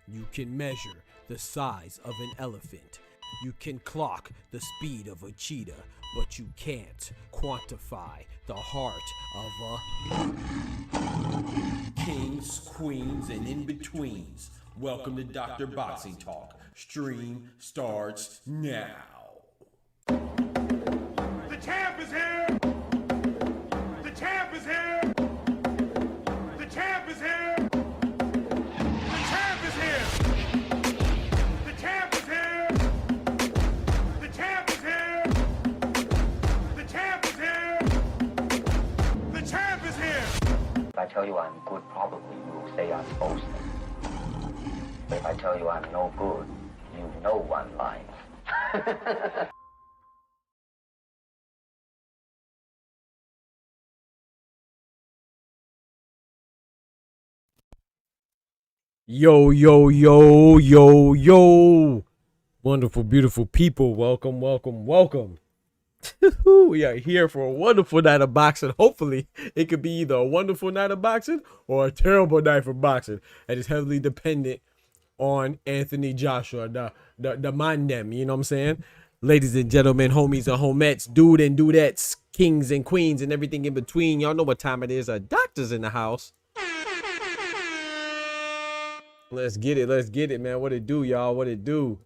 You can measure the size of an elephant. You can clock the speed of a cheetah, but you can't quantify the heart of a kings, queens, and in-betweens. Welcome to Dr. Boxing Talk. Stream starts now. The champ is here! The champ is here! The champ is here! The champ is here! The champ is here! The champ is here! The champ is here! The champ is here! If I tell you I'm good, probably you will say I'm boasting. But if I tell you I'm no good, you know one line. Yo, yo, yo, yo, yo. Wonderful, beautiful people. Welcome, welcome, welcome. We are here for a wonderful night of boxing. Hopefully, it could be either a wonderful night of boxing or a terrible night for boxing. And it's heavily dependent on Anthony Joshua, the man them, you know what I'm saying? Ladies and gentlemen, homies and homettes, dude and dudettes, kings and queens, and everything in between. Y'all know what time it is. Doctors in the house. Let's get it, man. What it do, y'all? What it do?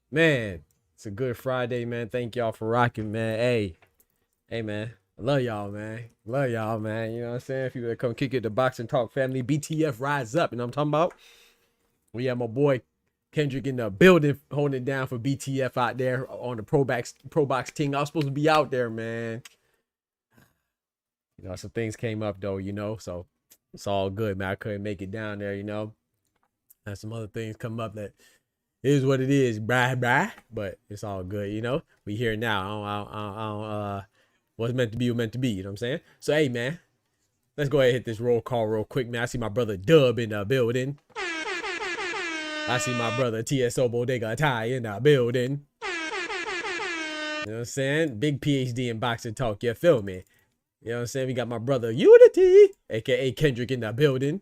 Man, it's a good Friday, man. Thank y'all for rocking, man. Hey, man. I love y'all, man. Love y'all, man. You know what I'm saying? If you come kick it, the Boxing Talk family, BTF rise up. You know what I'm talking about? We have my boy Kendrick in the building holding it down for BTF out there on the Pro Box team. I was supposed to be out there, man. You know, some things came up, though, you know, so it's all good, man. I couldn't make it down there, you know. Had some other things come up that is what it is, but it's all good, you know. We here now. I don't what's meant to be was meant to be, you know what I'm saying? So, hey, man, let's go ahead and hit this roll call real quick, man. I see my brother Dub in the building. I see my brother TSO Bodega Ty in the building. You know what I'm saying? Big PhD in boxing talk, you feel me? You know what I'm saying? We got my brother Unity, aka Kendrick, in the building.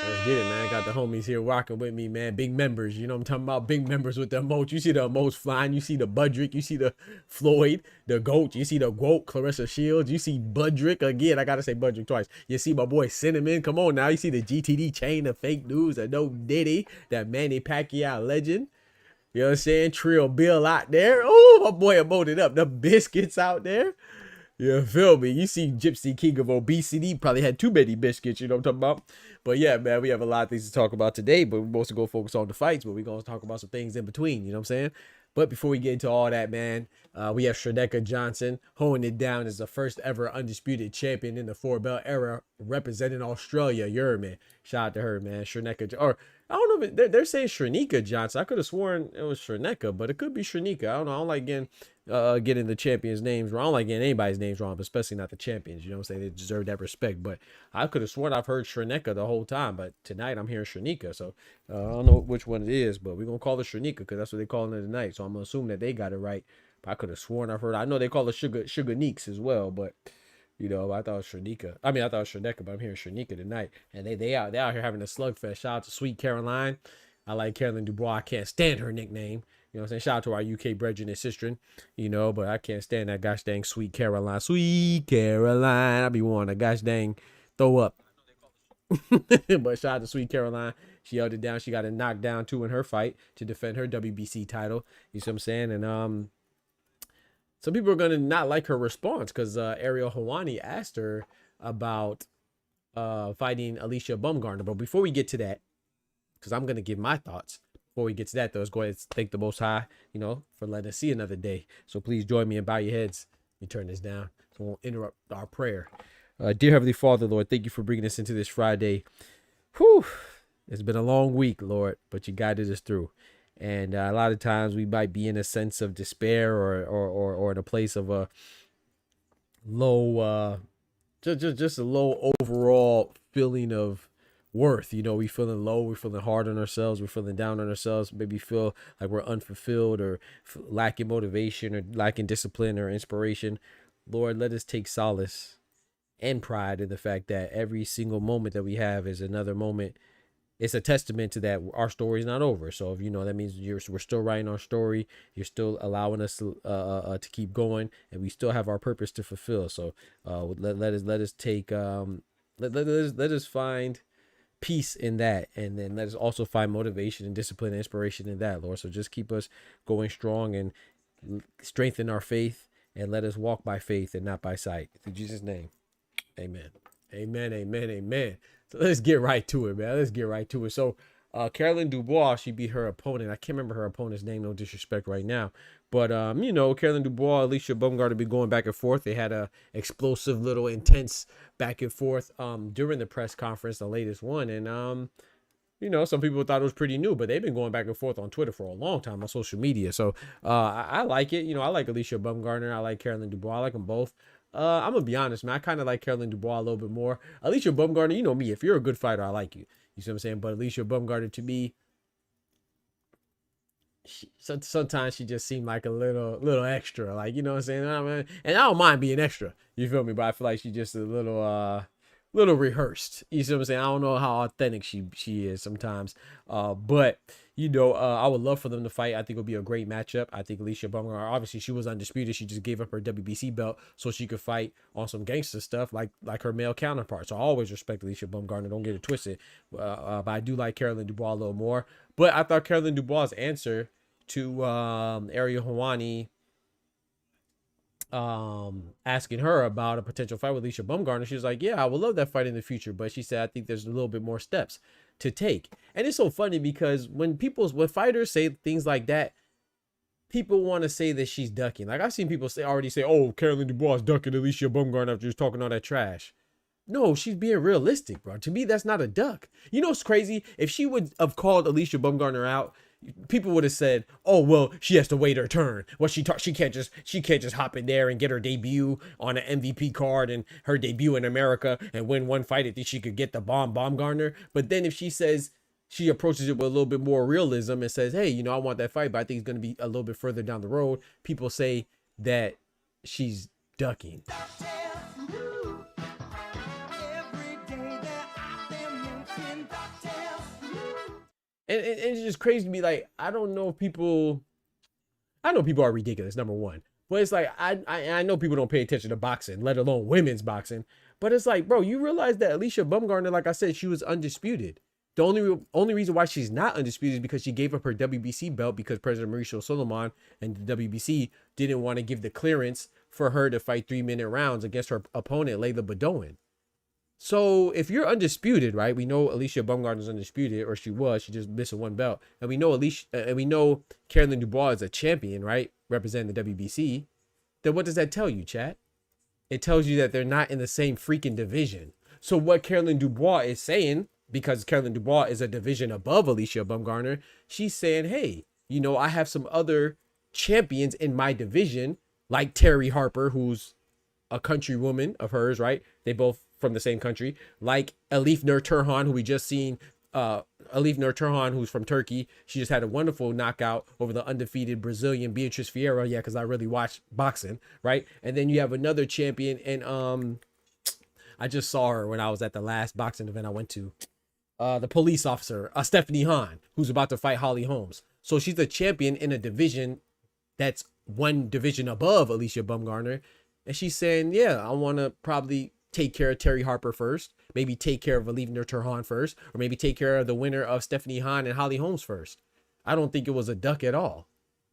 Let's get it, man. Got the homies here rocking with me, man. Big members, you know what I'm talking about? Big members with the emotes. You see the emotes flying. You see the Budrick. You see the Floyd, the GOAT. You see the GOAT, Clarissa Shields. You see Budrick again. I got to say Budrick twice. You see my boy Cinnamon. Come on now. You see the GTD chain of fake news. The No Diddy, that Manny Pacquiao legend. You know what I'm saying? Trill Bill out there. Oh, my boy emoted up. The biscuits out there. You feel me? You see Gypsy King of Obesity probably had too many biscuits, you know what I'm talking about? But yeah, man, we have a lot of things to talk about today, but we're supposed to go focus on the fights, but we're going to talk about some things in between, you know what I'm saying? But before we get into all that, man, we have Sherneka Johnson holding it down as the first ever undisputed champion in the 4-belt era, representing Australia. You're man. Shout out to her, man. Or I don't know if they're saying Sherneka Johnson. I could have sworn it was Sherneka, but it could be Sherneka. I don't know. I don't like getting the champions' names wrong. I don't like getting anybody's names wrong, but especially not the champions. You know what I'm saying? They deserve that respect. But I could have sworn I've heard Sherneka the whole time, but tonight I'm hearing Sherneka. So I don't know which one it is, but we're gonna call it Sherneka because that's what they call it tonight. So I'm gonna assume that they got it right. But I could have sworn I've heard. I know they call it Sugar Neeks as well, but you know, I thought it was Sherneka. I mean, I thought it was Sherneka, but I'm hearing Sherneka tonight. And they out here having a slugfest. Shout out to Sweet Caroline. I like Carolyn Dubois. I can't stand her nickname. You know what I'm saying? Shout out to our UK brethren and sister, you know, but I can't stand that gosh dang Sweet Caroline. Sweet Caroline. I be wanting to gosh dang throw up. But shout out to Sweet Caroline. She held it down. She got a knockdown too in her fight to defend her WBC title. You see what I'm saying? And some people are going to not like her response because Ariel Helwani asked her about fighting Alicia Baumgartner. But before we get to that, because I'm going to give my thoughts. Before we get to that, though, let's go ahead and thank the Most High, you know, for letting us see another day. So please join me and bow your heads. Let me turn this down so we won't interrupt our prayer. Dear Heavenly Father, Lord, thank you for bringing us into this Friday. Whew, it's been a long week, Lord, but you guided us through. And a lot of times we might be in a sense of despair or in a place of a low, just a low overall feeling of worth. You know, we feeling low, we're feeling hard on ourselves, we're feeling down on ourselves, maybe feel like we're unfulfilled or lacking motivation or lacking discipline or inspiration. Lord, let us take solace and pride in the fact that every single moment that we have is another moment. It's a testament to that our story is not over. So if you know, that means we're still writing our story. You're still allowing us to keep going, and we still have our purpose to fulfill. So let us take let us find peace in that, and then let us also find motivation and discipline and inspiration in that, Lord. So just keep us going strong and strengthen our faith, and let us walk by faith and not by sight. In Jesus' name, amen. Amen, amen, amen. So let's get right to it, man. Let's get right to it. So Carolyn Dubois, she beat her opponent. I can't remember her opponent's name, no disrespect right now. But, you know, Carolyn Dubois, Alicia Baumgartner be going back and forth. They had a explosive little intense back and forth during the press conference, the latest one. And, you know, some people thought it was pretty new, but they've been going back and forth on Twitter for a long time on social media. So I like it. You know, I like Alicia Baumgartner. I like Carolyn Dubois. I like them both. I'm gonna be honest, man. I kind of like Carolyn Dubois a little bit more. Alicia Baumgartner, you know me. If you're a good fighter, I like you. You see what I'm saying? But Alicia Baumgartner, to me, sometimes she just seemed like a little extra. Like, you know what I'm saying? And I don't mind being extra. You feel me? But I feel like she's just a little rehearsed. You see what I'm saying? I don't know how authentic she is sometimes. But you know, I would love for them to fight. I think it'll be a great matchup. I think Alicia Baumgartner, obviously she was undisputed. She just gave up her WBC belt so she could fight on some gangster stuff like her male counterpart. So I always respect Alicia Baumgartner. Don't get it twisted. But I do like Carolyn Dubois a little more. But I thought Carolyn Dubois' answer to Ariel Helwani asking her about a potential fight with Alicia Baumgartner, she was like, yeah, I would love that fight in the future, but she said I think there's a little bit more steps to take. And it's so funny because when fighters say things like that, people want to say that she's ducking. Like, I've seen people already say, oh, Carolyn Dubois is ducking Alicia Baumgartner after just talking all that trash. No, she's being realistic, bro. To me, that's not a duck. You know what's crazy? If she would have called Alicia Baumgartner out, people would have said, "Oh, well, she has to wait her turn. Well, she can't just hop in there and get her debut on an MVP card and her debut in America and win one fight. I think she could get the Baumgartner." But then if she says she approaches it with a little bit more realism and says, "Hey, you know, I want that fight, but I think it's going to be a little bit further down the road," people say that she's ducking. And it's just crazy to me. Like, I know people are ridiculous, number one. But it's like, I know people don't pay attention to boxing, let alone women's boxing. But it's like, bro, you realize that Alicia Baumgartner, like I said, she was undisputed. The only reason why she's not undisputed is because she gave up her WBC belt because President Mauricio Solomon and the WBC didn't want to give the clearance for her to fight 3-minute rounds against her opponent, Layla Badoin. So if you're undisputed, right? We know Alicia Baumgartner's undisputed, or she was. She just missing one belt, and we know and we know Carolyn Dubois is a champion, right? Representing the WBC. Then what does that tell you, chat? It tells you that they're not in the same freaking division. So what Carolyn Dubois is saying, because Carolyn Dubois is a division above Alicia Baumgartner, she's saying, hey, you know, I have some other champions in my division, like Terry Harper, who's a countrywoman of hers, right? They both from the same country, like Elif Nur Turhan, who we just seen, Elif Nur Turhan, who's from Turkey. She just had a wonderful knockout over the undefeated Brazilian Beatriz Fierro. Yeah, because I really watch boxing, right? And then you have another champion, and I just saw her when I was at the last boxing event I went to. The police officer, Stephanie Hahn, who's about to fight Holly Holmes. So she's a champion in a division that's one division above Alicia Baumgartner. And she's saying, yeah, I want to probably take care of Terry Harper first, maybe take care of Elif Nur Turhan first, or maybe take care of the winner of Stephanie Hahn and Holly Holmes first. I don't think it was a duck at all.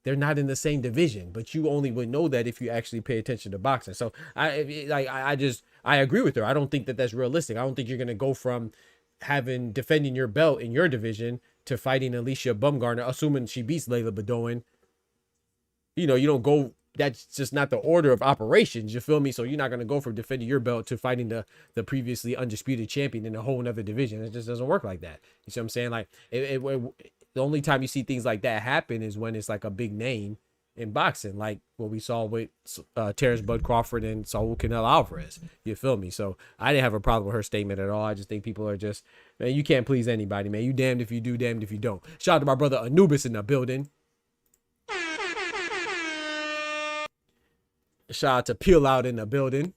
They're not in the same division, but you only would know that if you actually pay attention to boxing. So I agree with her. I don't think that that's realistic. I don't think you're going to go from defending your belt in your division to fighting Alicia Baumgartner, assuming she beats Layla Bedoin. You know, you don't go, that's just not the order of operations. You feel me? So you're not going to go from defending your belt to fighting the previously undisputed champion in a whole nother division. It just doesn't work like that. You see what I'm saying? Like the only time you see things like that happen is when it's like a big name in boxing, like what we saw with Terrence Bud Crawford and Saul Canelo Alvarez. You feel me? So I didn't have a problem with her statement at all. I just think people are just, man, you can't please anybody, man. You damned if you do, damned if you don't. Shout out to my brother Anubis in the building. Shout out to Peel Out in the building.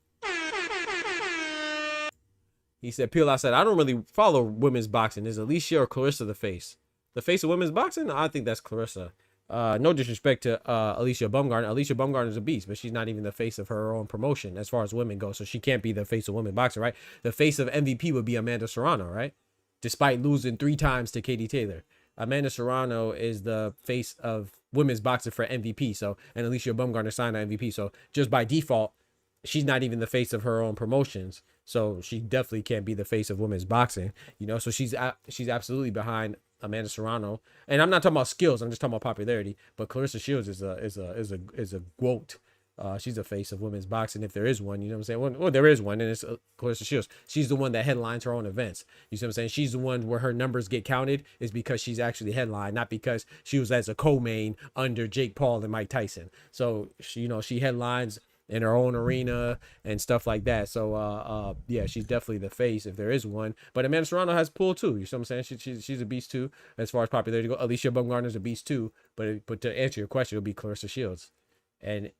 He said, Peel Out said, I don't really follow women's boxing. Is Alicia or Clarissa the face? The face of women's boxing? No, I think that's Clarissa. No disrespect to Alicia Baumgartner. Alicia Baumgartner is a beast, but she's not even the face of her own promotion as far as women go. So she can't be the face of women boxing, right? The face of MVP would be Amanda Serrano, right? Despite losing 3 times to Katie Taylor. Amanda Serrano is the face of women's boxing for MVP. So, and Alicia Baumgartner signed an MVP. So just by default, she's not even the face of her own promotions. So she definitely can't be the face of women's boxing, you know? So she's absolutely behind Amanda Serrano. And I'm not talking about skills. I'm just talking about popularity. But Clarissa Shields is a GOAT. She's a face of women's boxing, if there is one. You know what I'm saying? Well, there is one, and it's Clarissa Shields. She's the one that headlines her own events. You see what I'm saying? She's the one where her numbers get counted is because she's actually headlined, not because she was as a co-main under Jake Paul and Mike Tyson. So she, you know, she headlines in her own arena and stuff like that. So yeah, she's definitely the face if there is one. But Amanda Serrano has pull too. You see what I'm saying? She's a beast too as far as popularity go. Alicia Baumgartner's a beast too. But to answer your question, it'll be Clarissa Shields. And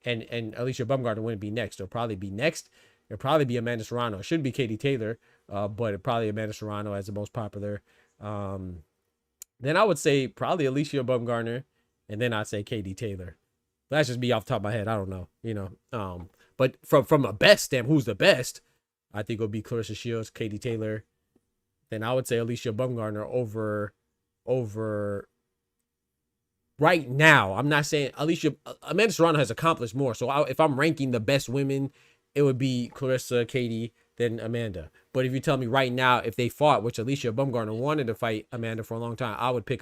Alicia Baumgartner wouldn't be next. It'll probably be next. It'll probably be Amanda Serrano. It shouldn't be Katie Taylor, but it'll probably Amanda Serrano as the most popular. Then I would say probably Alicia Baumgartner, and then I'd say Katie Taylor. That's just me off the top of my head. I don't know, you know. But from a best stamp, who's the best? I think it'll be Clarissa Shields, Katie Taylor. Then I would say Alicia Baumgartner over right now. I'm not saying Amanda Serrano has accomplished more. So if I'm ranking the best women, it would be Clarissa, Katie, then Amanda. But if you tell me right now, if they fought, which Alicia Baumgartner wanted to fight Amanda for a long time, I would pick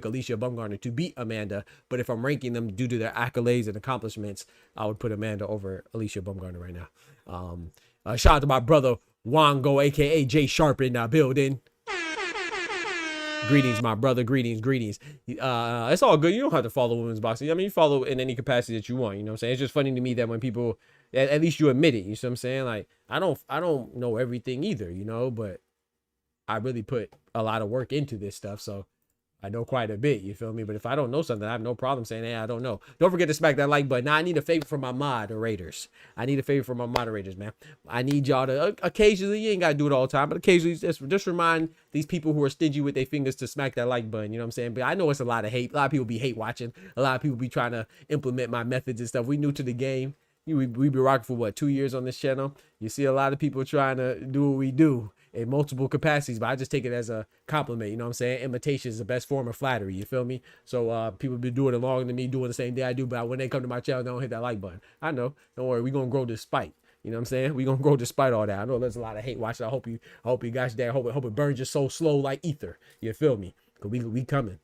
Alicia Baumgartner to beat Amanda. But if I'm ranking them due to their accolades and accomplishments, I would put Amanda over Alicia Baumgartner right now. Shout out to my brother Wango, aka Jay Sharp in the building. Greetings, my brother. Greetings. It's all good. You don't have to follow women's boxing. I mean, you follow in any capacity that you want. You know what I'm saying? It's just funny to me that when people, at least you admit it. You see what I'm saying? Like, I don't know everything either, you know, but I really put a lot of work into this stuff. So I know quite a bit. You feel me? But if I don't know something, I have no problem saying, hey, I don't know. Don't forget to smack that like button. Now, I need a favor from my moderators. Man. I need y'all to occasionally, you ain't got to do it all the time, but occasionally just remind these people who are stingy with their fingers to smack that like button. You know what I'm saying? But I know it's a lot of hate. A lot of people be hate watching. A lot of people be trying to implement my methods and stuff. We new to the game. We be rocking for what, 2 years on this channel. You see a lot of people trying to do what we do in multiple capacities, but I just take it as a compliment. You know what I'm saying? Imitation is the best form of flattery. You feel me? So people be doing it longer than me, doing the same day I do, but when they come to my channel, they don't hit that like button. I know. Don't worry. We're going to grow this spite. You know what I'm saying? We gonna grow despite all that. I know there's a lot of hate watching. I hope you guys there. Hope it burns your soul slow like ether. You feel me? Cause we coming.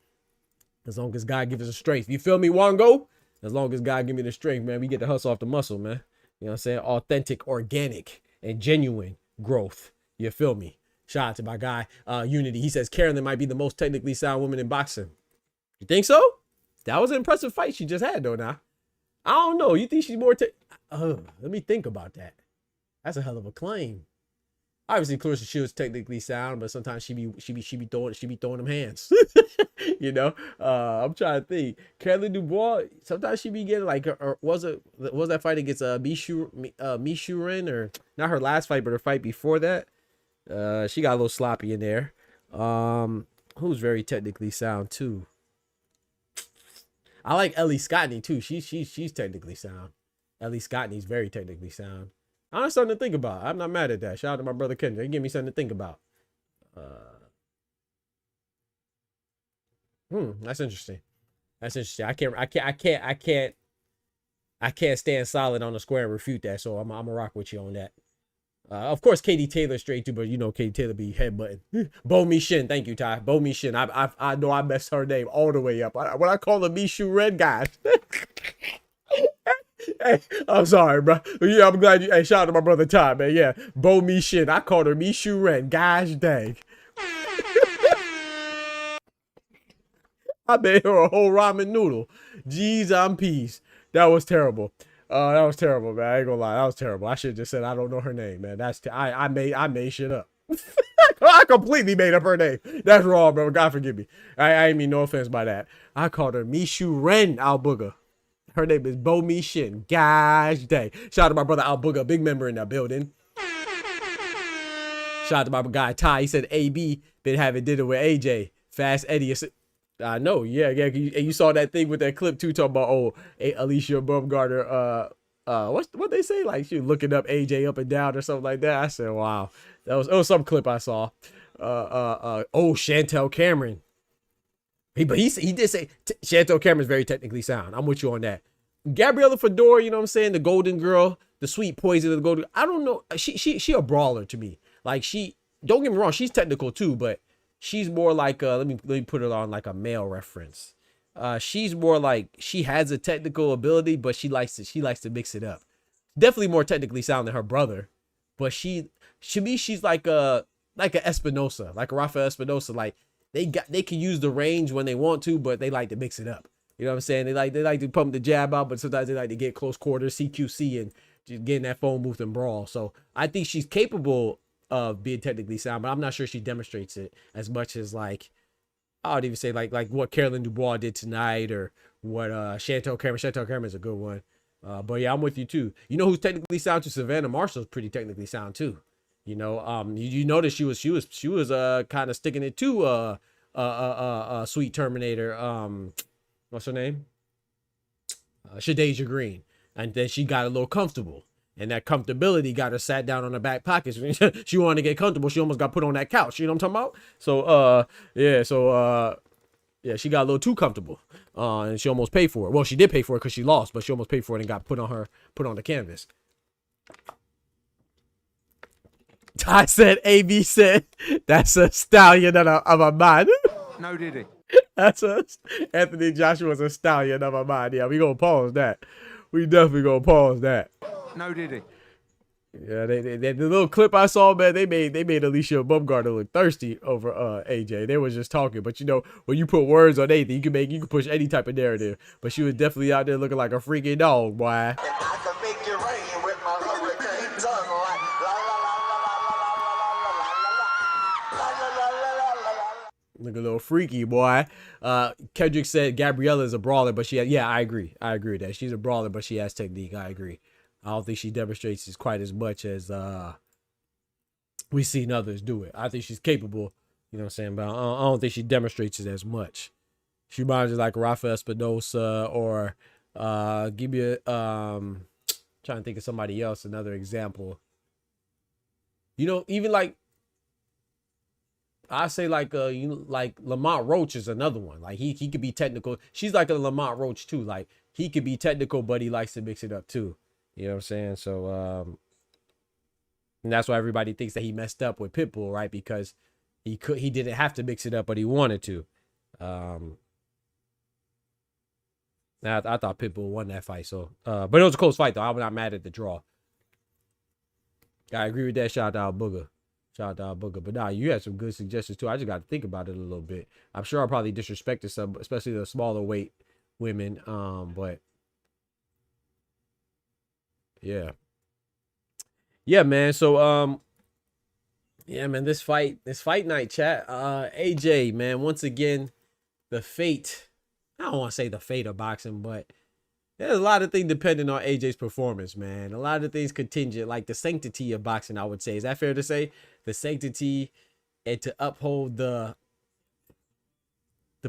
As long as God gives us the strength. You feel me, Wango? As long as God give me the strength, man, we get the hustle off the muscle, man. You know what I'm saying? Authentic, organic, and genuine growth. You feel me? Shout out to my guy, Unity. He says Carolyn might be the most technically sound woman in boxing. You think so? That was an impressive fight she just had, though. Now, I don't know. You think she's more? Let me think about that. That's a hell of a claim. Obviously, Clarissa Shields technically sound, but sometimes she be throwing them hands. You know, I'm trying to think. Carolyn Dubois, sometimes she be getting like, or was that fight against Mishu Ren, or not her last fight, but her fight before that? She got a little sloppy in there. Who's very technically sound too? I like Ellie Scottney too. She's technically sound. Ellie Scottney's very technically sound. I have something to think about. I'm not mad at that. Shout out to my brother Kendrick. He gave me something to think about. That's interesting. That's interesting. I can't stand solid on the square and refute that. So I'm gonna rock with you on that. Of course, Katie Taylor straight too, but you know Katie Taylor be headbutting. Bo Mi Shin, thank you, Ty. Bo Mi Shin. I know I messed her name all the way up. When I call her Mishu Red, guys. Hey, I'm sorry, bro. Yeah, I'm glad you. Hey, shout out to my brother Ty, man. Yeah, Bo Mi Shin. I called her Mishu Red. Gosh dang. I made her a whole ramen noodle. Jeez, I'm peace. That was terrible. That was terrible, man. I ain't gonna lie. That was terrible. I should have just said I don't know her name, man. I made shit up. I completely made up her name. That's wrong, bro. God forgive me. I ain't mean no offense by that. I called her Mishu Ren Al Booga. Her name is Bo Mi Shin. Gosh dang. Shout out to my brother Al Booga, big member in that building. Shout out to my guy Ty. He said AB been having dinner with AJ. Fast Eddie. I know, yeah. You saw that thing with that clip too, talking about Alicia Bumgarner. What they say? Like she was looking up AJ up and down or something like that. I said, wow, it was some clip I saw. Chantel Cameron. He did say Chantel Cameron's very technically sound. I'm with you on that. Gabriella Fedor, you know what I'm saying? The golden girl, the sweet poison of the golden. I don't know. She a brawler to me. Like don't get me wrong, she's technical too, but she's more like let me put it on like a male reference. She's more like she has a technical ability, but she likes to mix it up. Definitely more technically sound than her brother, but she's like a Espinosa, like a Rafael Espinosa. Like they can use the range when they want to, but they like to mix it up. You know what I'm saying? They like to pump the jab out, but sometimes they like to get close quarters, CQC, and just get in that phone booth and brawl. So I think she's capable of being technically sound, but I'm not sure she demonstrates it as much as like I would even say like what Carolyn Dubois did tonight, or what Chantel Cameron. Chantel Cameron is a good one. But yeah, I'm with you too. You know who's technically sound too? Savannah Marshall's pretty technically sound too. You know, you notice she was kind of sticking it to Sweet Terminator. What's her name? Shadeja Green, and then she got a little comfortable, and that comfortability got her sat down on her back pocket. She wanted to get comfortable. She almost got put on that couch. You know what I'm talking about? So yeah, she got a little too comfortable, and she almost paid for it. Well, she did pay for it because she lost, but she almost paid for it and got put on the canvas. I said, AB said, that's a stallion of a mind. No, did he? That's Anthony Joshua's a stallion of a mind. Yeah, we gonna pause that. We definitely gonna pause that. No, did he? Yeah, the little clip I saw, man, they made Alicia Bumgarner look thirsty over AJ. They was just talking, but you know, when you put words on anything, you can push any type of narrative. But she was definitely out there looking like a freaking dog, boy. And I can make it rain with my hurricane tongue like la la la la la la la la la la la la. Look a little freaky, boy. Kendrick said Gabriella is a brawler, but I agree with that. She's a brawler, but she has technique. I agree. I don't think she demonstrates it quite as much as we've seen others do it. I think she's capable, you know what I'm saying, but I don't think she demonstrates it as much. She reminds me like Rafael Espinosa, or give me a trying to think of somebody else, another example. You know, even like I say like like Lamont Roach is another one. Like he could be technical. She's like a Lamont Roach too. Like he could be technical, but he likes to mix it up too. You know what I'm saying? So And that's why everybody thinks that he messed up with Pitbull, right? Because he didn't have to mix it up, but he wanted to. I thought Pitbull won that fight. So, but it was a close fight though. I'm not mad at the draw. I agree with that. Shout out to Al Booger. Shout out to Al Booger. But nah, you had some good suggestions too. I just got to think about it a little bit. I'm sure I probably disrespected some, especially the smaller weight women. But yeah. Yeah, man. So yeah, man, this fight night, chat. AJ, man, once again, the fate. I don't want to say the fate of boxing, but there's a lot of things depending on AJ's performance, man. A lot of things contingent, like the sanctity of boxing, I would say. Is that fair to say? The sanctity and to uphold the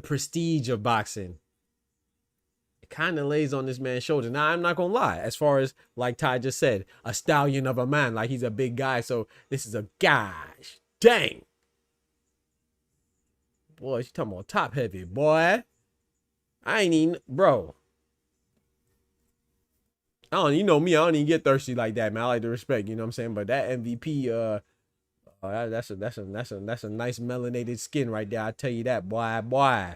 prestige of boxing. It kind of lays on this man's shoulder. Now, I'm not going to lie. As far as, like Ty just said, a stallion of a man. Like, he's a big guy. So, this is a gosh dang. Boy, you talking about top heavy, boy. I ain't even, bro. You know me, I don't even get thirsty like that, man. I like the respect, you know what I'm saying? But that MVP, that's a nice melanated skin right there. I tell you that, boy.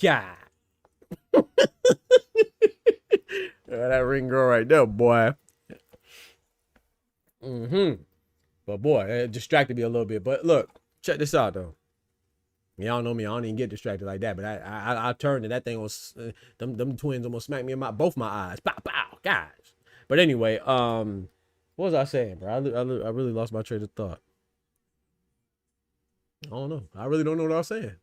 God. That ring girl right there, boy. But boy, it distracted me a little bit. But look, check this out though. Y'all know me, I don't even get distracted like that. But I turned and that thing was them twins almost smacked me in both my eyes. Pow pow, guys. But anyway, what was I saying, bro? I really lost my train of thought. I don't know. I really don't know what I was saying.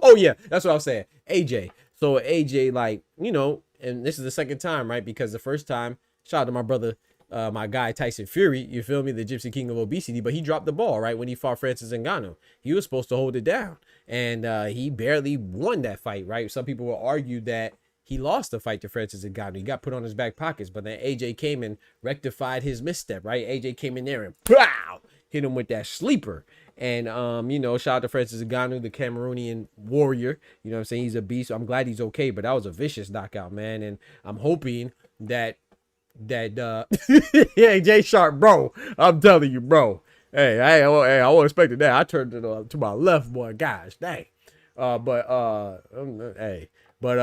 Oh yeah, that's what I was saying. AJ. So AJ, like, you know, and this is the second time, right? Because the first time, shout out to my brother, my guy Tyson Fury, you feel me, the Gypsy King of obesity, but he dropped the ball, right, when he fought Francis Ngannou. He was supposed to hold it down, and he barely won that fight, right? Some people will argue that he lost the fight to Francis Ngannou. He got put on his back pockets, but then AJ came and rectified his misstep, right? AJ came in there and pow, hit him with that sleeper. And, you know, shout out to Francis Ngannou, the Cameroonian warrior. You know what I'm saying? He's a beast. So I'm glad he's okay, but that was a vicious knockout, man. And I'm hoping that yeah, Jay Sharp, bro. I'm telling you, bro. Hey, I wasn't expecting that. I turned it to my left, boy. Gosh, dang. Hey. But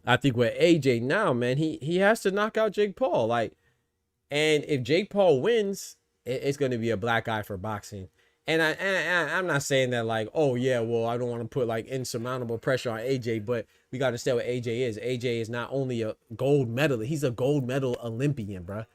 I think with AJ now, man, he has to knock out Jake Paul. Like, and if Jake Paul wins, it's going to be a black eye for boxing. And I'm not saying that like, oh yeah, well, I don't want to put like insurmountable pressure on AJ, but we got to understand what AJ is. AJ is not only a gold medalist, he's a gold medal Olympian, bro.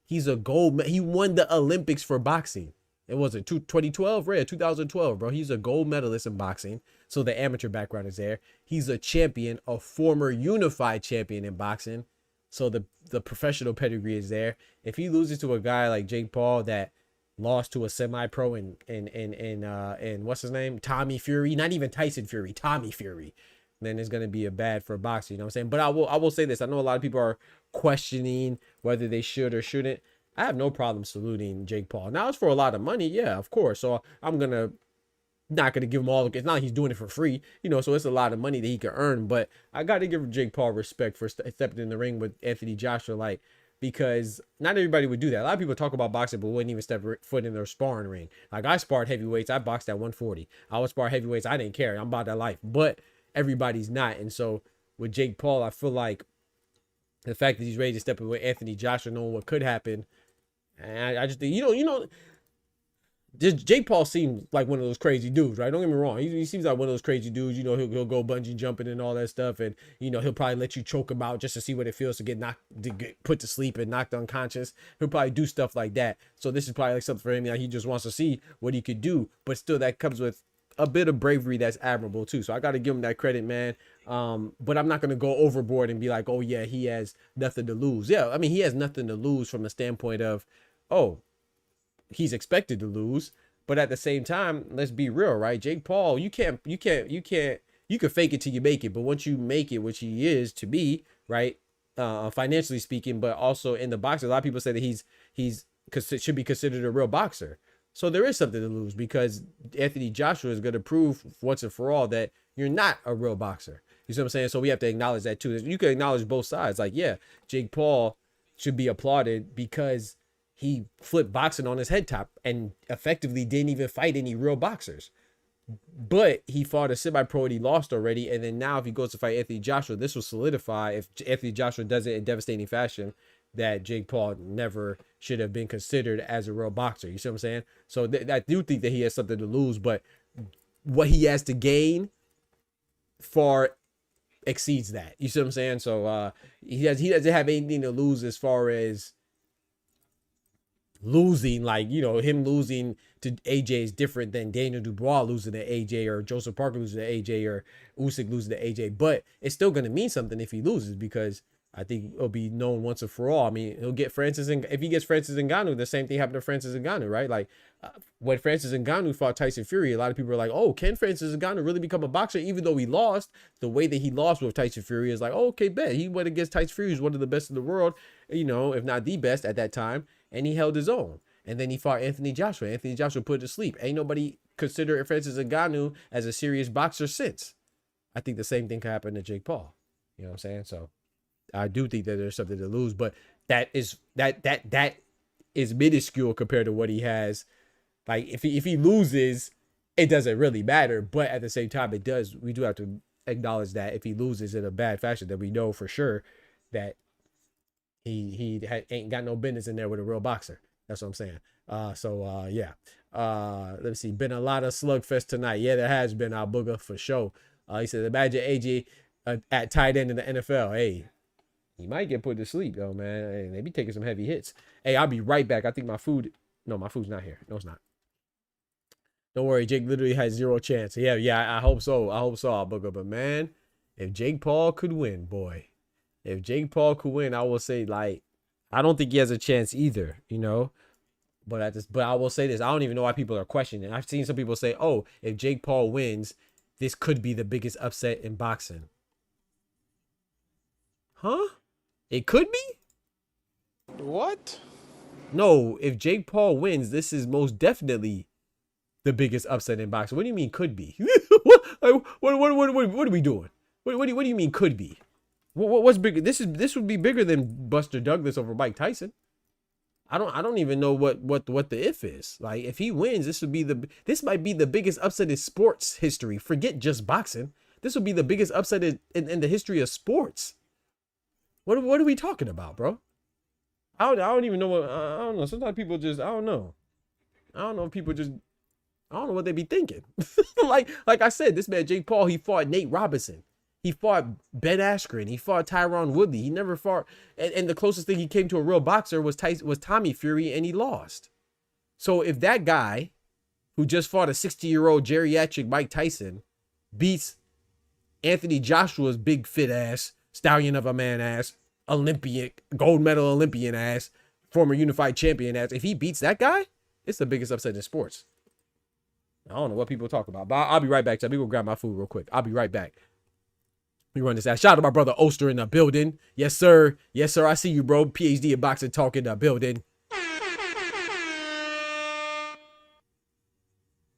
He won the Olympics for boxing. It was it 2012, right? 2012, bro. He's a gold medalist in boxing. So the amateur background is there. He's a champion, a former unified champion in boxing. So the professional pedigree is there. If he loses to a guy like Jake Paul that lost to a semi-pro and what's his name? Tommy Fury, not even Tyson Fury, Tommy Fury, then it's gonna be a bad for boxing, you know what I'm saying? But I will say this. I know a lot of people are questioning whether they should or shouldn't. I have no problem saluting Jake Paul. Now it's for a lot of money, yeah, of course. So I'm not gonna give him all. It's not like he's doing it for free, you know. So it's a lot of money that he could earn. But I got to give Jake Paul respect for stepping in the ring with Anthony Joshua, like, because not everybody would do that. A lot of people talk about boxing, but wouldn't even step foot in their sparring ring. Like, I sparred heavyweights. I boxed at 140. I would spar heavyweights. I didn't care. I'm about that life. But everybody's not. And so with Jake Paul, I feel like the fact that he's ready to step in with Anthony Joshua, knowing what could happen, and I just think, you know. Jake Paul seems like one of those crazy dudes, right? Don't get me wrong. He seems like one of those crazy dudes. You know, he'll go bungee jumping and all that stuff, and you know he'll probably let you choke him out just to see what it feels to get put to sleep and knocked unconscious. He'll probably do stuff like that. So this is probably like something for him. Like, he just wants to see what he could do, but still that comes with a bit of bravery that's admirable too. So I got to give him that credit, man. But I'm not gonna go overboard and be like, oh yeah, he has nothing to lose. Yeah, I mean he has nothing to lose from the standpoint of, oh, he's expected to lose, but at the same time, let's be real, right? Jake Paul, you can fake it till you make it, but once you make it, which he is to be, right, financially speaking, but also in the boxing, a lot of people say that he's should be considered a real boxer. So there is something to lose, because Anthony Joshua is going to prove once and for all that you're not a real boxer. You see what I'm saying? So we have to acknowledge that too. You can acknowledge both sides. Like, yeah, Jake Paul should be applauded because he flipped boxing on his head top and effectively didn't even fight any real boxers. But he fought a semi-pro and he lost already. And then now if he goes to fight Anthony Joshua, this will solidify, if Anthony Joshua does it in devastating fashion, that Jake Paul never should have been considered as a real boxer. You see what I'm saying? So I do think that he has something to lose, but what he has to gain far exceeds that. You see what I'm saying? So he doesn't have anything to lose as far as losing, like, you know, him losing to AJ is different than Daniel Dubois losing to AJ or Joseph Parker losing to AJ or Usyk losing to AJ. But it's still going to mean something if he loses, because I think it'll be known once and for all. I mean, he'll get Francis, and if he gets Francis Ngannou, the same thing happened to Francis Ngannou, right? Like when Francis Ngannou fought Tyson Fury, a lot of people are like, oh, can Francis Ngannou really become a boxer? Even though he lost, the way that he lost with Tyson Fury is like, oh, okay, bet. He went against Tyson Fury, who's one of the best in the world, you know, if not the best at that time, and he held his own. And then he fought Anthony Joshua. Anthony Joshua put to sleep. Ain't nobody considered Francis Ngannou as a serious boxer since. I think the same thing could happen to Jake Paul. You know what I'm saying? So I do think that there's something to lose, but that is minuscule compared to what he has. Like if he loses, it doesn't really matter. But at the same time, it does. We do have to acknowledge that if he loses in a bad fashion, then we know for sure that he ain't got no business in there with a real boxer. That's what I'm saying. Yeah. Let me see. Been a lot of slugfest tonight. Yeah, there has been, our booger, for sure. He said, imagine AJ at tight end in the NFL. Hey, he might get put to sleep, though, man. Hey, they be taking some heavy hits. Hey, I'll be right back. I think my food's not here. No, it's not. Don't worry. Jake literally has zero chance. Yeah, I hope so. I'll booger. But, man, if Jake Paul could win, boy. If Jake Paul could win, I will say, like, I don't think he has a chance either, you know. But I will say this. I don't even know why people are questioning. I've seen some people say, oh, if Jake Paul wins, this could be the biggest upset in boxing. Huh? It could be? What? No, if Jake Paul wins, this is most definitely the biggest upset in boxing. What do you mean could be? what are we doing? What do you mean could be? What's bigger? This would be bigger than Buster Douglas over Mike Tyson. I don't even know what the if is. Like, if he wins, this might be the biggest upset in sports history. Forget just boxing. This would be the biggest upset in the history of sports. What are we talking about, bro? I don't even know I don't know. Sometimes people just, I don't know. I don't know if people just, I don't know what they be thinking. like I said, this man Jake Paul, he fought Nate Robinson. He fought Ben Askren. He fought Tyron Woodley. He never fought. And the closest thing he came to a real boxer was Tommy Fury, and he lost. So if that guy who just fought a 60-year-old geriatric Mike Tyson beats Anthony Joshua's big fit ass, stallion of a man ass, Olympian, gold medal Olympian ass, former unified champion ass, if he beats that guy, it's the biggest upset in sports. I don't know what people talk about, but I'll be right back. So I'm going to grab my food real quick. I'll be right back. We run this out. Shout out to my brother Oster in the building. Yes, sir. Yes, sir. I see you, bro. PhD in boxing talk in the building.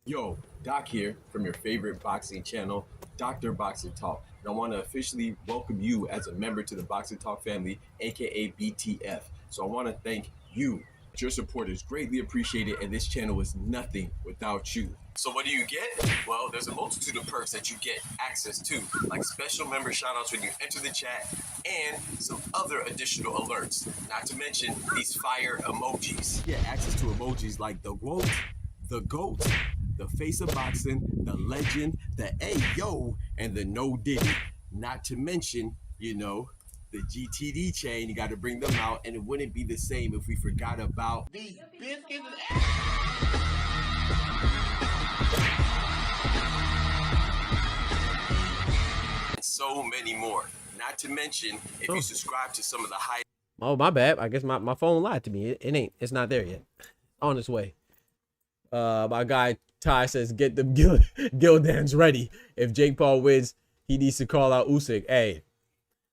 Yo, Doc here from your favorite boxing channel, Dr. Boxing Talk. And I want to officially welcome you as a member to the Boxing Talk family, aka BTF. So I want to thank you. Your support is greatly appreciated, and this channel is nothing without you. So what do you get? Well, there's a multitude of perks that you get access to, like special member shoutouts when you enter the chat, and some other additional alerts. Not to mention these fire emojis. Yeah, access to emojis like the GOAT, the GOAT, the face of boxing, the legend, the Ayo, and the no diddy. Not to mention, you know, the GTD chain. You got to bring them out, and it wouldn't be the same if we forgot about these biscuits. And so many more. Not to mention, if you subscribe to some of the high. Oh, my bad. I guess my phone lied to me. It's not there yet. On its way. My guy Ty says, get them Gildans ready. If Jake Paul wins, he needs to call out Usyk. Hey,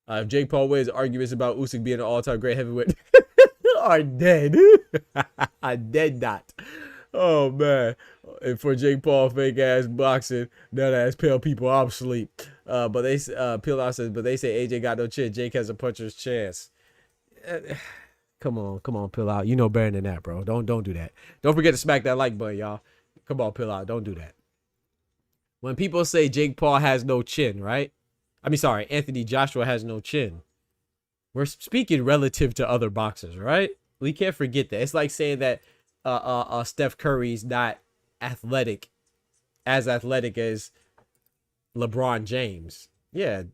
if Jake Paul wins, arguments about Usyk being an all-time great heavyweight are dead. I dead not. Oh, man. And for Jake Paul, fake-ass boxing, nut-ass pale people, I'm asleep. But Peel out says, but they say AJ got no chin. Jake has a puncher's chance. Come on, Pill Out. You know better than that, bro. Don't do that. Don't forget to smack that like button, y'all. Come on, Pill Out. Don't do that. When people say Jake Paul has no chin, right? I mean, sorry, Anthony Joshua has no chin. We're speaking relative to other boxers, right? We can't forget that. It's like saying that Steph Curry's not athletic, as athletic as LeBron James. Yeah,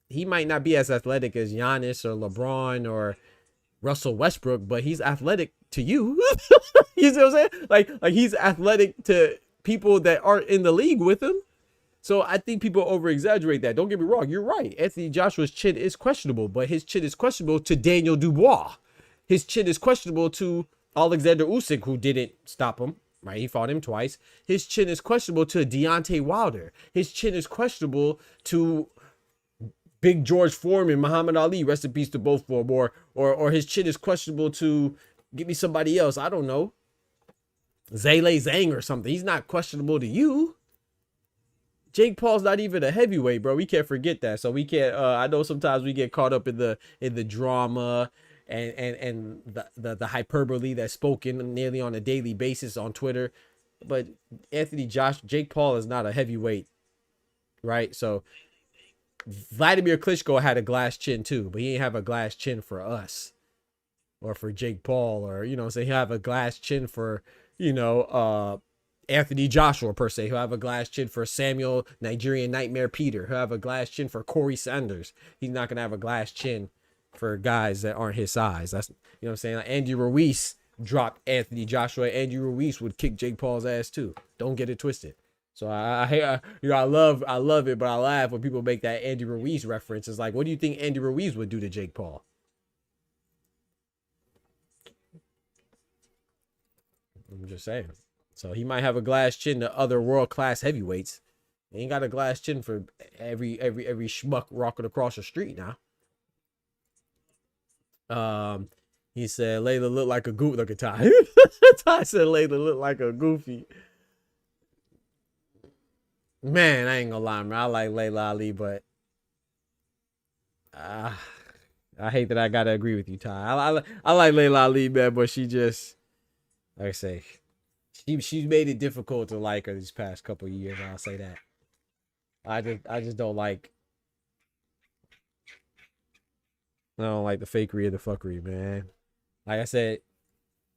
he might not be as athletic as Giannis or LeBron or Russell Westbrook, but he's athletic to you. You see what I'm saying? Like he's athletic to people that aren't in the league with him. So I think people over exaggerate that. Don't get me wrong. You're right. Anthony Joshua's chin is questionable, but his chin is questionable to Daniel Dubois. His chin is questionable to Alexander Usyk, who didn't stop him. Right? He fought him twice. His chin is questionable to Deontay Wilder. His chin is questionable to Big George Foreman, Muhammad Ali. Rest in peace to both of them. Or his chin is questionable to, give me somebody else. I don't know. Zayla Zhang or something. He's not questionable to you. Jake Paul's not even a heavyweight, bro. We can't forget that. So we can't. I know sometimes we get caught up in the drama and the hyperbole that's spoken nearly on a daily basis on Twitter. But Jake Paul is not a heavyweight, right? So Vladimir Klitschko had a glass chin too, but he didn't have a glass chin for us or for Jake Paul, or say he'll have a glass chin for Anthony Joshua per se. He'll have a glass chin for Samuel Nigerian Nightmare Peter. He'll have a glass chin for Corey Sanders. He's not gonna have a glass chin for guys that aren't his size. That's what I'm saying. Like Andy Ruiz dropped Anthony Joshua. Andy Ruiz would kick Jake Paul's ass too. Don't get it twisted. So I love it, but I laugh when people make that Andy Ruiz reference. It's like, what do you think Andy Ruiz would do to Jake Paul? I'm just saying. So he might have a glass chin to other world-class heavyweights. He ain't got a glass chin for every schmuck rocking across the street now. He said Layla looked like a goofy. Look at Ty. Ty said Layla looked like a goofy. Man, I ain't gonna lie, man. I like Layla Ali, but I hate that I gotta agree with you, Ty. I like Layla Ali, man, but she just, like I say, she's made it difficult to like her these past couple of years. I'll say that. I just don't like. I don't like the fakery or the fuckery, man. Like I said,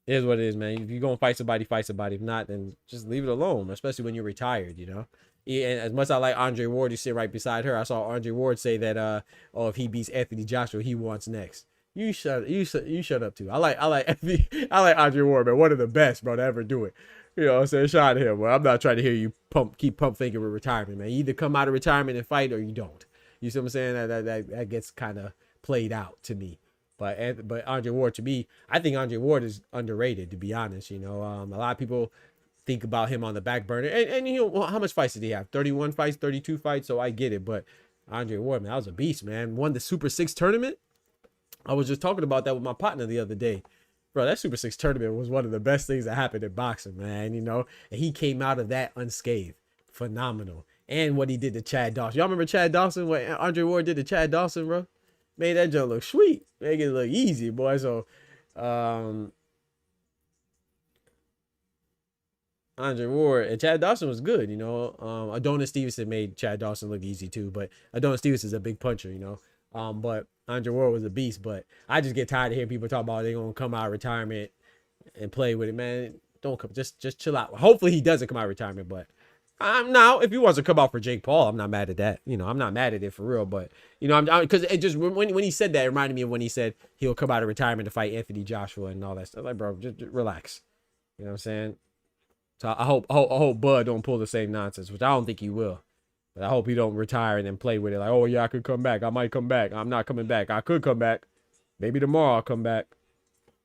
it is what it is, man. If you're gonna fight somebody, fight somebody. If not, then just leave it alone. Especially when you're retired, Yeah, and as much as I like Andre Ward, you sit right beside her. I saw Andre Ward say that, if he beats Anthony Joshua, he wants next. You shut up too. I like Andre Ward, man. One of the best, bro, to ever do it. You know what I'm saying? Shout out to him. Well, I'm not trying to hear you keep pump faking with retirement, man. You either come out of retirement and fight or you don't. You see what I'm saying? That gets kind of played out to me. But Andre Ward, to me, I think Andre Ward is underrated, to be honest. A lot of people think about him on the back burner. And how much fights did he have? 31 fights, 32 fights. So I get it. But Andre Ward, man, that was a beast, man. Won the Super 6 tournament. I was just talking about that with my partner the other day. Bro, that Super 6 tournament was one of the best things that happened in boxing, man. And he came out of that unscathed. Phenomenal. And what he did to Chad Dawson. Y'all remember Chad Dawson? What Andre Ward did to Chad Dawson, bro? Made that joke look sweet. Make it look easy, boy. So, Andre Ward and Chad Dawson was good, Adonis Stevenson made Chad Dawson look easy too, but Adonis Stevenson is a big puncher, but Andre Ward was a beast. But I just get tired of hearing people talk about they're gonna come out of retirement and play with it, man. Don't come, just chill out. Hopefully he doesn't come out of retirement, but now if he wants to come out for Jake Paul, I'm not mad at that. I'm not mad at it for real, but I'm because it just when he said that, it reminded me of when he said he'll come out of retirement to fight Anthony Joshua and all that stuff. Like, bro, just relax. You know what I'm saying? So I hope Bud don't pull the same nonsense, which I don't think he will. But I hope he don't retire and then play with it like, oh yeah, I could come back. I might come back. I'm not coming back. I could come back. Maybe tomorrow I'll come back,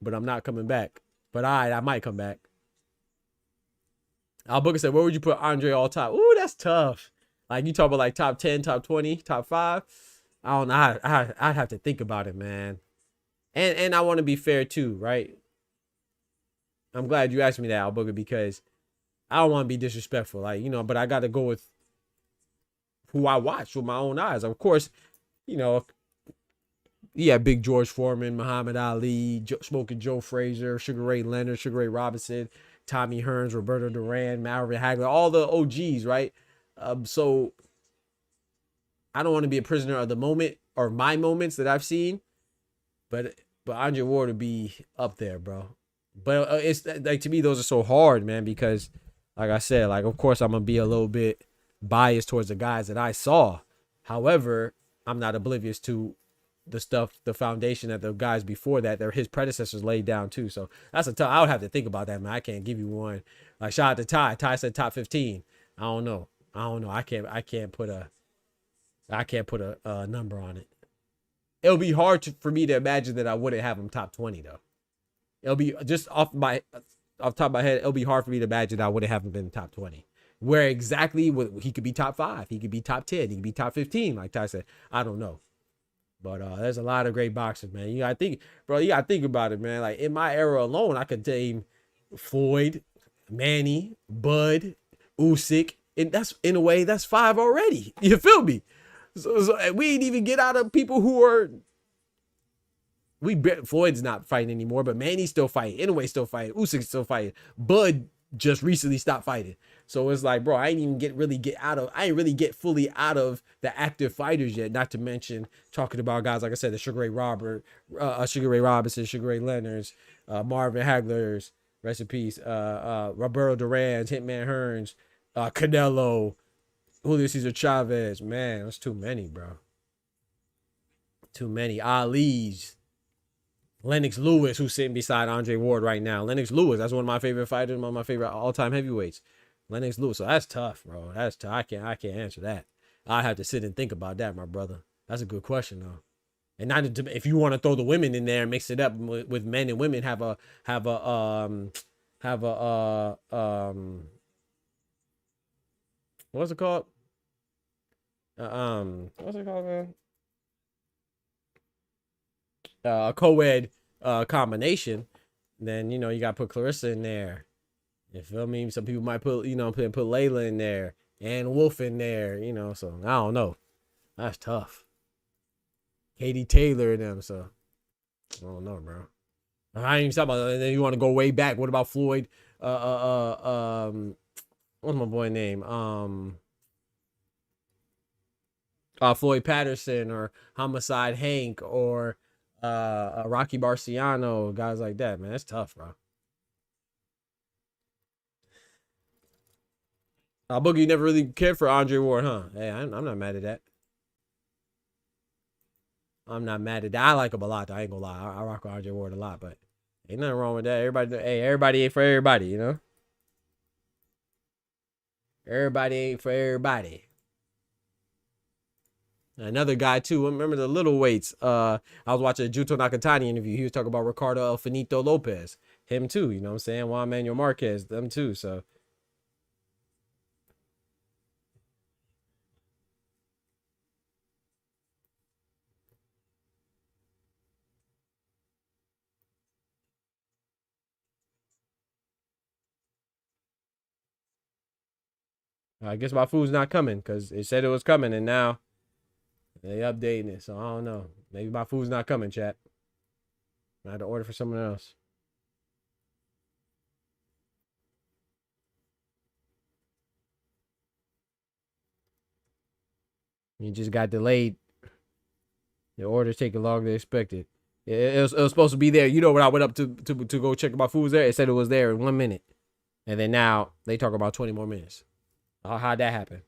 but I'm not coming back. But I might come back. Al Booker said, where would you put Andre all time? Ooh, that's tough. Like, you talk about like top 10, top 20, top 5. I don't know. I have to think about it, man. And I want to be fair too, right? I'm glad you asked me that, Al Booker, because I don't want to be disrespectful. Like, but I got to go with who I watch with my own eyes. Of course, Yeah, Big George Foreman, Muhammad Ali, Smoking Joe Frazier, Sugar Ray Leonard, Sugar Ray Robinson, Tommy Hearns, Roberto Duran, Marvin Hagler, all the OGs, right? So I don't want to be a prisoner of the moment or my moments that I've seen, but Andre Ward would be up there, bro. But it's like, to me, those are so hard, man, because like I said, like, of course I'm gonna be a little bit biased towards the guys that I saw. However, I'm not oblivious to the stuff, the foundation that the guys before that, they're his predecessors laid down too. So that's a tough. I would have to think about that, man. I can't give you one. Like, shout out to Ty. Ty said top 15. I don't know. I can't put a number on it. It'll be hard for me to imagine that I wouldn't have him top 20 though. It'll be just off top of my head. It'll be hard for me to imagine that I wouldn't have him been top 20. Where exactly he could be top 5, he could be top 10, he could be top 15. Like Ty said, I don't know. But there's a lot of great boxers, man. You gotta think, bro. You gotta think about it, man. Like, in my era alone, I could name Floyd, Manny, Bud, Usyk, and that's, in a way, that's 5 already. You feel me? So we ain't even get out of people who are. Floyd's not fighting anymore, but Manny's still fighting. Anyway, still fighting. Usyk's still fighting. Bud just recently stopped fighting. So it's like, bro, I ain't really get fully out of the active fighters yet. Not to mention talking about guys, like I said, the Sugar Ray Robinson, Sugar Ray Leonards, Marvin Hagler's, rest in peace, Roberto Duran's, Hitman Hearns, Canelo, Julio Cesar Chavez. Man, that's too many, bro. Too many. Ali's. Lennox Lewis, who's sitting beside Andre Ward right now. Lennox Lewis, that's one of my favorite fighters, one of my favorite all-time heavyweights. Lennox Lewis. So that's tough, bro. That's tough. I can't answer that. I have to sit and think about that, my brother. That's a good question, though. And not if you want to throw the women in there and mix it up with men and women, what's it called? What's it called, man? A co-ed combination, then, you got to put Clarissa in there. You feel me? Some people might put Layla in there and Wolf in there, so I don't know. That's tough. Katie Taylor and them, so I don't know, bro. I ain't even talking about, and then you want to go way back. What about Floyd? What's my boy name? Floyd Patterson or Homicide Hank or Rocky Marciano, guys like that, man. That's tough, bro. Boogie, you never really cared for Andre Ward, huh? Hey, I'm not mad at that. I'm not mad at that. I like him a lot, though. I ain't gonna lie. I rock with Andre Ward a lot, but ain't nothing wrong with that. Everybody ain't for everybody, Everybody ain't for everybody. Another guy too. Remember the little weights? I was watching a Juto Nakatani interview. He was talking about Ricardo El Finito Lopez. Him too. You know what I'm saying? Juan Manuel Marquez. Them too. So. I guess my food's not coming because it said it was coming and now they updating it. So I don't know. Maybe my food's not coming, chat. I had to order for someone else. You just got delayed. The order's taking longer than expected. It was supposed to be there. When I went up to go check if my food was there, it said it was there in 1 minute. And then now they talk about 20 more minutes. How'd that happen?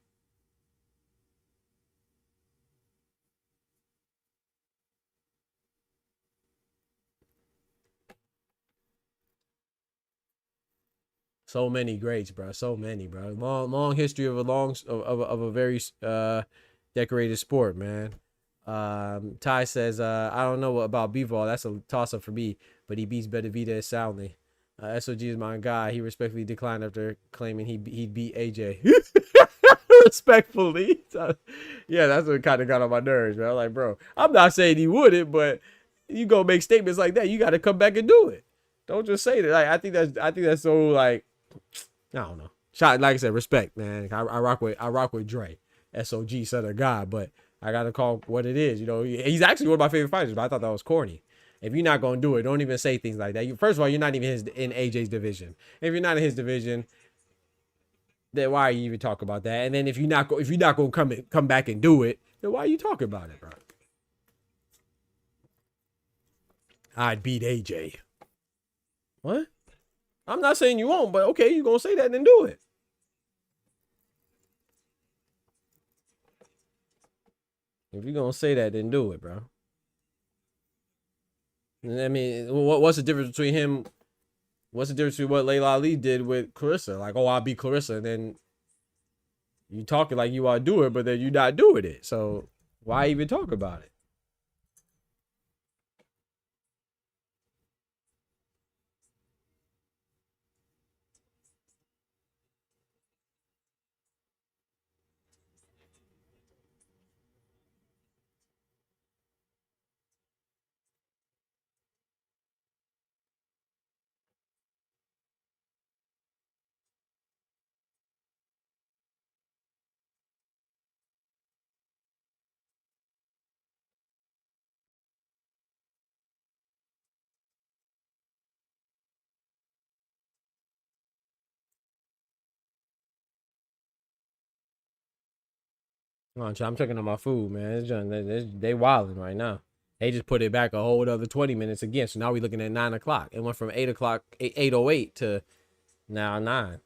So many greats, bro. So many, bro. Long history of a very decorated sport, man. Ty says, I don't know about Bivol. That's a toss up for me, but he beats Benavidez soundly. SOG is my guy. He respectfully declined after claiming he'd beat AJ. Respectfully. Yeah, that's what kind of got on my nerves, man. I'm like, bro, I'm not saying he wouldn't, but you go make statements like that, you got to come back and do it. Don't just say that. Like, I think that's so, like, I don't know. Like I said, respect, man. I rock with Dre, SOG, son of God, but I got to call what it is. You know, he's actually one of my favorite fighters, but I thought that was corny. If you're not going to do it, don't even say things like that. First of all, you're not even in AJ's division. If you're not in his division, then why are you even talking about that? And then if you're not going to come back and do it, then why are you talking about it, bro? I'd beat AJ. What? I'm not saying you won't, but okay, you're going to say that, then do it. If you're going to say that, then do it, bro. I mean, what's the difference between him? What's the difference between what Layla Ali did with Clarissa? Like, oh, I'll beat Clarissa, and then you talking like you want to do it, but then you not doing it. So why even talk about it? I'm checking on my food, man. They wilding right now. They just put it back a whole other 20 minutes again. So now we're looking at 9 o'clock. It went from 8 o'clock, 8:08 to now 9.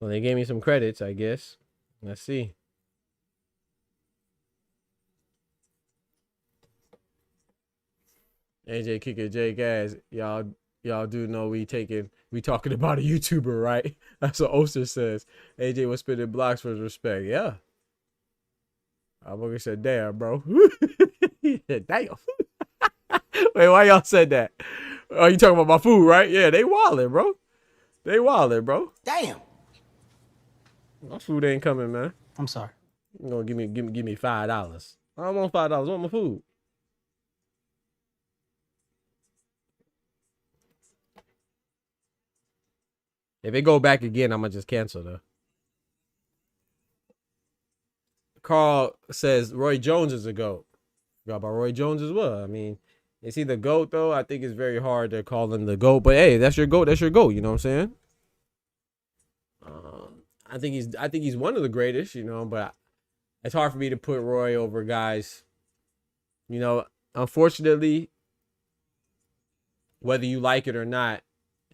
Well, they gave me some credits, I guess. Let's see. AJ Kicker Jake ass. Y'all do know we talking about a YouTuber, right? That's what Oster says. AJ was spitting blocks for his respect. Yeah. I'm gonna say, damn, bro. He said, damn. Wait, why y'all said that? Oh, you talking about my food, right? Yeah, they wildin', bro. They wildin', bro. Damn. My food ain't coming, man. I'm sorry. You gonna give me $5. I don't want $5. I want my food. If they go back again, I'm gonna just cancel though. Carl says Roy Jones is a GOAT. Forgot about Roy Jones as well. I mean, is he the GOAT though? I think it's very hard to call him the GOAT. But hey, that's your GOAT. That's your GOAT. You know what I'm saying? I think he's one of the greatest. You know, but it's hard for me to put Roy over guys. You know, unfortunately, whether you like it or not,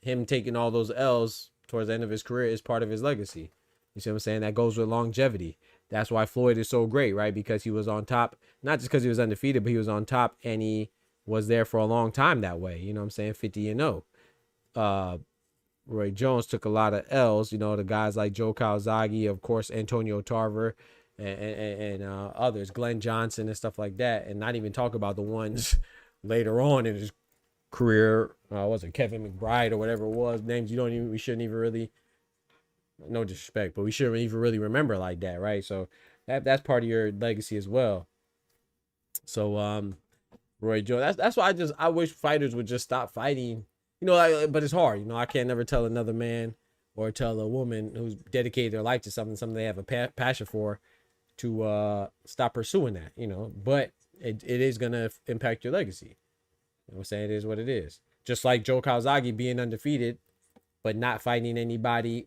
him taking all those L's towards the end of his career is part of his legacy. You see what I'm saying? That goes with longevity. That's why Floyd is so great, right? Because he was on top, not just because he was undefeated, but he was on top and he was there for a long time that way. You know what I'm saying? 50-0. Roy Jones took a lot of L's, you know, the guys like Joe Calzaghe, of course, Antonio Tarver, and others, Glenn Johnson and stuff like that. And not even talk about the ones later on in his career. Was it Kevin McBride or whatever it was? Names we shouldn't even really, no disrespect, but we shouldn't even really remember like that, right? So that's part of your legacy as well. So Roy Jones, that's why I wish fighters would just stop fighting. You know, but it's hard. You know, I can't never tell another man or tell a woman who's dedicated their life to something they have a passion for, to stop pursuing that. You know, but it is gonna impact your legacy. You know what I'm saying? It is what it is. Just like Joe Calzaghe being undefeated, but not fighting anybody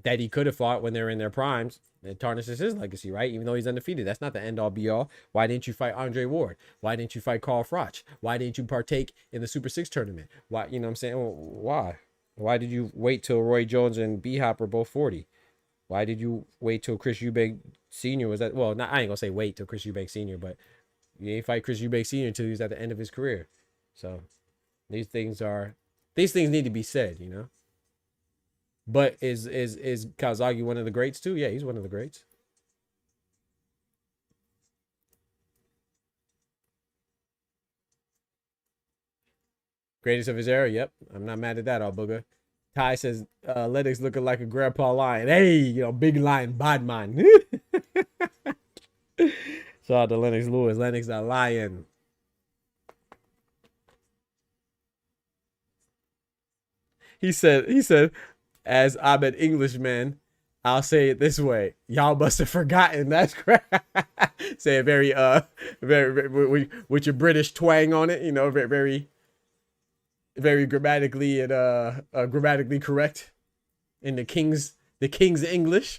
that he could have fought when they're in their primes. It tarnishes his legacy, right? Even though he's undefeated. That's not the end-all, be-all. Why didn't you fight Andre Ward? Why didn't you fight Carl Froch? Why didn't you partake in the Super 6 tournament? Why, you know what I'm saying? Well, why? Why did you wait till Roy Jones and B-Hop were both 40? Why did you wait till Chris Eubank Sr. was at, well, not, I ain't gonna say wait till Chris Eubank Sr., but you ain't fight Chris Eubank Sr. until he was at the end of his career. So These things need to be said, you know. But is Kazagi one of the greats too? Yeah, he's one of the greats. Greatest of his era. Yep, I'm not mad at that, all booger. Ty says Lennox looking like a grandpa lion. Hey, you know, big lion, bad man. Shout out to Lennox Lewis. Lennox the lion. He said, as I'm an Englishman, I'll say it this way. Y'all must have forgotten. That's correct. Say it very, very, with your British twang on it, you know, very, very grammatically and grammatically correct in the king's English.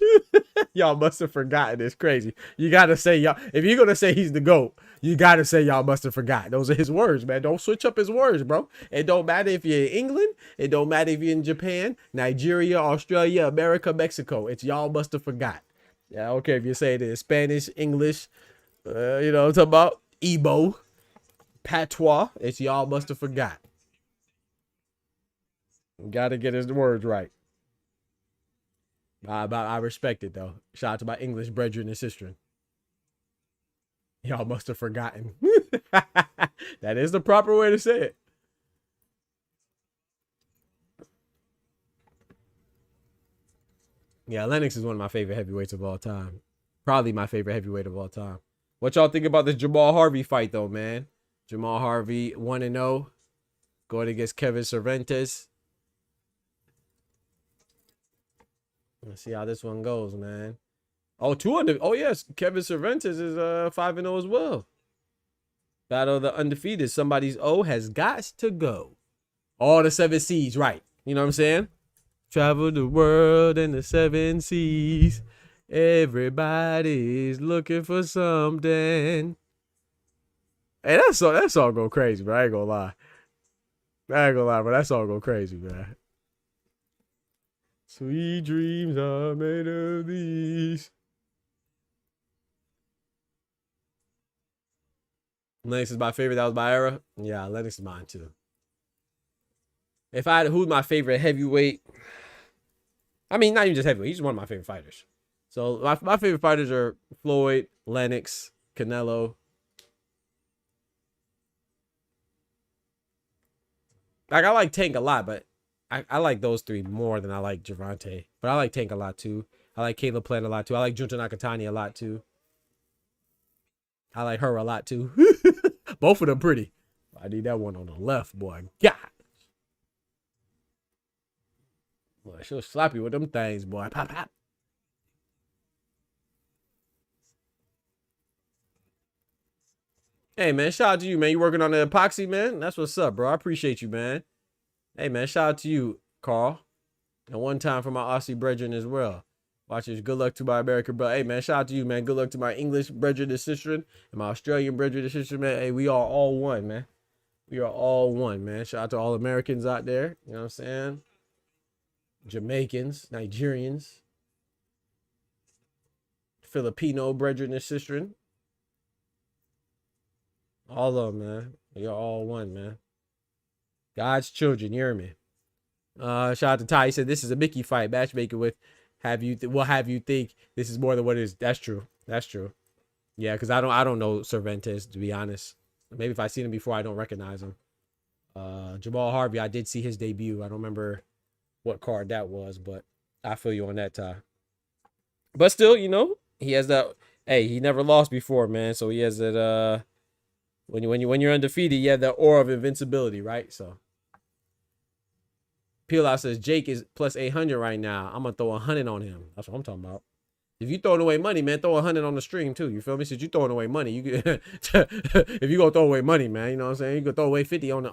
Y'all must have forgotten. It's crazy. You gotta say y'all. If you're gonna say he's the GOAT, you gotta say y'all must have forgot. Those are his words, man. Don't switch up his words, bro. It don't matter if you're in England. It don't matter if you're in Japan, Nigeria, Australia, America, Mexico. It's y'all must have forgot. Yeah, I don't care if you say it in Spanish, English, you know, I'm talking about Igbo, patois. It's y'all must have forgot. Gotta get his words right. I respect it though. Shout out to my English brethren and sister. Y'all must have forgotten. That is the proper way to say it. Yeah, Lennox is one of my favorite heavyweights of all time. Probably my favorite heavyweight of all time. What y'all think about this Jamal Harvey fight though, man? Jamal Harvey 1-0 going against Kevin Cervantes. Let's see how this one goes, man. Oh, 200. Oh, yes. Kevin Cervantes is 5-0 as well. Battle of the undefeated. Somebody's O has got to go. All the 7 C's, right. You know what I'm saying? Travel the world and the 7 C's. Everybody's looking for something. Hey, that song go crazy, bro. I ain't gonna lie. But that song go crazy, man. Sweet dreams are made of these. Lennox is my favorite. That was my era. Yeah, Lennox is mine too. If I had who's my favorite heavyweight, I mean, not even just heavyweight. He's one of my favorite fighters. So my favorite fighters are Floyd, Lennox, Canelo. Like I like Tank a lot, but I like those 3 more than I like Gervonta. But I like Tank a lot too. I like Caleb Plant a lot too. I like Junta Nakatani a lot too. I like her a lot too. Both of them pretty. I need that one on the left, boy. God. Boy, she'll slap you with them things, boy. Pop, pop. Hey, man, shout out to you, man. You working on the epoxy, man? That's what's up, bro. I appreciate you, man. Hey, man, shout out to you, Carl. And one time for my Aussie brethren as well. Watch this. Good luck to my American brother. Hey, man, shout out to you, man. Good luck to my English brethren and sister and my Australian brethren and sister, man. Hey, we are all one, man. We are all one, man. Shout out to all Americans out there. You know what I'm saying? Jamaicans, Nigerians, Filipino brethren and sister. All of them, man. We are all one, man. God's children, you hear me? Shout out to Ty. He said this is a Mickey fight. Matchmaker with have you think this is more than what it is. That's true. That's true. Yeah, because I don't know Cervantes, to be honest. Maybe if I seen him before, I don't recognize him. Jamal Harvey, I did see his debut. I don't remember what card that was, but I feel you on that, Ty. But still, you know, he has that. Hey, he never lost before, man. So he has that. When you're undefeated, you have that aura of invincibility, right? So. Peel out says Jake is plus 800 right now. I'm gonna throw 100 on him. That's what I'm talking about. If you throwing away money, man, throw 100 on the stream too. You feel me? Since you throwing away money, you can, if you gonna throw away money, man, you know what I'm saying? You can throw away 50 on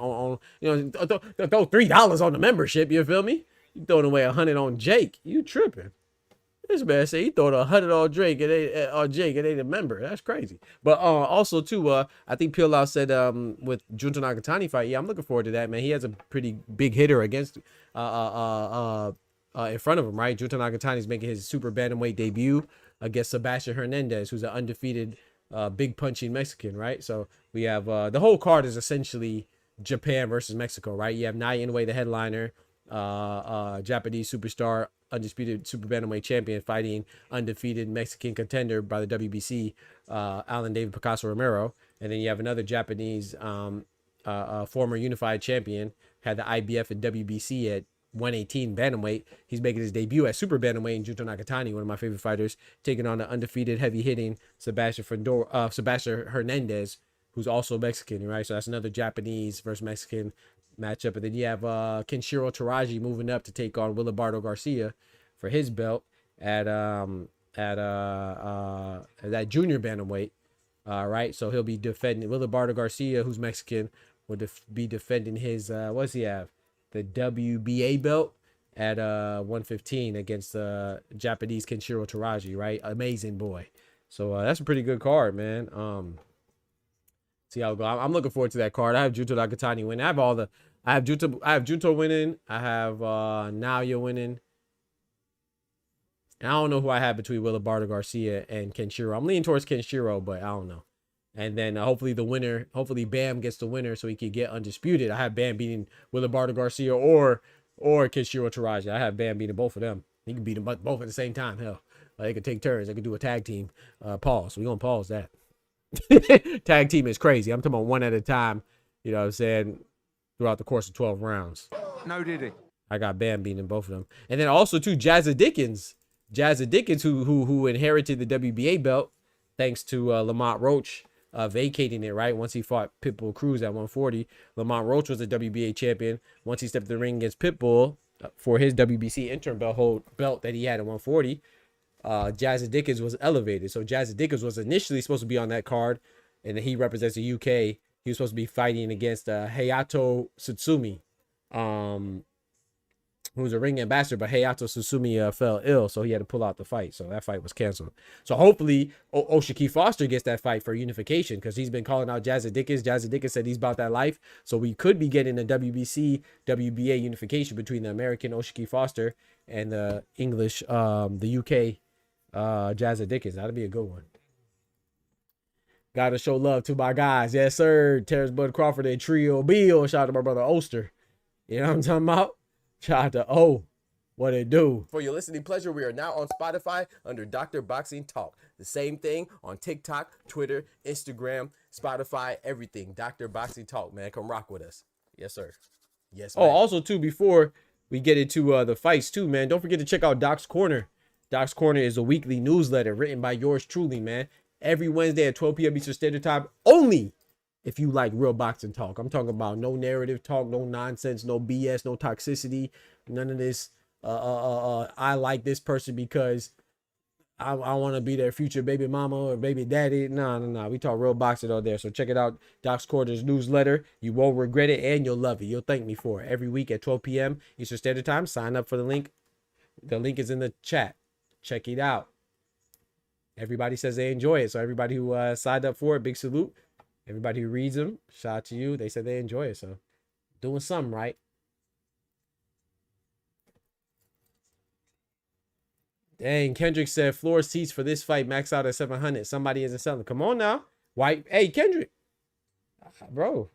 you know, throw $3 on the membership. You feel me? You throwing away 100 on Jake? You tripping? This man say he throwed 100 on Drake and Jake and they the member. That's crazy. But also too, I think Peel out said with Junta Nakatani fight, yeah, I'm looking forward to that, man. He has a pretty big hitter against in front of him, right? Junta Nakatani is making his super bantamweight debut against Sebastian Hernandez, who's an undefeated big punching Mexican, right? So we have the whole card is essentially Japan versus Mexico, right? You have Naoya Inoue, the headliner, Japanese superstar, undisputed super bantamweight champion, fighting undefeated Mexican contender by the WBC, Alan David Picasso Romero. And then you have another Japanese former unified champion, had the IBF and WBC at 118 bantamweight. He's making his debut at super bantamweight in Junto Nakatani, one of my favorite fighters, taking on the undefeated heavy hitting Sebastian Hernandez, who's also Mexican, right? So that's another Japanese versus Mexican matchup. And then you have Kenshiro Taraji moving up to take on Wilibardo Garcia for his belt at that junior bantamweight. Right, so he'll be defending Wilibardo Garcia, who's Mexican, will be defending his what's he have, the WBA belt at 115 against Japanese Kenshiro Taraji, right? Amazing boy. So that's a pretty good card, man. See how it go. I'm looking forward to that card. I have Junto Nakatani winning. I have Junto winning. I have Naoya winning. And I don't know who I have between Wilibardo Garcia and Kenshiro. I'm leaning towards Kenshiro, but I don't know. And then hopefully Bam gets the winner so he can get undisputed. I have Bam beating Wilibardo Garcia or Kenshiro Taraji. I have Bam beating both of them. He can beat them both at the same time. Hell, they could take turns. They could do a tag team. Pause. We're going to pause that. Tag team is crazy. I'm talking about one at a time, you know what I'm saying, throughout the course of 12 rounds. No diddy. I got Bam beating both of them. And then also, too, Jazza Dickens, who inherited the WBA belt thanks to Lamont Roach vacating it, right? Once he fought Pitbull Cruz at 140. Lamont Roach was a WBA champion. Once he stepped in the ring against Pitbull for his WBC interim belt that he had at 140, Jazza Dickens was elevated. So Jazza Dickens was initially supposed to be on that card, and he represents the UK. He was supposed to be fighting against Hayato Tsutsumi, who's a ring ambassador, but Hayato Tsutsumi fell ill, so he had to pull out the fight. So that fight was canceled. So hopefully Oshiki Foster gets that fight for unification, because he's been calling out Jazza Dickens. Jazza Dickens said he's about that life. So we could be getting a WBC, WBA unification between the American Oshiki Foster and the English, the UK Jazza Dickens. That'd be a good one. Gotta show love to my guys. Yes, sir. Terrence Bud Crawford and Trio Bill. Shout out to my brother Oster. You know what I'm talking about? Shout out to O. What it do? For your listening pleasure, we are now on Spotify under Dr. Boxing Talk. The same thing on TikTok, Twitter, Instagram, Spotify, everything. Dr. Boxing Talk, man. Come rock with us. Yes, sir. Yes, man. Oh, also, too, before we get into the fights, too, man, don't forget to check out Doc's Corner. Doc's Corner is a weekly newsletter written by yours truly, man. Every Wednesday at 12 p.m. Eastern Standard Time, only if you like real boxing talk. I'm talking about no narrative talk, no nonsense, no BS, no toxicity, none of this. I like this person because I want to be their future baby mama or baby daddy. No. We talk real boxing out there. So check it out. Doc's Corner's newsletter. You won't regret it and you'll love it. You'll thank me for it. Every week at 12 p.m. Eastern Standard Time. Sign up for the link. The link is in the chat. Check it out. Everybody says they enjoy it. So everybody who signed up for it, big salute. Everybody who reads them, shout out to you. They said they enjoy it. So doing something right. Dang, Kendrick said floor seats for this fight max out at 700. Somebody isn't selling. Come on now. Why? Hey, Kendrick. Bro,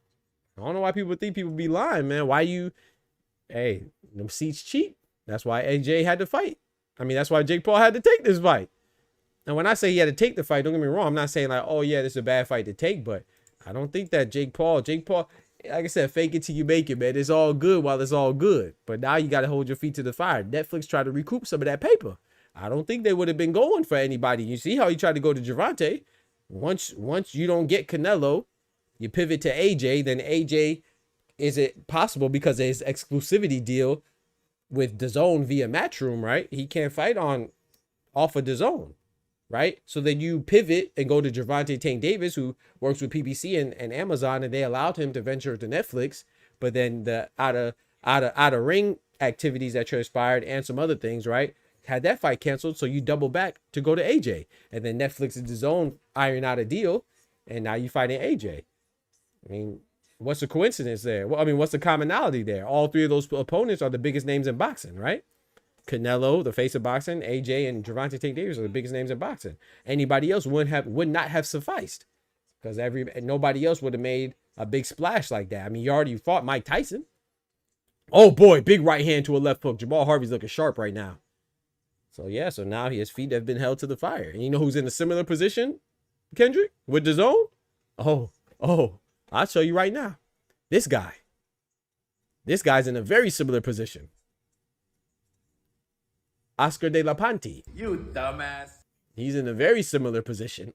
I don't know why people think people be lying, man. Why you? Hey, them seats cheap. That's why AJ had to fight. I mean, that's why Jake Paul had to take this fight. And when I say he had to take the fight, don't get me wrong. I'm not saying like, oh yeah, this is a bad fight to take, but I don't think that Jake Paul, like I said, fake it till you make it, man. It's all good while it's all good. But now you got to hold your feet to the fire. Netflix tried to recoup some of that paper. I don't think they would have been going for anybody. You see how he tried to go to Gervonta. Once you don't get Canelo, you pivot to AJ. Then AJ, is it possible because of his exclusivity deal with DAZN via Matchroom, right? He can't fight off of DAZN. Right? So then you pivot and go to Gervonta Tank Davis, who works with PBC and Amazon, and they allowed him to venture to Netflix. But then the out of ring activities that transpired and some other things, right, had that fight canceled. So you double back to go to AJ, and then Netflix and DAZN iron out a deal, and now you fighting AJ. I mean, what's the coincidence there? Well, I mean, what's the commonality there? All three of those opponents are the biggest names in boxing, right? Canelo, the face of boxing, AJ, and Gervonta Tank Davis are the biggest names in boxing. Anybody else would not have sufficed because nobody else would have made a big splash like that. I mean, you already fought Mike Tyson. Oh boy, big right hand to a left hook. Jamal Harvey's looking sharp right now. So yeah, so now his feet have been held to the fire. And you know who's in a similar position, Kendrick, with the zone? Oh, I'll show you right now. This guy. This guy's in a very similar position. Oscar de la Panti. You dumbass. He's in a very similar position.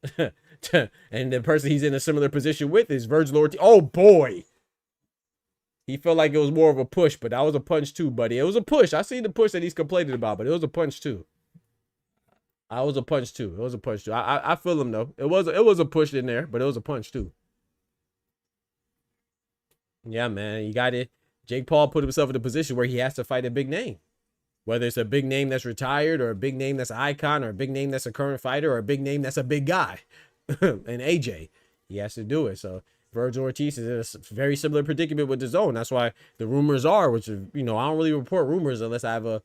And the person he's in a similar position with is Virgil Ortiz. Oh, boy. He felt like it was more of a push, but that was a punch too, buddy. It was a push. I seen the push that he's complaining about, but it was a punch too. I was a punch too. It was a punch too. I feel him though. It was a push in there, but it was a punch too. Yeah, man. You got it. Jake Paul put himself in a position where he has to fight a big name. Whether it's a big name that's retired or a big name that's an icon or a big name that's a current fighter or a big name that's a big guy. And AJ, he has to do it. So Virgil Ortiz is in a very similar predicament with the zone. That's why the rumors are, which is, you know, I don't really report rumors unless I have a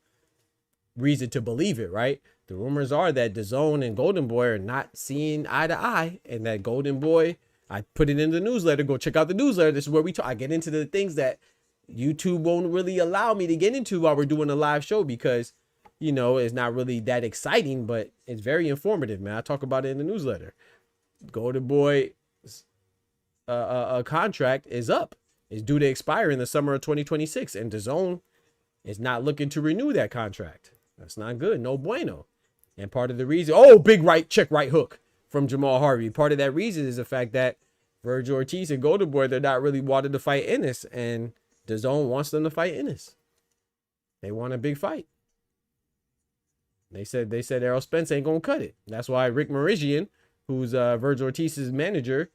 reason to believe it, right? The rumors are that the zone and Golden Boy are not seeing eye to eye, and that Golden Boy, I put it in the newsletter. Go check out the newsletter. This is where we talk. I get into the things that YouTube won't really allow me to get into while we're doing a live show because, you know, it's not really that exciting, but it's very informative, man. I talk about it in the newsletter. Golden Boy a contract is up. It's due to expire in the summer of 2026, and DAZN is not looking to renew that contract. That's not good. No bueno. And part of the reason, oh, big right check, right hook from Jamal Harvey. Part of that reason is the fact that Virgil Ortiz and Golden Boy, they're not really wanting to fight Ennis, and DAZN wants them to fight Ennis. They want a big fight. They said Errol Spence ain't gonna cut it. That's why Rick Meridian, who's Virgil Ortiz's manager,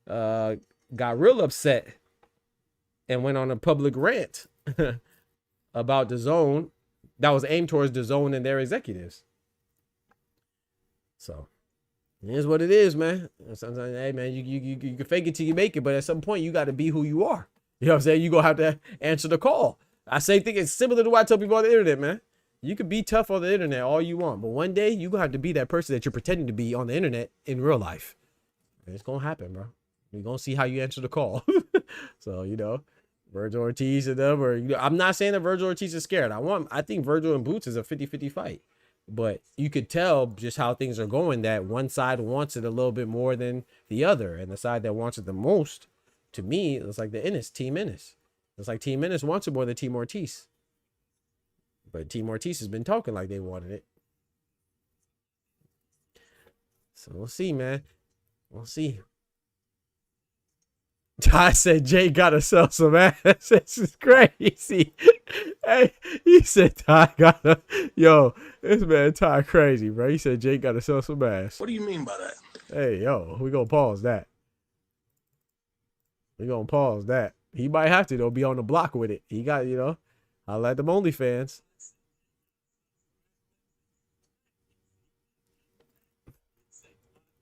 got real upset and went on a public rant about DAZN that was aimed towards DAZN and their executives. So it is what it is, man. Sometimes, hey man, you can fake it till you make it, but at some point you got to be who you are. You know what I'm saying? You're gonna have to answer the call. I say think it's similar to what I tell people on the internet, man. You can be tough on the internet all you want, but one day you're gonna have to be that person that you're pretending to be on the internet in real life. And it's gonna happen, bro. We're gonna see how you answer the call. So, you know, Virgil Ortiz and them, or, you know, I'm not saying that Virgil Ortiz is scared. I think Virgil and Boots is a 50-50 fight. But you could tell just how things are going that one side wants it a little bit more than the other. And the side that wants it the most, to me, it's like the Ennis, Team Ennis. It's like Team Ennis wants it more than Team Ortiz. But Team Ortiz has been talking like they wanted it. So we'll see, man. We'll see. Ty said Jay gotta sell some ass. This is crazy. Hey, he said Ty gotta, yo, this man Ty crazy, bro. He said Jay gotta sell some ass. What do you mean by that? Hey, yo, we gonna pause that. We gonna pause that. He might have to, though, be on the block with it. He got, you know, I let them OnlyFans.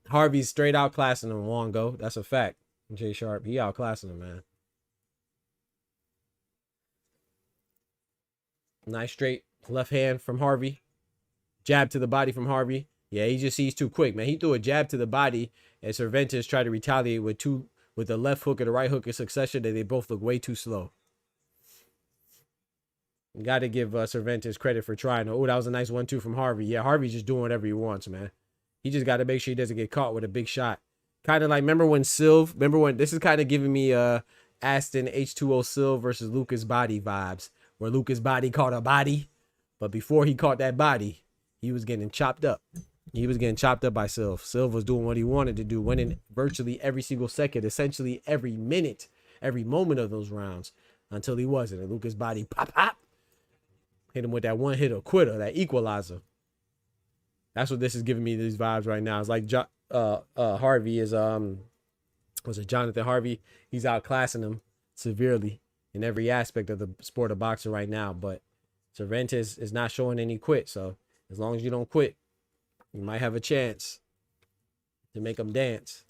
Harvey's straight outclassing him, Wongo. That's a fact. Jay Sharp, he outclassing him, man. Nice straight left hand from Harvey. Jab to the body from Harvey. Yeah, he's too quick, man. He threw a jab to the body, and Cervantes tried to retaliate with the left hook and the right hook in succession, and they both look way too slow. You got to give Cervantes credit for trying. Oh, that was a nice 1-2 from Harvey. Yeah, Harvey's just doing whatever he wants, man. He just got to make sure he doesn't get caught with a big shot. Kind of like, remember when this is kind of giving me Aston H2O Silv versus Lucas Body vibes, where Lucas Body caught a body, but before he caught that body, he was getting chopped up. He was getting chopped up by Silv. Silv was doing what he wanted to do, winning virtually every single second, essentially every minute, every moment of those rounds, until he wasn't. And Lucas Body pop, hit him with that one hitter quitter, that equalizer. That's what this is giving me, these vibes right now. It's like Harvey is was it Jonathan Harvey? He's outclassing him severely in every aspect of the sport of boxing right now. But Cervantes is not showing any quit. So as long as you don't quit, you might have a chance to make them dance.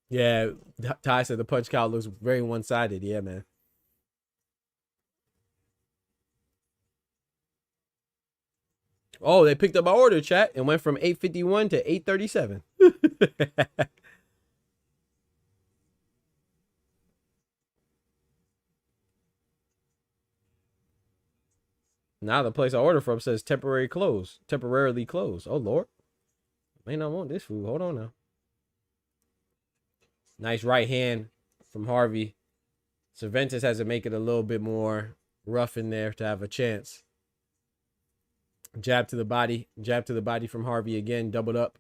Yeah, Ty said the punch count looks very one-sided. Yeah, man. Oh, they picked up my order, chat, and went from 851 to 837. Now the place I ordered from says temporarily closed. Oh Lord, may not want this food. Hold on now. Nice right hand from Harvey. Cervantes has to make it a little bit more rough in there to have a chance. Jab to the body from Harvey again, doubled up.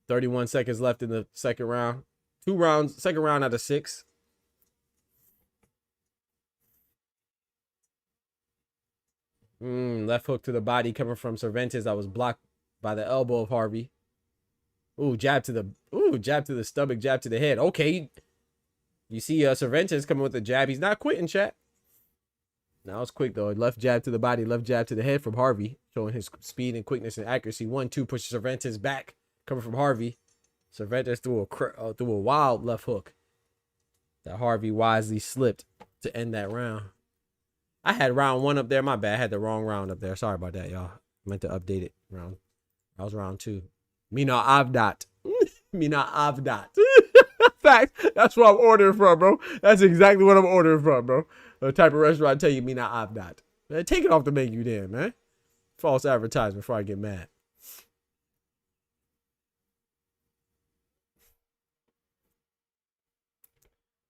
31 seconds left in the second round. Second round out of 6. Left hook to the body coming from Cervantes. That was blocked by the elbow of Harvey. Jab to the stomach, jab to the head. Okay. You see Cervantes coming with a jab. He's not quitting, chat. Now it's quick though. Left jab to the body, left jab to the head from Harvey, showing his speed and quickness and accuracy. 1-2 pushes Cervantes back, coming from Harvey. Cervantes threw a wild left hook that Harvey wisely slipped to end that round. I had round 1 up there. My bad. I had the wrong round up there. Sorry about that, y'all. I meant to update it. That was round 2. Mina Avdat. Mina Avdat. Facts. That's what I'm ordering from, bro. That's exactly what I'm ordering from, bro. The type of restaurant I tell you, Mina Avdat. Man, take it off the menu then, man. False advertisement before I get mad.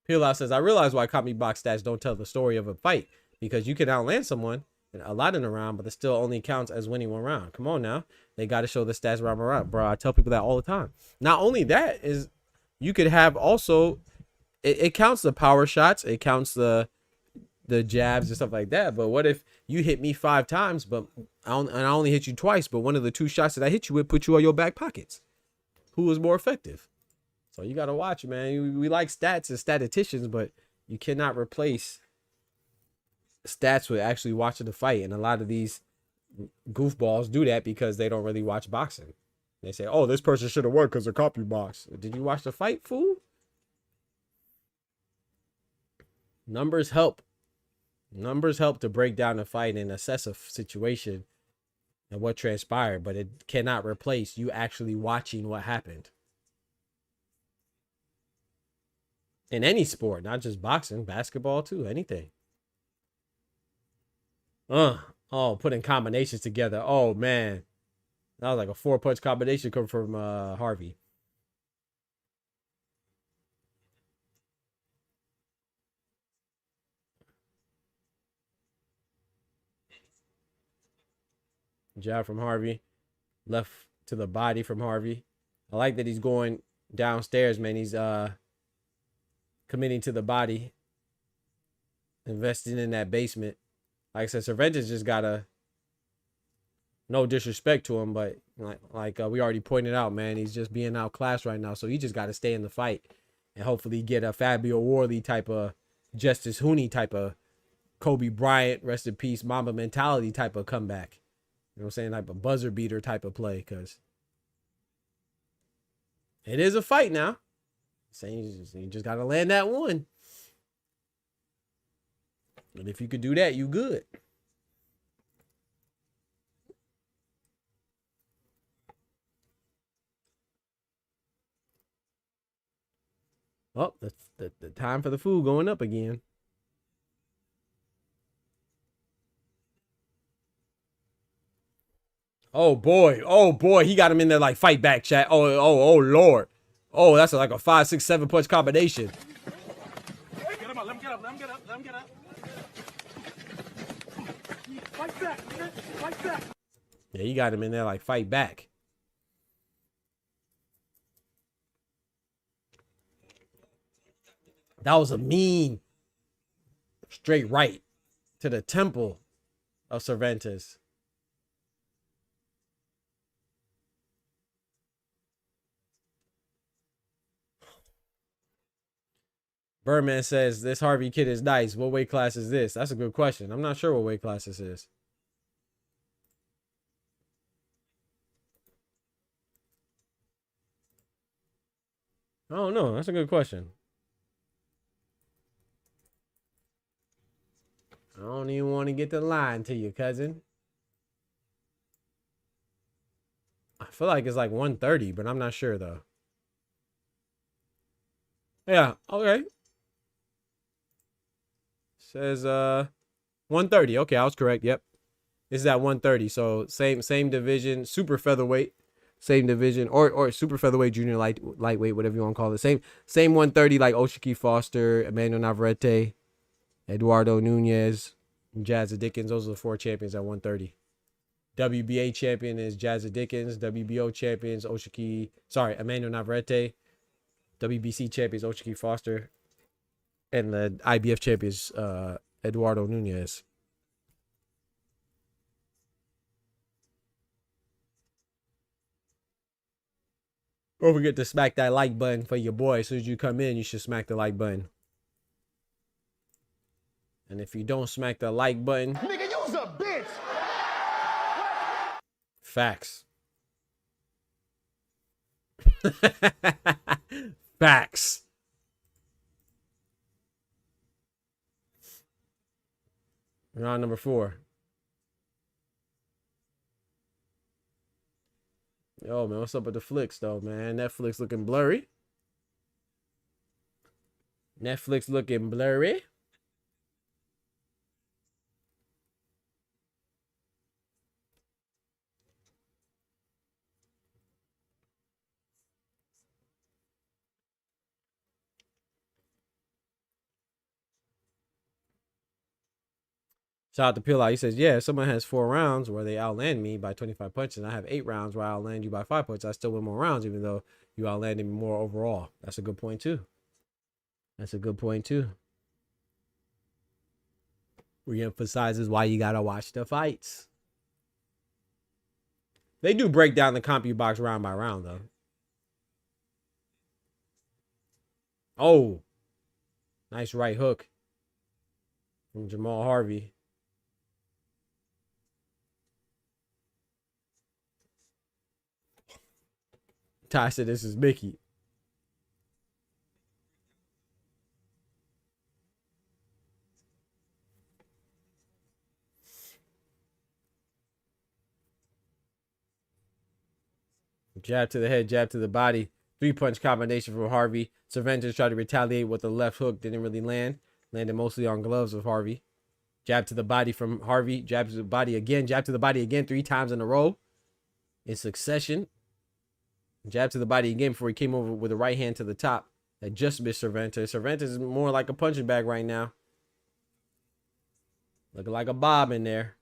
Peel says, I realize why copy box stats don't tell the story of a fight. Because you can outland someone a lot in a round, but it still only counts as winning 1 round. Come on now. They got to show the stats round. Bro, I tell people that all the time. Not only that is you could have also, it counts the power shots. It counts the jabs and stuff like that. But what if you hit me 5 times, but I only hit you twice, but one of the 2 shots that I hit you with put you on your back pockets? Who was more effective? So you got to watch, man. We like stats and statisticians, but you cannot replace stats with actually watching the fight. And a lot of these goofballs do that because they don't really watch boxing. They say, oh, this person should have won because they're copy box. Did you watch the fight, fool? Numbers help to break down a fight and assess a situation and what transpired, but it cannot replace you actually watching what happened. In any sport, not just boxing, basketball too, anything. Putting combinations together. Oh man, that was like a 4-punch combination coming from Harvey. Jab from Harvey, left to the body from Harvey. I like that he's going downstairs, man. He's committing to the body, investing in that basement. Like I said, Cervantes just gotta, no disrespect to him, but like we already pointed out, man, he's just being outclassed right now. So he just got to stay in the fight and hopefully get a Fabio Worley type of, Justice Hooney type of, Kobe Bryant, rest in peace, Mamba mentality type of comeback. You know what I'm saying? Like a buzzer beater type of play, because it is a fight now. Saying you just got to land that one. And if you could do that, you good. Oh, that's the time for the food going up again. Oh boy, he got him in there like fight back, chat. Oh Lord. Oh, that's like a 5, 6, 7 punch combination. Get him up. Let him get up. Let him get up. Let him get up. Fight back. Fight back. Yeah, he got him in there like fight back. That was a mean straight right to the temple of Cervantes. Birdman says, this Harvey kid is nice. What weight class is this? That's a good question. I'm not sure what weight class this is. I don't know. That's a good question. I don't even want to get the line to you, cousin. I feel like it's like 130, but I'm not sure though. Yeah, okay. Says 130. Okay, I was correct. Yep. This is at 130. So same division, super featherweight, same division, or super featherweight, junior lightweight, whatever you want to call it. Same 130 like Oshiki Foster, Emmanuel Navarrete, Eduardo Nunez, and Jazza Dickens. Those are the 4 champions at 130. WBA champion is Jazza Dickens. WBO champions Emmanuel Navarrete. WBC champions Oshiki Foster, and the IBF champions Eduardo Nunez. Don't forget to smack that like button for your boy. As soon as you come in, you should smack the like button. And if you don't smack the like button, Nigga, you's a bitch. facts. Facts. Round number 4. Yo, man, what's up with the flicks, though, man? Netflix looking blurry. Netflix looking blurry. Shout out to Pill Out. He says, yeah, if someone has 4 rounds where they outland me by 25 punches, and I have 8 rounds where I outland you by 5 punches, I still win more rounds, even though you outlanded me more overall. That's a good point, too. That's a good point, too. Re-emphasizes why you gotta watch the fights. They do break down the CompuBox round by round, though. Oh. Nice right hook from Jamal Harvey. Ty said this is Mickey. Jab to the head, jab to the body. 3-punch combination from Harvey. Cervantes tried to retaliate with the left hook. Didn't really land. Landed mostly on gloves of Harvey. Jab to the body from Harvey. Jab to the body again. Jab to the body again 3 times in a row. In succession. Jab to the body again before he came over with a right hand to the top. That just missed Cervantes. Cervantes is more like a punching bag right now. Looking like a bob in there.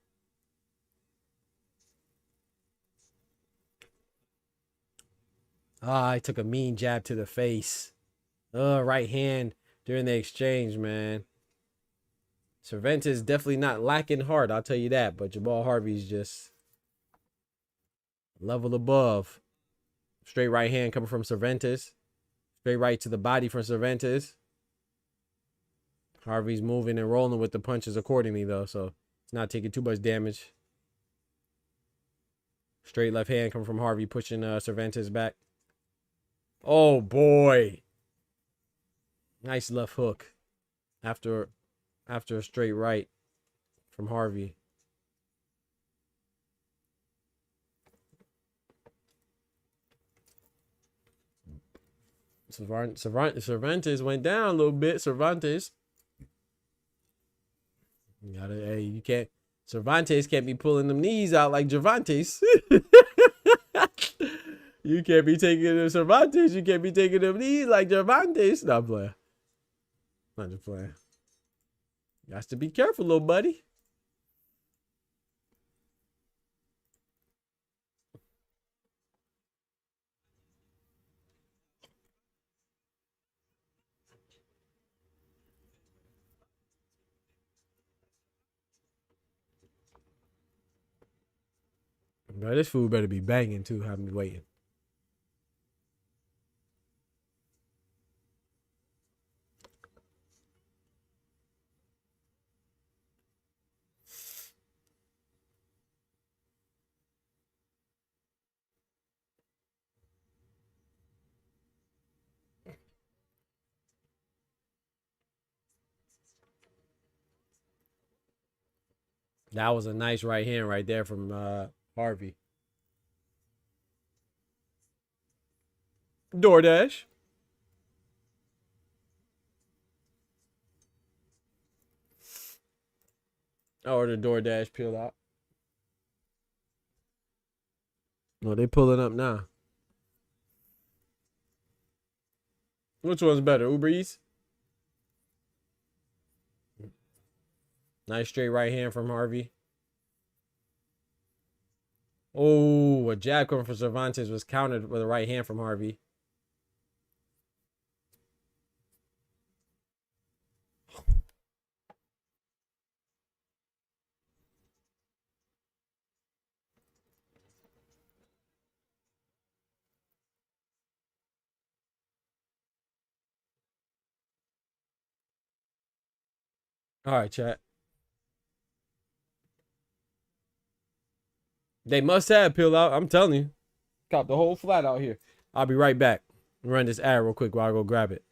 Ah, he took a mean jab to the face. Right hand during the exchange, man. Cervantes definitely not lacking heart, I'll tell you that. But Jamal Harvey's just level above. Straight right hand coming from Cervantes. Straight right to the body from Cervantes. Harvey's moving and rolling with the punches accordingly, though, so it's not taking too much damage. Straight left hand coming from Harvey, pushing Cervantes back. Oh, boy. Nice left hook after a straight right from Harvey. Cervantes went down a little bit. Cervantes. You can't. Cervantes can't be pulling them knees out like Gervantes. You can't be taking them Cervantes. You can't be taking them knees like Gervantes. No, I'm playing. I'm just playing. You got to be careful, little buddy. Bro, this food better be banging too. Have me waiting. That was a nice right hand right there from Harvey. DoorDash. I ordered DoorDash peeled out. No, they pulling up now. Which one's better, Uber Eats? Nice straight right hand from Harvey. Oh, a jab coming from Cervantes was countered with a right hand from Harvey. All right, chat. They must have peel out. I'm telling you. Cop the whole flat out here. I'll be right back. Run this ad real quick while I go grab it.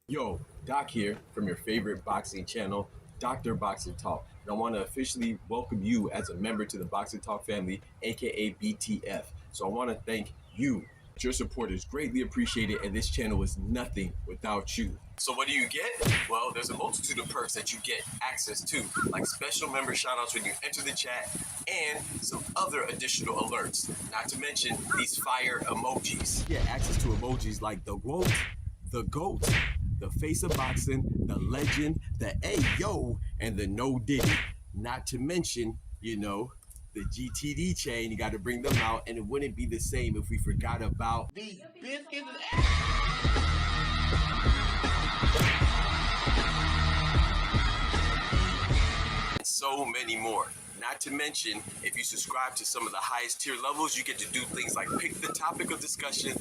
Yo, Doc here from your favorite boxing channel, Dr. Boxing Talk. And I want to officially welcome you as a member to the Boxing Talk family, aka BTF. So I want to thank you. Your support is greatly appreciated, and this channel is nothing without you. So what do you get? Well, there's a multitude of perks that you get access to, like special member shoutouts when you enter the chat, and some other additional alerts. Not to mention these fire emojis. Yeah, access to emojis like the GOAT, the face of boxing, the legend, the Ayo, and the no diddy. Not to mention, you know, the GTD chain. You got to bring them out, and it wouldn't be the same if we forgot about These biscuits. and so many more. Not to mention, if you subscribe to some of the highest tier levels, you get to do things like pick the topic of discussion,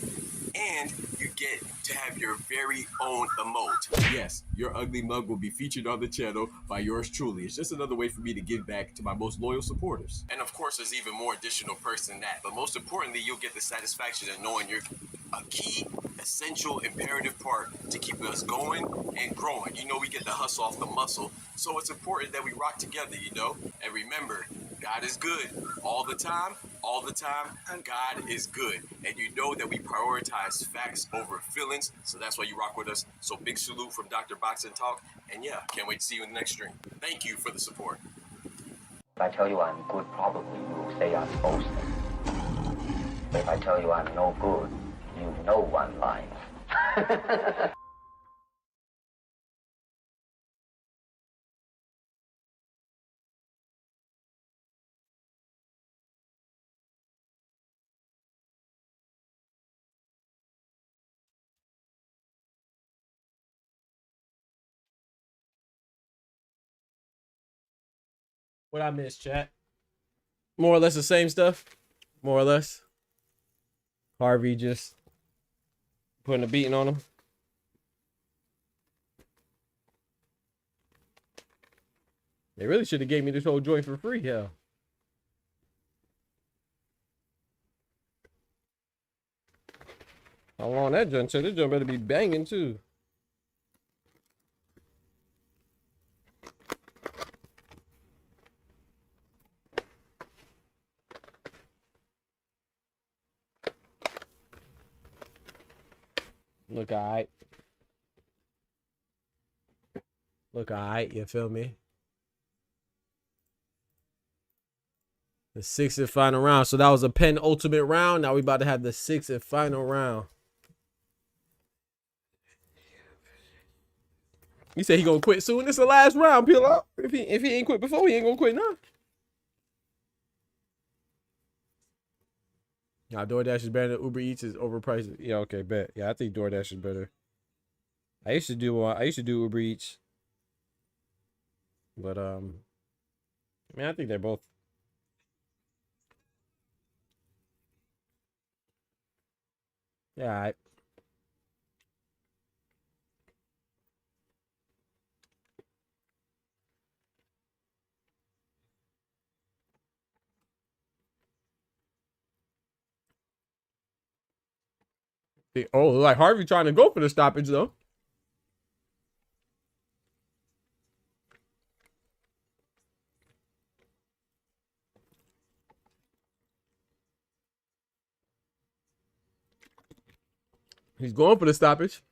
and you get to have your very own emote. Yes, your ugly mug will be featured on the channel by yours truly. It's just another way for me to give back to my most loyal supporters. And of course, there's even more additional perks than that. But most importantly, you'll get the satisfaction of knowing you're a key, essential, imperative part to keep us going and growing. You know, we get the hustle off the muscle. So it's important that we rock together, you know? And remember, God is good all the time, and God is good. And you know that we prioritize facts over feelings, so that's why you rock with us. So big salute from Dr. Boxing Talk, and yeah, can't wait to see you in the next stream. Thank you for the support. If I tell you I'm good, probably you will say I'm boasting. But if I tell you I'm no good, you know I'm lying. What I missed, chat? More or less the same stuff. More or less. Harvey just putting a beating on him. They really should have gave me this whole joint for free, hell. How long that joint took? This joint better be banging too. Look alright. Look alright, you feel me? The sixth and final round. So that was a penultimate round. Now we about to have the sixth and final round. He said he gonna quit soon. This is the last round, peel out. If he ain't quit before, he ain't gonna quit now. Now DoorDash is better than Uber Eats is overpriced. Yeah, okay, bet. Yeah, I think DoorDash is better. I used to do Uber Eats. But I mean, I think they're both. Yeah, all right. Oh, like Harvey trying to go for the stoppage though. He's going for the stoppage.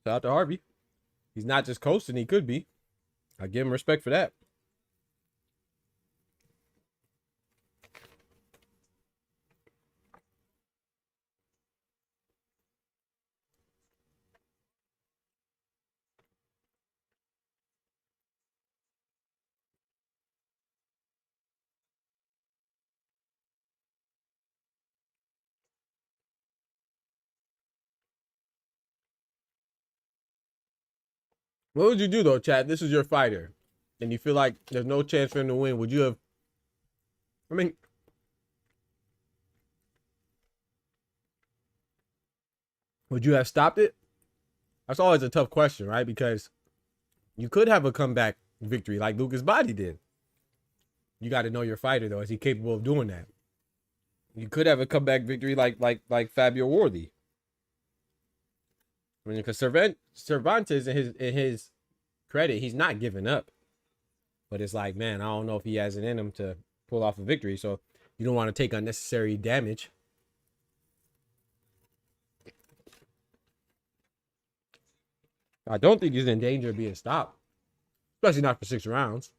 Shout out to Harvey. He's not just coasting, he could be. I give him respect for that. What would you do though, Chad? This is your fighter, and you feel like there's no chance for him to win. Would you have? I mean, would you have stopped it? That's always a tough question, right? Because you could have a comeback victory like Lucas Body did. You got to know your fighter though. Is he capable of doing that? You could have a comeback victory like Fabio Worthy. I mean, because Cervantes, in his credit, he's not giving up. But it's like, man, I don't know if he has it in him to pull off a victory. So you don't want to take unnecessary damage. I don't think he's in danger of being stopped, especially not for 6 rounds.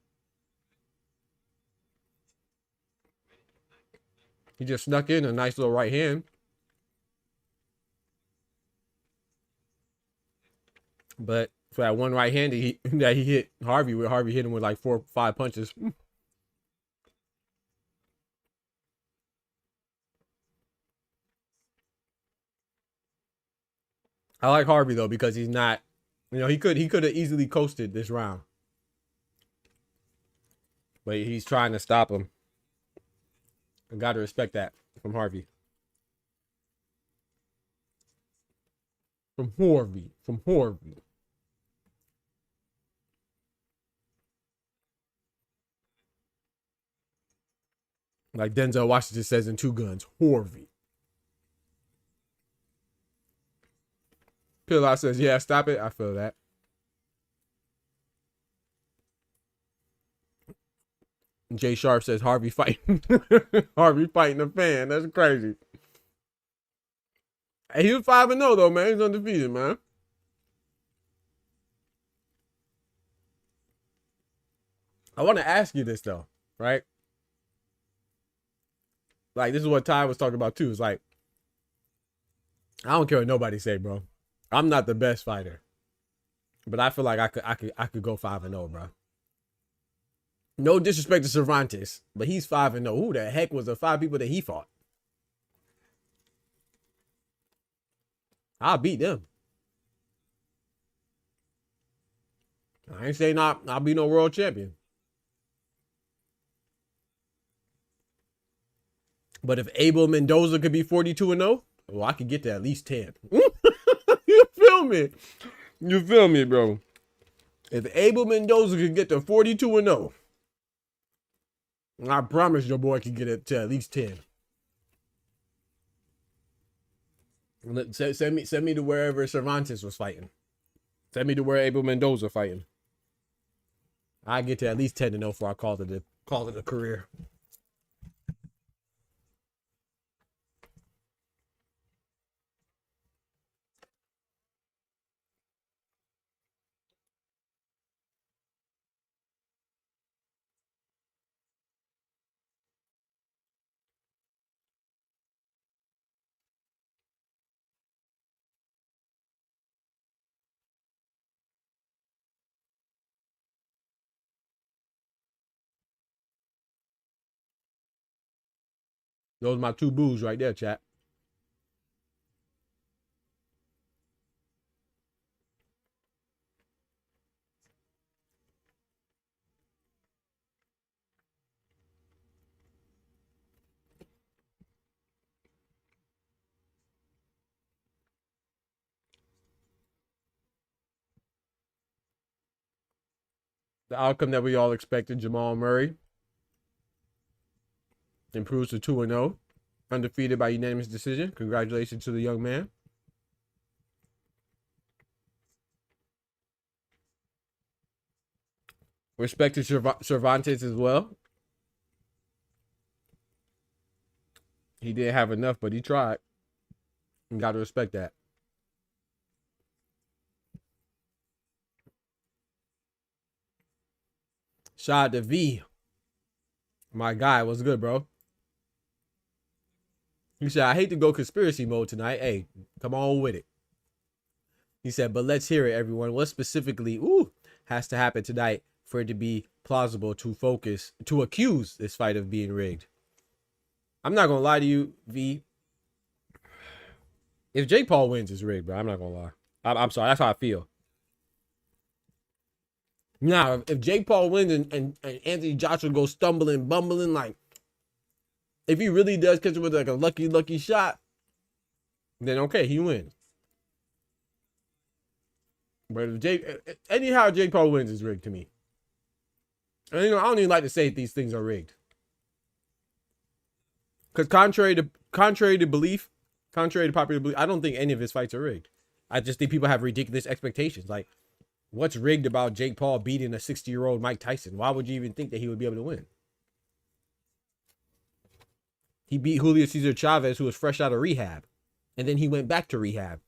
He just snuck in a nice little right hand. But for that one right hand that he hit Harvey with, Harvey hit him with like 4 or 5 punches. I like Harvey though because he's not, he could have easily coasted this round, but he's trying to stop him. I got to respect that from Harvey. From Harvey. Like Denzel Washington says in Two Guns, Harvey. Pillar says, yeah, stop it. I feel that. Jay Sharp says, Harvey fighting. Harvey fighting a fan. That's crazy. Hey, he was 5-0 though, man. He's undefeated, man. I want to ask you this though, right? Like, this is what Ty was talking about too. It's like, I don't care what nobody say, bro. I'm not the best fighter, but I feel like I could go 5-0, bro. No disrespect to Cervantes, but he's 5-0. Who the heck was the 5 people that he fought? I'll beat them. I ain't saying I'll be no world champion. But if Abel Mendoza could be 42-0, well, I could get to at least 10. You feel me? You feel me, bro? If Abel Mendoza could get to 42-0, I promise your boy can get it to at least 10. Send me to wherever Cervantes was fighting. Send me to where Abel Mendoza fighting. I get to at least 10-0 before I call it a career. Those are my 2 boos right there, chat. The outcome that we all expected, Jamal Murray improves to 2-0, undefeated by unanimous decision. Congratulations to the young man. Respect to Cervantes as well. He didn't have enough, but he tried. You got to respect that. Shout out to V. My guy, what's good, bro? He said, I hate to go conspiracy mode tonight. Hey, come on with it. He said, but let's hear it, everyone. What specifically has to happen tonight for it to be plausible to accuse this fight of being rigged? I'm not going to lie to you, V. If Jake Paul wins, it's rigged, bro. I'm not going to lie. I'm sorry. That's how I feel. Now, if Jake Paul wins and Anthony Joshua goes stumbling, bumbling, like, if he really does catch him with like a lucky shot, then okay, he wins. But if anyhow Jake Paul wins is rigged to me. And, you know, I don't even like to say these things are rigged. Because contrary to popular belief, I don't think any of his fights are rigged. I just think people have ridiculous expectations. Like, what's rigged about Jake Paul beating a 60-year-old Mike Tyson? Why would you even think that he would be able to win? He beat Julio Cesar Chavez, who was fresh out of rehab. And then he went back to rehab.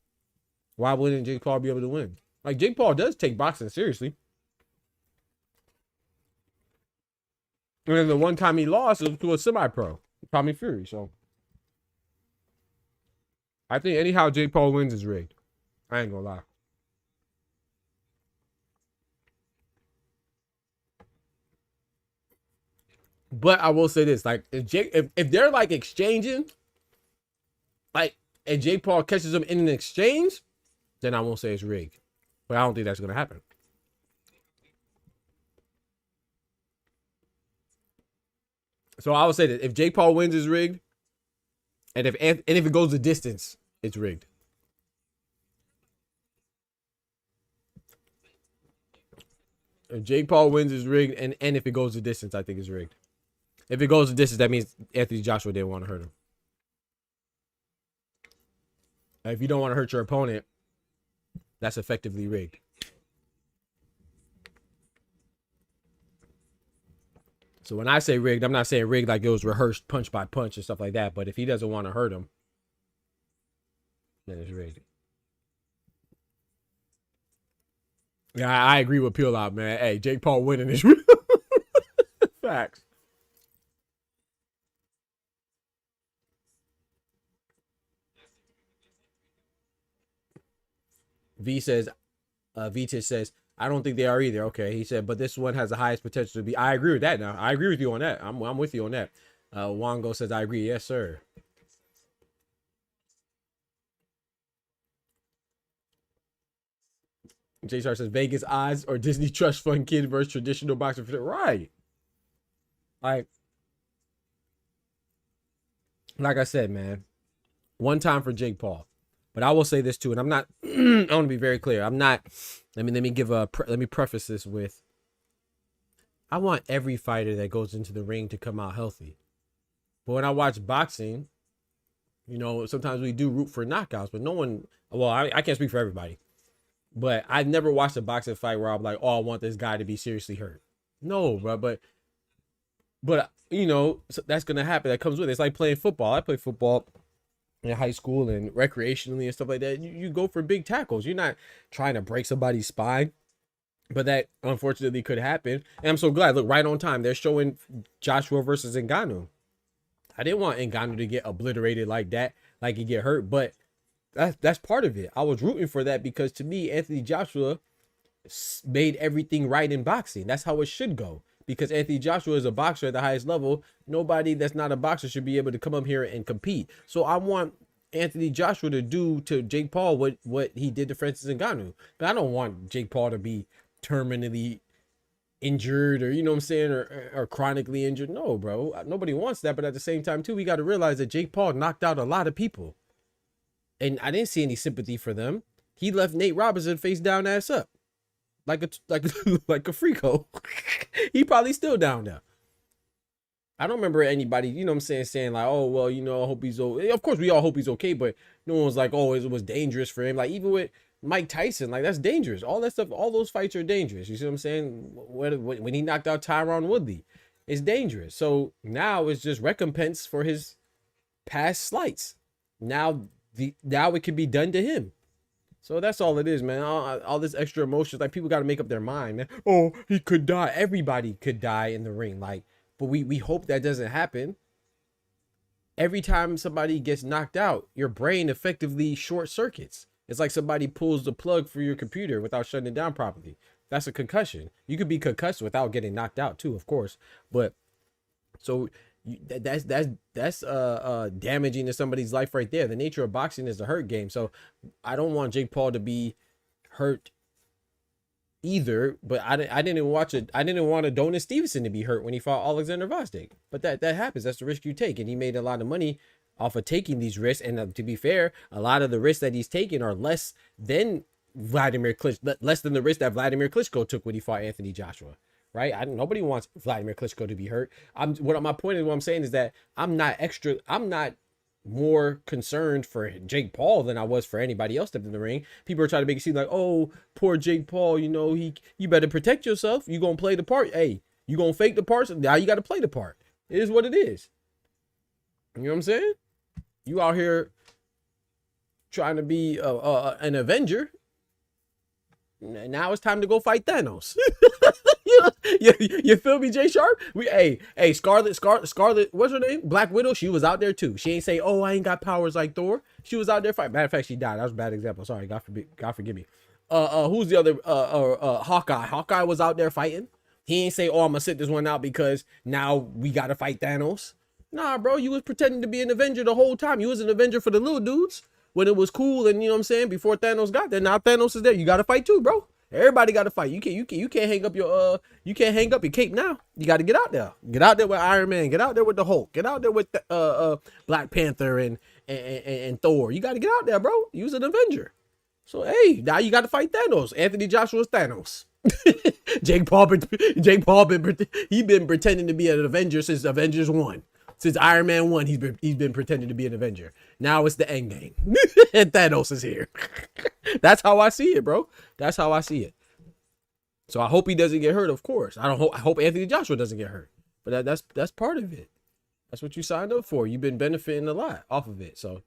Why wouldn't Jake Paul be able to win? Like, Jake Paul does take boxing seriously. And then the one time he lost was to a semi-pro, Tommy Fury. So, I think anyhow Jake Paul wins is rigged. I ain't gonna lie. But I will say this, like, if they're like exchanging, like, and Jake Paul catches him in an exchange, then I won't say it's rigged. But I don't think that's gonna happen. So I would say that if Jake Paul wins, it's rigged, and if it goes the distance, it's rigged. If Jake Paul wins, it's rigged, and if it goes the distance, I think it's rigged. If it goes the distance, that means Anthony Joshua didn't want to hurt him. If you don't want to hurt your opponent, that's effectively rigged. So when I say rigged, I'm not saying rigged like it was rehearsed punch by punch and stuff like that. But if he doesn't want to hurt him, then it's rigged. Yeah, I agree with Peel Out, man. Hey, Jake Paul winning is real. Facts. Vitis says, I don't think they are either. Okay, he said, but this one has the highest potential to be. I agree with that now. I agree with you on that. I'm with you on that. Wango says, I agree. Yes, sir. J-Star says, Vegas odds or Disney Trust Fund kid versus traditional boxer. Right. Like I said, man, one time for Jake Paul. But I will say this too, and I'm not, I want to be very clear. I'm not, let me preface this with, I want every fighter that goes into the ring to come out healthy. But when I watch boxing, you know, sometimes we do root for knockouts, but no one, well, I can't speak for everybody, but I've never watched a boxing fight where I'm like, oh, I want this guy to be seriously hurt. No, bro, but you know, that's going to happen. That comes with it. It's like playing football. I play football in high school and recreationally and stuff like that. You go for big tackles. You're not trying to break somebody's spine, but that unfortunately could happen. And I'm so glad. Look, right on time. They're showing Joshua versus Ngannou. I didn't want Ngannou to get obliterated like that, like he get hurt, but that's part of it. I was rooting for that because to me, Anthony Joshua made everything right in boxing. That's how it should go. Because Anthony Joshua is a boxer at the highest level. Nobody that's not a boxer should be able to come up here and compete. So I want Anthony Joshua to do to Jake Paul what he did to Francis Ngannou. But I don't want Jake Paul to be terminally injured or, you know what I'm saying, or chronically injured. No, bro. Nobody wants that. But at the same time, too, we got to realize that Jake Paul knocked out a lot of people. And I didn't see any sympathy for them. He left Nate Robinson face down, ass up. Like a freako. He probably still down there. I don't remember anybody, you know what I'm saying like, oh, well, you know, I hope he's okay. Of course, we all hope he's okay, but no one was like, oh, it was dangerous for him. Like, even with Mike Tyson, like, that's dangerous. All that stuff, all those fights are dangerous. You see what I'm saying? When he knocked out Tyron Woodley, it's dangerous. So now it's just recompense for his past slights. Now it can be done to him. So that's all it is, man. All this extra emotions, like people got to make up their mind, man. Oh, he could die. Everybody could die in the ring, like, but we hope that doesn't happen. Every time somebody gets knocked out, your brain effectively short circuits. It's like somebody pulls the plug for your computer without shutting it down properly. That's a concussion. You could be concussed without getting knocked out too, of course. But so that's damaging to somebody's life right there. The nature of boxing is a hurt game. So I don't want Jake Paul to be hurt either, but I didn't watch it. I didn't want Adonis Stevenson to be hurt when he fought Alexander Gvozdyk, but that happens. That's the risk you take, and he made a lot of money off of taking these risks. And to be fair, a lot of the risks that he's taking are less than less than the risk that Vladimir Klitschko took when he fought Anthony Joshua. Right? Nobody wants Vladimir Klitschko to be hurt. My point is, what I'm saying is that I'm not more concerned for Jake Paul than I was for anybody else stepped in the ring. People are trying to make it seem like, oh, poor Jake Paul, you know, you better protect yourself. You gonna play the part. Hey, you gonna fake the part. So now you got to play the part. It is what it is. You know what I'm saying? You out here trying to be an Avenger. Now it's time to go fight Thanos. you feel me, Jay Sharp? Scarlet, what's her name? Black Widow. She was out there too. She ain't say, "Oh, I ain't got powers like Thor." She was out there fighting. Matter of fact, she died. That was a bad example. Sorry, God forgive me. Who's the other? Hawkeye. Hawkeye was out there fighting. He ain't say, "Oh, I'm gonna sit this one out because now we gotta fight Thanos." Nah, bro, you was pretending to be an Avenger the whole time. You was an Avenger for the little dudes when it was cool, and you know what I'm saying, before Thanos got there. Now Thanos is there. You gotta fight too, bro. Everybody got to fight. You can't hang up your cape now. You got to get out there. Get out there with Iron Man. Get out there with the Hulk. Get out there with Black Panther and Thor. You got to get out there, bro. Use an Avenger. So hey, now you got to fight Thanos. Anthony Joshua's Thanos. Jake Paul been pretending to be an Avenger since Avengers 1. Since Iron Man 1, he's been pretending to be an Avenger. Now it's the end game. And Thanos is here. That's how I see it, bro. That's how I see it. So I hope he doesn't get hurt, of course. I hope Anthony Joshua doesn't get hurt. But that's part of it. That's what you signed up for. You've been benefiting a lot off of it. So,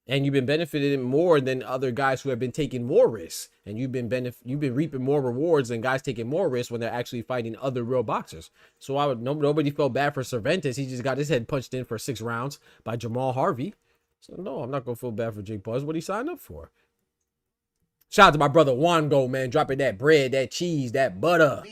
and you've been benefiting more than other guys who have been taking more risks. And you've been reaping more rewards than guys taking more risks when they're actually fighting other real boxers. So nobody felt bad for Cervantes. He just got his head punched in for 6 rounds by Jamal Harvey. So no, I'm not gonna feel bad for Jake Paul. That's what he signed up for. Shout out to my brother Wango, man, dropping that bread, that cheese, that butter.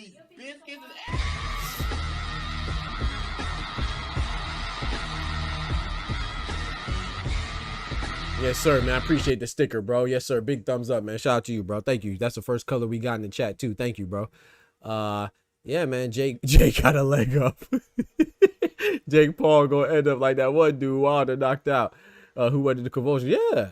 Yes, sir, man. I appreciate the sticker, bro. Yes, sir. Big thumbs up, man. Shout out to you, bro. Thank you. That's the first color we got in the chat, too. Thank you, bro. Yeah, man. Jake got a leg up. Jake Paul gonna end up like that one dude Wilder knocked out. Who went into convulsion? Yeah.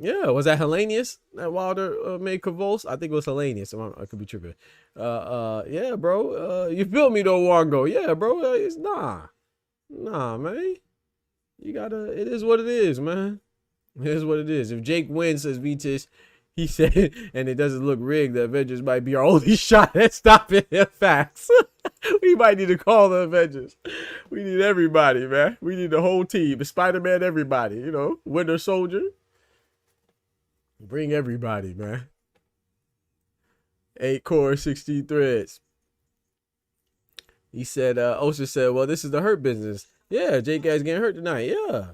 Yeah. Was that Hellenius that Wilder made convulse? I think it was Hellenius. I could be tripping. Yeah, bro. You feel me though, Wango? Yeah, bro. It's nah, man. You gotta. It is what it is, man. It is what it is. If Jake wins, says Vitis, he said, and it doesn't look rigged, the Avengers might be our only shot at stopping the facts. We might need to call the Avengers. We need everybody, man. We need the whole team. Spider-Man, everybody, you know, Winter Soldier. Bring everybody, man. 8 cores, 16 threads. He said, Osha said, well, this is the hurt business. Yeah, Jake guy's getting hurt tonight. Yeah.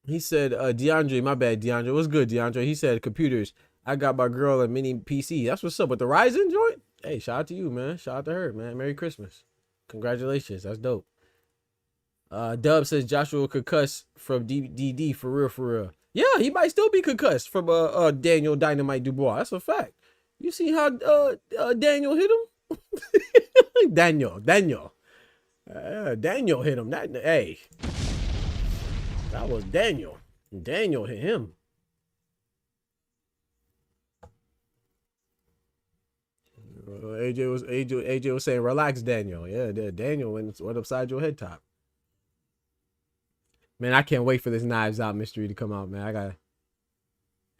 He said, DeAndre, my bad, DeAndre. What's good, DeAndre? He said, computers. I got my girl a mini PC. That's what's up with the Ryzen joint. Hey, shout out to you, man. Shout out to her, man. Merry Christmas. Congratulations. That's dope. Dub says Joshua concussed from DD for real. Yeah, he might still be concussed from Daniel Dynamite Dubois. That's a fact. You see how Daniel hit him? Daniel hit him. Hey, that was Daniel. Daniel hit him. AJ was saying, relax, Daniel. Yeah, Daniel went upside your head top. Man, I can't wait for this Knives Out mystery to come out, man.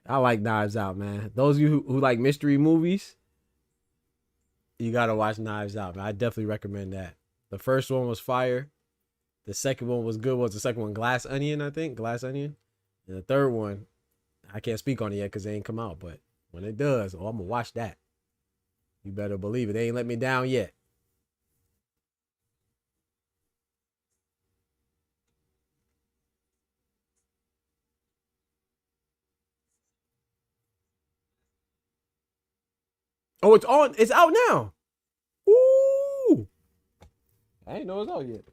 I like Knives Out, man. Those of you who like mystery movies, you gotta watch Knives Out, man. I definitely recommend that. The first one was fire. The second one was good. What was the second one? Glass Onion, I think. Glass Onion. And the third one, I can't speak on it yet because it ain't come out. But when it does, I'm gonna watch that. You better believe it. They ain't let me down yet. Oh, it's on. It's out now. Ooh. I ain't know it's out yet.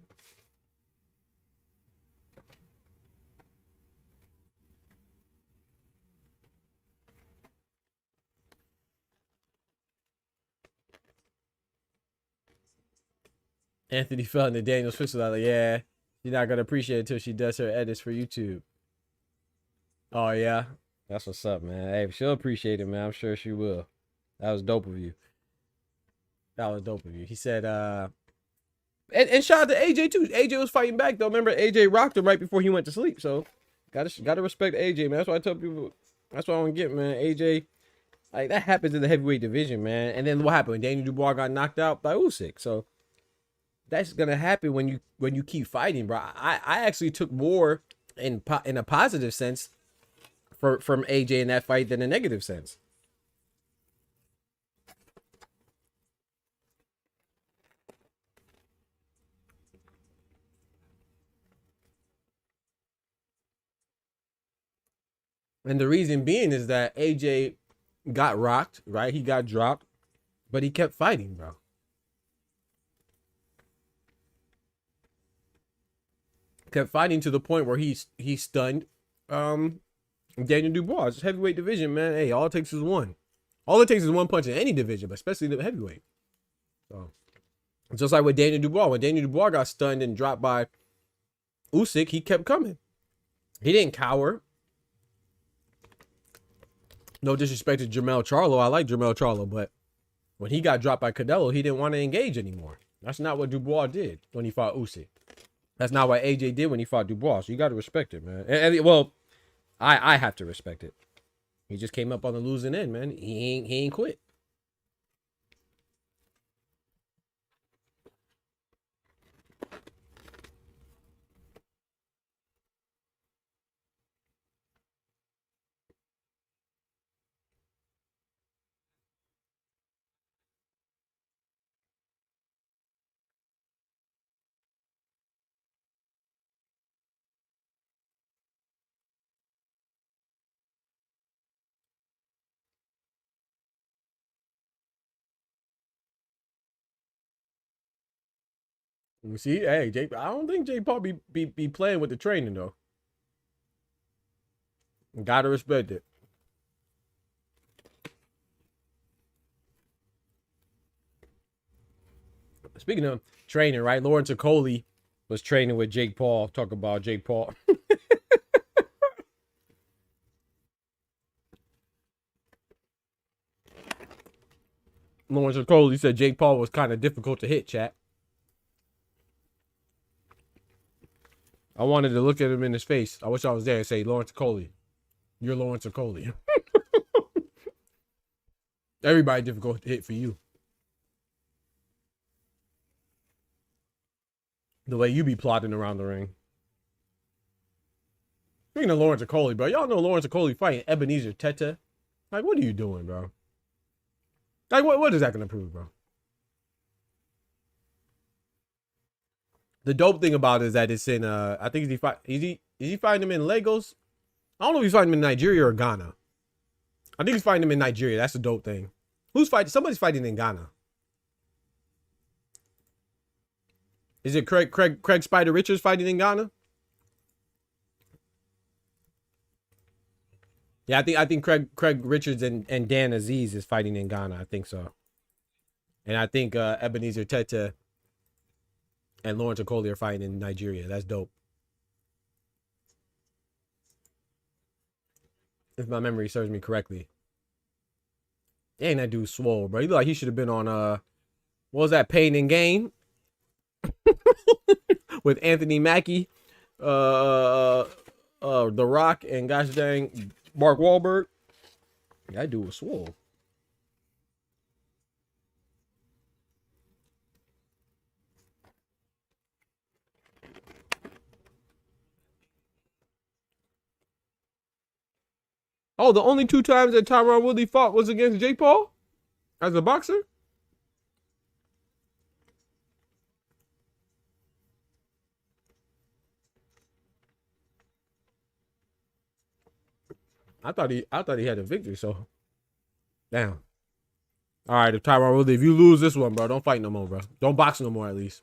Anthony felt in the Daniel's fist like, yeah, she's not gonna appreciate it until she does her edits for YouTube. Oh yeah, that's what's up, man. Hey, she'll appreciate it, man. I'm sure she will. That was dope of you. That was dope of you. He said, and shout out to AJ too. AJ was fighting back though. Remember, AJ rocked him right before he went to sleep. So gotta respect AJ, man. That's why I tell people. That's what I want to get, man. AJ, like that happens in the heavyweight division, man. And then what happened when Daniel Dubois got knocked out by Usyk? So that's gonna happen when you keep fighting, bro. I actually took more in a positive sense from AJ in that fight than a negative sense. And the reason being is that AJ got rocked, right? He got dropped, but he kept fighting, bro. Kept fighting to the point where he stunned Daniel Dubois. It's heavyweight division, man. Hey, all it takes is one. All it takes is one punch in any division, but especially the heavyweight. So just like with Daniel Dubois, when Daniel Dubois got stunned and dropped by Usyk, he kept coming. He didn't cower. No disrespect to Jermell Charlo. I like Jermell Charlo, but when he got dropped by Canelo, he didn't want to engage anymore. That's not what Dubois did when he fought Usyk. That's not what AJ did when he fought Dubois. So you got to respect it, man. And well, I have to respect it. He just came up on the losing end, man. He ain't quit. You see, hey, Jake, I don't think Jake Paul be playing with the training though. Gotta respect it. Speaking of training, right? Lawrence Okoli was training with Jake Paul. Talk about Jake Paul. Lawrence Okoli said Jake Paul was kind of difficult to hit, chat. I wanted to look at him in his face. I wish I was there and say, Lawrence Okoli, you're Lawrence Okoli. Everybody difficult to hit for you. The way you be plotting around the ring. Speaking of Lawrence Okoli, bro, y'all know Lawrence Okoli fighting Ebenezer Tete. Like, what are you doing, bro? Like, what is that going to prove, bro? The dope thing about it is that it's in, I think is he fighting him in Lagos? I don't know if he's fighting him in Nigeria or Ghana. I think he's fighting him in Nigeria. That's the dope thing. Who's fighting? Somebody's fighting in Ghana. Is it Craig Spider Richards fighting in Ghana? Yeah, I think Craig Richards and Dan Aziz is fighting in Ghana. I think so. And I think Ebenezer Tete and Lawrence Okoli are fighting in Nigeria. That's dope. If my memory serves me correctly. Dang, that dude swole, bro. He look like he should have been on what was that, Pain and Gain? With Anthony Mackie, The Rock, and gosh dang Mark Wahlberg. That dude was swole. Oh, the only 2 times that Tyron Woodley fought was against Jake Paul as a boxer? I thought he had a victory, so damn. All right, if Tyron Woodley, if you lose this one, bro, don't fight no more, bro. Don't box no more, at least.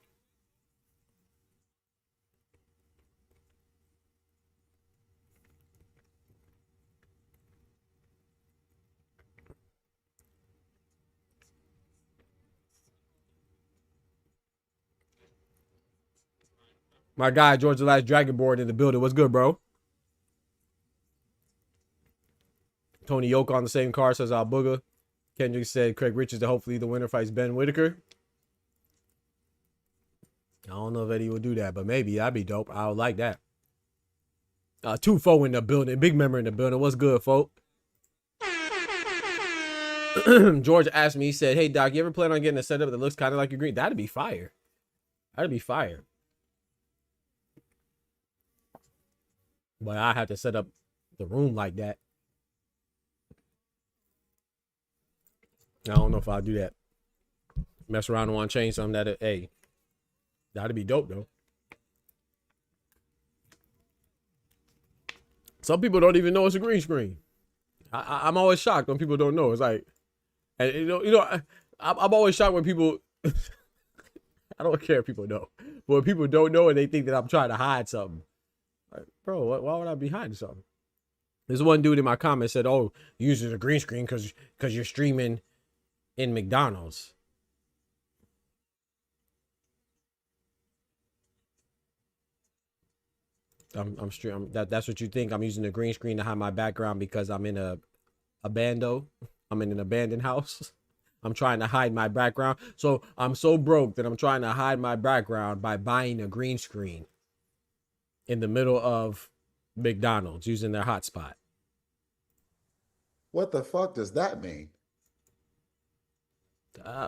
My guy, George the Last Dragonborn in the building. What's good, bro? Tony Yoka on the same card, says Al Booger. Kendrick said Craig Richards that hopefully the winner fights Ben Whitaker. I don't know if Eddie will do that, but maybe. That'd be dope. I would like that. 2-4 in the building. Big member in the building. What's good, folk? George asked me, he said, hey, Doc, you ever plan on getting a setup that looks kind of like your green? That'd be fire. That'd be fire. But I have to set up the room like that. I don't know if I'll do that. Mess around and want to change something that, hey, that'd be dope, though. Some people don't even know it's a green screen. I'm always shocked when people don't know. It's like, and I'm always shocked when people, I don't care if people know, but when people don't know and they think that I'm trying to hide something. Like, bro, why would I be hiding something? There's one dude in my comments said, oh, you using a green screen because you're streaming in McDonald's. I'm streaming. That's what you think. I'm using a green screen to hide my background because I'm in a bando. I'm in an abandoned house. I'm trying to hide my background. So I'm so broke that I'm trying to hide my background by buying a green screen in the middle of McDonald's using their hotspot. What the fuck does that mean?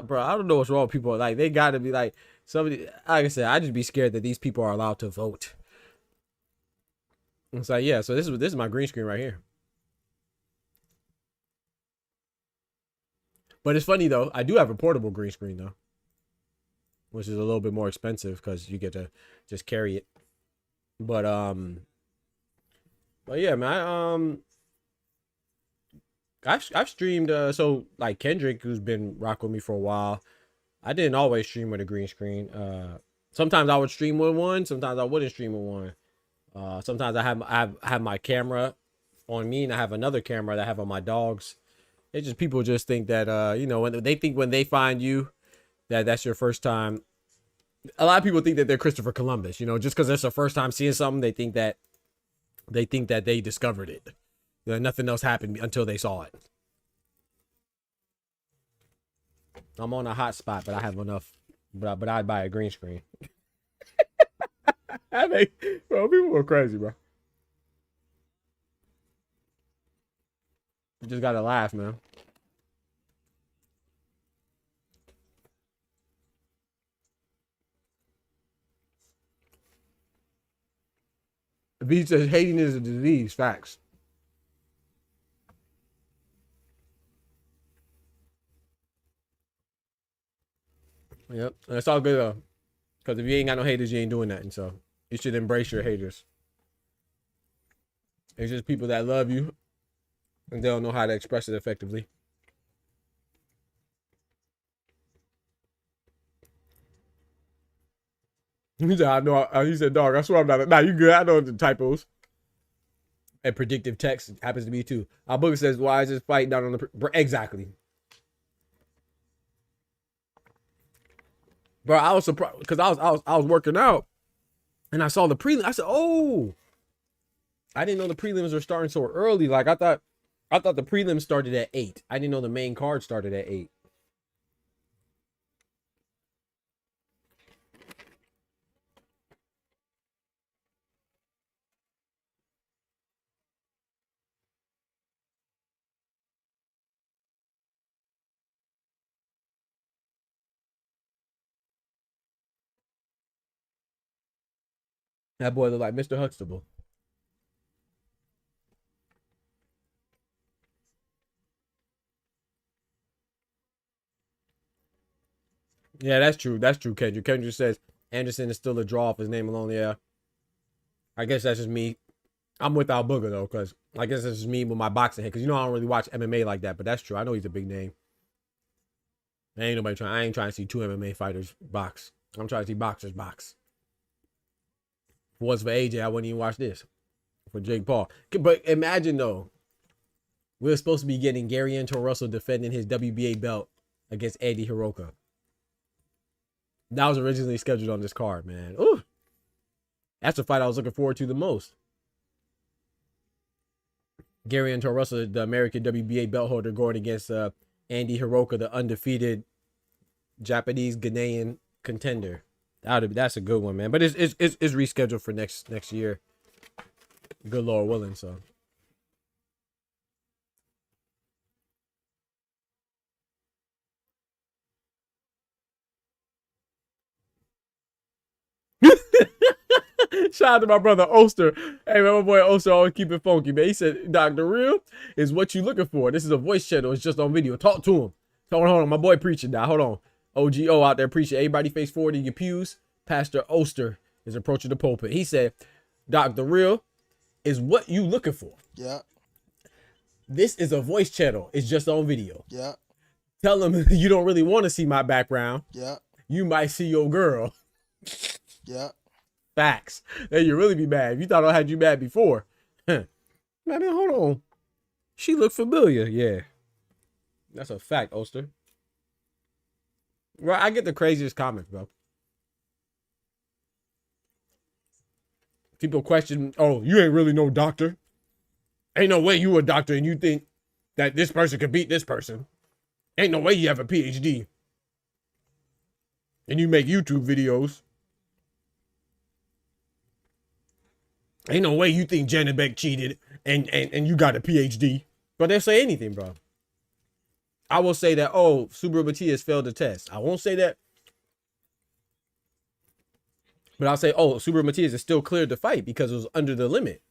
Bro, I don't know what's wrong with people. Like, they got to be like, somebody, like I said, I just be scared that these people are allowed to vote. It's like, yeah, so this is my green screen right here. But it's funny, though. I do have a portable green screen, though, which is a little bit more expensive because you get to just carry it. But yeah, man, I've streamed, so like Kendrick, who's been rocking with me for a while, I didn't always stream with a green screen. Sometimes I would stream with one, sometimes I wouldn't stream with one. Sometimes I have my camera on me and I have another camera that I have on my dogs. It's just, people just think that, when they find you, that's your first time. A lot of people think that they're Christopher Columbus, just because it's their first time seeing something, they think that they discovered it. Nothing else happened until they saw it. I'm on a hot spot, but I have enough. But I'd buy a green screen. Bro, people are crazy, bro. You just gotta laugh, man. V says hating is a disease. Facts. Yep, that's all good though. Because if you ain't got no haters, you ain't doing nothing. So you should embrace your haters. It's just people that love you and they don't know how to express it effectively. He said, I know. He said, dog, I swear I'm not. Nah, you good. I know the typos. And predictive text happens to be too. Our book says, why is this fight down on the... Exactly. Bro, I was surprised because I was working out and I saw the prelim. I said, oh, I didn't know the prelims were starting so early. Like I thought the prelims started at 8. I didn't know the main card started at 8. That boy looked like Mr. Huxtable. Yeah, that's true. That's true, Kendrick. Kendrick says Anderson is still a draw off his name alone. Yeah. I guess that's just me. I'm with Al Booger, though, because I guess that's just me with my boxing head. Because, I don't really watch MMA like that, but that's true. I know he's a big name. I ain't trying to see two MMA fighters box. I'm trying to see boxers box. If it was for AJ, I wouldn't even watch this. For Jake Paul. But imagine, though, we're supposed to be getting Gary Anto Russell defending his WBA belt against Andy Hiroka. That was originally scheduled on this card, man. Ooh. That's the fight I was looking forward to the most. Gary Anto Russell, the American WBA belt holder, going against Andy Hiroka, the undefeated Japanese Ghanaian contender. That's a good one, man. But it's rescheduled for next year. Good Lord willing, so. Shout out to my brother Oster. Hey, man, my boy Oster always keep it funky, man. He said, Dr. Real is what you looking for. This is a voice channel. It's just on video. Talk to him. Hold on. My boy preaching now. Hold on. OGO out there preaching. Everybody face forward in your pews. Pastor Oster is approaching the pulpit. He said, Dr. Real is what you looking for. Yeah. This is a voice channel. It's just on video. Yeah. Tell him you don't really want to see my background. Yeah. You might see your girl. Yeah. Facts. Then you really be mad. If you thought I had you mad before. Man, hold on. She looked familiar. Yeah. That's a fact, Oster. Well, I get the craziest comments, bro. People question, oh, you ain't really no doctor. Ain't no way you a doctor and you think that this person could beat this person. Ain't no way you have a PhD. And you make YouTube videos. Ain't no way you think Janet Beck cheated and you got a PhD. But they'll say anything, bro. I will say that, oh, Subaru Matias failed the test. I won't say that. But I'll say, oh, Subaru Matias is still cleared to fight because it was under the limit.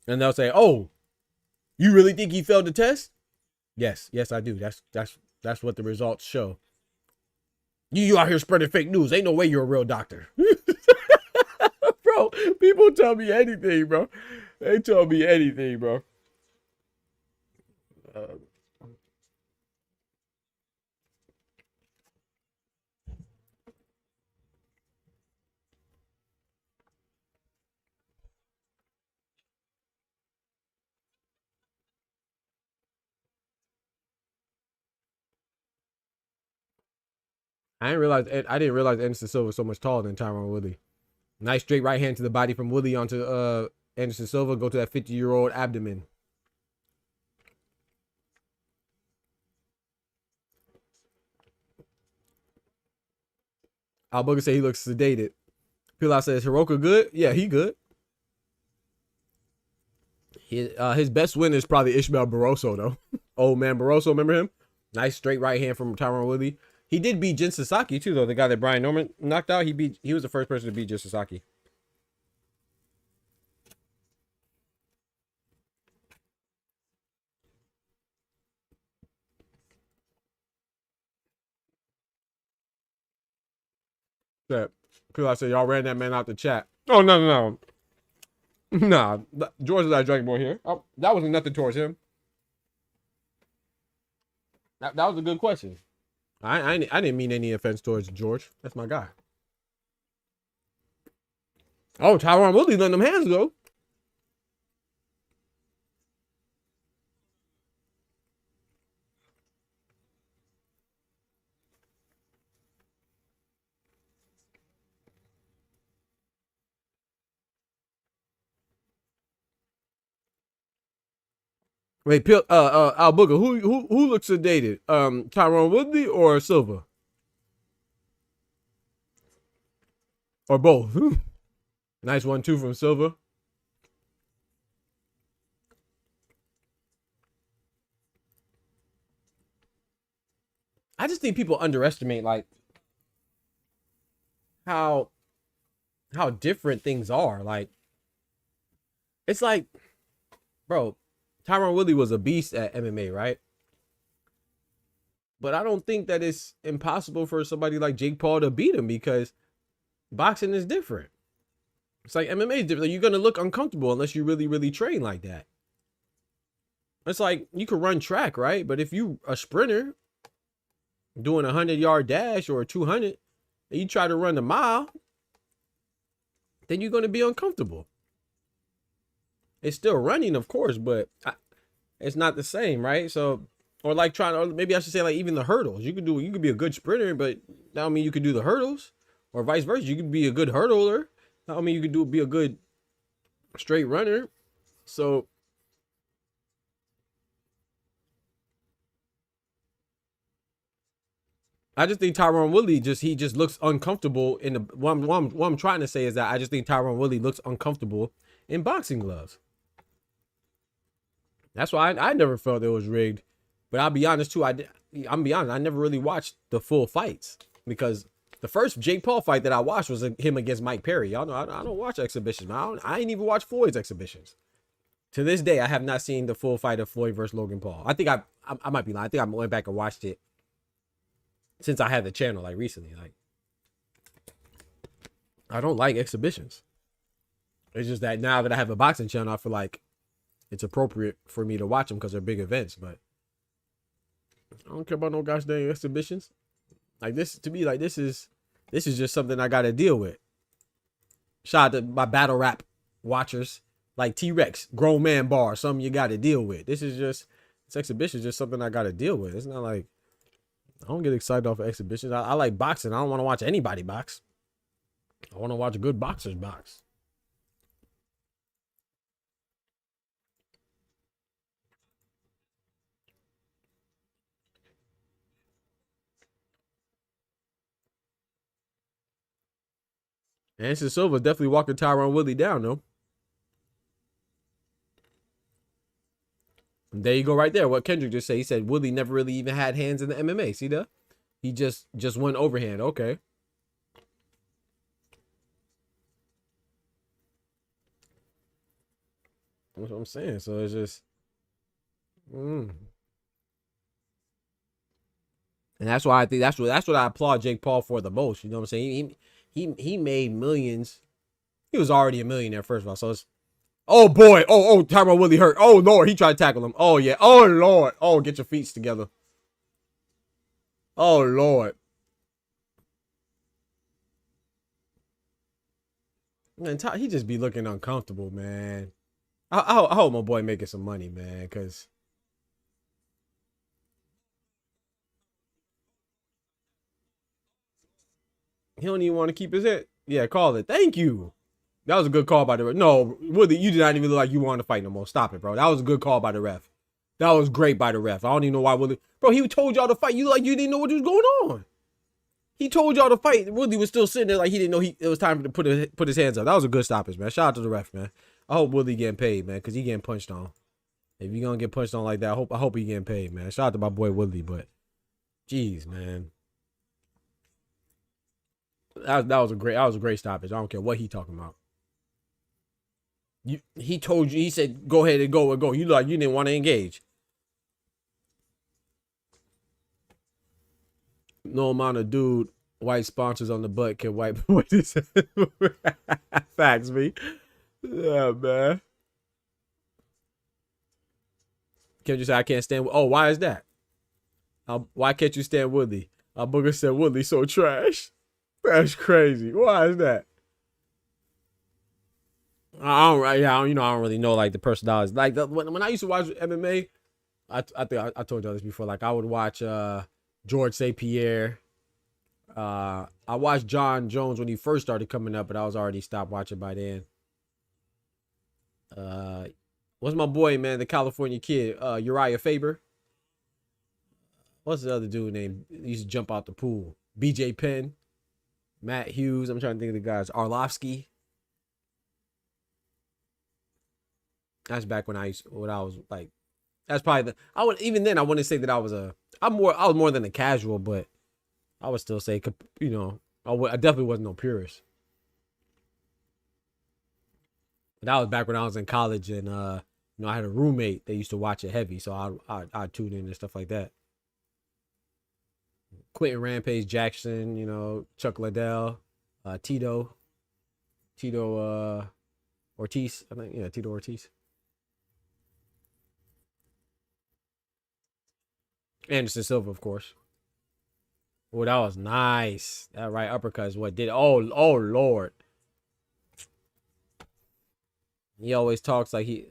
And they'll say, oh, you really think he failed the test? Yes, I do. That's what the results show. You out here spreading fake news. Ain't no way you're a real doctor. Bro, people tell me anything, bro. They tell me anything, bro. I didn't realize Anderson Silva was so much taller than Tyron Woodley. Nice straight right hand to the body from Woodley onto Anderson Silva. Go to that 50-year-old abdomen. Al Booger say he looks sedated. Pilar says, Hiroka good? Yeah, he good. His best win is probably Ishmael Barroso, though. Old man Barroso, remember him? Nice straight right hand from Tyron Woodley. He did beat Jin Sasaki, too, though. The guy that Brian Norman knocked out, he was the first person to beat Jin Sasaki. That Pilar said, y'all ran that man out the chat. Oh, no. Nah, George is our Dragon Boy here. Oh, that wasn't nothing towards him. That was a good question. I didn't mean any offense towards George. That's my guy. Oh, Tyron Woodley letting them hands go. Wait, Al Booger, who looks sedated? Tyron Woodley or Silva? Or both? Nice 1-2 from Silva. I just think people underestimate like how different things are. Like, it's like, bro, Tyron Woodley was a beast at MMA, right? But I don't think that it's impossible for somebody like Jake Paul to beat him, because boxing is different. It's like MMA is different. You're gonna look uncomfortable unless you really, really train like that. It's like you could run track, right? But if you a sprinter doing a 100-yard dash or a 200, and you try to run a mile, then you're gonna be uncomfortable. It's still running, of course, but it's not the same, right? So, or like trying, or maybe I should say like even the hurdles. You could be a good sprinter, but that don't mean you could do the hurdles, or vice versa. You could be a good hurdler. That don't mean you could be a good straight runner. So I just think Tyron Woodley he just looks uncomfortable in the what I'm trying to say is that I just think Tyron Woodley looks uncomfortable in boxing gloves. That's why I never felt it was rigged. But I'll be honest too, I'm be honest, I never really watched the full fights, because the first Jake Paul fight that I watched was him against Mike Perry. Y'all know I don't watch exhibitions, man. I ain't even watch Floyd's exhibitions. To this day, I have not seen the full fight of Floyd versus Logan Paul. I think I might be lying. I think I went back and watched it since I had the channel, like recently. Like, I don't like exhibitions. It's just that now that I have a boxing channel, I feel like it's appropriate for me to watch them because they're big events. But I don't care about no gosh dang exhibitions. Like this, to me, like this is just something I got to deal with. Shout out to my battle rap watchers, like T-Rex, grown man bar, something you got to deal with. This exhibition is just something I got to deal with. It's not like, I don't get excited off of exhibitions. I like boxing. I don't want to watch anybody box. I want to watch good boxers box. Anderson Silva definitely walking Tyron Woodley down, though. And there you go, right there. What Kendrick just said. He said Woodley never really even had hands in the MMA. See that? He just went overhand. Okay. That's what I'm saying. So it's just, and that's why I think that's what I applaud Jake Paul for the most. You know what I'm saying? He made millions. He was already a millionaire, first of all. So it's, oh boy, Tyron Woodley hurt. Oh Lord, he tried to tackle him. Oh yeah. Oh Lord. Oh, get your feet together. Oh Lord. Man, he just be looking uncomfortable, man. I hope my boy making some money, man, because he don't even want to keep his head. Yeah, call it. Thank you. That was a good call by the ref. No, Woodley, you did not even look like you wanted to fight no more. Stop it, bro. That was a good call by the ref. That was great by the ref. I don't even know why Woodley. Bro, he told y'all to fight. You like you didn't know what was going on. He told y'all to fight. Woodley was still sitting there like he didn't know it was time to put his hands up. That was a good stoppage, man. Shout out to the ref, man. I hope Woodley getting paid, man, because he getting punched on. If you're gonna get punched on like that, I hope he getting paid, man. Shout out to my boy Woodley, but jeez, man. That was a great stoppage. I don't care what he talking about. He told you, he said, go ahead and go. You like you didn't want to engage. No amount of dude white sponsors on the butt can wipe what this facts me. Yeah, man. Can't you say I can't stand? Oh, why is that? Why can't you stand Woodley? Our booger said Woodley so trash. That's crazy. Why is that? I don't really know like the personalities. Like when I used to watch MMA, I think I told y'all this before. Like I would watch George St. Pierre. I watched John Jones when he first started coming up, but I was already stopped watching by then. What's my boy, man? The California kid, Uriah Faber. What's the other dude name? He used to jump out the pool. BJ Penn, Matt Hughes. I'm trying to think of the guys. Arlovsky. That's back when I was like, that's probably even then I wouldn't say that I was more than a casual, but I would still say, you know, I definitely wasn't no purist. But that was back when I was in college, and I had a roommate that used to watch it heavy, so I tuned in and stuff like that. Quentin Rampage Jackson, you know, Chuck Liddell, Tito Ortiz, I think, yeah, Tito Ortiz. Anderson Silva, of course. Oh, that was nice. That right uppercut is what did. Oh Lord. He always talks like he.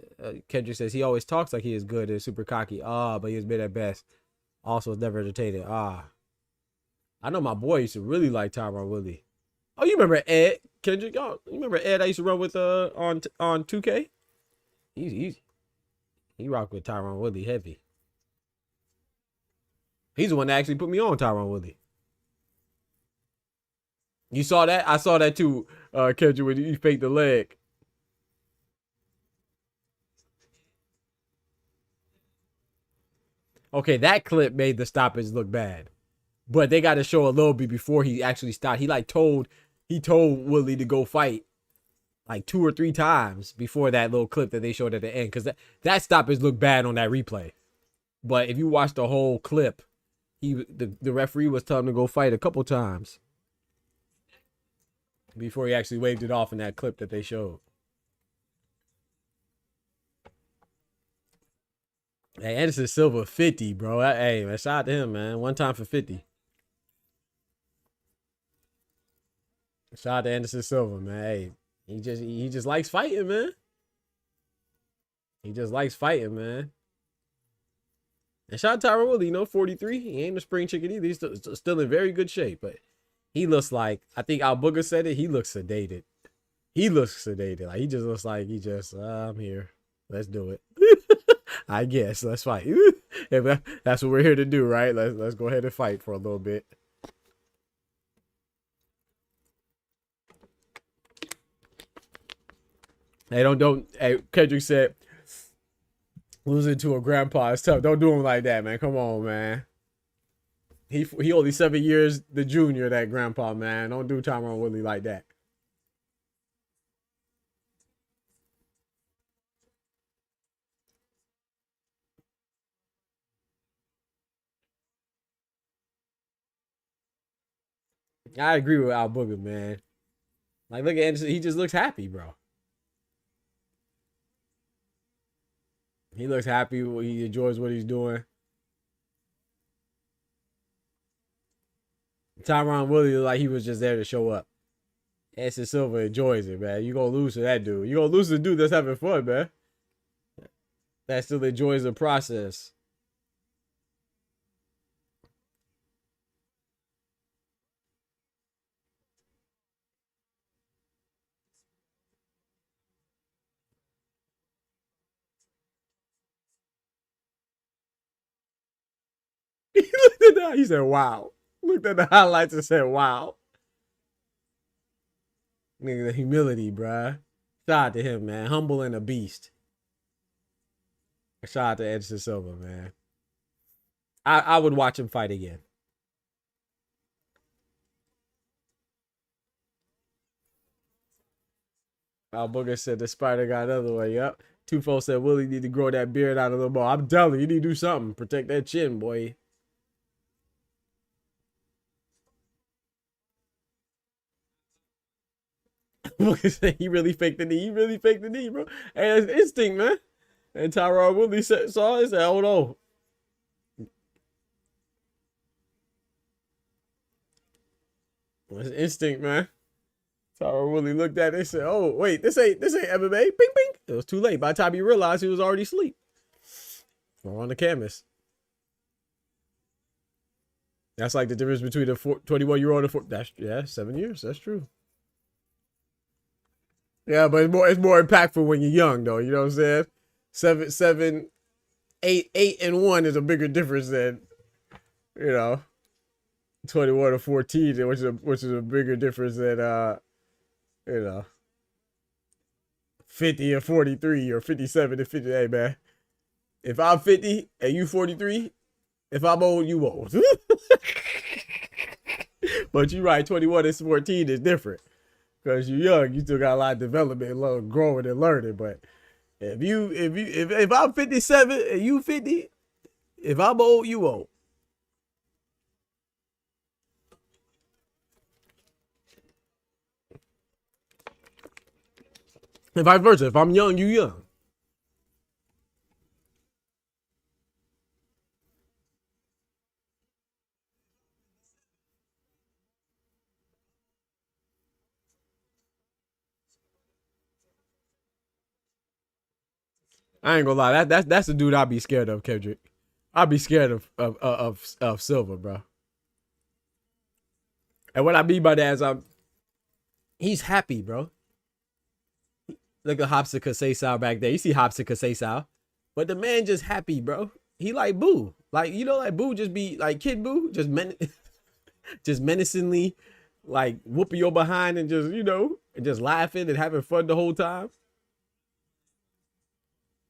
Kendrick says he always talks like he is good and super cocky. But he has been at best. Also, is never entertaining. I know my boy used to really like Tyron Woodley. Oh, you remember Ed Kendrick? Oh, you remember Ed I used to run with on 2K? He rocked with Tyron Woodley heavy. He's the one that actually put me on Tyron Woodley. You saw that? I saw that too, Kendrick, when you faked the leg. Okay, that clip made the stoppage look bad. But they got to show a little bit before he actually stopped. He told Woodley to go fight like 2 or 3 times before that little clip that they showed at the end. Because that stoppage looked bad on that replay. But if you watch the whole clip, the referee was telling him to go fight a couple times before he actually waved it off in that clip that they showed. Hey, Anderson Silva 50, bro. Hey, man, shout out to him, man. One time for 50. Shout out to Anderson Silva, man. Hey, he just likes fighting, man. He just likes fighting, man. And shout out to Tyron Woodley, 43. He ain't a spring chicken either. He's still in very good shape, but he looks like, I think Al Booger said it, he looks sedated. He looks sedated. Like, he just looks like I'm here. Let's do it. I guess let's fight. If that's what we're here to do, right? Let's go ahead and fight for a little bit. Hey, don't. Hey, Kendrick said, losing to a grandpa is tough. Don't do him like that, man. Come on, man. He only 7 years the junior, that grandpa, man. Don't do Tyron Woodley like that. I agree with Al Booger, man. Like, look at Anderson. He just looks happy, bro. He looks happy. He enjoys what he's doing. Tyron Woodley, like he was just there to show up. Anderson Silva enjoys it, man. You gonna lose to that dude. You gonna lose to the dude that's having fun, man. That still enjoys the process. He looked at that. He said, "Wow." Looked at the highlights and said, "Wow." Nigga, the humility, bruh. Shout out to him, man. Humble and a beast. Shout out to Anderson Silva, man. I would watch him fight again. Al Booger said the spider got another way. Yep. Tufo said Willie need to grow that beard out a little more. I'm telling you, you need to do something. Protect that chin, boy. He really faked the knee. He really faked the knee, bro. Hey, that's instinct, man. And Tyron Woodley saw it and said, hold on. That's instinct, man. Tyron Woodley looked at it and said, oh, wait, this ain't MMA. Bing, bing. It was too late. By the time he realized, he was already asleep. Or on the canvas. That's like the difference between a 21-year-old and yeah, 7 years. That's true. Yeah, but it's more impactful when you're young, though. You know what I'm saying? 8 and 1 is a bigger difference than, 21 or 14, which is a bigger difference than 50 or 43 or 57 to 50. Hey, man, if I'm 50 and you 43, if I'm old, you old. But you're right, 21 and 14 is different. Because you're young, you still got a lot of development, a lot of growing and learning. But if I'm 57 and you 50, if I'm old, you old. And vice versa. If I'm young, you young. I ain't gonna lie. That's the dude I'd be scared of, Kendrick. I'd be scared of Silver, bro. And what I mean by that is he's happy, bro. Look at Hopsica Seisao back there. You see Hopsica Seisao. But the man just happy, bro. He like Boo. Like, you know, like Boo just be like Kid Boo, just just menacingly like whooping your behind and just, you know, and just laughing and having fun the whole time.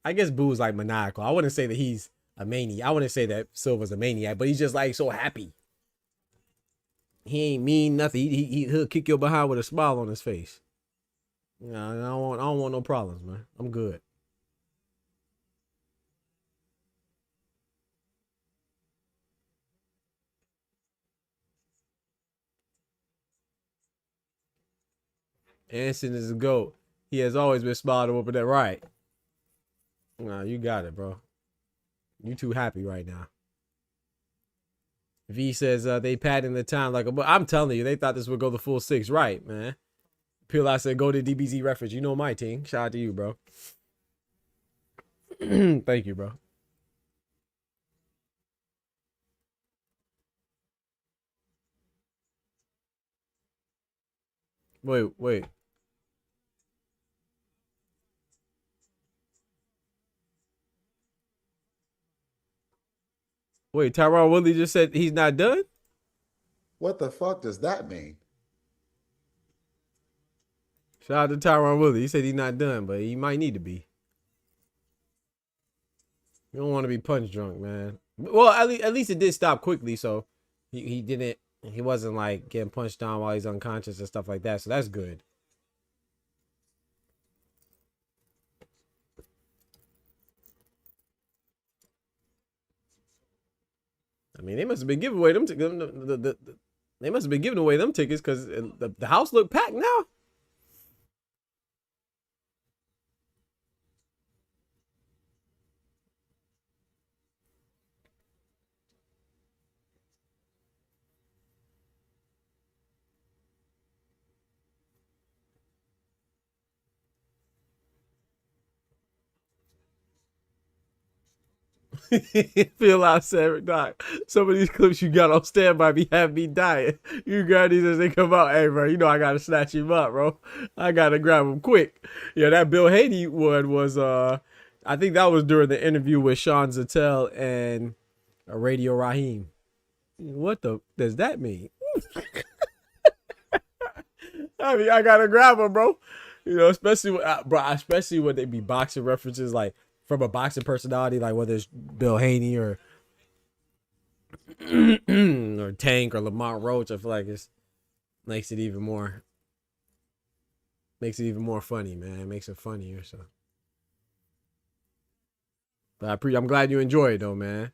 I guess Boo's like maniacal. I wouldn't say that he's a maniac. I wouldn't say that Silver's a maniac, but he's just like so happy. He ain't mean nothing. He'll kick your behind with a smile on his face. No, I don't want no problems, man. I'm good. Anson is a goat. He has always been smiling up at that right. Nah, you got it, bro. You too happy right now. V says they padding the time like a book. I'm telling you, they thought this would go the full 6. Right, man. Peel said go to DBZ reference. You know my team. Shout out to you, bro. Thank you, bro. Wait. Wait, Tyron Woodley just said he's not done? What the fuck does that mean? Shout out to Tyron Woodley. He said he's not done, but he might need to be. You don't want to be punch drunk, man. Well, at least it did stop quickly, so he wasn't like getting punched down while he's unconscious and stuff like that. So that's good. I mean, they must have been giving away them. They must have been giving away them tickets because the house looked packed now. Feel out, Sarah Doc. Some of these clips you got on standby be having me dying. You got these as they come out. Hey, bro, you know I gotta snatch him up, bro. I gotta grab him quick. Yeah, that Bill Hader one was I think that was during the interview with Sean Zattel and Radio Raheem. What the does that mean? I mean, I gotta grab him, bro. You know, especially when they be boxing references like from a boxing personality, like whether it's Bill Haney or or Tank or Lamont Roach. I feel like it makes it even more funny, man. It makes it funnier. So, but I'm glad you enjoy it though, man.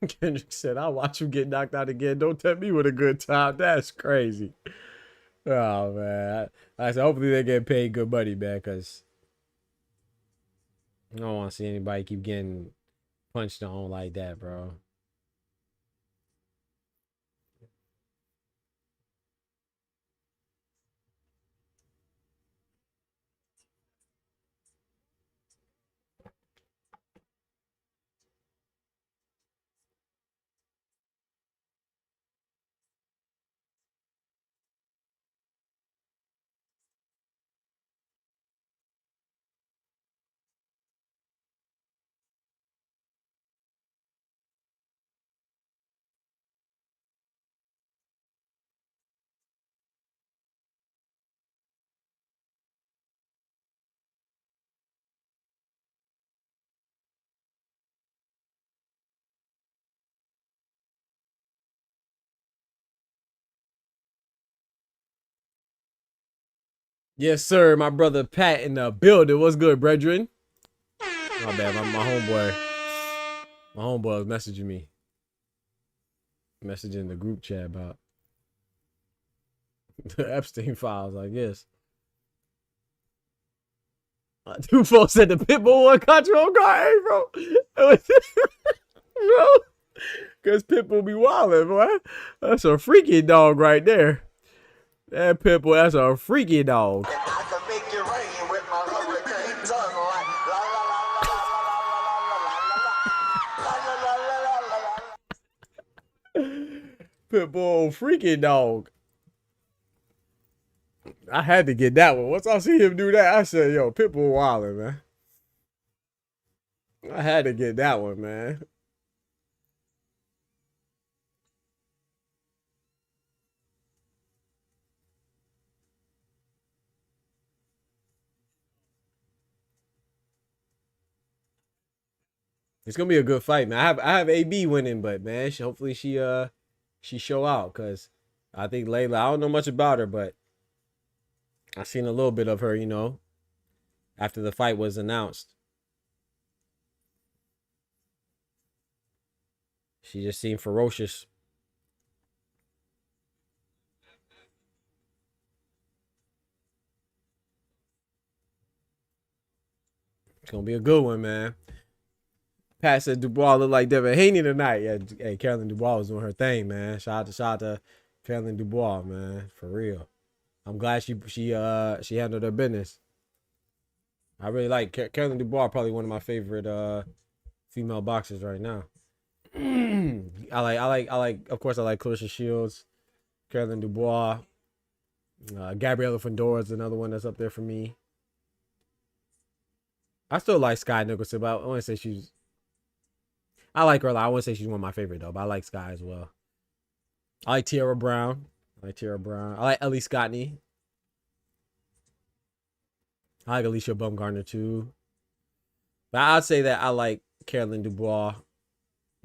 Kendrick said, "I'll watch him get knocked out again. Don't tempt me with a good time." That's crazy. Oh man, I said hopefully they get paid good money, man, because I don't want to see anybody keep getting punched on like that, bro. Yes, sir. My brother Pat in the building. What's good, brethren? My bad. My homeboy was messaging me. Messaging the group chat about the Epstein files, I guess. Two folks said the Pitbull one caught you on guard, hey, bro. Bro, because Pitbull be wildin', boy. That's a freaky dog right there. That Pitbull, that's a freaky dog. And I can make it rain with my hurricane tongue like la la la la la la la la la la la la la la. Pitbull, freaky dog. I had to get that one. Once I see him do that, I said, yo, Pitbull wildin', man. I had to get that one, man. It's gonna be a good fight, man. I have AB winning, but man, hopefully she show out, cause I think Layla, I don't know much about her, but I seen a little bit of her, after the fight was announced. She just seemed ferocious. It's gonna be a good one, man. Pat said Dubois looked like Devin Haney tonight. Yeah, hey, Carolyn Dubois was doing her thing, man. Shout out to Carolyn Dubois, man, for real. I'm glad she handled her business. I really like Carolyn Dubois. Probably one of my favorite female boxers right now. I like. Of course, I like Clarissa Shields, Carolyn Dubois, Gabriela Fondora is another one that's up there for me. I still like Sky Nicholson, but I want to say she's. I like her a lot. I wouldn't say she's one of my favorite though, but I like Sky as well. I like Tiara Brown. I like Ellie Scottney. I like Alicia Baumgartner too. But I'd say that I like Carolyn Dubois,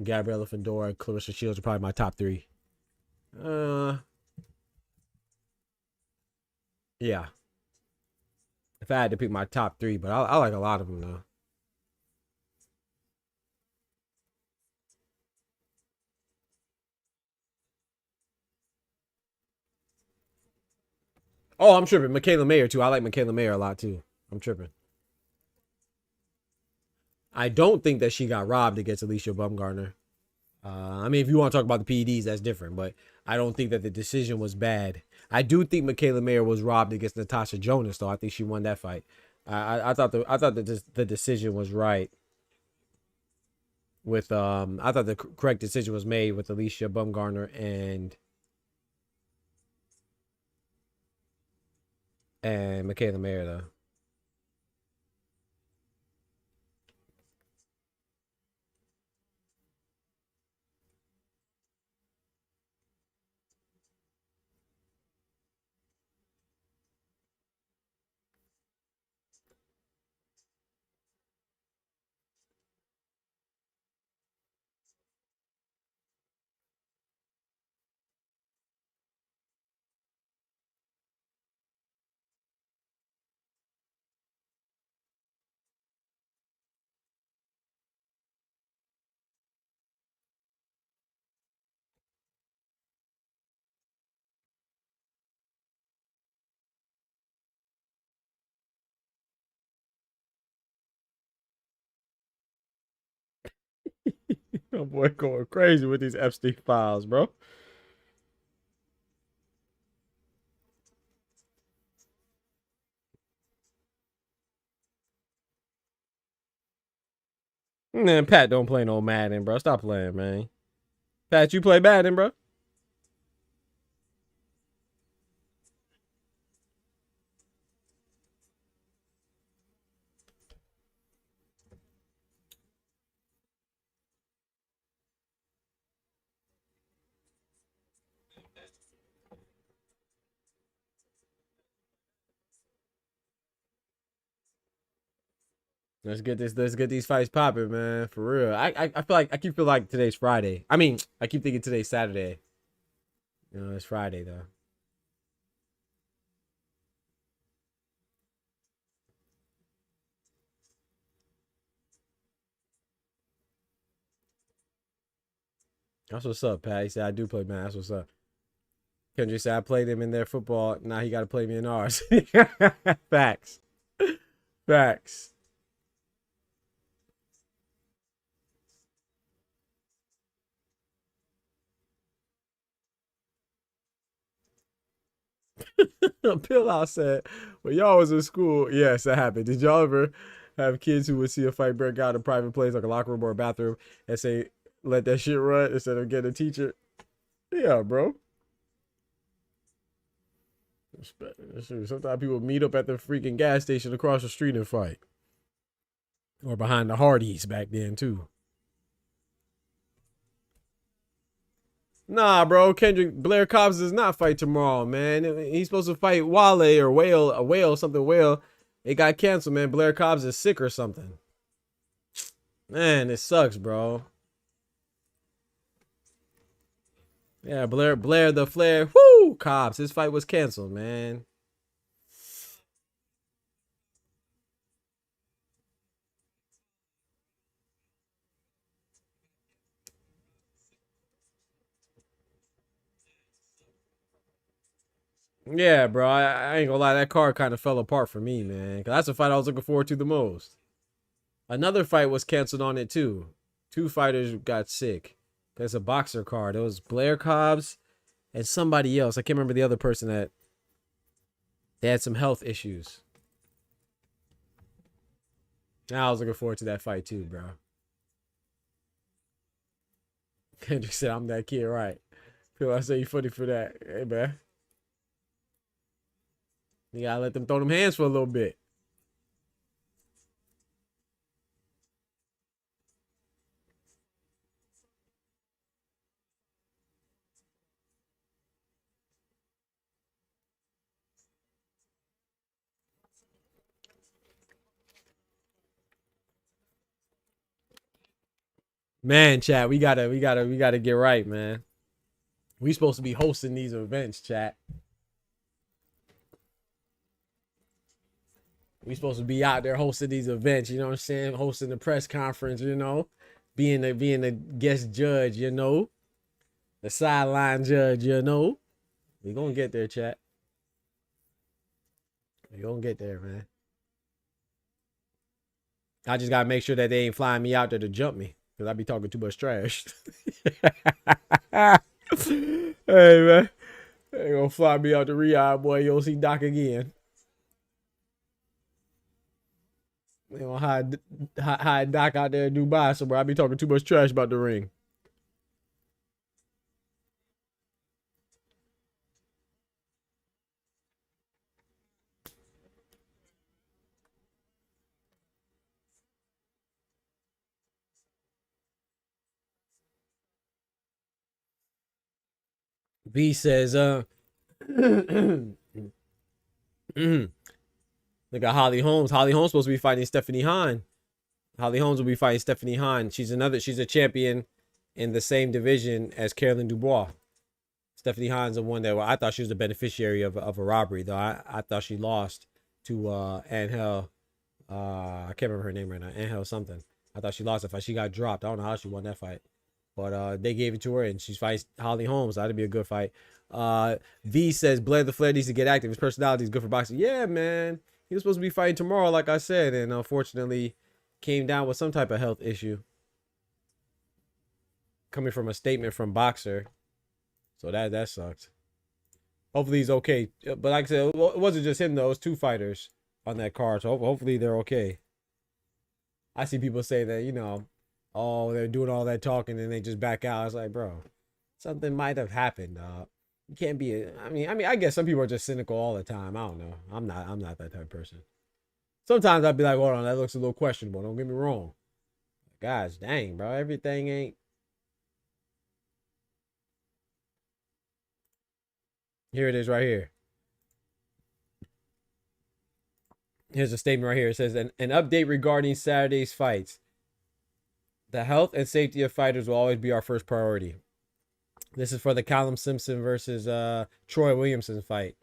Gabriela Fondora, Clarissa Shields are probably my top three. Yeah. If I had to pick my top three, but I like a lot of them though. Oh, I'm tripping. Michaela Mayer too. I like Michaela Mayer a lot too. I'm tripping. I don't think that she got robbed against Alicia Baumgartner. I mean, if you want to talk about the PEDs, that's different. But I don't think that the decision was bad. I do think Michaela Mayer was robbed against Natasha Jonas, though. I think she won that fight. I thought the decision was right. With I thought the correct decision was made with Alicia Baumgartner and Michaela Mayer, though. My boy going crazy with these Epstein files, bro. Man, Pat don't play no Madden, bro. Stop playing, man. Pat, you play Madden, bro? Let's get these fights popping, man. For real. I feel like I keep feeling like today's Friday. I mean, I keep thinking today's Saturday. It's Friday though. That's what's up, Pat. He said, I do play man. That's what's up. Kendrick said, I played him in their football. Now he got to play me in ours. Facts. Facts. Pill out said, when y'all was in school, yes, that happened. Did y'all ever have kids who would see a fight break out in a private place like a locker room or a bathroom and say, let that shit run instead of getting a teacher? Yeah, bro. Sometimes people meet up at the freaking gas station across the street and fight. Or behind the Hardee's back then, too. Nah, bro. Kendrick Blair Cobbs does not fight tomorrow, man. He's supposed to fight Wale or Whale, something Whale. It got canceled, man. Blair Cobbs is sick or something. Man, it sucks, bro. Yeah, Blair the Flair. Woo! Cobbs. His fight was canceled, man. Yeah, bro. I ain't gonna lie. That card kind of fell apart for me, man. Cause that's the fight I was looking forward to the most. Another fight was canceled on it, too. Two fighters got sick. There's a boxer card. It was Blair Cobbs and somebody else. I can't remember the other person that they had some health issues. Now I was looking forward to that fight, too, bro. Kendrick said, I'm that kid, right? Feel I say you funny for that. Hey, man. You gotta let them throw them hands for a little bit. Man, chat, we gotta get right, man. We supposed to be hosting these events, chat. We supposed to be out there hosting these events, you know what I'm saying? Hosting the press conference, you know, being the guest judge, you know, the sideline judge, you know. We gonna get there, chat. We gonna get there, man. I just gotta make sure that they ain't flying me out there to jump me, cause I be talking too much trash. Hey, man, they gonna fly me out to Riyadh, boy. You'll see Doc again. They gonna hide Doc out there in Dubai somewhere. I be talking too much trash about the ring. B says, look at Holly Holmes. Holly Holmes supposed to be fighting Stephanie Hahn. Holly Holmes will be fighting Stephanie Hahn. She's a champion in the same division as Carolyn Dubois. Stephanie Hahn's the one that I thought she was the beneficiary of a robbery, though. I thought she lost to Angel. I can't remember her name right now. Angel something. I thought she lost that fight. She got dropped. I don't know how she won that fight. But they gave it to her, and she's fighting Holly Holmes. That'd be a good fight. V says Blair the Flair needs to get active. His personality is good for boxing. Yeah, man. He was supposed to be fighting tomorrow, like I said, and unfortunately came down with some type of health issue. Coming from a statement from Boxer. So that sucked. Hopefully he's okay. But like I said, it wasn't just him, though. It was two fighters on that card. So hopefully they're okay. I see people say that, you know, oh, they're doing all that talking and they just back out. I was like, bro, something might have happened. You can't be. I mean, I guess some people are just cynical all the time. I don't know. I'm not that type of person. Sometimes I'd be like, hold on, that looks a little questionable. Don't get me wrong. Guys, dang, bro, everything ain't. Here it is right here. Here's a statement right here. It says, an update regarding Saturday's fights. The health and safety of fighters will always be our first priority. This is for the Callum Simpson versus Troy Williamson fight.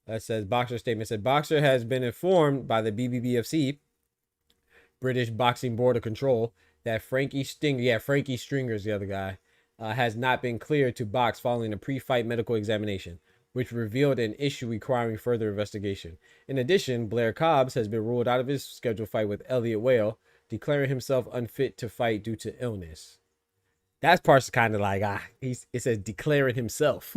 That says, Boxer statement said, Boxer has been informed by the BBBFC, British Boxing Board of Control, that Frankie Stringer is the other guy, has not been cleared to box following a pre-fight medical examination, which revealed an issue requiring further investigation. In addition, Blair Cobbs has been ruled out of his scheduled fight with Elliot Whale, declaring himself unfit to fight due to illness. That part's kind of like, it says declaring himself.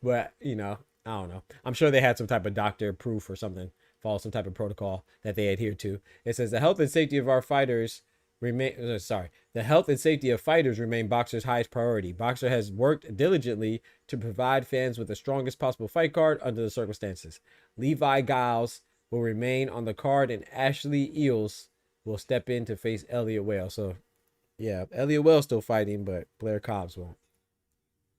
But, you know, I don't know. I'm sure they had some type of doctor proof or something, follow some type of protocol that they adhere to. It says the health and safety of our fighters the health and safety of fighters remain Boxer's highest priority. Boxer has worked diligently to provide fans with the strongest possible fight card under the circumstances. Levi Giles will remain on the card, and Ashley Eels will step in to face Elliot Whale. So, yeah, Elliot Whale's still fighting, but Blair Cobbs won't.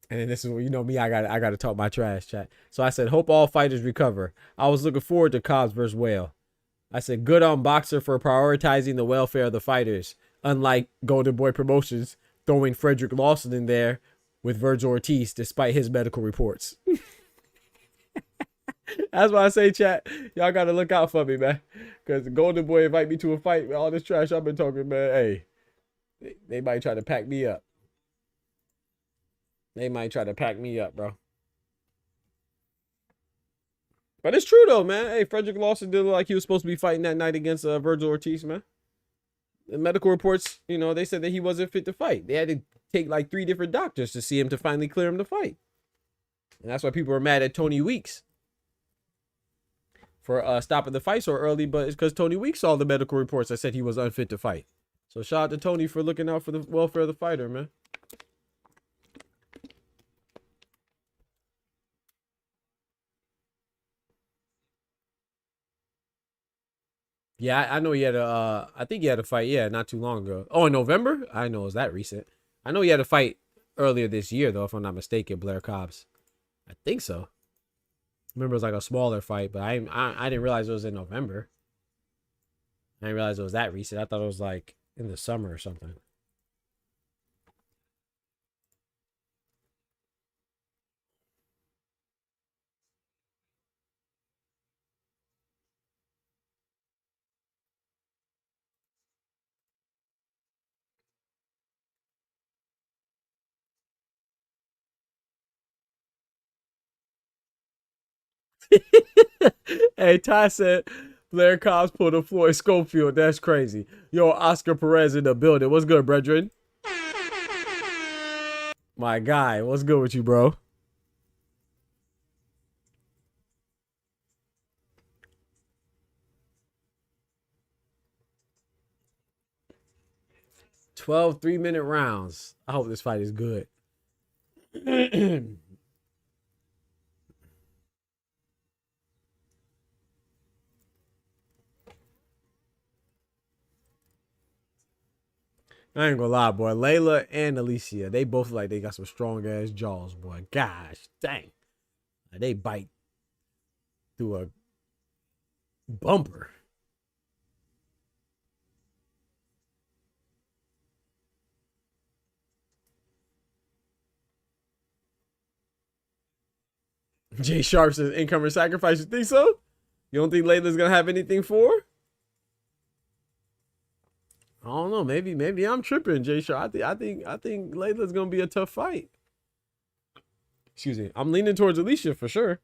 And then this is where, you know me, I got to talk my trash, chat. So I said, hope all fighters recover. I was looking forward to Cobbs versus Whale. I said, good on Boxer for prioritizing the welfare of the fighters, unlike Golden Boy Promotions throwing Frederick Lawson in there with Virgil Ortiz despite his medical reports. That's why I say, chat, y'all got to look out for me, man. Because the Golden Boy invite me to a fight with all this trash I've been talking, man. Hey, they might try to pack me up. They might try to pack me up, bro. But it's true, though, man. Hey, Frederick Lawson did look like he was supposed to be fighting that night against Virgil Ortiz, man. The medical reports, you know, they said that he wasn't fit to fight. They had to take like 3 different doctors to see him to finally clear him to fight. And that's why people are mad at Tony Weeks for stopping the fight so early. But it's because Tony Weeks saw the medical reports that said he was unfit to fight. So shout out to Tony for looking out for the welfare of the fighter, man. Yeah, I know he had a, I think he had a fight, yeah, not too long ago. Oh, in November? I know it was that recent. I know he had a fight earlier this year, though, if I'm not mistaken, Blair Cobbs. I think so. I remember it was like a smaller fight, but I didn't realize it was in November. I didn't realize it was that recent. I thought it was like in the summer or something. Hey, Ty said Blair Cobbs pulled a Floyd Schofield. That's crazy. Yo, Oscar Perez in the building. What's good, brethren? My guy, what's good with you, bro? Twelve 3-minute rounds. I hope this fight is good. I ain't gonna lie, boy. Layla and Alicia, they both like they got some strong ass jaws, boy. Gosh, dang. They bite through a bumper. Jay Sharp says income sacrifice. You think so? You don't think Layla's gonna have anything for her? I don't know. Maybe I'm tripping, Jay Sharp. I think Layla's gonna be a tough fight. Excuse me. I'm leaning towards Alicia for sure.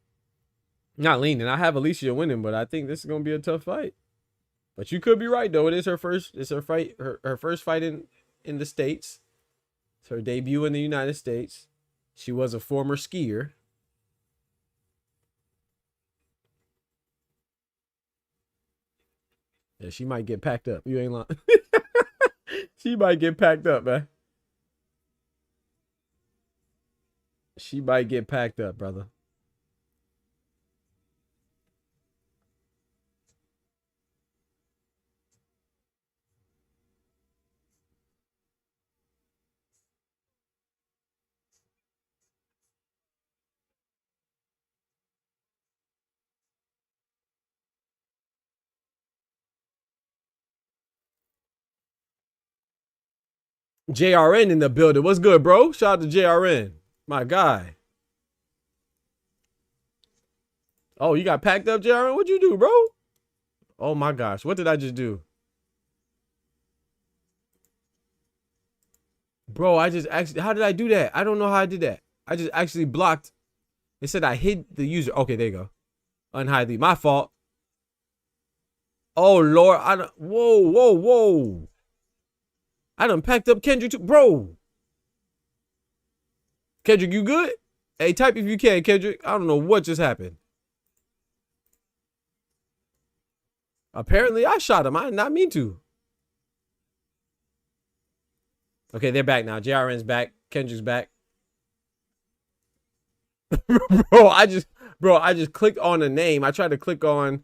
Not leaning. I have Alicia winning, but I think this is gonna be a tough fight. But you could be right though. It is her first. It's her fight. Her first fight in the States. It's her debut in the United States. She was a former skier. Yeah, she might get packed up. You ain't lying. She might get packed up, man. She might get packed up, brother. JRN in the building. What's good, bro? Shout out to JRN. My guy. Oh, you got packed up, JRN? What'd you do, bro? Oh my gosh. What did I just do? Bro, I just actually, how did I do that? I don't know how I did that. I just actually blocked. It said I hid the user. Okay, there you go. Unhide the. My fault. Oh, Lord. I don't, whoa, whoa, whoa. I done packed up Kendrick too. Bro. Kendrick, you good? Hey, type if you can, Kendrick. I don't know what just happened. Apparently, I shot him. I did not mean to. Okay, they're back now. JRN's back. Kendrick's back. bro, I just clicked on a name. I tried to click on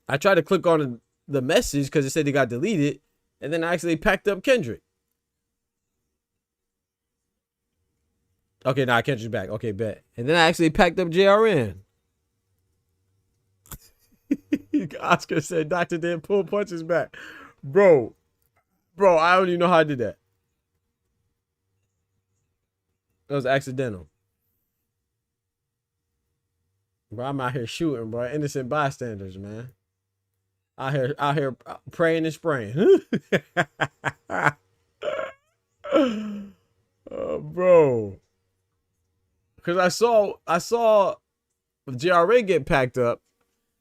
the message because it said it got deleted, and then I actually packed up Kendrick. Okay, now Kendrick's back. Okay, bet. And then I actually packed up JRN. Oscar said Doctor didn't pull punches back. Bro, I don't even know how I did that. That was accidental. Bro, I'm out here shooting, bro. Innocent bystanders, man. Out here praying and spraying. Bro. Cause I saw JRA get packed up.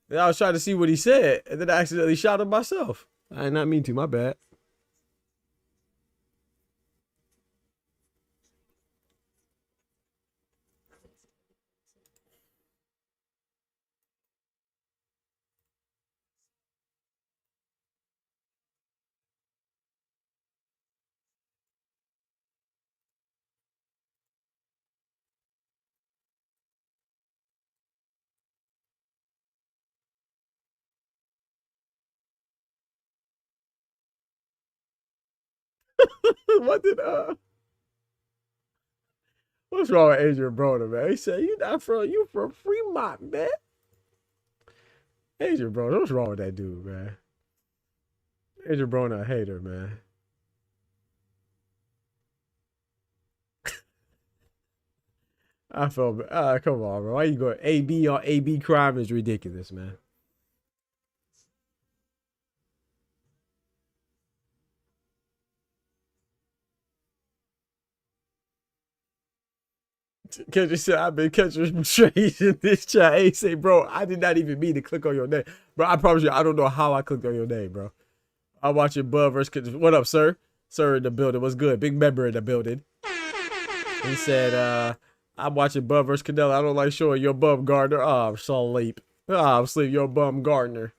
And I was trying to see what he said, and then I accidentally shot him myself. I did not mean to, my bad. What did what's wrong with Adrian Broner, man? He said you from Fremont, man. Adrian Broner, what's wrong with that dude, man? Adrian Broner a hater, man. I felt come on, bro. Why you going AB on AB crime is ridiculous, man. Kendrick said, I've been catching strays in this chat. Hey, say, bro, I did not even mean to click on your name. Bro, I promise you, I don't know how I clicked on your name, bro. I'm watching Bud versus. What up, sir? Sir in the building. What's good? Big member in the building. He said, I'm watching Bud versus Canelo. I don't like showing your bum Gardner. Oh, I'm so sleep. Oh, I'm sleep. Your bum Gardner.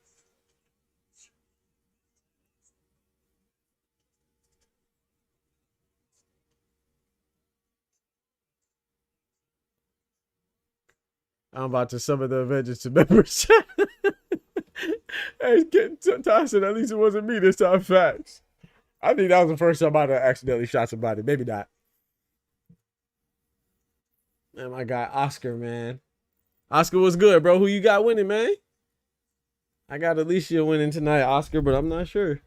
I'm about to summon the Avengers to members. Hey, Tyson, at least it wasn't me this time. Facts. I think that was the first time I'd accidentally shot somebody. Maybe not. And my guy Oscar, man. Oscar was good, bro. Who you got winning, man? I got Alicia winning tonight, Oscar, but I'm not sure.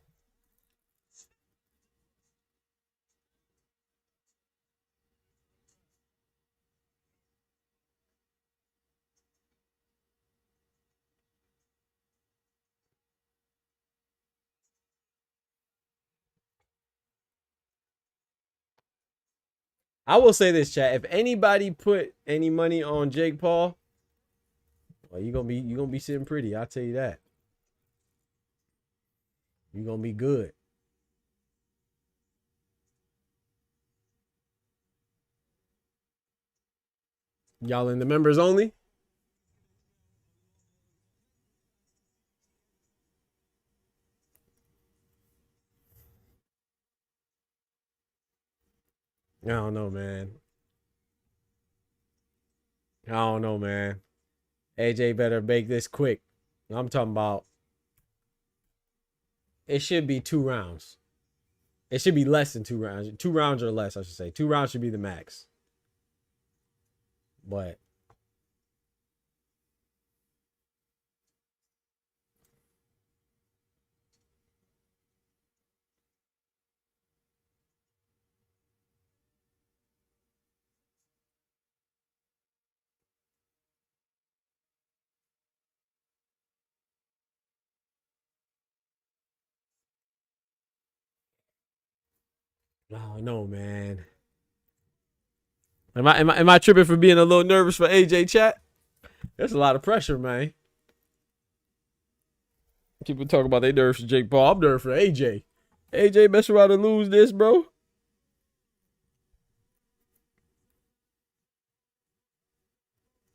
I will say this, chat. If anybody put any money on Jake Paul, well, you gonna be sitting pretty. I'll tell you that. You're gonna be good. Y'all in the members only? I don't know, man. I don't know, man. AJ better make this quick. I'm talking about it should be 2 rounds. It should be less than 2 rounds. 2 rounds or less, I should say. 2 rounds should be the max. But Oh no, man. Am I tripping for being a little nervous for AJ chat? There's a lot of pressure, man. People talk about they nervous for Jake Paul. I'm nervous for AJ. AJ mess around and lose this, bro.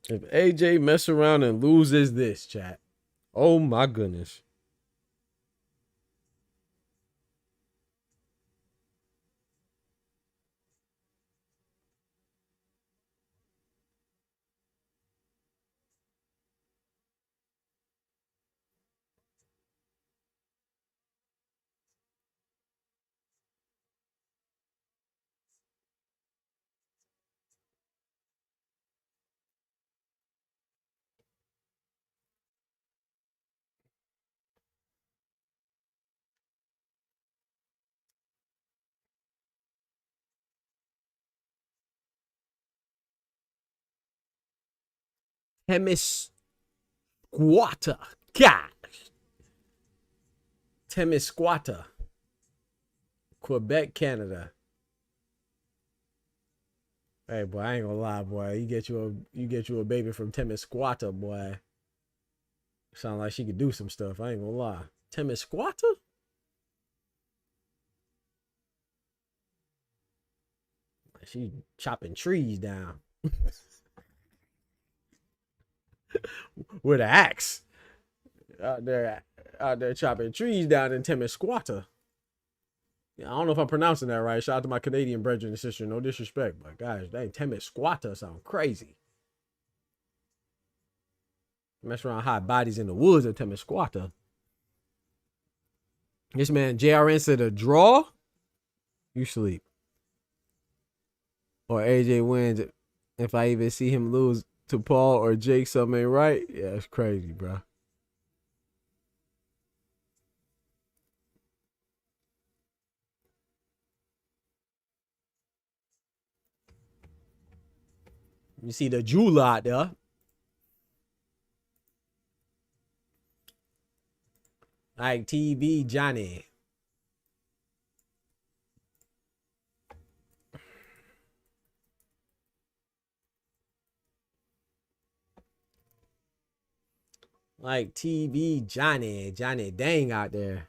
If AJ mess around and loses this, chat. Oh my goodness. Temiscwata. Gosh. Temiscwata. Quebec, Canada. Hey boy, I ain't gonna lie, boy. You get you a baby from Temiscwata, boy. Sound like she could do some stuff. I ain't gonna lie. Temiscwata? She chopping trees down. With an axe. Out there chopping trees down in Temiscwata. I don't know if I'm pronouncing that right. Shout out to my Canadian brethren and sister. No disrespect, but guys, dang, Temiscwata sound crazy. Mess around hot bodies in the woods of Temiscwata. This man JRN said a draw. You sleep. Or AJ wins. If I even see him lose to Paul or Jake, something ain't right. Yeah, it's crazy, bro. You see the jeweler out there. Like TV Johnny. Like TV Johnny. Johnny Dang out there.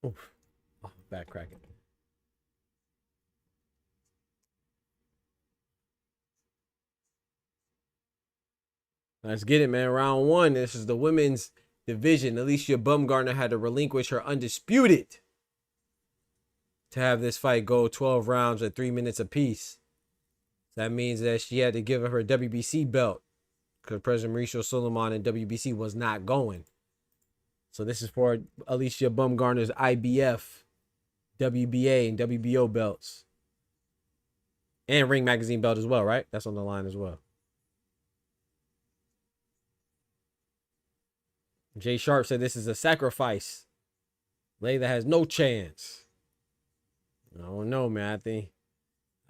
Oof. Oh, back cracking. Let's get it, man. Round one. This is the women's division. Alicia Bumgarner had to relinquish her undisputed to have this fight go 12 rounds at 3 minutes apiece. That means that she had to give up her WBC belt because President Mauricio Suleiman and WBC was not going. So this is for Alicia Bumgarner's IBF, WBA, and WBO belts. And Ring Magazine belt as well, right? That's on the line as well. Jay Sharp said this is a sacrifice. Layla has no chance. I don't know, man. I think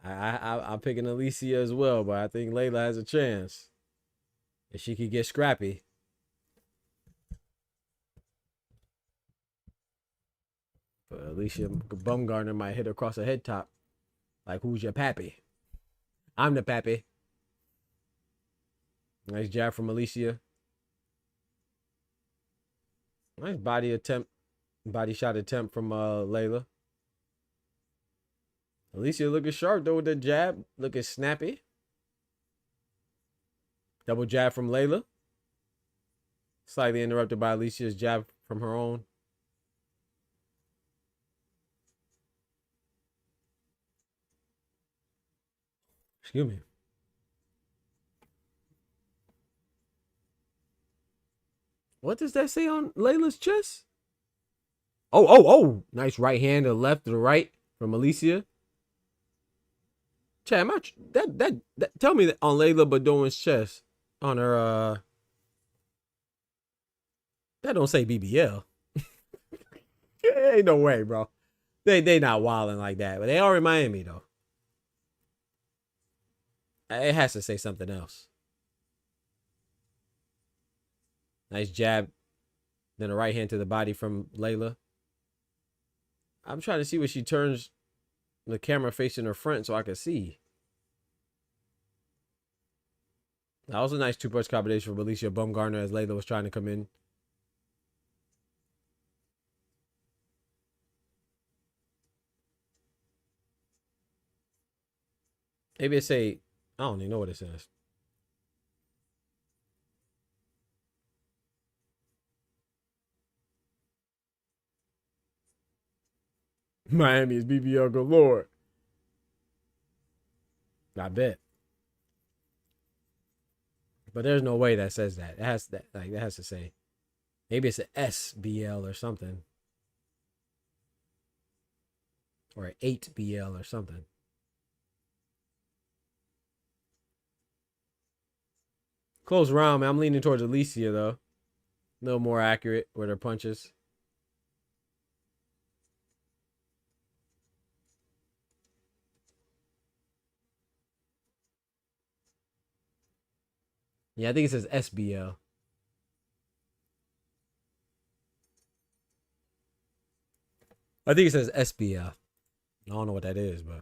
I'm picking Alicia as well, but I think Layla has a chance. If she could get scrappy. But Alicia Bumgarner might hit her across the head top. Like, who's your pappy? I'm the pappy. Nice jab from Alicia. Nice body shot attempt from Layla. Alicia looking sharp though with the jab, looking snappy. Double jab from Layla. Slightly interrupted by Alicia's jab from her own. Excuse me. What does that say on Layla's chest? Oh. Nice right hand to the left to the right from Alicia. Chad, that tell me that on Layla Badoin's chest. On her That don't say BBL. Ain't no way, bro. They not wilding like that, but they are in Miami though. It has to say something else. Nice jab. Then a right hand to the body from Layla. I'm trying to see where she turns the camera facing her front so I can see. That was a nice two-punch combination from Alicia Baumgartner as Layla was trying to come in. Maybe it say, I don't even know what it says. Miami is BBL galore. I bet. But there's no way that says that. It has that, like, that has to say. Maybe it's an SBL or something. Or an 8BL or something. Close round, man. I'm leaning towards Alicia, though. A little more accurate with her punches. Yeah, I think it says SBL. I think it says SBL. I don't know what that is, but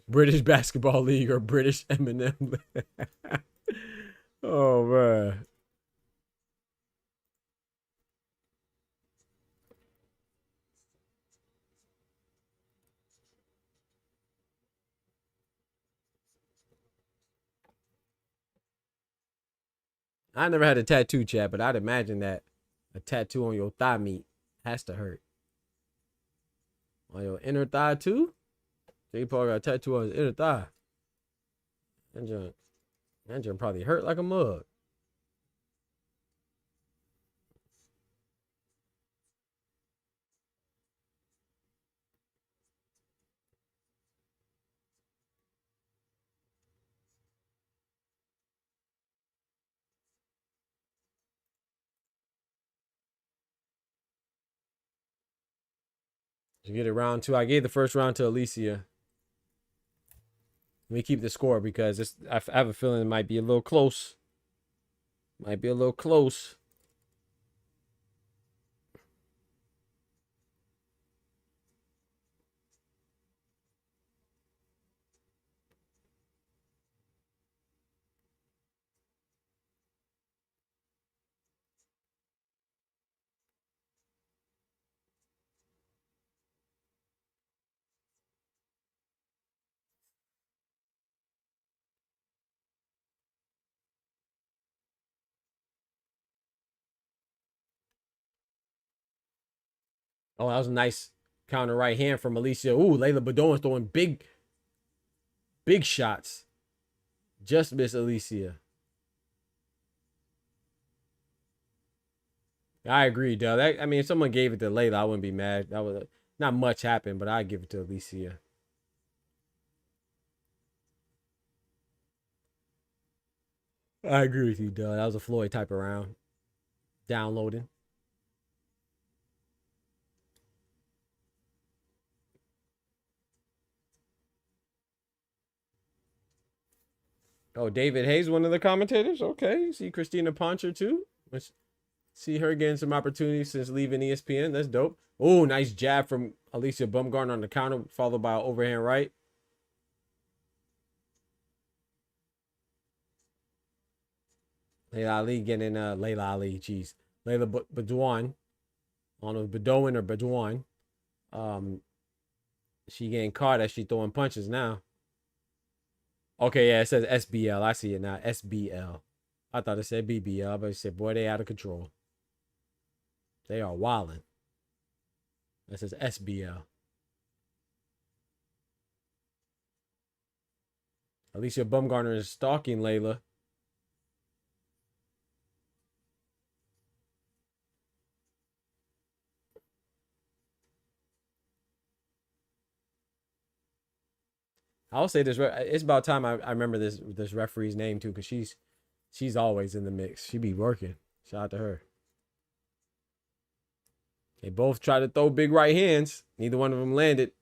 British Basketball League or British Eminem. Oh man. I never had a tattoo, chat, but I'd imagine that a tattoo on your thigh meat has to hurt. On your inner thigh too? J. Paul got a tattoo on his inner thigh. That joint probably hurt like a mug. You get it round two. I gave the first round to Alicia. Let me keep the score because I have a feeling it might be a little close. Might be a little close. Oh, that was a nice counter right hand from Alicia. Ooh, Layla Badoin's throwing big shots. Just miss Alicia. I agree, Doug. I mean, if someone gave it to Layla, I wouldn't be mad. That was not much happened, but I'd give it to Alicia. I agree with you, Doug. That was a Floyd type of round. Downloading. Oh, David Hayes, one of the commentators. Okay, see Christina Poncher too. Let's see her getting some opportunities since leaving ESPN. That's dope. Oh, nice jab from Alicia Baumgartner on the counter, followed by an overhand right. Layla Ali getting Layla Ali, jeez. Layla Badouin. I don't know if Badoin or Badouin. She getting caught as she throwing punches now. Okay, yeah, it says SBL. I see it now. SBL. I thought it said BBL, but it said, boy, they out of control. They are wilding. It says SBL. Alicia Baumgartner is stalking Layla. I'll say this. It's about time I remember this referee's name too, because she's She's always in the mix. She be working. Shout out to her. They both tried to throw big right hands. Neither one of them landed.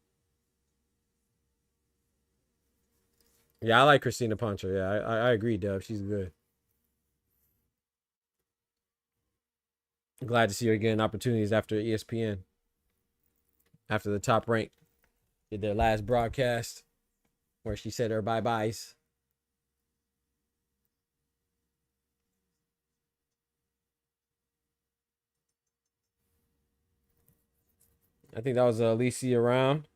Yeah, I like Christina Pancho. Yeah, I agree, Dub. She's good. Glad to see her getting opportunities after ESPN. After the Top Rank did their last broadcast where she said her bye-byes. I think that was Alicia round.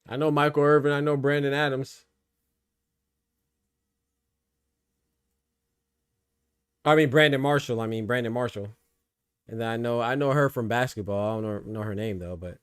I know Michael Irvin. I know Brandon Adams. Brandon Marshall. Brandon Marshall. And then I know her from basketball. I don't know her name though, but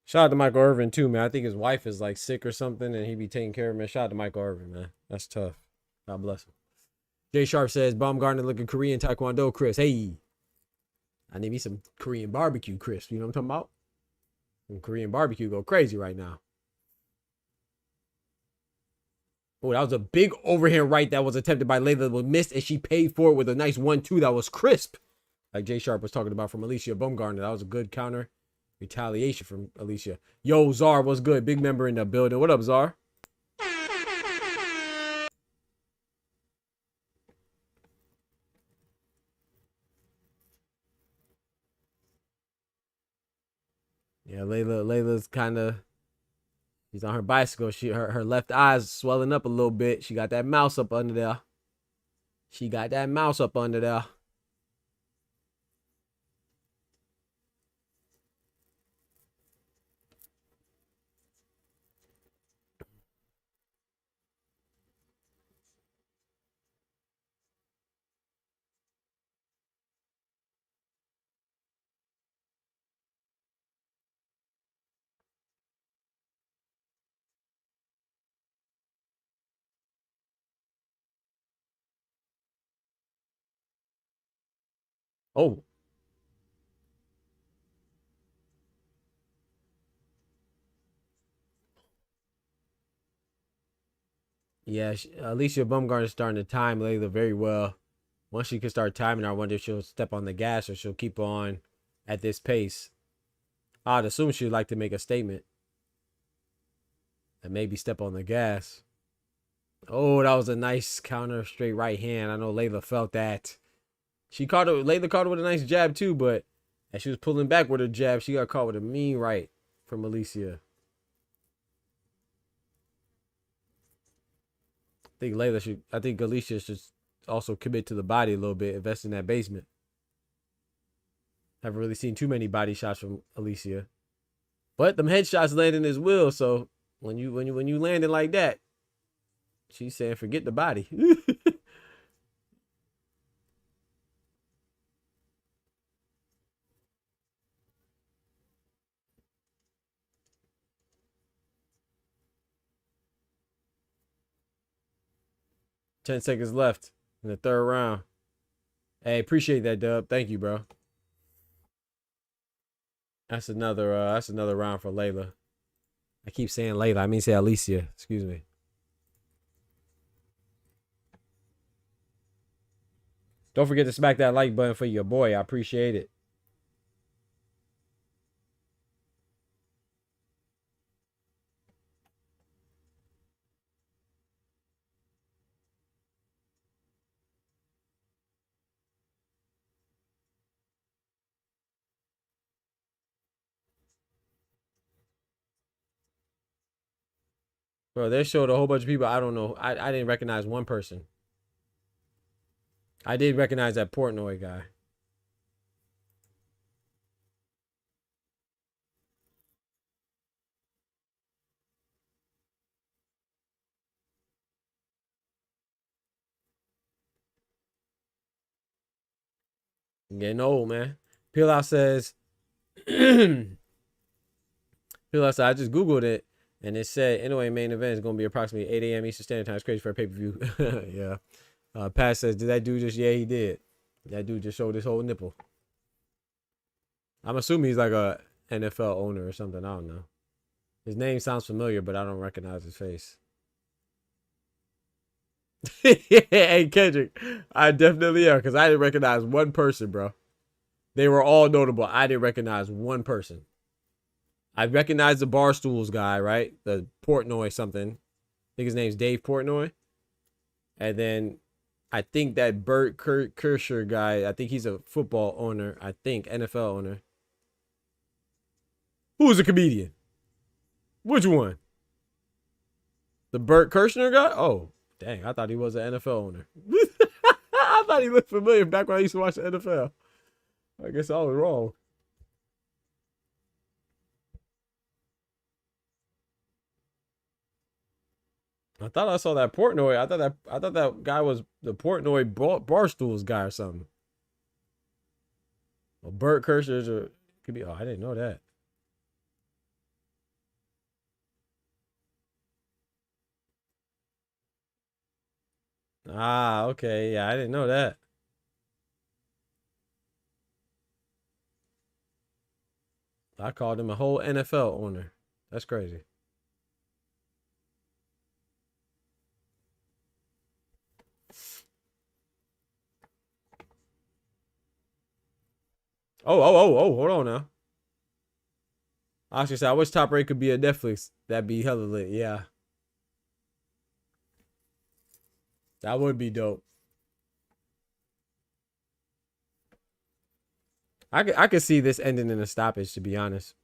shout out to Michael Irvin too, man. I think his wife is like sick or something, and he be taking care of him. Man, shout out to Michael Irvin, man. That's tough. God bless him. Jay Sharp says Baumgartner looking Korean Taekwondo, Chris. Hey, I need me some Korean barbecue, Chris. You know what I'm talking about? Some Korean barbecue go crazy right now. Oh, that was a big overhand right that was attempted by Layla that was missed, and she paid for it with a nice 1-2 that was crisp. Like Jay Sharp was talking about from Alicia Baumgartner. That was a good counter retaliation from Alicia. Yo, Czar, what's good? Big member in the building. What up, Czar? Yeah, Layla's kind of, she's on her bicycle. Her left eye's swelling up a little bit. She got that mouse up under there. Oh, yeah. Alicia Baumgartner's starting to time Layla very well. Once she can start timing her, I wonder if she'll step on the gas or she'll keep on at this pace. I'd assume she'd like to make a statement and maybe step on the gas. Oh, that was a nice counter straight right hand. I know Layla felt that. Layla caught her with a nice jab too, but as she was pulling back with her jab, she got caught with a mean right from Alicia. I think Alicia should also commit to the body a little bit, invest in that basement. Haven't really seen too many body shots from Alicia. But them headshots landing as well, so when you landing like that, she's saying forget the body. 10 seconds left in the third round. Hey, appreciate that, Dub. Thank you, bro. That's another round for Layla. I keep saying Layla. I mean say Alicia. Excuse me. Don't forget to smack that like button for your boy. I appreciate it. Bro, they showed a whole bunch of people. I don't know. I didn't recognize one person. I did recognize that Portnoy guy. I'm getting old, man. Peel out says, Peel out said, I just Googled it and it said, anyway, main event is going to be approximately 8 a.m. Eastern Standard Time. It's crazy for a pay per view. Yeah. Pat says, did that dude just, yeah, he did. That dude just showed his whole nipple. I'm assuming he's like a NFL owner or something. I don't know. His name sounds familiar, but I don't recognize his face. Hey, Kendrick, I definitely am because I didn't recognize one person, bro. They were all notable. I didn't recognize one person. I recognized the Barstools guy, right? The Portnoy something. I think his name's Dave Portnoy. And then I think that Bert Kreischer guy, I think he's a football owner. I think NFL owner. Who's a comedian? Which one? The Bert Kirshner guy? Oh, dang. I thought he was an NFL owner. I thought he looked familiar back when I used to watch the NFL. I guess I was wrong. I thought I saw that Portnoy. I thought that guy was the Portnoy Barstools guy or something. Well, Bert Kirschner's or could be. Oh, I didn't know that. Ah, okay. Yeah, I didn't know that. I called him a whole NFL owner. That's crazy. Oh, hold on now. I actually said, I wish Top Rank could be a Netflix. That'd be hella lit. Yeah. That would be dope. I could see this ending in a stoppage, to be honest.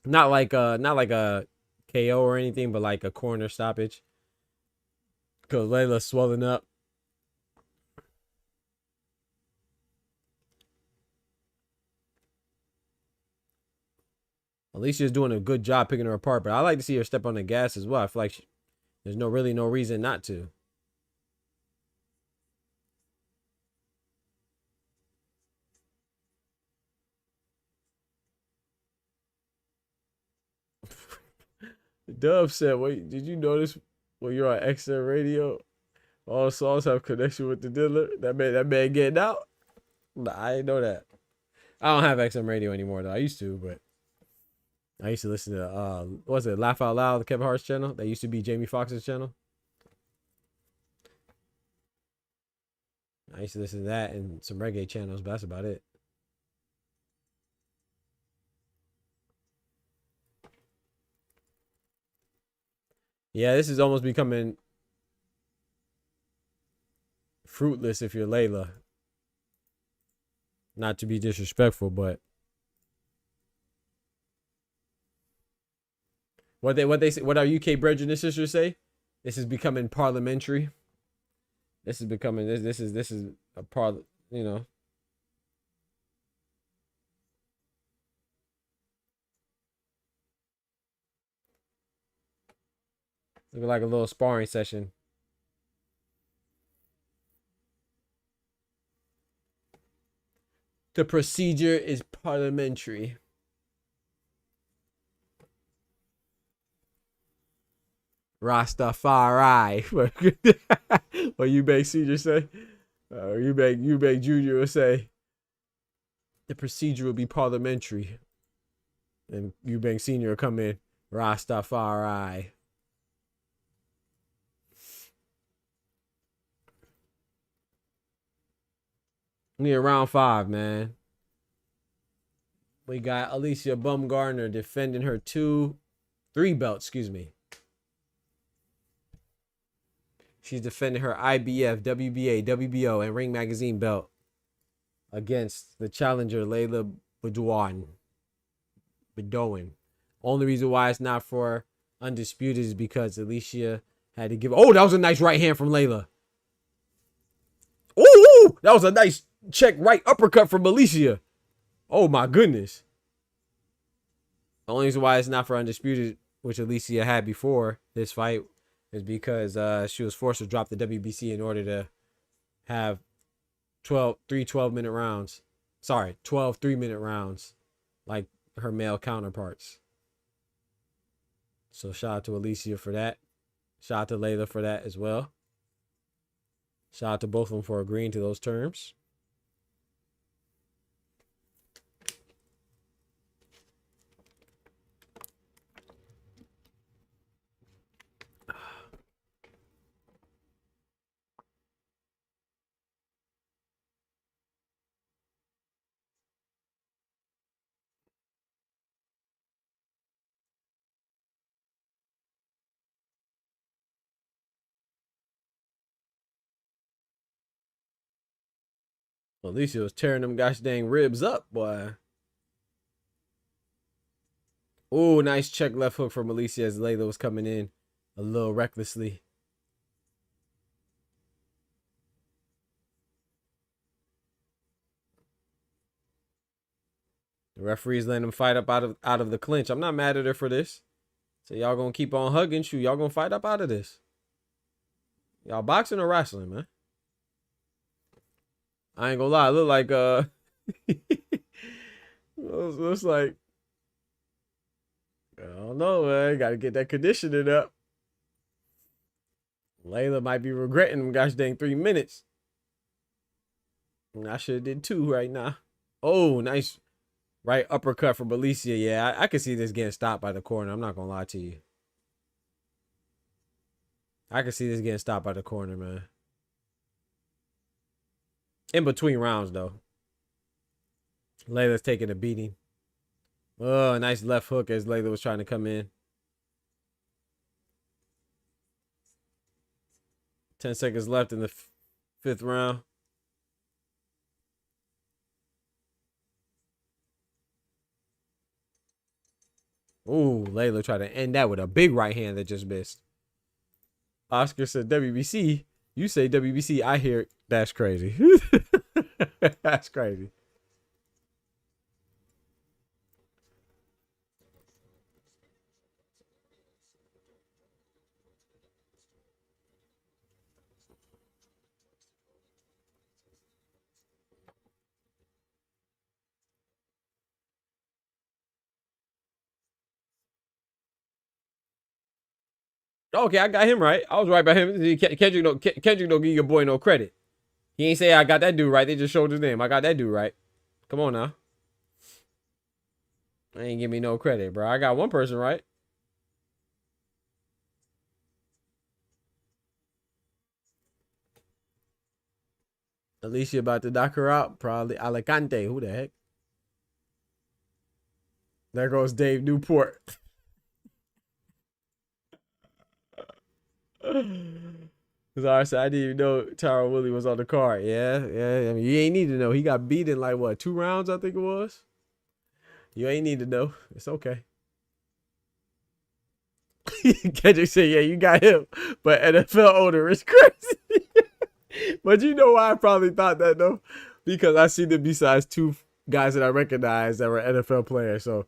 Not like a KO or anything, but like a corner stoppage. Cause Layla's swelling up. Alicia's doing a good job picking her apart, but I like to see her step on the gas as well. I feel like there's no reason not to. Dub said, "Wait, did you notice when you're on XM radio, all songs have connection with the dealer? That man getting out? Nah, I didn't know that. I don't have XM radio anymore though. I used to, but I used to listen to what was it, Laugh Out Loud, the Kevin Hart's channel? That used to be Jamie Foxx's channel. I used to listen to that and some reggae channels, but that's about it. Yeah, this is almost becoming fruitless if you're Layla. Not to be disrespectful, but what our UK brethren and sisters say, this is becoming parliamentary. This is becoming this is a part, you know. Looking like a little sparring session. The procedure is parliamentary. Rastafari. What you make Senior say? You make Junior say. The procedure will be parliamentary. And you make Senior come in. Rastafari. We in round 5, man. We got Alicia Bumgarner defending her 3 belts, excuse me. She's defending her IBF, WBA, WBO, and Ring Magazine belt against the challenger, Layla Bedoin. Only reason why it's not for undisputed is because Alicia had to give. Oh, that was a nice right hand from Layla. Ooh, that was a nice check right uppercut from Alicia. Oh my goodness. The only reason why it's not for undisputed, which Alicia had before this fight, is because she was forced to drop the WBC in order to have 12 minute rounds. Sorry, 12 3-minute rounds like her male counterparts. So shout out to Alicia for that. Shout out to Layla for that as well. Shout out to both of them for agreeing to those terms. Alicia was tearing them gosh dang ribs up, boy. Oh, nice check left hook from Alicia as Layla was coming in a little recklessly. The referee's letting them fight up out of the clinch. I'm not mad at her for this. So y'all gonna keep on hugging, shoot. Y'all gonna fight up out of this. Y'all boxing or wrestling, man? I ain't gonna lie, it look like looks like, I don't know, man. Gotta get that conditioning up. Layla might be regretting them gosh dang 3 minutes. I should have did 2 right now. Oh, nice right uppercut from Alicia. Yeah, I can see this getting stopped by the corner. I'm not gonna lie to you. I can see this getting stopped by the corner, man. In between rounds, though. Layla's taking a beating. Oh, nice left hook as Layla was trying to come in. 10 seconds left in the 5th round. Ooh, Layla tried to end that with a big right hand that just missed. Oscar said WBC. You say WBC, I hear it. That's crazy. That's crazy. Okay, I got him right. I was right by him. Kendrick don't give your boy no credit. He ain't say I got that dude right. They just showed his name. I got that dude right. Come on now. I ain't give me no credit, bro. I got one person right. Alicia about to knock her out. Probably Alicante. Who the heck? There goes Dave Newport. Sorry, I didn't even know Tyron Willie was on the card. Yeah. I mean, you ain't need to know. He got beat in like what, 2 rounds, I think it was. You ain't need to know. It's okay. Kendrick said, yeah, you got him. But NFL owner is crazy. But you know why I probably thought that, though? Because I see them besides 2 guys that I recognize that were NFL players. So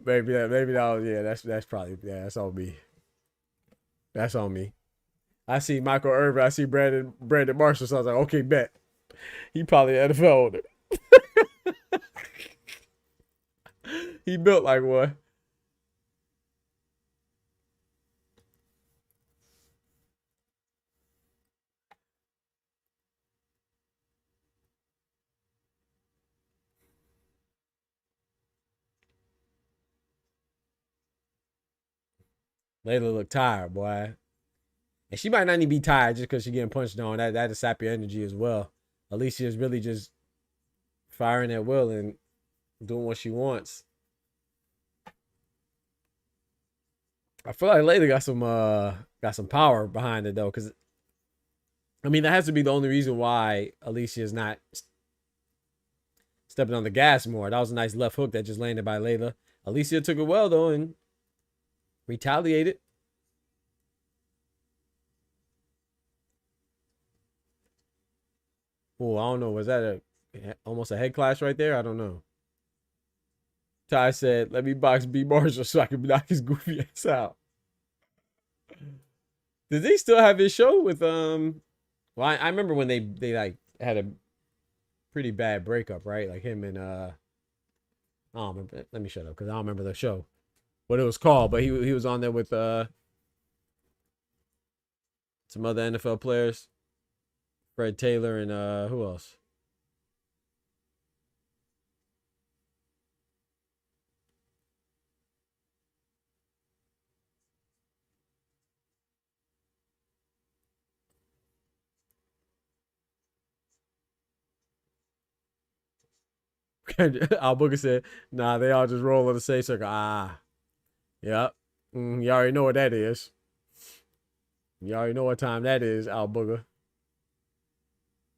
maybe that was, yeah, that's probably, yeah, that's on me. That's on me. I see Michael Irvin. I see Brandon Marshall. So I was like, okay, bet. He probably an NFL owner. He built like one. Layla look tired, boy. And she might not even be tired just because she's getting punched on. That'll sap your energy as well. Alicia is really just firing at will and doing what she wants. I feel like Layla got some power behind it though, because I mean that has to be the only reason why Alicia is not stepping on the gas more. That was a nice left hook that just landed by Layla. Alicia took it well though and retaliated. Oh, I don't know. Was that almost a head clash right there? I don't know. Ty said, "Let me box B Marshall so I can knock his goofy ass out." Does he still have his show with Well, I remember when they like had a pretty bad breakup, right? Like him and I don't remember. Let me shut up because I don't remember the show, what it was called. But he was on there with some other NFL players, Fred Taylor and who else? Al Booker said, "Nah, they all just roll in the same circle." Ah, yep. You already know what that is. You already know what time that is, Al Booger.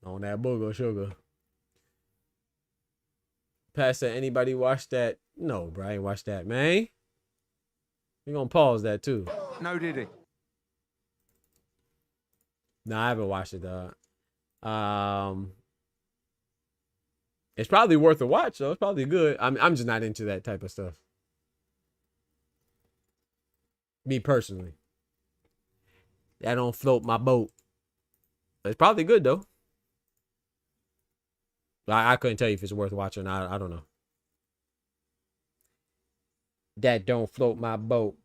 On that booger sugar. Pat said, "Anybody watch that?" No, bro, I ain't watched that, man. We gonna pause that too. No, did he? Nah, I haven't watched it though. It's probably worth a watch though. It's probably good. I'm just not into that type of stuff. Me personally, that don't float my boat. It's probably good though. I couldn't tell you if it's worth watching. I don't know. That don't float my boat.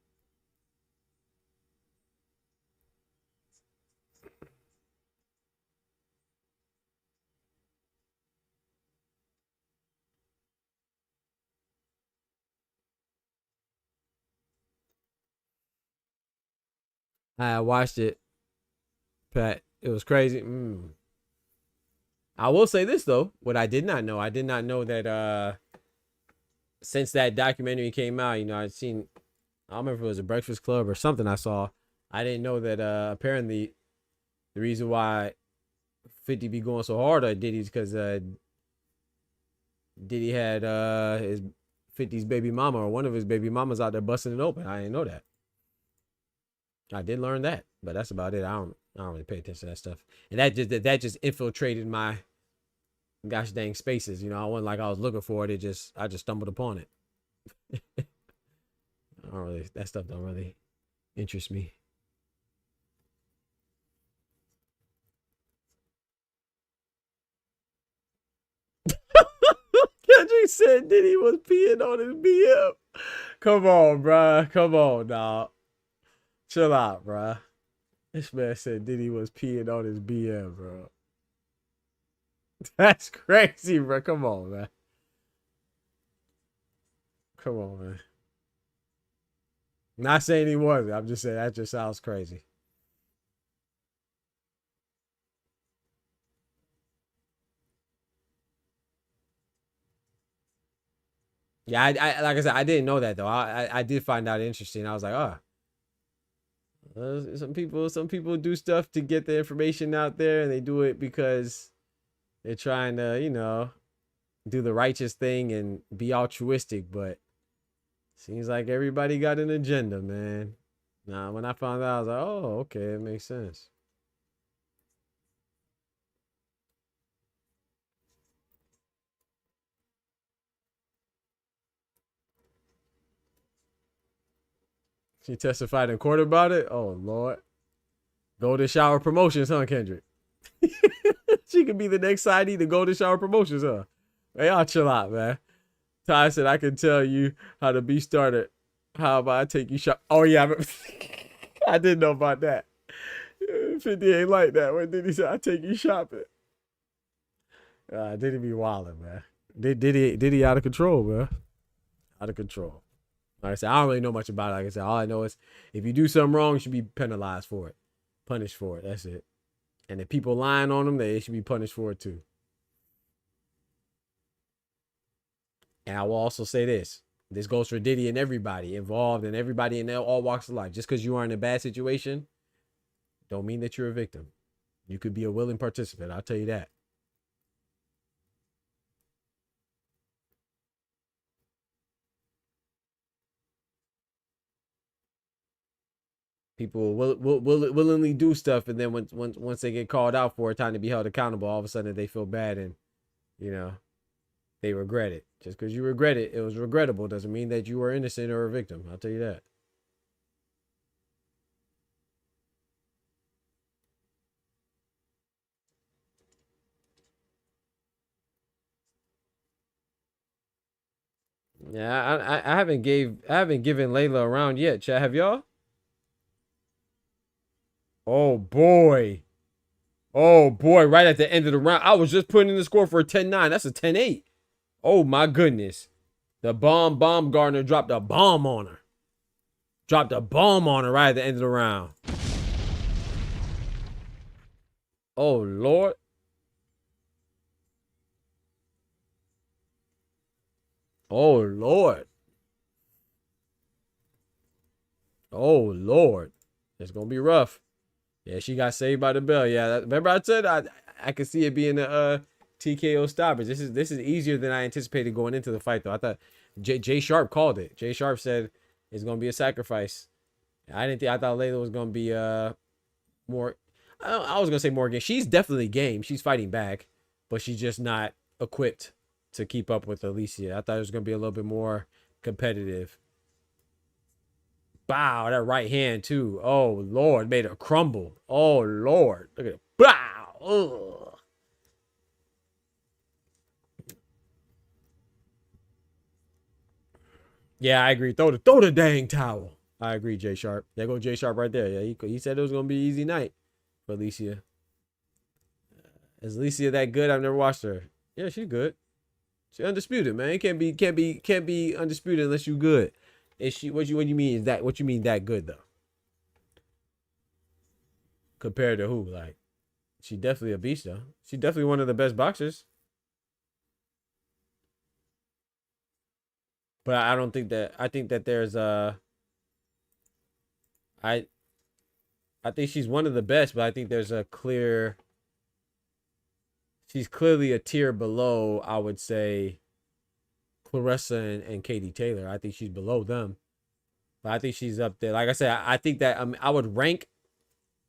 I watched it, Pat. It was crazy. I will say this though. What I did not know that since that documentary came out, I'd seen, I don't remember if it was a Breakfast Club or something I saw. I didn't know that apparently the reason why 50 be going so hard at Diddy's because Diddy had his 50's baby mama or one of his baby mamas out there busting it open. I didn't know that. I did learn that, but that's about it. I don't really pay attention to that stuff. And that just infiltrated my gosh dang spaces. I wasn't like I was looking for it. I just stumbled upon it. That stuff don't really interest me. Kendrick said Diddy was peeing on his BM. Come on, bruh. Come on, dog. Chill out, bruh. This man said Diddy was peeing on his BM, bro. That's crazy, bro. Come on, man. Come on, man. Not saying he wasn't. I'm just saying that just sounds crazy. Yeah, I like I said, I didn't know that though. I did find out interesting. I was like, some people do stuff to get the information out there, and they do it because they're trying to, do the righteous thing and be altruistic. But seems like everybody got an agenda, man. Now, when I found out, I was like, oh, okay, it makes sense. She testified in court about it. Oh Lord, Golden Shower Promotions, huh, Kendrick? She could be the next signee to Golden Shower Promotions, huh? Hey, y'all chill out, man. Ty said I can tell you how to be started. How about I take you shop? Oh yeah, I didn't know about that. 50 ain't like that. When did he say I take you shopping? Did he be wilding, man? Did he out of control, man? Out of control. Like I said, I don't really know much about it. Like I said, all I know is if you do something wrong, you should be penalized for it, punished for it. That's it. And if people lying on them, they should be punished for it too. And I will also say this. This goes for Diddy and everybody involved and everybody in all walks of life. Just because you are in a bad situation, don't mean that you're a victim. You could be a willing participant. I'll tell you that. People will willingly do stuff, and then once they get called out for it, time to be held accountable, all of a sudden they feel bad and you know they regret it. Just because you regret it, it was regrettable, doesn't mean that you were innocent or a victim. I'll tell you that. Yeah, I haven't given Layla a round yet. Chat, have y'all? Oh boy. Oh boy, right at the end of the round. I was just putting in the score for a 10-9. That's a 10-8. Oh my goodness. The bomb Gardner dropped a bomb on her. Dropped a bomb on her right at the end of the round. Oh Lord. Oh Lord. Oh Lord. It's gonna be rough. Yeah, she got saved by the bell. Yeah, remember I said I could see it being a TKO stoppage. This is easier than I anticipated going into the fight though. I thought Jay Sharp called it. Jay Sharp said it's gonna be a sacrifice. I thought Layla was gonna be more. I was gonna say more game. She's definitely game. She's fighting back, but she's just not equipped to keep up with Alicia. I thought it was gonna be a little bit more competitive. Bow, that right hand too. Oh Lord, made her crumble. Oh Lord, look at it. Bow. Ugh. Yeah, I agree. Throw the dang towel. I agree, Jay Sharp. There go Jay Sharp right there. Yeah, he said it was gonna be an easy night for Alicia. Is Alicia that good? I've never watched her. Yeah, she's good. She undisputed, man. Can't be undisputed unless you good. Is she? What you mean is that? What you mean that good though? Compared to who? Like, she definitely a beast though. She's definitely one of the best boxers. But I don't think that. I think that there's I I think she's one of the best, but I think there's a clear. She's clearly a tier below, I would say, Clarissa and Katie Taylor. I think she's below them. But I think she's up there. Like I said, I think that I would rank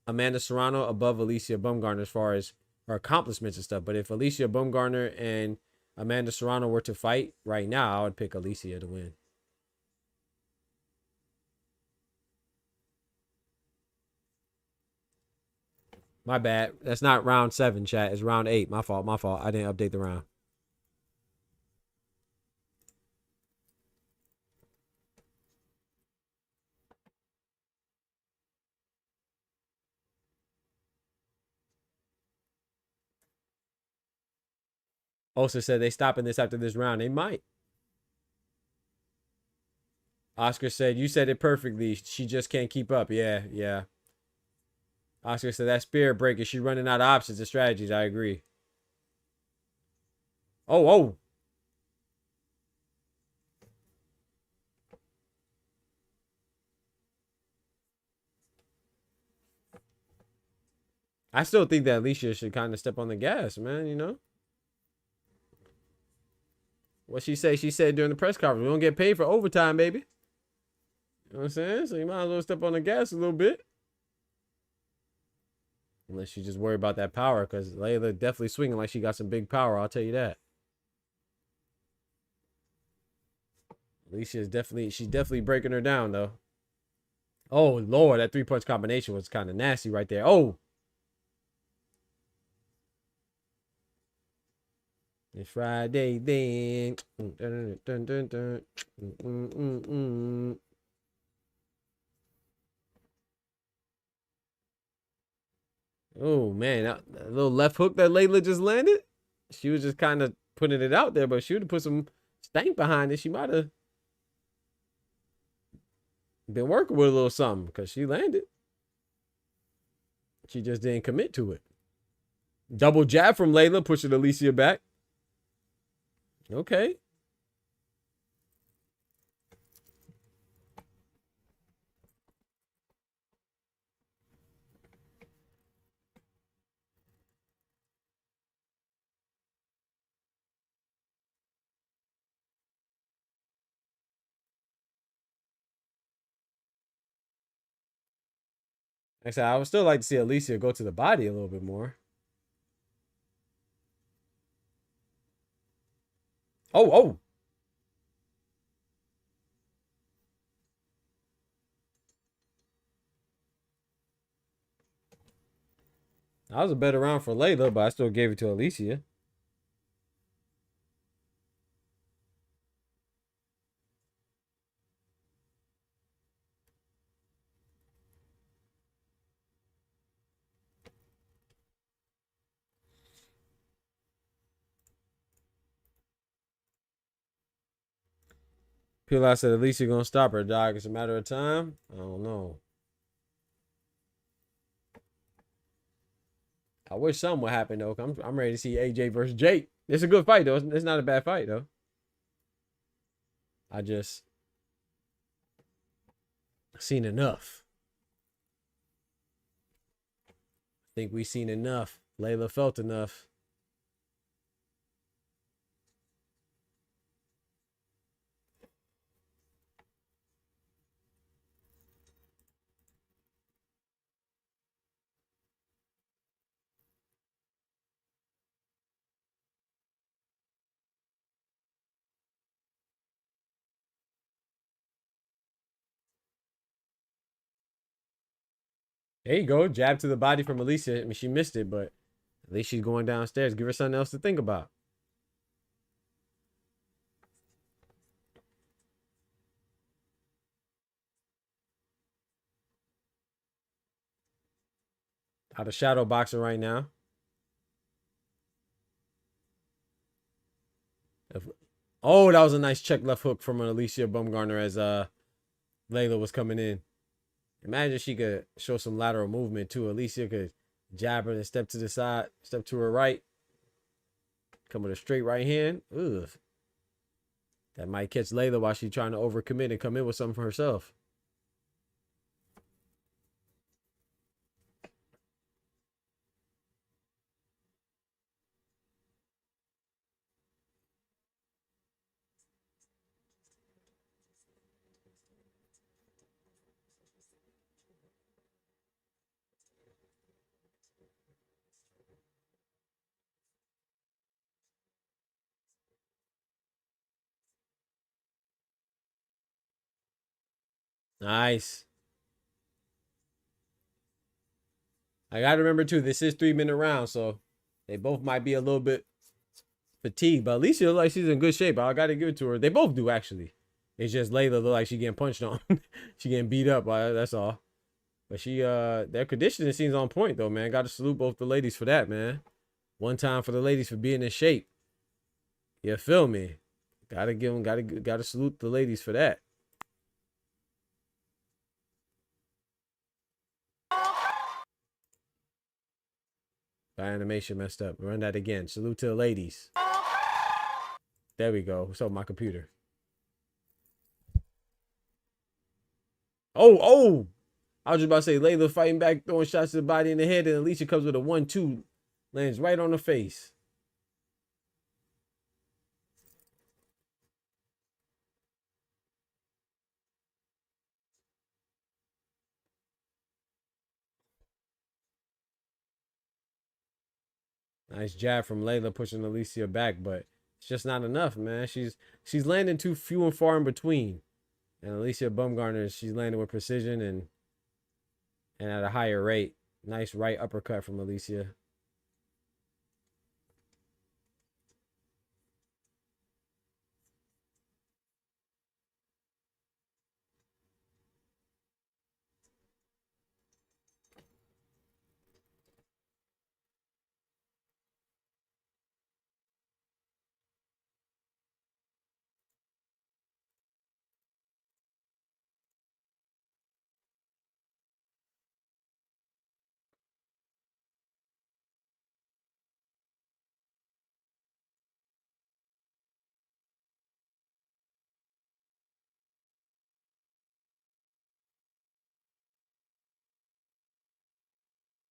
Amanda Serrano above Alicia Baumgartner as far as her accomplishments and stuff. But if Alicia Baumgartner and Amanda Serrano were to fight right now, I would pick Alicia to win. My bad. That's not round 7, chat. It's round 8. My fault. I didn't update the round. Osa said they stopping this after this round. They might. Oscar said, you said it perfectly. She just can't keep up. Yeah, yeah. Oscar said that spirit breaker. She running out of options and strategies. I agree. Oh, oh. I still think that Alicia should kind of step on the gas, man, you know? What she say? She said during the press conference, we don't get paid for overtime, baby. You know what I'm saying? So you might as well step on the gas a little bit. Unless you just worry about that power, because Layla definitely swinging like she got some big power, I'll tell you that. Alicia is she's definitely breaking her down, though. Oh, Lord, that 3-punch combination was kind of nasty right there. Oh. It's Friday then. Dun, dun, dun. Oh, man. That little left hook that Layla just landed. She was just kind of putting it out there, but she would have put some stank behind it. She might have been working with a little something because she landed. She just didn't commit to it. Double jab from Layla, pushing Alicia back. Okay. Like I said, I would still like to see Alicia go to the body a little bit more. Oh, oh. That was a better round for Layla, but I still gave it to Alicia. People I said Alicia gonna stop her, dog. It's a matter of time. I don't know. I wish something would happen though. I'm ready to see AJ versus Jake. It's a good fight though. It's not a bad fight though. I just seen enough. I think we seen enough. Layla felt enough. There you go. Jab to the body from Alicia. I mean, she missed it, but at least she's going downstairs. Give her something else to think about. Out of shadow boxing right now. Oh, that was a nice check left hook from Alicia Baumgartner as Layla was coming in. Imagine she could show some lateral movement too. Alicia could jab her and step to the side, step to her right. Come with a straight right hand. Ugh. That might catch Layla while she's trying to overcommit and come in with something for herself. Nice. I gotta remember too, this is 3-minute round, so they both might be a little bit fatigued, but Alicia looks like she's in good shape. I gotta give it to her. They both do actually. It's just Layla look like she getting punched on. She getting beat up. That's all. But she their conditioning seems on point though, man. Gotta salute both the ladies for that, man. One time for the ladies for being in shape. You feel me? Gotta give them, gotta salute the ladies for that. My animation messed up. Run that again. Salute to the ladies. There we go. What's up, my computer? Oh, oh! I was just about to say, Layla fighting back, throwing shots to the body and the head, and Alicia comes with a 1-2. Lands right on the face. Nice jab from Layla pushing Alicia back, but it's just not enough, man. She's landing too few and far in between. And Alicia Baumgartner, she's landing with precision and at a higher rate. Nice right uppercut from Alicia.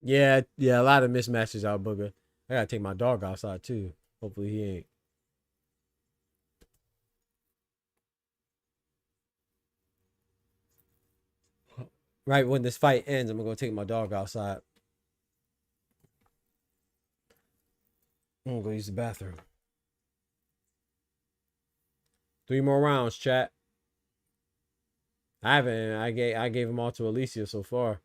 Yeah, a lot of mismatches out, Booger. I gotta take my dog outside too. Hopefully he ain't. Right when this fight ends, I'm gonna go take my dog outside. I'm gonna go use the bathroom. 3 more rounds, chat. I haven't. I gave them all to Alicia so far.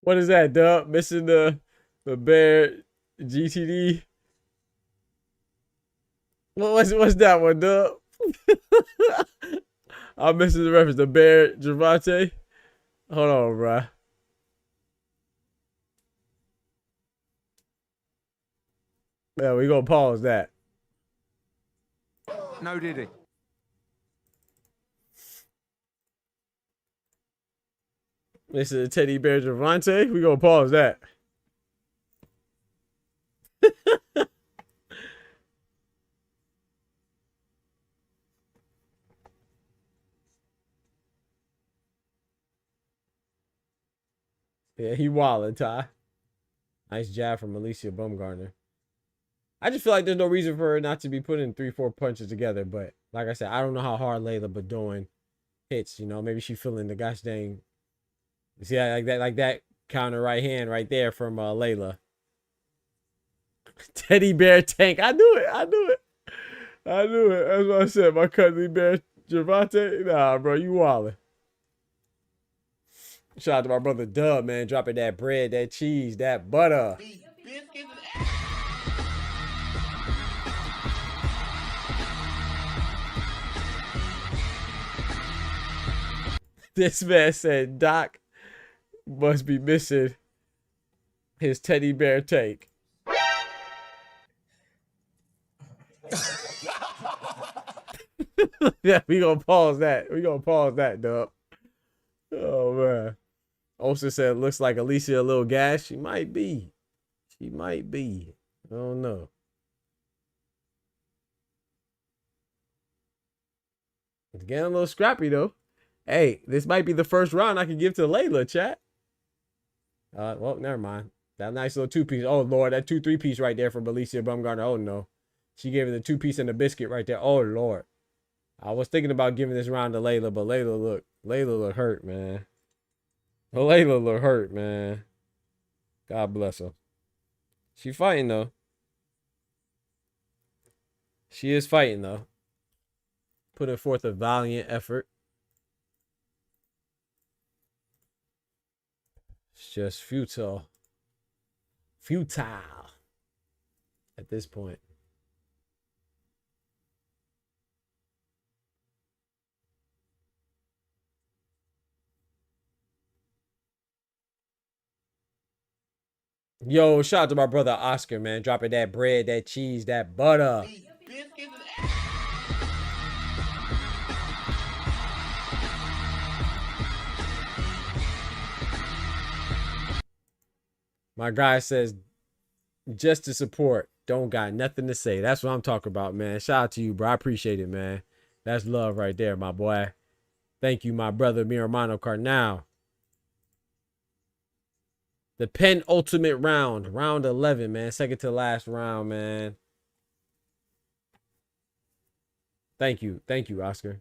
What is that, Dub? Missing the bear GTD. What's that one, Dub? I'm missing the reference. The bear Javante. Hold on, bruh. Yeah, we gonna pause that. No, did he? This is Teddy Bear Javante. We gonna pause that. Yeah, he wildin', Ty. Nice jab from Alicia Baumgartner. I just feel like there's no reason for her not to be putting 3-4 punches together. But like I said, I don't know how hard Layla Badoin hits. You know, maybe she feeling the gosh dang. You see, like that counter right hand right there from Layla. Teddy Bear Tank. I knew it. That's what I said. My cousin Bear Javante. Nah, bro, you wildin'. Shout out to my brother Dub, man, dropping that bread, that cheese, that butter. This man said Doc must be missing his teddy bear tank. Yeah, we gonna pause that, Dub. Oh, man. Olsen said, looks like Alicia a little gas. She might be. I don't know. It's getting a little scrappy, though. Hey, this might be the first round I can give to Layla, chat. Well, never mind. That nice little 2-piece. Oh, Lord, that 2-3-piece right there from Alicia Baumgartner. Oh, no. She gave it the 2-piece and the biscuit right there. Oh, Lord. I was thinking about giving this round to Layla, but Layla look hurt, man. Layla look hurt, man. God bless her. She fighting, though. She is fighting, though. Putting forth a valiant effort. It's just futile. Futile. At this point. Yo, shout out to my brother Oscar, man. Dropping that bread, that cheese, that butter. My guy says, just to support. Don't got nothing to say. That's what I'm talking about, man. Shout out to you, bro. I appreciate it, man. That's love right there, my boy. Thank you, my brother, mi hermano Carnal. The penultimate round. Round 11, man. Second to last round, man. Thank you. Thank you, Oscar.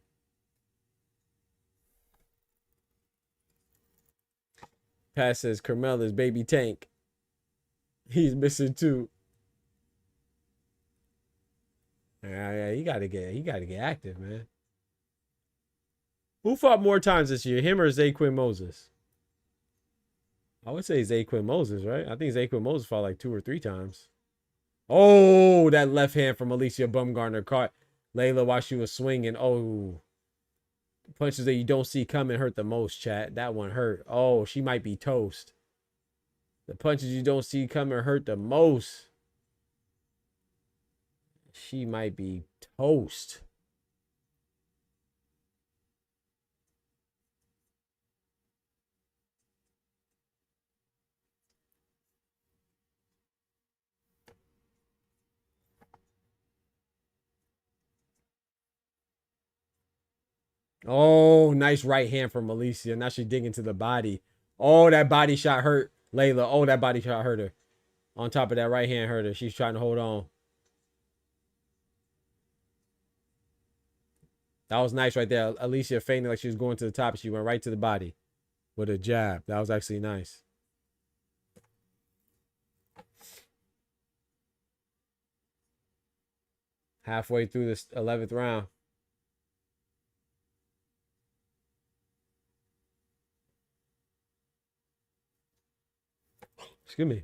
Pat says Carmela's baby tank. He's missing too. Yeah, he gotta get active, man. Who fought more times this year, him or Zaquin Moses? I would say Zaquin Moses, right? I think Zaquin Moses fought like 2 or 3 times. Oh, that left hand from Alicia Baumgartner caught Layla while she was swinging. Oh, Punches that you don't see coming hurt the most, chat. That one hurt. Oh, she might be toast. The punches you don't see coming hurt the most. She might be toast. Oh, nice right hand from Alicia. Now she's digging to the body. Oh, that body shot hurt Layla. Oh, that body shot hurt her. On top of that right hand hurt her. She's trying to hold on. That was nice right there. Alicia feinted like she was going to the top. And she went right to the body with a jab. That was actually nice. Halfway through this 11th round. Excuse me.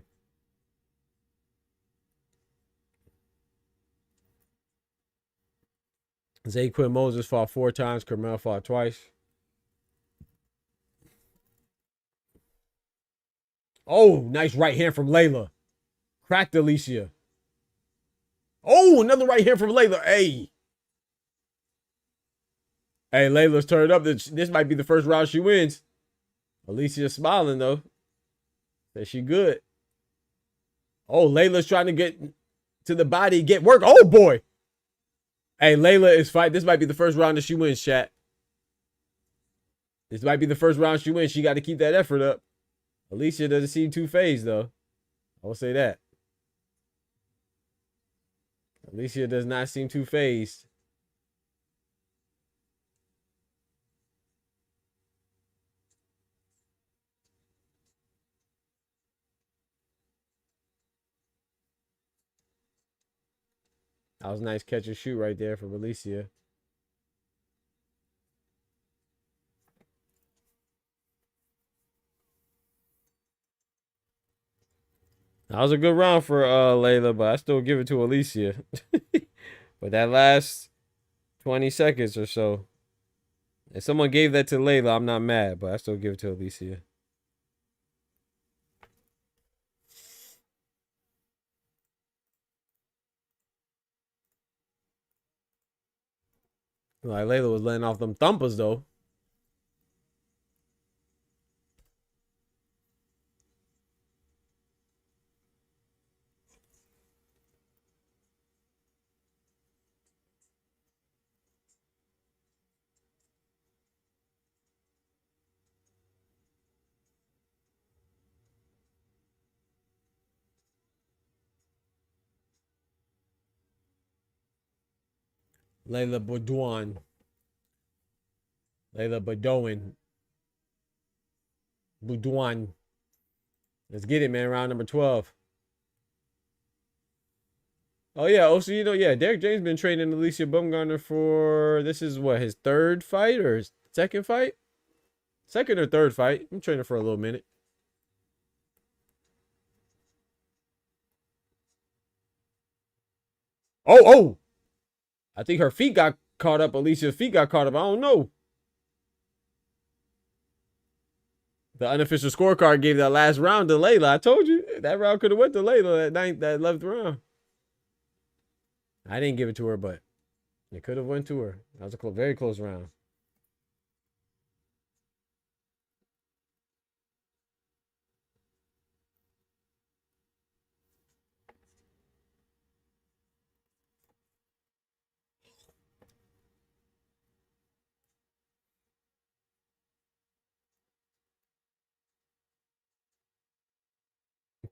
Zaquin Moses fought 4 times. Carmel fought twice. Oh, nice right hand from Layla. Cracked Alicia. Oh, another right hand from Layla. Hey. Hey, Layla's turned up. This might be the first round she wins. Alicia's smiling, though. Says she good. Oh, Layla's trying to get to the body, get work. Oh, boy. Hey, Layla is fight. This might be the first round that she wins, chat. This might be the first round she wins. She got to keep that effort up. Alicia doesn't seem too phased, though. I will say that. Alicia does not seem too phased. That was a nice catch and shoot right there from Alicia. That was a good round for Layla, but I still give it to Alicia. But that last 20 seconds or so, if someone gave that to Layla, I'm not mad, but I still give it to Alicia. Like Layla was letting off them thumpers though. Layla Baudouin. Layla Baudouin. Baudouin. Let's get it, man. Round number 12. Oh, yeah. Also, you know, yeah, Derek James been training Alicia Baumgartner for, this is what, his 3rd fight or his 2nd fight? 2nd or 3rd fight. I'm training for a little minute. Oh! I think her feet got caught up. Alicia's feet got caught up. I don't know. The unofficial scorecard gave that last round to Layla. I told you that round could have went to Layla that 11th round. I didn't give it to her, but it could have went to her. That was a very close round.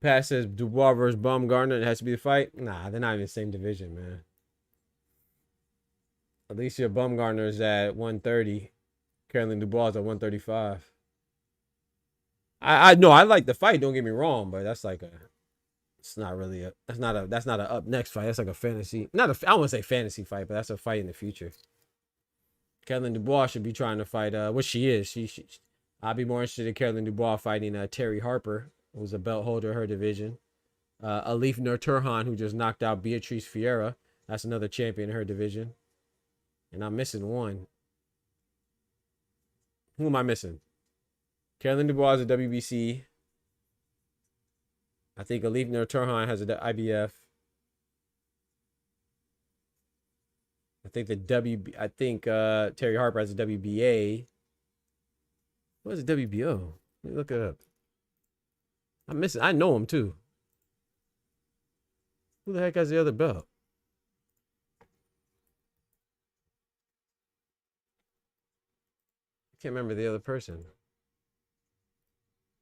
Pat says Dubois versus Baumgartner. It has to be the fight. Nah, they're not in the same division, man. Alicia Baumgartner's at 130. Caroline Dubois at 135. I know I like the fight, don't get me wrong, but that's like it's not really that's not a up next fight. That's like a fantasy. I don't want to say fantasy fight, but that's a fight in the future. Caroline Dubois should be trying to fight what she is. I'd be more interested in Caroline Dubois fighting Terry Harper, who's a belt holder in her division. Alif Nurturhan, who just knocked out Beatrice Fiera. That's another champion in her division. And I'm missing one. Who am I missing? Carolyn Dubois is a WBC. I think Alif Turhan has a IBF. I think Terry Harper has a WBA. What is a WBO? Let me look it up. I'm missing. I know him too. Who the heck has the other belt? I can't remember the other person.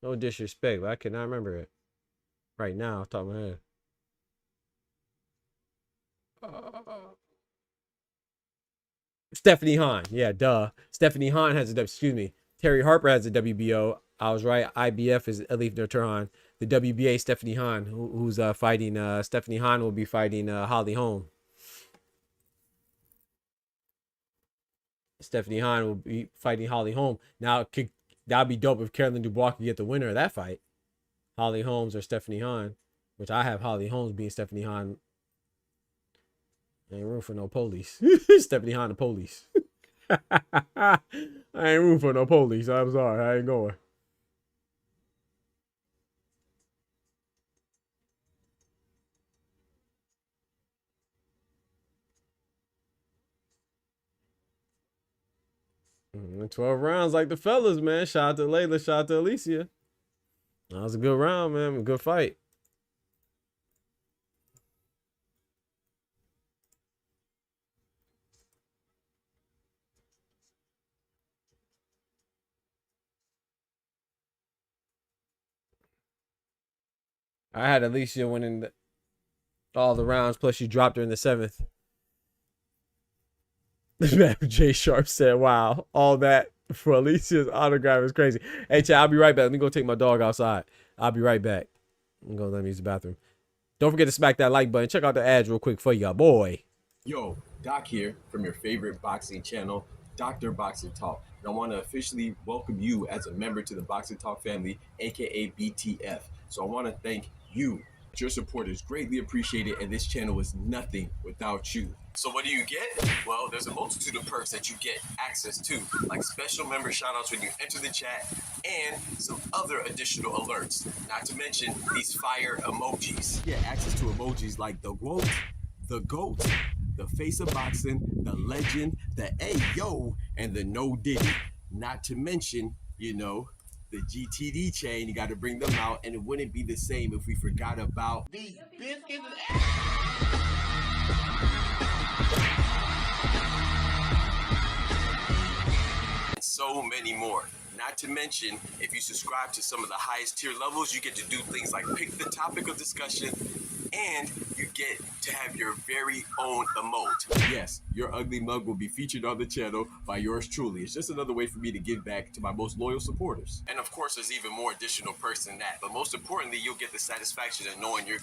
No disrespect, but I cannot remember it right now off the top of my head. Stephanie Hahn. Yeah, duh. Stephanie Hahn has a excuse me. Terry Harper has a WBO. I was right. IBF is Elif Nurturhan. The WBA, Stephanie Hahn, who's fighting. Stephanie Hahn will be fighting Holly Holm. Stephanie Hahn will be fighting Holly Holm. Now, that'd be dope if Carolyn Dubois could get the winner of that fight. Holly Holmes or Stephanie Hahn, which I have Holly Holmes being Stephanie Hahn. Ain't room for no police. Stephanie Hahn, the police. I ain't room for no police. I'm sorry. I ain't going. Mm, 12 rounds like the fellas, man. Shout out to Layla. Shout out to Alicia. That was a good round, man. A good fight. I had Alicia winning all the rounds, plus she dropped her in the 7th. Jay Sharp said, wow, all that for Alicia's autograph is crazy. Hey, Chad, I'll be right back. Let me go take my dog outside. I'll be right back. I'm going to let me use the bathroom. Don't forget to smack that like button. Check out the ads real quick for y'all, boy. Yo, Doc here from your favorite boxing channel, Dr. Boxing Talk. And I want to officially welcome you as a member to the Boxing Talk family, aka BTF. So I want to thank you. Your support is greatly appreciated, and this channel is nothing without you. So what do you get? Well, there's a multitude of perks that you get access to, like special member shoutouts when you enter the chat, and some other additional alerts. Not to mention these fire emojis. Yeah, access to emojis like the GOAT, the face of boxing, the legend, the Ayo, and the no diddy. Not to mention, you know, the GTD chain. You got to bring them out, and it wouldn't be the same if we forgot about These biscuits. and so many more. Not to mention, if you subscribe to some of the highest tier levels, you get to do things like pick the topic of discussion, and you get to have your very own emote. Yes, your ugly mug will be featured on the channel by yours truly. It's just another way for me to give back to my most loyal supporters. And of course, there's even more additional perks than that. But most importantly, you'll get the satisfaction of knowing you're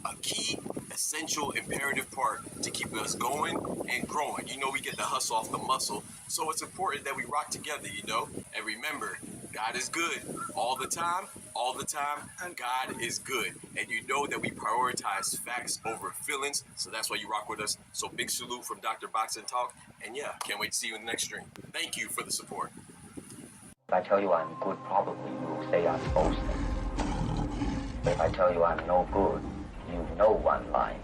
a key, essential, imperative part to keep us going and growing. You know, we get the hustle off the muscle. So it's important that we rock together, you know? And remember, God is good all the time, and God is good. And you know that we prioritize facts over feelings, so that's why you rock with us. So big salute from Dr. Boxing Talk, and yeah, can't wait to see you in the next stream. Thank you for the support. If I tell you I'm good, probably you will say I'm boasting. If I tell you I'm no good, you know one line.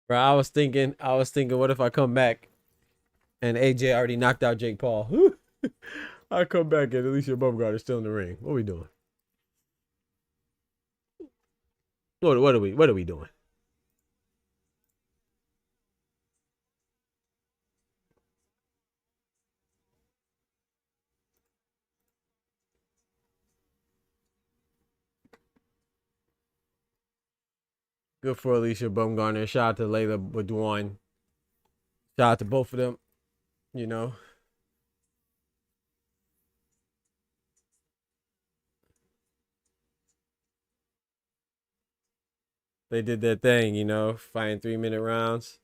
Bro, I was thinking, what if I come back and AJ already knocked out Jake Paul? I come back and Alicia Bumgarner is still in the ring. What are we doing? What are we doing? Good for Alicia Bumgarner. Shout out to Layla Badwan. Shout out to both of them. You know, they did their thing, you know, fighting 3-minute rounds.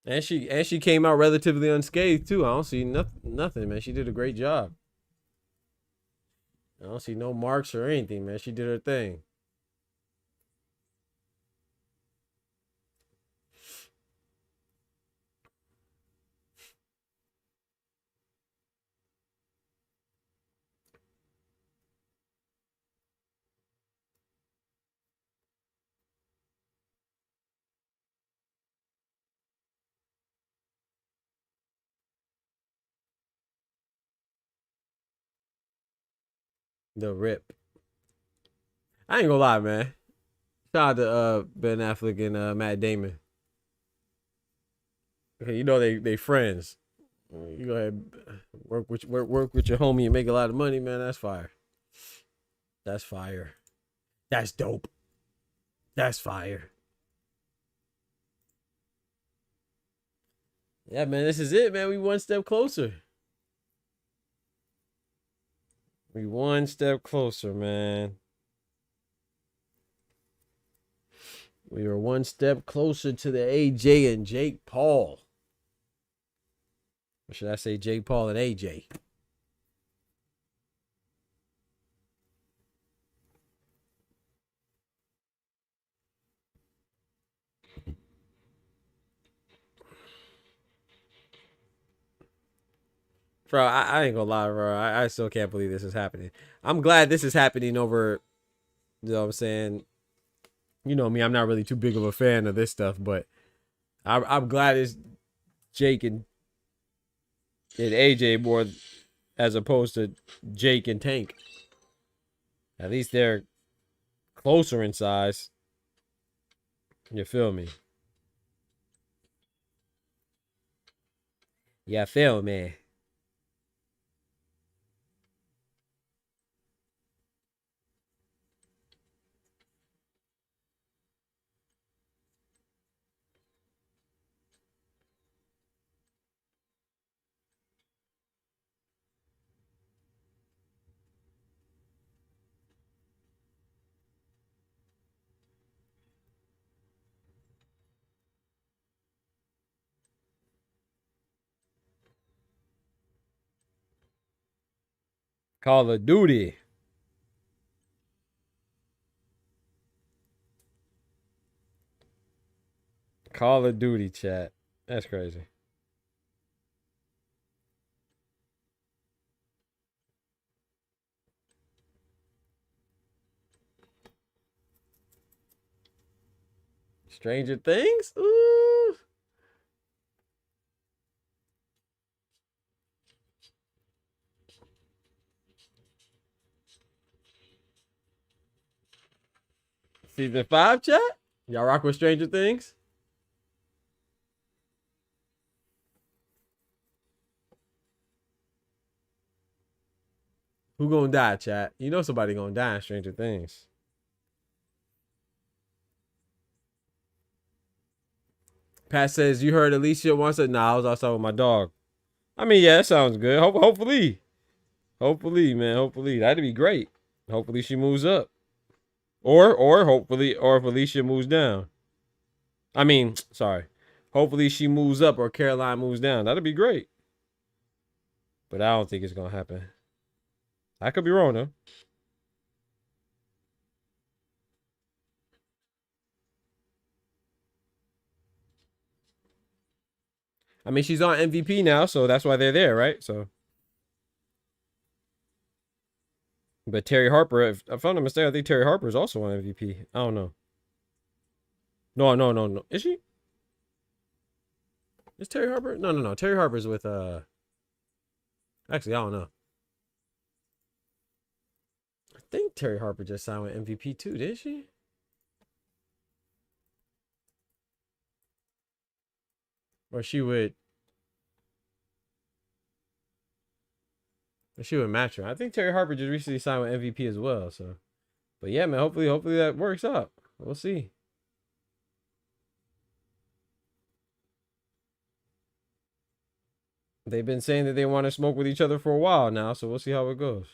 And she came out relatively unscathed too. I don't see nothing, man. She did a great job. I don't see no marks or anything, man. She did her thing. The rip. I ain't gonna lie, man. Shout out to Ben Affleck and Matt Damon. Okay, you know they friends. You go ahead, work with your homie and make a lot of money, man. That's fire. That's fire. That's dope. That's fire. Yeah, man, this is it, man. We one step closer. We one step closer, man. We are one step closer to the AJ and Jake Paul. Or should I say Jake Paul and AJ? Bro, I ain't gonna lie, bro. I still can't believe this is happening. I'm glad this is happening over, you know what I'm saying? You know me, I'm not really too big of a fan of this stuff, but I'm glad it's Jake and AJ more as opposed to Jake and Tank. At least they're closer in size. You feel me? Yeah, feel me. Call of Duty. Call of Duty, chat. That's crazy. Stranger Things? Ooh. Season 5, chat? Y'all rock with Stranger Things? Who gonna die, chat? You know somebody gonna die in Stranger Things. Pat says, you heard Alicia once said, nah, I was outside with my dog. I mean, yeah, that sounds good. Hopefully. Hopefully, man. Hopefully. That'd be great. Hopefully she moves up. Or hopefully, or if Alicia moves down. I mean, sorry. Hopefully she moves up or Caroline moves down. That'd be great. But I don't think it's gonna happen. I could be wrong though. I mean, she's on MVP now, so that's why they're there, right? So, but Terry Harper, if I'm not mistaken, I think Terry Harper is also on MVP. I don't know. No. Is she? Is Terry Harper? No. Terry Harper's with Actually, I don't know. I think Terry Harper just signed with MVP too, did she? Or she would match her. I think Terry Harper just recently signed with MVP as well. So, but yeah, man. Hopefully that works out. We'll see. They've been saying that they want to smoke with each other for a while now, so we'll see how it goes.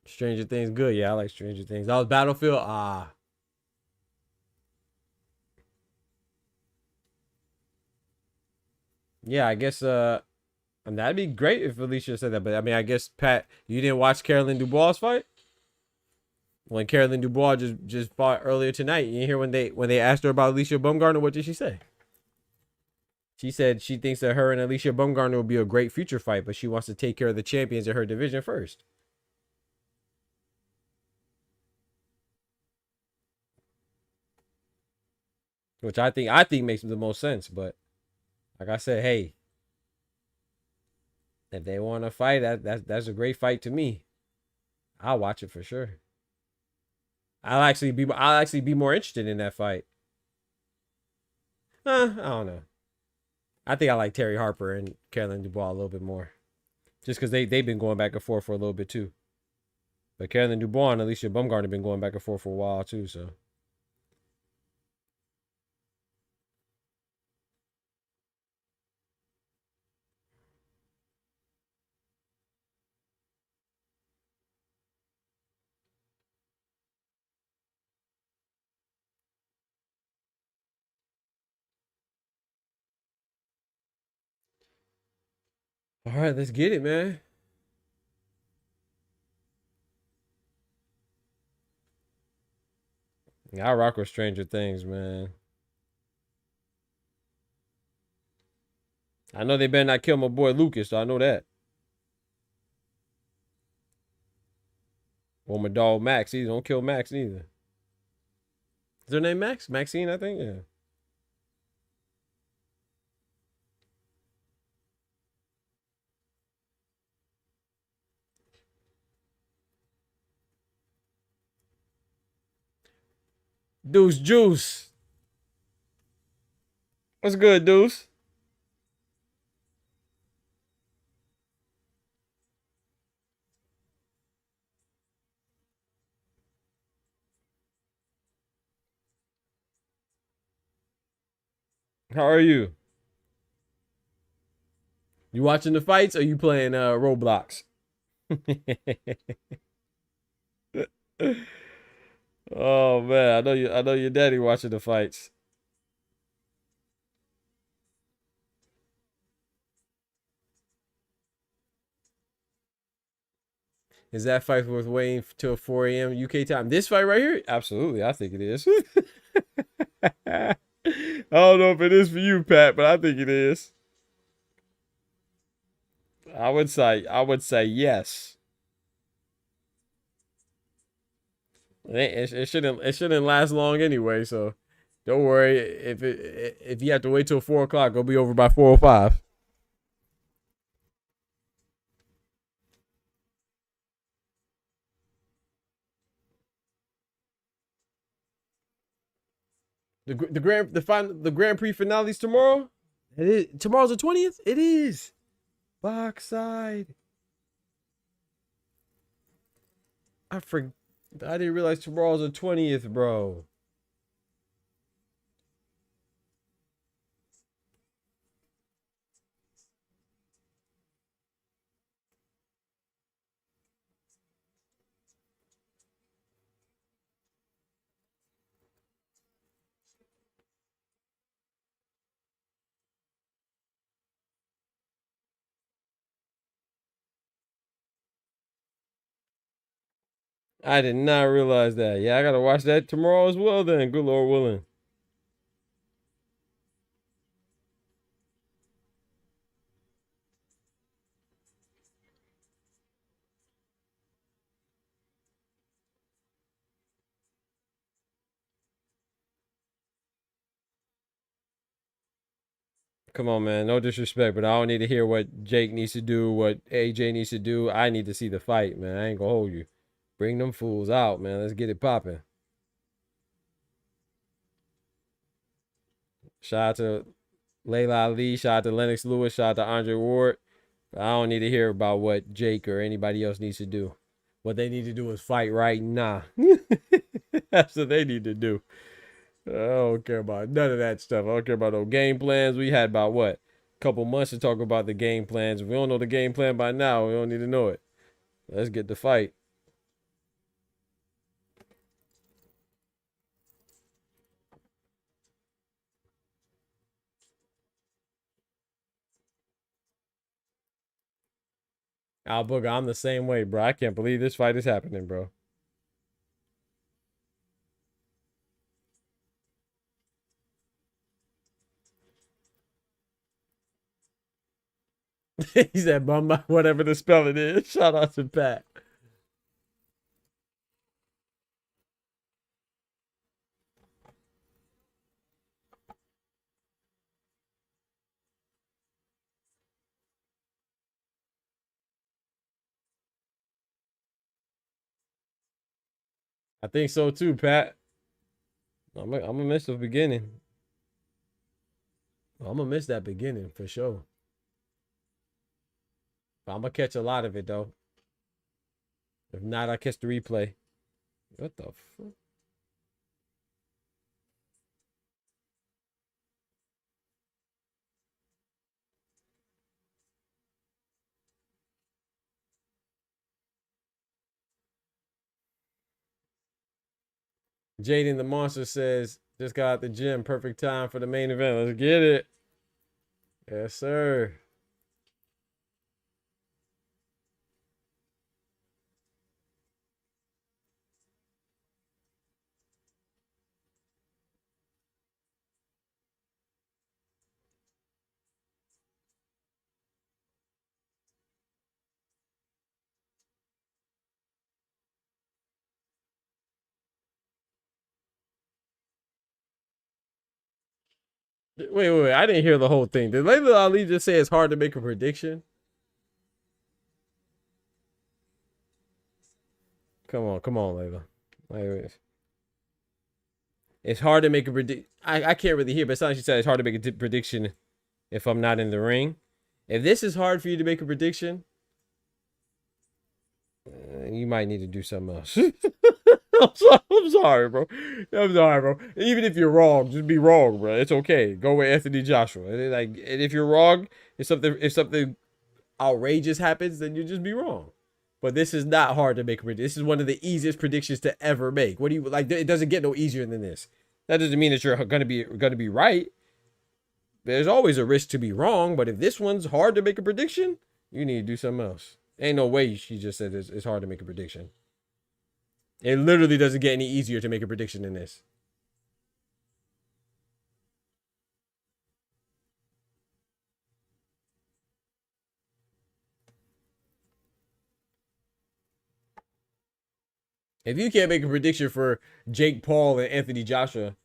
Stranger Things, good. Yeah, I like Stranger Things. That was Battlefield. Yeah, I guess and that'd be great if Alicia said that. But I mean, I guess Pat, you didn't watch Carolyn Dubois fight? When Carolyn Dubois just fought earlier tonight, you hear when they asked her about Alicia Baumgartner, what did she say? She said she thinks that her and Alicia Baumgartner will be a great future fight, but she wants to take care of the champions in her division first. Which I think makes the most sense. But like I said, hey, if they want to fight, that's a great fight to me. I'll watch it for sure. I'll actually be more interested in that fight. I don't know. I think I like Terry Harper and Carolyn Dubois a little bit more, just because they've been going back and forth for a little bit too. But Carolyn Dubois and Alicia Baumgartner have been going back and forth for a while too. So. All right, let's get it, man. Yeah, I rock with Stranger Things, man. I know they better not kill my boy Lucas, so I know that. Or my dog Max. Either don't kill Max either. Is her name Max? Maxine, I think. Yeah. Deuce Juice. What's good, Deuce? How are you? You watching the fights or you playing Roblox? Oh man, I know your daddy watching the fights. Is that fight worth waiting till 4 a.m. UK time? This fight right here? Absolutely, I think it is. I don't know if it is for you, Pat, but I think it is. I would say yes. It shouldn't last long anyway, so don't worry. If you have to wait till 4 o'clock, it'll be over by 4:05. The Grand Prix finales tomorrow. It is tomorrow's the 20th. It is Boxside. I for I didn't realize tomorrow's the 20th, bro. I did not realize that. Yeah, I gotta watch that tomorrow as well then. Good Lord willing. Come on, man. No disrespect, but I don't need to hear what Jake needs to do, what AJ needs to do. I need to see the fight, man. I ain't gonna hold you. Bring them fools out, man. Let's get it popping. Shout out to Layla Ali. Shout out to Lennox Lewis. Shout out to Andre Ward. But I don't need to hear about what Jake or anybody else needs to do. What they need to do is fight right now. That's what they need to do. I don't care about none of that stuff. I don't care about no game plans. We had about what? A couple months to talk about the game plans. If we don't know the game plan by now, we don't need to know it. Let's get the fight. Al Booger, I'm the same way, bro. I can't believe this fight is happening, bro. He said, "Bum, whatever the spelling is." Shout out to Pat. I think so too, Pat. I'm gonna miss the beginning. I'm gonna miss that beginning for sure. But I'm gonna catch a lot of it though. If not, I catch the replay. What the fuck? Jaden the Monster says, just got out the gym. Perfect time for the main event. Let's get it. Yes, sir. Wait. I didn't hear the whole thing. Did Layla Ali just say it's hard to make a prediction? Come on, Layla. Wait. It's hard to make a prediction. I can't really hear, but it sounds like she said it's hard to make a prediction if I'm not in the ring. If this is hard for you to make a prediction, you might need to do something else. I'm sorry, bro. Even if you're wrong, just be wrong, bro. It's okay. Go with Anthony Joshua. And if you're wrong, if something outrageous happens, then you just be wrong. But this is not hard to make a prediction. This is one of the easiest predictions to ever make. What do you like? It doesn't get no easier than this. That doesn't mean that you're gonna be right. There's always a risk to be wrong. But if this one's hard to make a prediction, you need to do something else. Ain't no way she just said it's hard to make a prediction. It literally doesn't get any easier to make a prediction than this. If you can't make a prediction for Jake Paul and Anthony Joshua,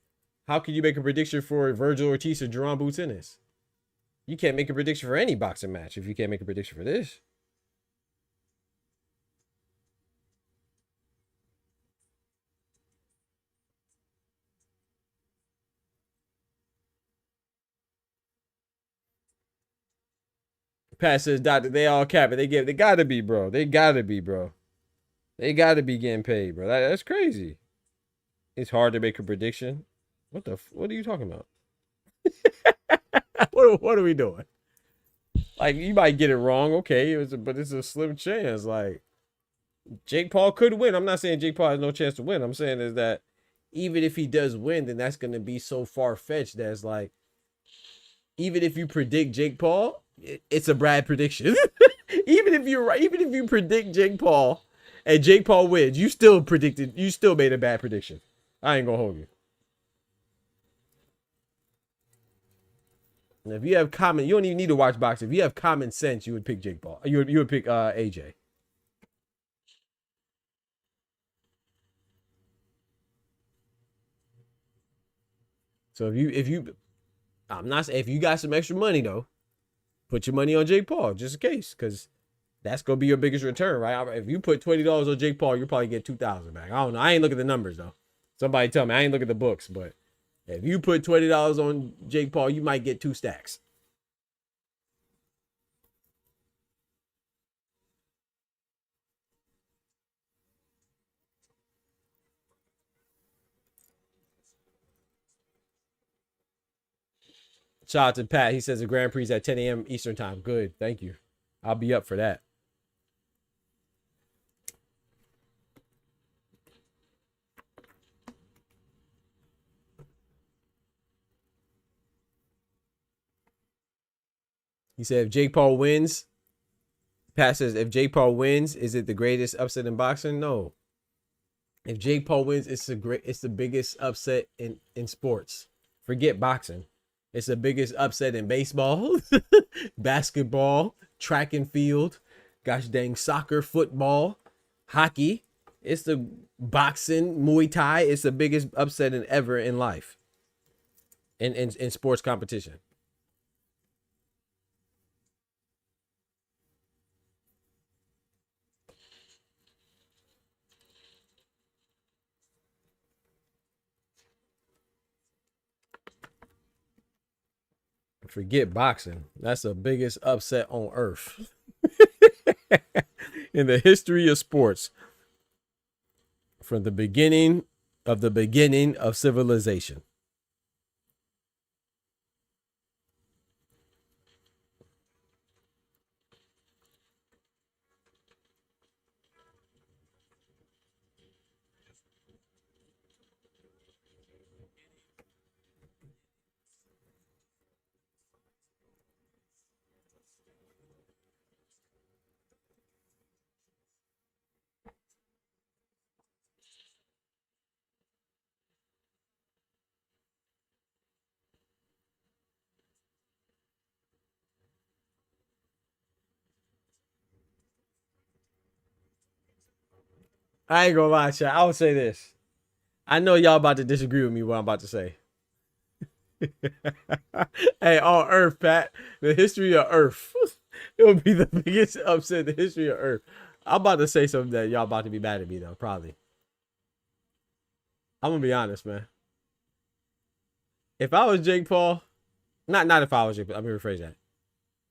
how can you make a prediction for Virgil Ortiz or Jerome Boots Ennis? You can't make a prediction for any boxing match if you can't make a prediction for this. Pat says, "Doctor, they all cap it. They gotta be, bro. They gotta be, bro. They gotta be getting paid, bro. That's crazy. It's hard to make a prediction. What are you talking about? What are we doing? Like, you might get it wrong, okay, but it's a slim chance. Like, Jake Paul could win. I'm not saying Jake Paul has no chance to win. I'm saying is that even if he does win, then that's gonna be so far fetched that's like, even if you predict Jake Paul, it's a bad prediction. Even if you're right, even if you predict Jake Paul Hey, Jake Paul wins. You still made a bad prediction. I ain't gonna hold you. And if you have you don't even need to watch boxing. If you have common sense, you would pick Jake Paul. You would pick AJ. So I'm not saying if you got some extra money though, put your money on Jake Paul just in case, because that's gonna be your biggest return, right? If you put $20 on Jake Paul, you'll probably get 2,000 back. I don't know. I ain't look at the numbers though. Somebody tell me. I ain't look at the books, but if you put $20 on Jake Paul, you might get 2 stacks. Shout out to Pat. He says the Grand Prix at 10 a.m. Eastern time. Good. Thank you. I'll be up for that. He said if Jake Paul wins, Pat says if Jake Paul wins, is it the greatest upset in boxing? No. If Jake Paul wins, it's the biggest upset in sports. Forget boxing. It's the biggest upset in baseball, basketball, track and field, gosh dang soccer, football, hockey. It's the boxing, Muay Thai. It's the biggest upset ever in life. In sports competition. Forget boxing. That's the biggest upset on earth. In the history of sports. From the beginning of civilization. I ain't gonna lie, chat. I would say this. I know y'all about to disagree with me what I'm about to say. Hey, on Earth, Pat. The history of Earth. It will be the biggest upset in the history of Earth. I'm about to say something that y'all about to be mad at me though, probably. I'm gonna be honest, man. If I was Jake Paul, not if I was Jake Paul, let me rephrase that.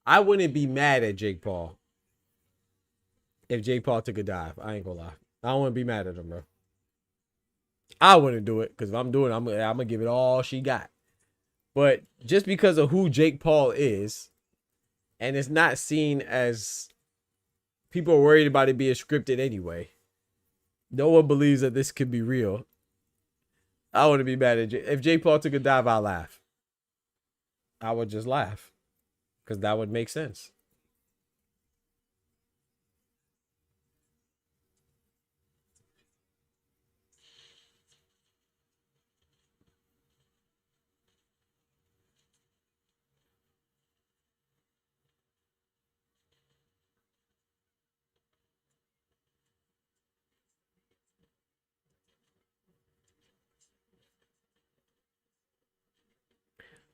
I wouldn't be mad at Jake Paul if Jake Paul took a dive. I ain't gonna lie. I don't want to be mad at him, bro. I wouldn't do it because if I'm doing it, I'm gonna give it all she got. But just because of who Jake Paul is, and it's not seen as people are worried about it being scripted anyway. No one believes that this could be real. I wouldn't be mad at Jake. If Jake Paul took a dive, I'll laugh. I would just laugh because that would make sense.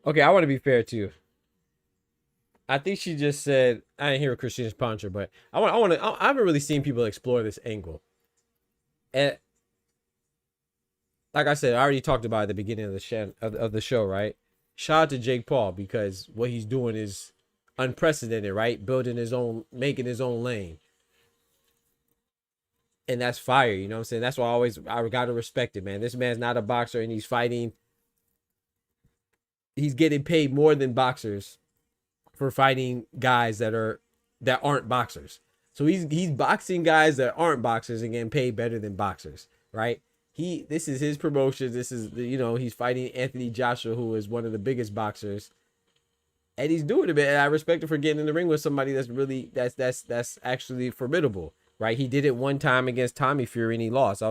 Okay, I want to be fair too. I think she just said I didn't hear Christina's puncher, but I haven't really seen people explore this angle. And like I said, I already talked about it at the beginning of the show, right? Shout out to Jake Paul because what he's doing is unprecedented, right? Making his own lane. And that's fire, you know what I'm saying? That's why I gotta respect it, man. This man's not a boxer and he's getting paid more than boxers for fighting guys that aren't boxers. So he's boxing guys that aren't boxers and getting paid better than boxers, right? This is his promotion. This is he's fighting Anthony Joshua, who is one of the biggest boxers, and he's doing it, man. And I respect him for getting in the ring with somebody that's actually formidable, right? He did it one time against Tommy Fury and he lost. That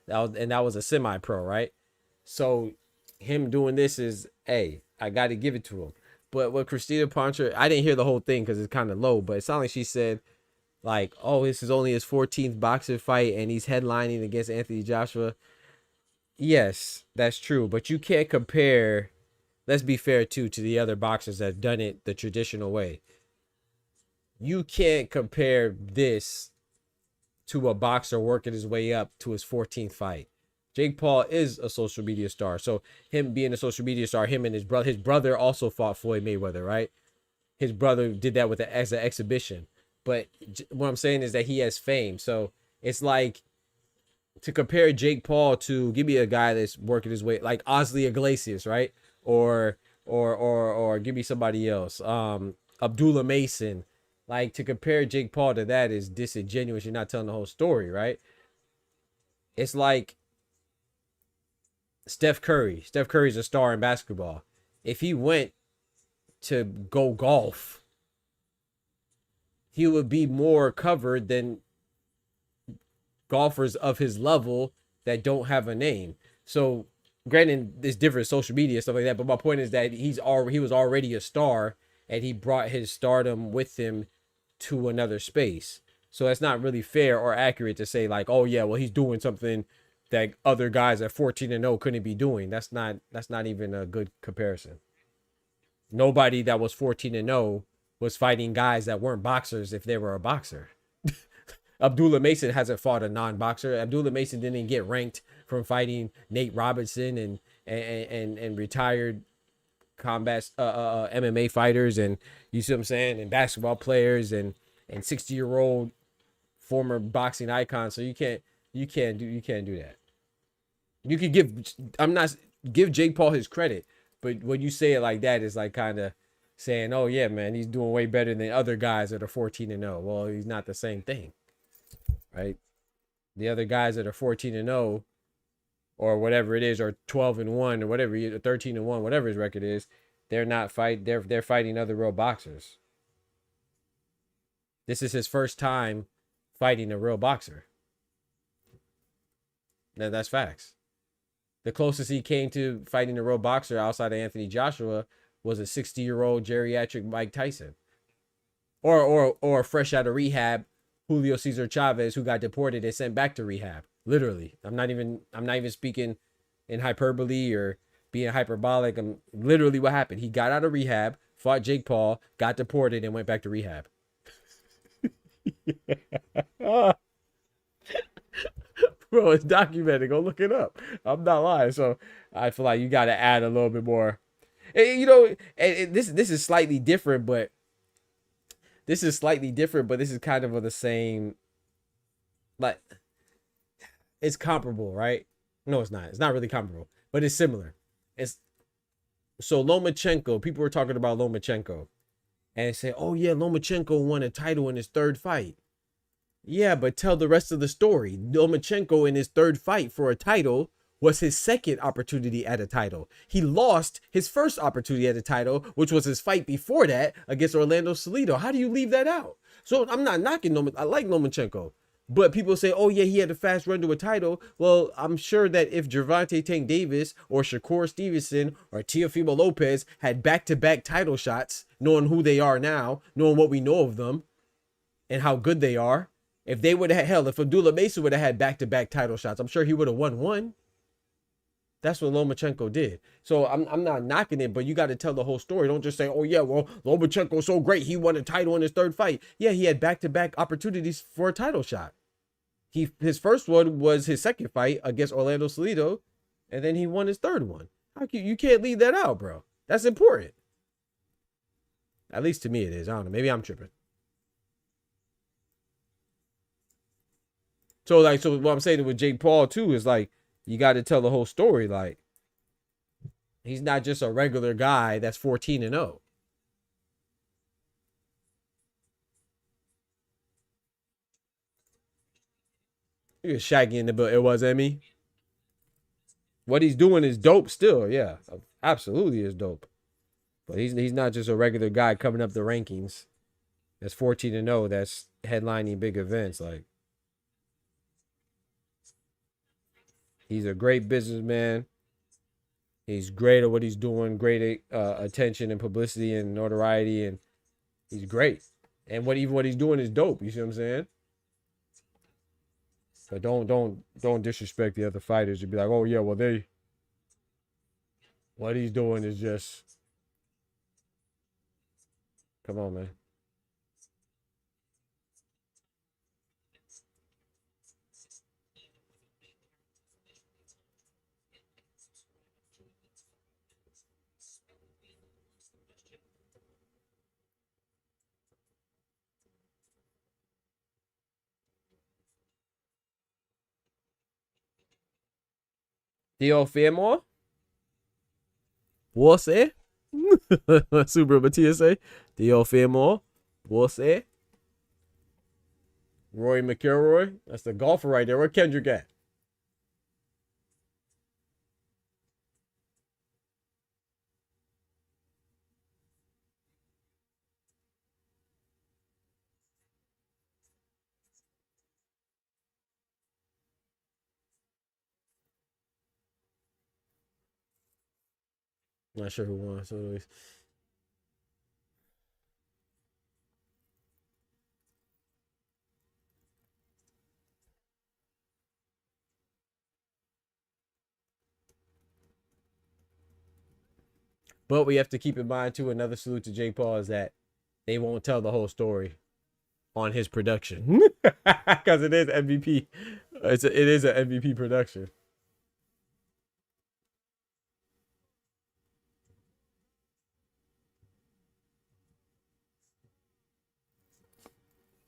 was a semi-pro, right? So him doing this is, hey, I got to give it to him. But what Christina Poncher, I didn't hear the whole thing because it's kind of low, but it sounded like she said, like, oh, this is only his 14th boxing fight and he's headlining against Anthony Joshua. Yes, that's true, but you can't compare, let's be fair too, to the other boxers that have done it the traditional way. You can't compare this to a boxer working his way up to his 14th fight. Jake Paul is a social media star. So him being a social media star, him and his brother also fought Floyd Mayweather, right? His brother did that as an exhibition. But what I'm saying is that he has fame. So it's like, to compare Jake Paul to, give me a guy that's working his way, like Osley Iglesias, right? Or give me somebody else. Abdullah Mason. Like, to compare Jake Paul to that is disingenuous. You're not telling the whole story, right? It's like Steph Curry. Steph Curry's a star in basketball. If he went to go golf, he would be more covered than golfers of his level that don't have a name. So granted, there's different social media stuff like that, but my point is that he was already a star and he brought his stardom with him to another space. So that's not really fair or accurate to say like, oh yeah, well, he's doing something that other guys at 14-0 couldn't be doing. That's not even a good comparison. Nobody that was 14-0 was fighting guys that weren't boxers if they were a boxer. Abdullah Mason hasn't fought a non-boxer. Abdullah Mason didn't get ranked from fighting Nate Robinson and retired combat MMA fighters, and you see what I'm saying, and basketball players and 60-year-old former boxing icons. So you can't do that. You could give Jake Paul his credit, but when you say it like that, it's like kind of saying, oh yeah, man, he's doing way better than other guys that are 14-0. Well, he's not the same thing. Right? The other guys that are 14-0 or whatever it is, or 12-1 or whatever, 13-1, whatever his record is, they're fighting other real boxers. This is his first time fighting a real boxer. Now, that's facts. The closest he came to fighting a real boxer outside of Anthony Joshua was a 60-year-old geriatric Mike Tyson. Or fresh out of rehab, Julio Cesar Chavez, who got deported and sent back to rehab. Literally. I'm not even speaking in hyperbole or being hyperbolic. I'm literally what happened. He got out of rehab, fought Jake Paul, got deported, and went back to rehab. Bro, it's documented. Go look it up. I'm not lying. So I feel like you got to add a little bit more. And, this is slightly different, but this is kind of the same. Like, it's comparable, right? No, it's not. It's not really comparable, but it's similar. So Lomachenko, people were talking about Lomachenko and say, oh yeah, Lomachenko won a title in his third fight. Yeah, but tell the rest of the story. Lomachenko in his third fight for a title was his second opportunity at a title. He lost his first opportunity at a title, which was his fight before that against Orlando Salido. How do you leave that out? So I'm not knocking Lomachenko. I like Lomachenko. But people say, oh yeah, he had a fast run to a title. Well, I'm sure that if Gervonta Tank Davis or Shakur Stevenson or Teofimo Lopez had back-to-back title shots, knowing who they are now, knowing what we know of them and how good they are, if they would have, if Abdullah Mason would have had back-to-back title shots, I'm sure he would have won one. That's what Lomachenko did. So I'm not knocking it, but you got to tell the whole story. Don't just say, oh yeah, well, Lomachenko's so great, he won a title in his third fight. Yeah, he had back-to-back opportunities for a title shot. His first one was his second fight against Orlando Salido, and then he won his third one. You can't leave that out, bro. That's important. At least to me it is. I don't know. Maybe I'm tripping. So what I'm saying with Jake Paul too is like, you got to tell the whole story. Like, he's not just a regular guy that's 14-0. He was Shaggy in the book. It was Emmy. What he's doing is dope still. Yeah, absolutely is dope. But he's not just a regular guy coming up the rankings. That's 14-0. That's headlining big events. Like, He's a great businessman. He's great at what he's doing, great attention and publicity and notoriety, and he's great. And what he's doing is dope. You see what I'm saying? So don't disrespect the other fighters and be like, oh yeah, well what he's doing is just, come on, man. Theo Fairmore? Você? Super Matias say. Theo Fairmore? Você? Roy McIlroy? That's the golfer right there. Where Kendrick at? Not sure who won. So but we have to keep in mind too, another salute to Jake Paul is that they won't tell the whole story on his production. Because it is MVP. It is an MVP production.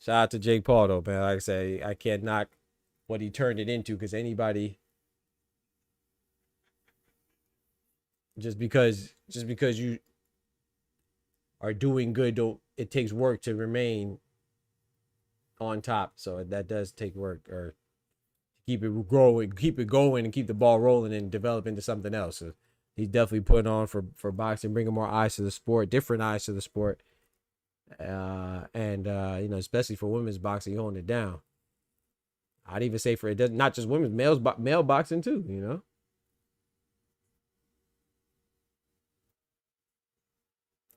Shout out to Jake Paul though, man. Like I say, I can't knock what he turned it into, because anybody, just because you are doing good, don't, it takes work to remain on top. So that does take work, or keep it growing, keep it going, and keep the ball rolling and develop into something else. So he's definitely putting on for boxing, bringing more eyes to the sport, different eyes to the sport. And you know, especially for women's boxing, holding it down. I'd even say for it does not just women's, male boxing too, you know.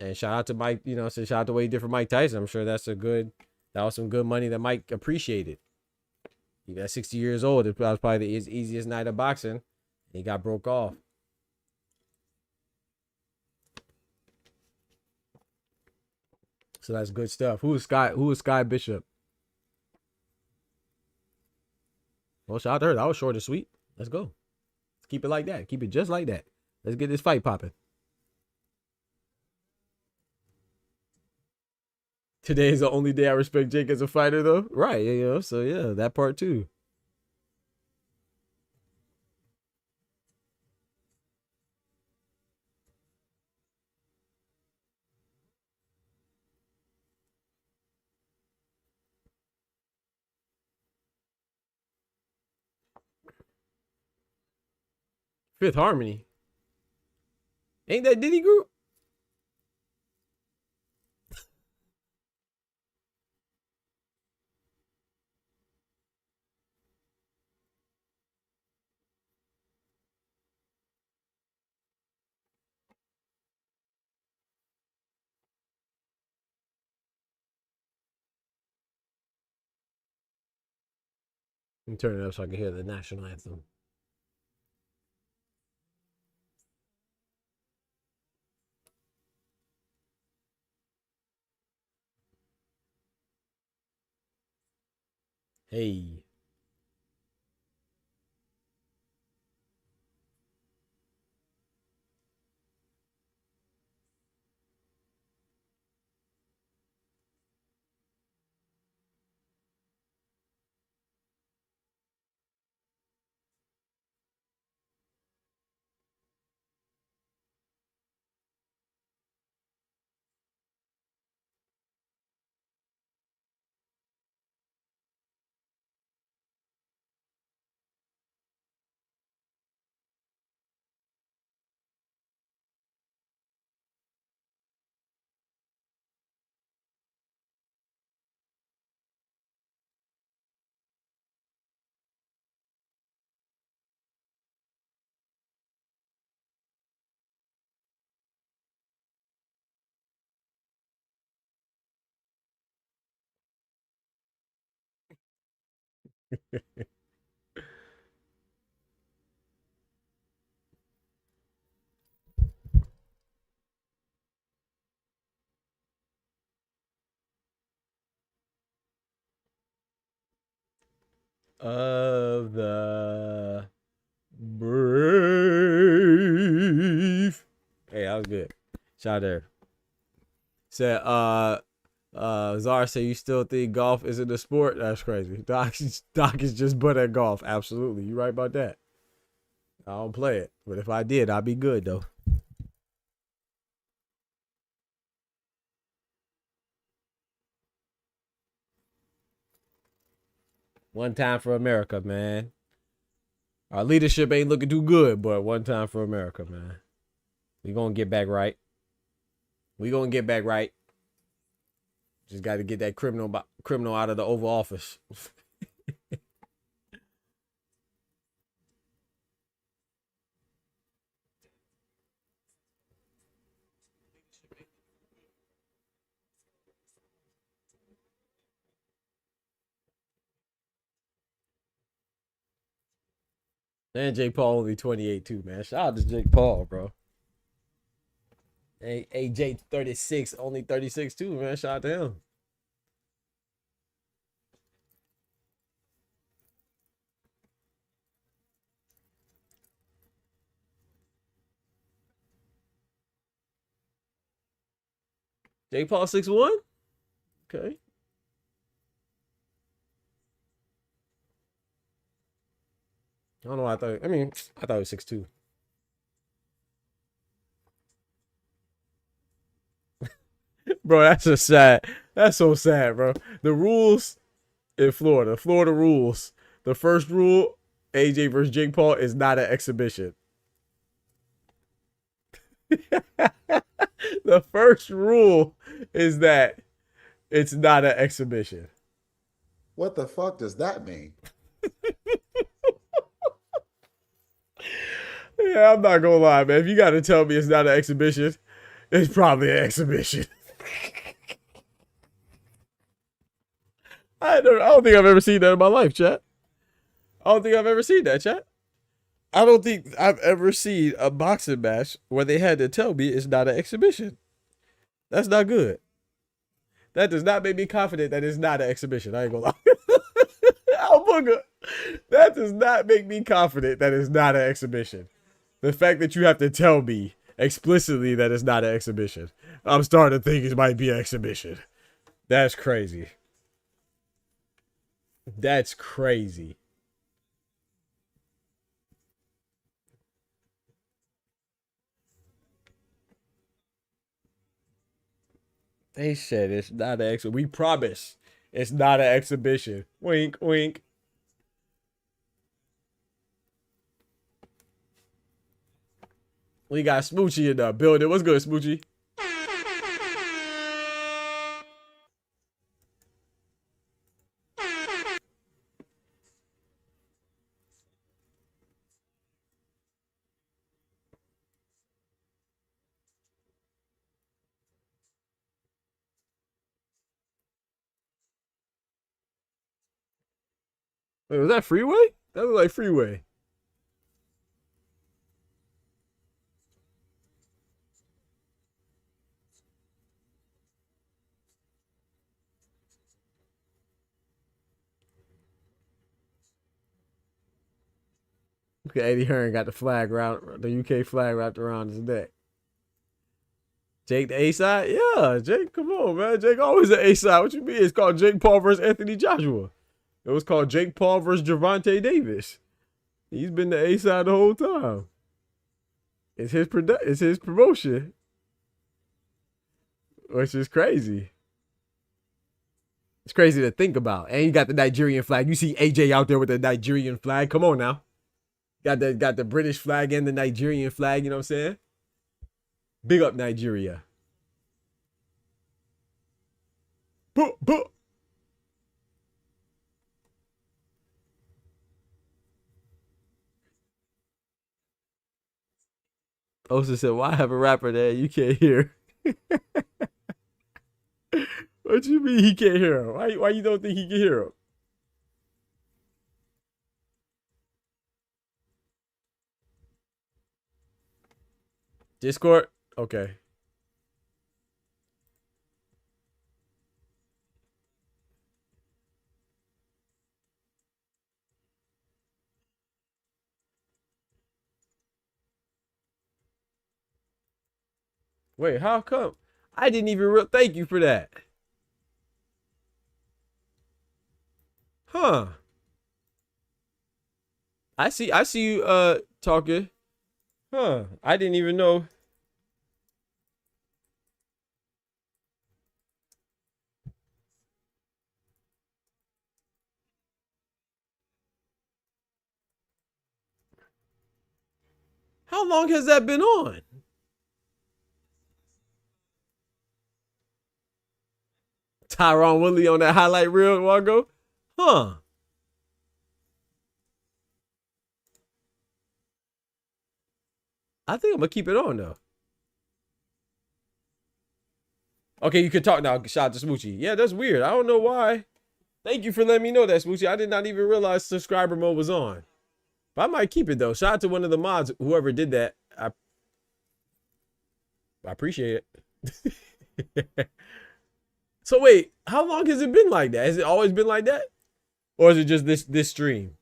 And shout out to Mike, you know, so shout out to what he did for Mike Tyson. I'm sure that was some good money that Mike appreciated. He got 60 years old. That was probably his easiest night of boxing. He got broke off. So that's good stuff. Who is Sky Bishop? Well, shout out to her. That was short and sweet. Let's go. Let's keep it like that. Keep it just like that. Let's get this fight popping. Today is the only day I respect Jake as a fighter, though. Right, you know, so yeah, that part too. Fifth Harmony. Ain't that Diddy group? Let me turn it up so I can hear the national anthem. Hey. Of the brave. Hey, that was good. Shout out there. Said Zara said you still think golf isn't a sport? That's crazy. Doc is just butt at golf. Absolutely. You right about that. I don't play it. But if I did, I'd be good though. One time for America, man. Our leadership ain't looking too good, but one time for America, man. We gonna get back right. We gonna get back right. Just got to get that criminal out of the Oval Office. And Jake Paul only 28 too, man. Shout out to Jake Paul, bro. Hey, AJ 36, only 36 too, man. Shout out to him. Jake Paul 6'1"? Okay. I don't know what I thought. I thought it was 6'2". Bro, that's so sad, bro. The rules in Florida rules. The first rule, AJ versus Jake Paul, is not an exhibition. The first rule is that it's not an exhibition. What the fuck does that mean? Yeah, I'm not gonna lie, man. If you gotta tell me it's not an exhibition, it's probably an exhibition. I don't think I've ever seen that in my life, chat. I don't think I've ever seen that, chat. I don't think I've ever seen a boxing match where they had to tell me it's not an exhibition. That's not good. That does not make me confident that it's not an exhibition. I ain't gonna lie. Oh, booger. That does not make me confident that it's not an exhibition. The fact that you have to tell me explicitly that it's not an exhibition. I'm starting to think it might be an exhibition. That's crazy. That's crazy. They said it's not an exhibition. We promise it's not an exhibition. Wink, wink. We got Smoochie in the building. What's good, Smoochie? Wait, was that Freeway? That looked like Freeway. Look at Eddie Hearn got the UK flag wrapped around his neck. Jake the A-side? Yeah, Jake, come on, man. Jake always the A-side. What you mean? It's called Jake Paul versus Anthony Joshua. It was called Jake Paul versus Gervonta Davis. He's been the A-side the whole time. It's his promotion. Which is crazy. It's crazy to think about. And you got the Nigerian flag. You see AJ out there with the Nigerian flag. Come on now. Got the British flag and the Nigerian flag, you know what I'm saying? Big up Nigeria. Boop, boop. Osa said, why have a rapper there you can't hear? What you mean he can't hear him? Why you don't think he can hear him? Discord? Okay. Wait, how come? I didn't even thank you for that. Huh. I see you talking. Huh. I didn't even know. How long has that been on? Tyron Woodley on that highlight reel a while ago? Huh. I think I'm gonna keep it on though. Okay, you can talk now. Shout out to Smoochie. Yeah, that's weird. I don't know why. Thank you for letting me know that, Smoochie. I did not even realize subscriber mode was on. But I might keep it though. Shout out to one of the mods, whoever did that. I appreciate it. So wait, how long has it been like that? Has it always been like that? Or is it just this stream?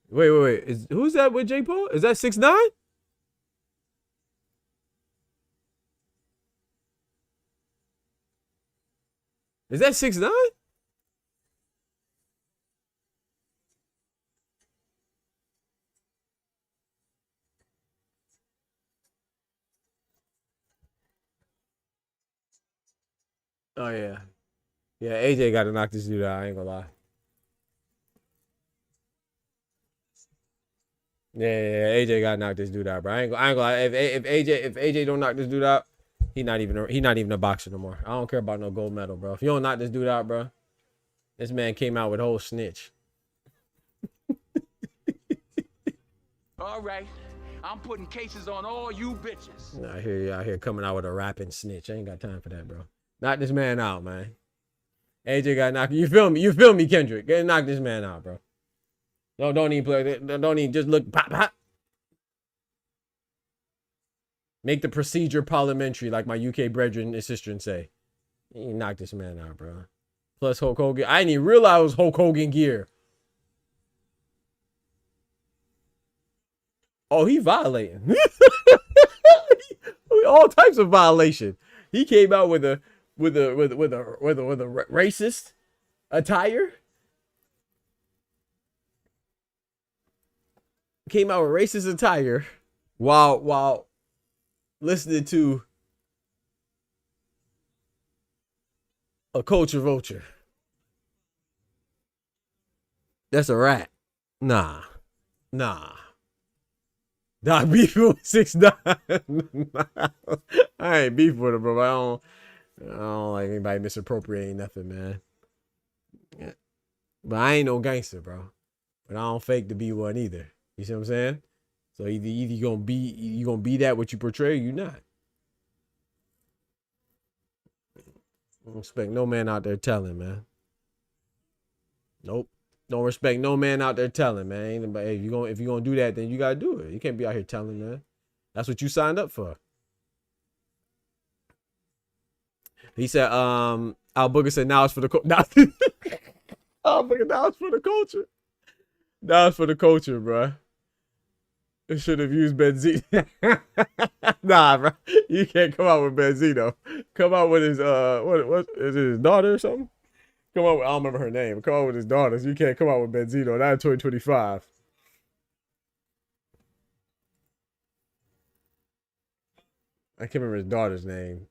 Wait. Who's that with J Paul? Is that 6ix9ine? Is that 6ix9ine? Oh yeah. Yeah, AJ got to knock this dude out. I ain't gonna lie. Yeah, AJ got to knock this dude out, bro. I ain't gonna lie. If AJ don't knock this dude out, he not even a boxer no more. I don't care about no gold medal, bro. If you don't knock this dude out, bro, this man came out with a whole snitch. All right, I'm putting cases on all you bitches. Nah, I hear you out here coming out with a rapping snitch. I ain't got time for that, bro. Knock this man out, man. AJ got knocked. You feel me? You feel me, Kendrick? Get knock this man out, bro. No, don't even play. Don't even just look. Pop, pop. Make the procedure parliamentary, like my UK brethren and sister say. You knock this man out, bro. Plus Hulk Hogan. I didn't even realize it was Hulk Hogan gear. Oh, he violating. All types of violation. He came out with a racist attire. Came out with racist attire while listening to a culture vulture. That's a rat. Nah. Nah, beefing with 6ix9ine. I ain't beefing with him, bro. I don't like anybody misappropriating nothing, man. Yeah. But I ain't no gangster, bro. But I don't fake to be one either. You see what I'm saying? So either you gonna be that what you portray, or you not. I don't respect no man out there telling, man. Nope. Don't respect no man out there telling, man. Ain't nobody, hey, if you gonna do that, then you gotta do it. You can't be out here telling, man. That's what you signed up for. He said, Al Booger said, now it's for the Al Booger, now it's for the culture. Now it's for the culture, bro. It should have used Benzino. Nah, bro. You can't come out with Benzino. Come out with his what is it, his daughter or something? Come out with, I don't remember her name. Come out with his daughters. You can't come out with Benzino. Not in 2025. I can't remember his daughter's name.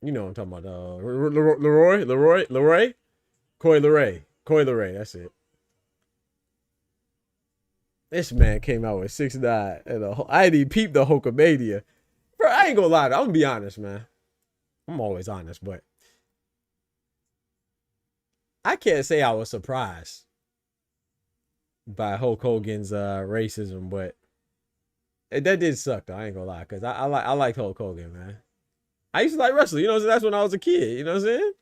You know what I'm talking about. Leroy? Coy Leray. That's it. This man came out with 6ix9ine and I didn't even peep the Hulkamania. Bro, I ain't gonna lie. I'm gonna be honest, man. I'm always honest, but I can't say I was surprised by Hulk Hogan's racism, but that did suck though. I ain't gonna lie, cause I like Hulk Hogan, man. I used to like wrestling, you know. So that's when I was a kid, you know what I'm saying?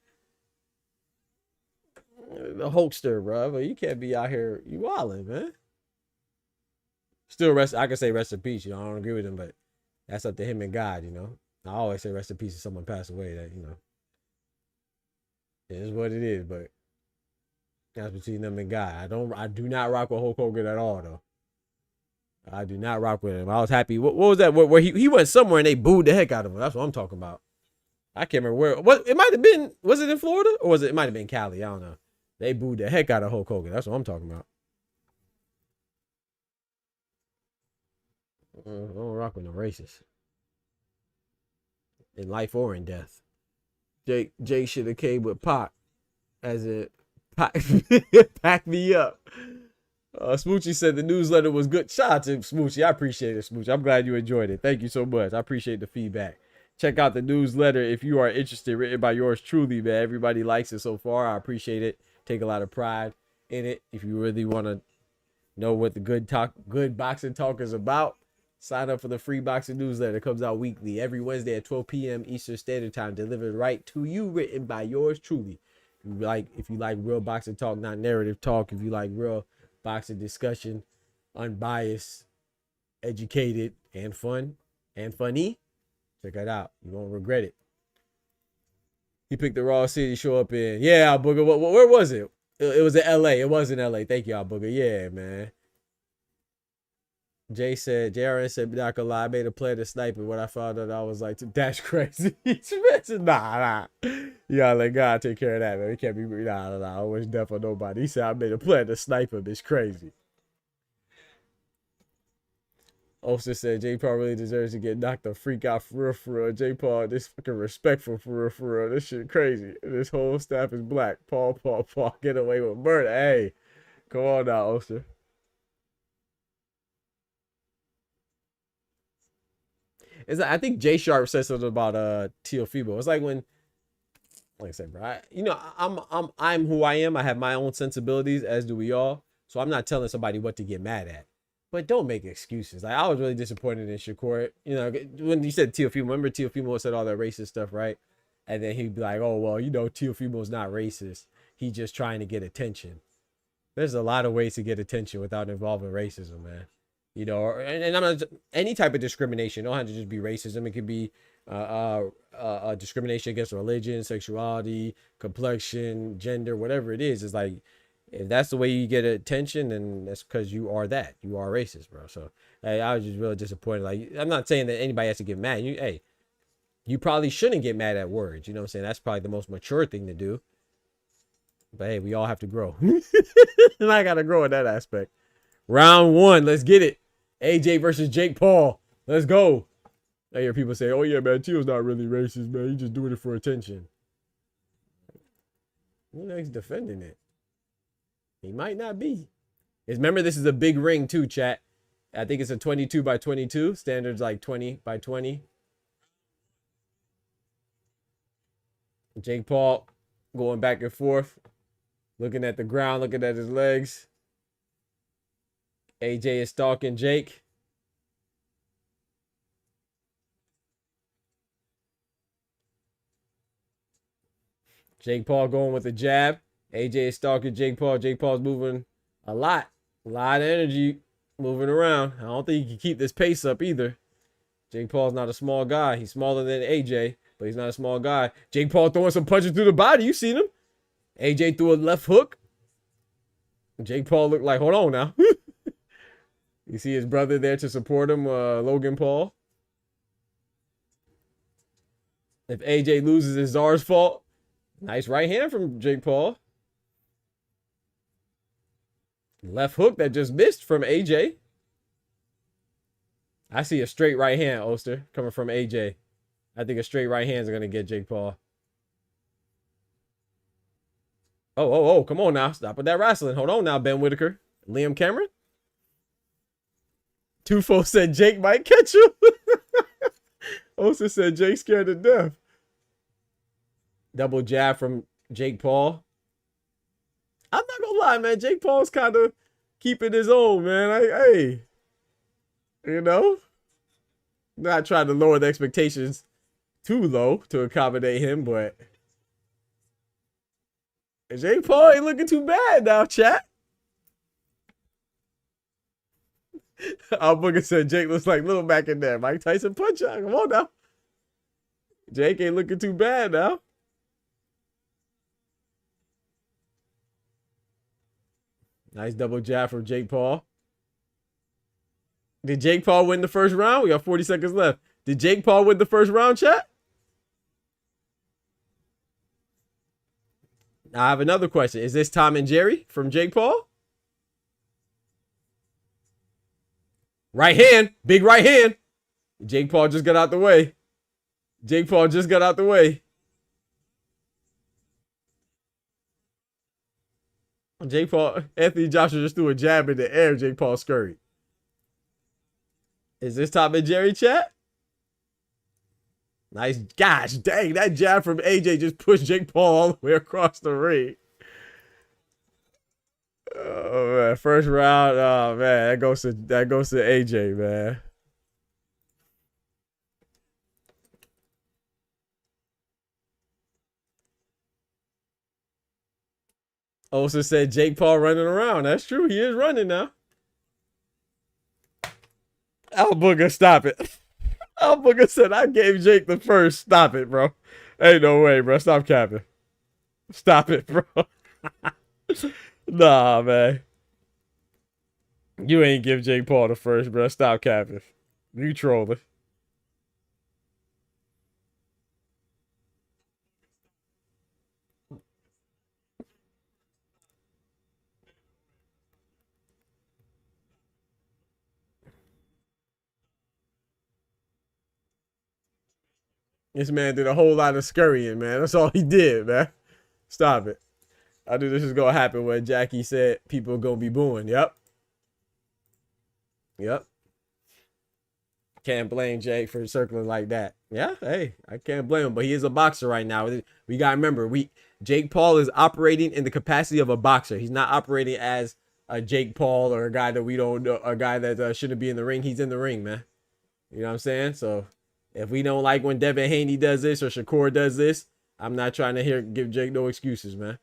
The Hulkster, bro. But you can't be out here you wilding, man. Still rest. I can say rest in peace. You know, I don't agree with him, but that's up to him and God. You know, I always say rest in peace if someone passed away. That, you know, it is what it is. But that's between them and God. I do not rock with Hulk Hogan at all, though. I do not rock with him. I was happy. What was that? Where he went somewhere and they booed the heck out of him. That's what I'm talking about. I can't remember where. What it might have been. Was it in Florida or was it? It might have been Cali. I don't know. They booed the heck out of Hulk Hogan. That's what I'm talking about. I don't rock with no racists in life or in death. Jake should have came with Pac as it pack me up. Smoochie said the newsletter was good. Shout out to Smoochie. I appreciate it, Smoochie. I'm glad you enjoyed it. Thank you so much. I appreciate the feedback. Check out the newsletter if you are interested, written by yours truly, man. Everybody likes it so far. I appreciate it. Take a lot of pride in it. If you really want to know what the good boxing talk is about, sign up for the free boxing newsletter. It comes out weekly, every Wednesday at 12 p.m. Eastern Standard Time, delivered right to you, written by yours truly. If you like real boxing talk, not narrative talk, if you like real boxing discussion, unbiased, educated, and fun, and funny, check it out. You won't regret it. He picked the Raw City show up in. Yeah, Booger. Where was it? It was in LA. It was in LA. Thank y'all, Booger. Yeah, man. Jay said, JRN said, not gonna lie, I made a play to sniper. When I found out, I was like, that's crazy. Nah. You gotta let God take care of that, man. It can't be, nah. I wish death on nobody. He said, I made a play to sniper. It's crazy. Oster said, J. Paul really deserves to get knocked the freak out for real. J. Paul, this fucking respectful for real. This shit crazy. This whole staff is black. Paul, get away with murder. Hey, come on now, Oster. I think Jay Sharp said something about Teofimo. It's like when, like I said, bro, I'm who I am. I have my own sensibilities, as do we all. So I'm not telling somebody what to get mad at. But don't make excuses. Like, I was really disappointed in Shakur. You know, when you said Teofimo, remember Teofimo said all that racist stuff, right? And then he'd be like, oh, well, you know, Teofimo's not racist. He's just trying to get attention. There's a lot of ways to get attention without involving racism, man. You know, and I'm not, any type of discrimination. Don't have to just be racism. It could be discrimination against religion, sexuality, complexion, gender, whatever it is. It's like, if that's the way you get attention, then that's because you are that. You are racist, bro. So hey, I was just really disappointed. Like, I'm not saying that anybody has to get mad. You probably shouldn't get mad at words. You know what I'm saying? That's probably the most mature thing to do. But hey, we all have to grow. And I got to grow in that aspect. Round one. Let's get it. AJ versus Jake Paul. Let's go. I hear people say, oh, yeah, man, Teo's not really racist, man. He's just doing it for attention. You know, he's defending it. He might not be. Remember, this is a big ring, too, chat. I think it's a 22 by 22. Standard's like 20 by 20. Jake Paul going back and forth. Looking at the ground, looking at his legs. AJ is stalking Jake. Jake Paul going with the jab. AJ is stalking Jake Paul. Jake Paul's moving a lot. A lot of energy moving around. I don't think he can keep this pace up either. Jake Paul's not a small guy. He's smaller than AJ, but he's not a small guy. Jake Paul throwing some punches through the body. You seen him. AJ threw a left hook. Jake Paul looked like, hold on now. You see his brother there to support him, Logan Paul. If AJ loses, it's Czar's fault. Nice right hand from Jake Paul. Left hook that just missed from AJ. I see a straight right hand, Oster, coming from AJ. I think a straight right hand is going to get Jake Paul. Oh, come on now. Stop with that wrestling. Hold on now, Ben Whitaker. Liam Cameron. Tufo said Jake might catch him. Oster said Jake scared to death. Double jab from Jake Paul. I'm not gonna lie, man. Jake Paul's kind of keeping his own, man. Hey, you know, not trying to lower the expectations too low to accommodate him, but Jake Paul ain't looking too bad now, chat. Our booker said Jake looks like Little Mac in there. Mike Tyson punch out. Come on now. Jake ain't looking too bad now. Nice double jab from Jake Paul. Did Jake Paul win the first round? We got 40 seconds left. Did Jake Paul win the first round, chat? I have another question. Is this Tom and Jerry from Jake Paul? Right hand. Big right hand. Jake Paul just got out the way. Jake Paul just got out the way. Jake Paul, Anthony Joshua just threw a jab in the air. Jake Paul scurried. Is this Tom and Jerry, chat? Nice. Gosh, dang, that jab from AJ just pushed Jake Paul all the way across the ring. Oh man, first round. Oh man, that goes to AJ, man. Olsen said Jake Paul running around. That's true. He is running now. Al Booger, stop it. Al Booger said I gave Jake the first. Stop it, bro. Ain't no way, bro. Stop capping. Stop it, bro. Nah, man. You ain't give Jake Paul the first, bro. Stop capping. You trolling. This man did a whole lot of scurrying, man. That's all he did, man. Stop it. I knew this was going to happen when Jackie said people are going to be booing. Yep. Yep. Can't blame Jake for circling like that. Yeah, hey, I can't blame him, but he is a boxer right now. We got to remember, Jake Paul is operating in the capacity of a boxer. He's not operating as a Jake Paul or a guy that we don't know, a guy that shouldn't be in the ring. He's in the ring, man. You know what I'm saying? So if we don't like when Devin Haney does this or Shakur does this, I'm not trying to give Jake no excuses, man.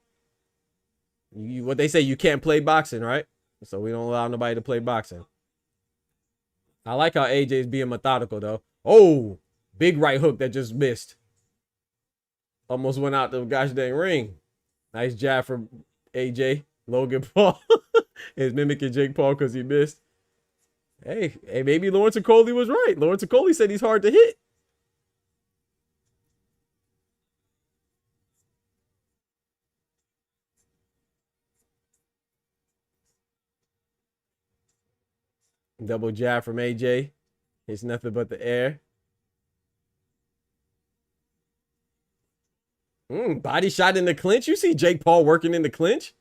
What they say, you can't play boxing, right? So we don't allow nobody to play boxing. I like how AJ is being methodical, though. Oh, big right hook that just missed. Almost went out the gosh dang ring. Nice jab from AJ. Logan Paul is mimicking Jake Paul because he missed. Hey, maybe Lawrence Okoli was right. Lawrence Okoli said he's hard to hit. Double jab from AJ. It's nothing but the air. Body shot in the clinch. You see Jake Paul working in the clinch?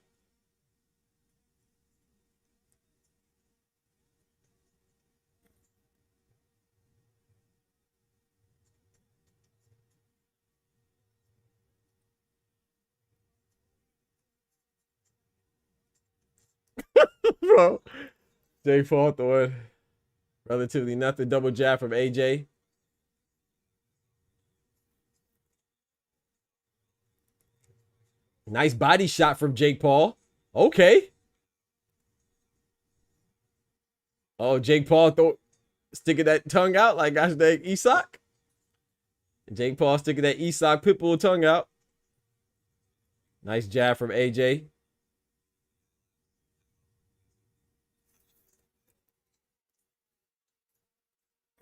Bro. Jake Paul throwing relatively nothing. Double jab from AJ. Nice body shot from Jake Paul. Okay. Oh, Jake Paul sticking that tongue out like gosh dang Isak. Jake Paul sticking that Isak Pitbull tongue out. Nice jab from AJ.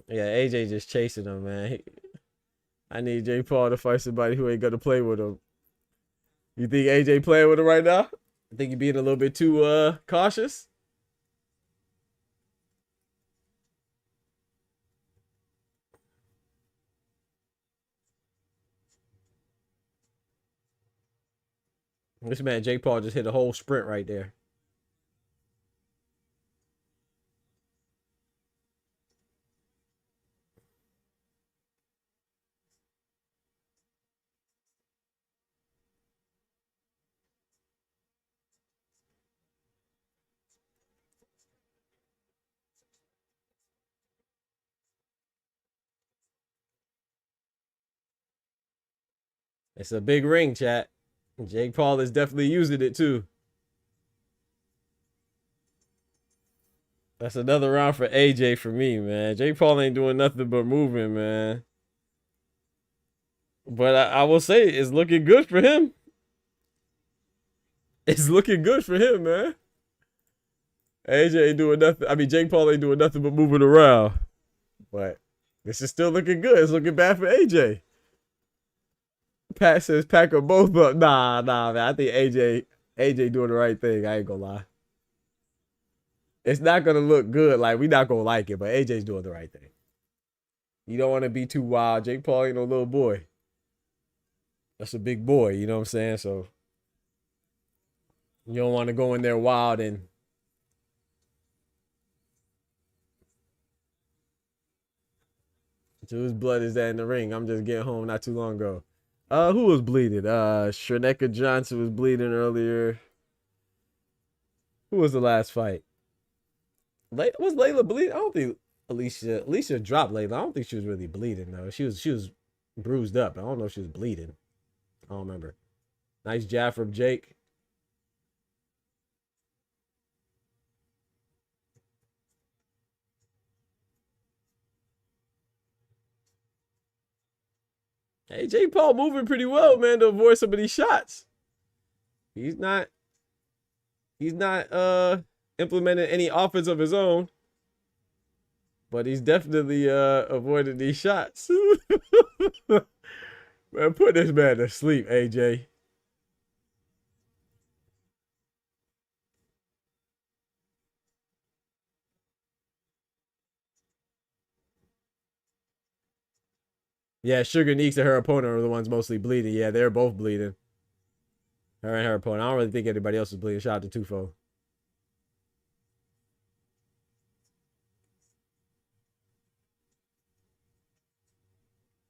Yeah, AJ just chasing him, man. I need Jake Paul to fight somebody who ain't gonna play with him. You think AJ playing with him right now? I think you're being a little bit too cautious. This man Jake Paul just hit a whole sprint right there. It's a big ring, chat. Jake Paul is definitely using it too. That's another round for AJ for me, man. Jake Paul ain't doing nothing but moving, man. But I will say it's looking good for him. It's looking good for him, man. AJ ain't doing nothing. I mean, Jake Paul ain't doing nothing but moving around. But this is still looking good. It's looking bad for AJ. Pat says pack them both up. Nah, man. I think AJ doing the right thing. I ain't gonna lie. It's not gonna look good. Like, we not gonna like it, but AJ's doing the right thing. You don't want to be too wild. Jake Paul ain't no little boy. That's a big boy, you know what I'm saying? So you don't want to go in there wild and whose blood is that in the ring? I'm just getting home not too long ago. Who was bleeding? Shaneka Johnson was bleeding earlier. Who was the last fight? Was Layla bleeding? I don't think Alicia dropped Layla. I don't think she was really bleeding though. She was bruised up. I don't know if she was bleeding. I don't remember. Nice jab from Jake. Hey, Jake Paul moving pretty well, man, to avoid some of these shots. He's not implementing any offense of his own, but he's definitely avoiding these shots. Man, put this man to sleep, AJ. Yeah, Sugar Neeks and her opponent are the ones mostly bleeding. Yeah, they're both bleeding. Her and her opponent. I don't really think anybody else is bleeding. Shout out to Tufo.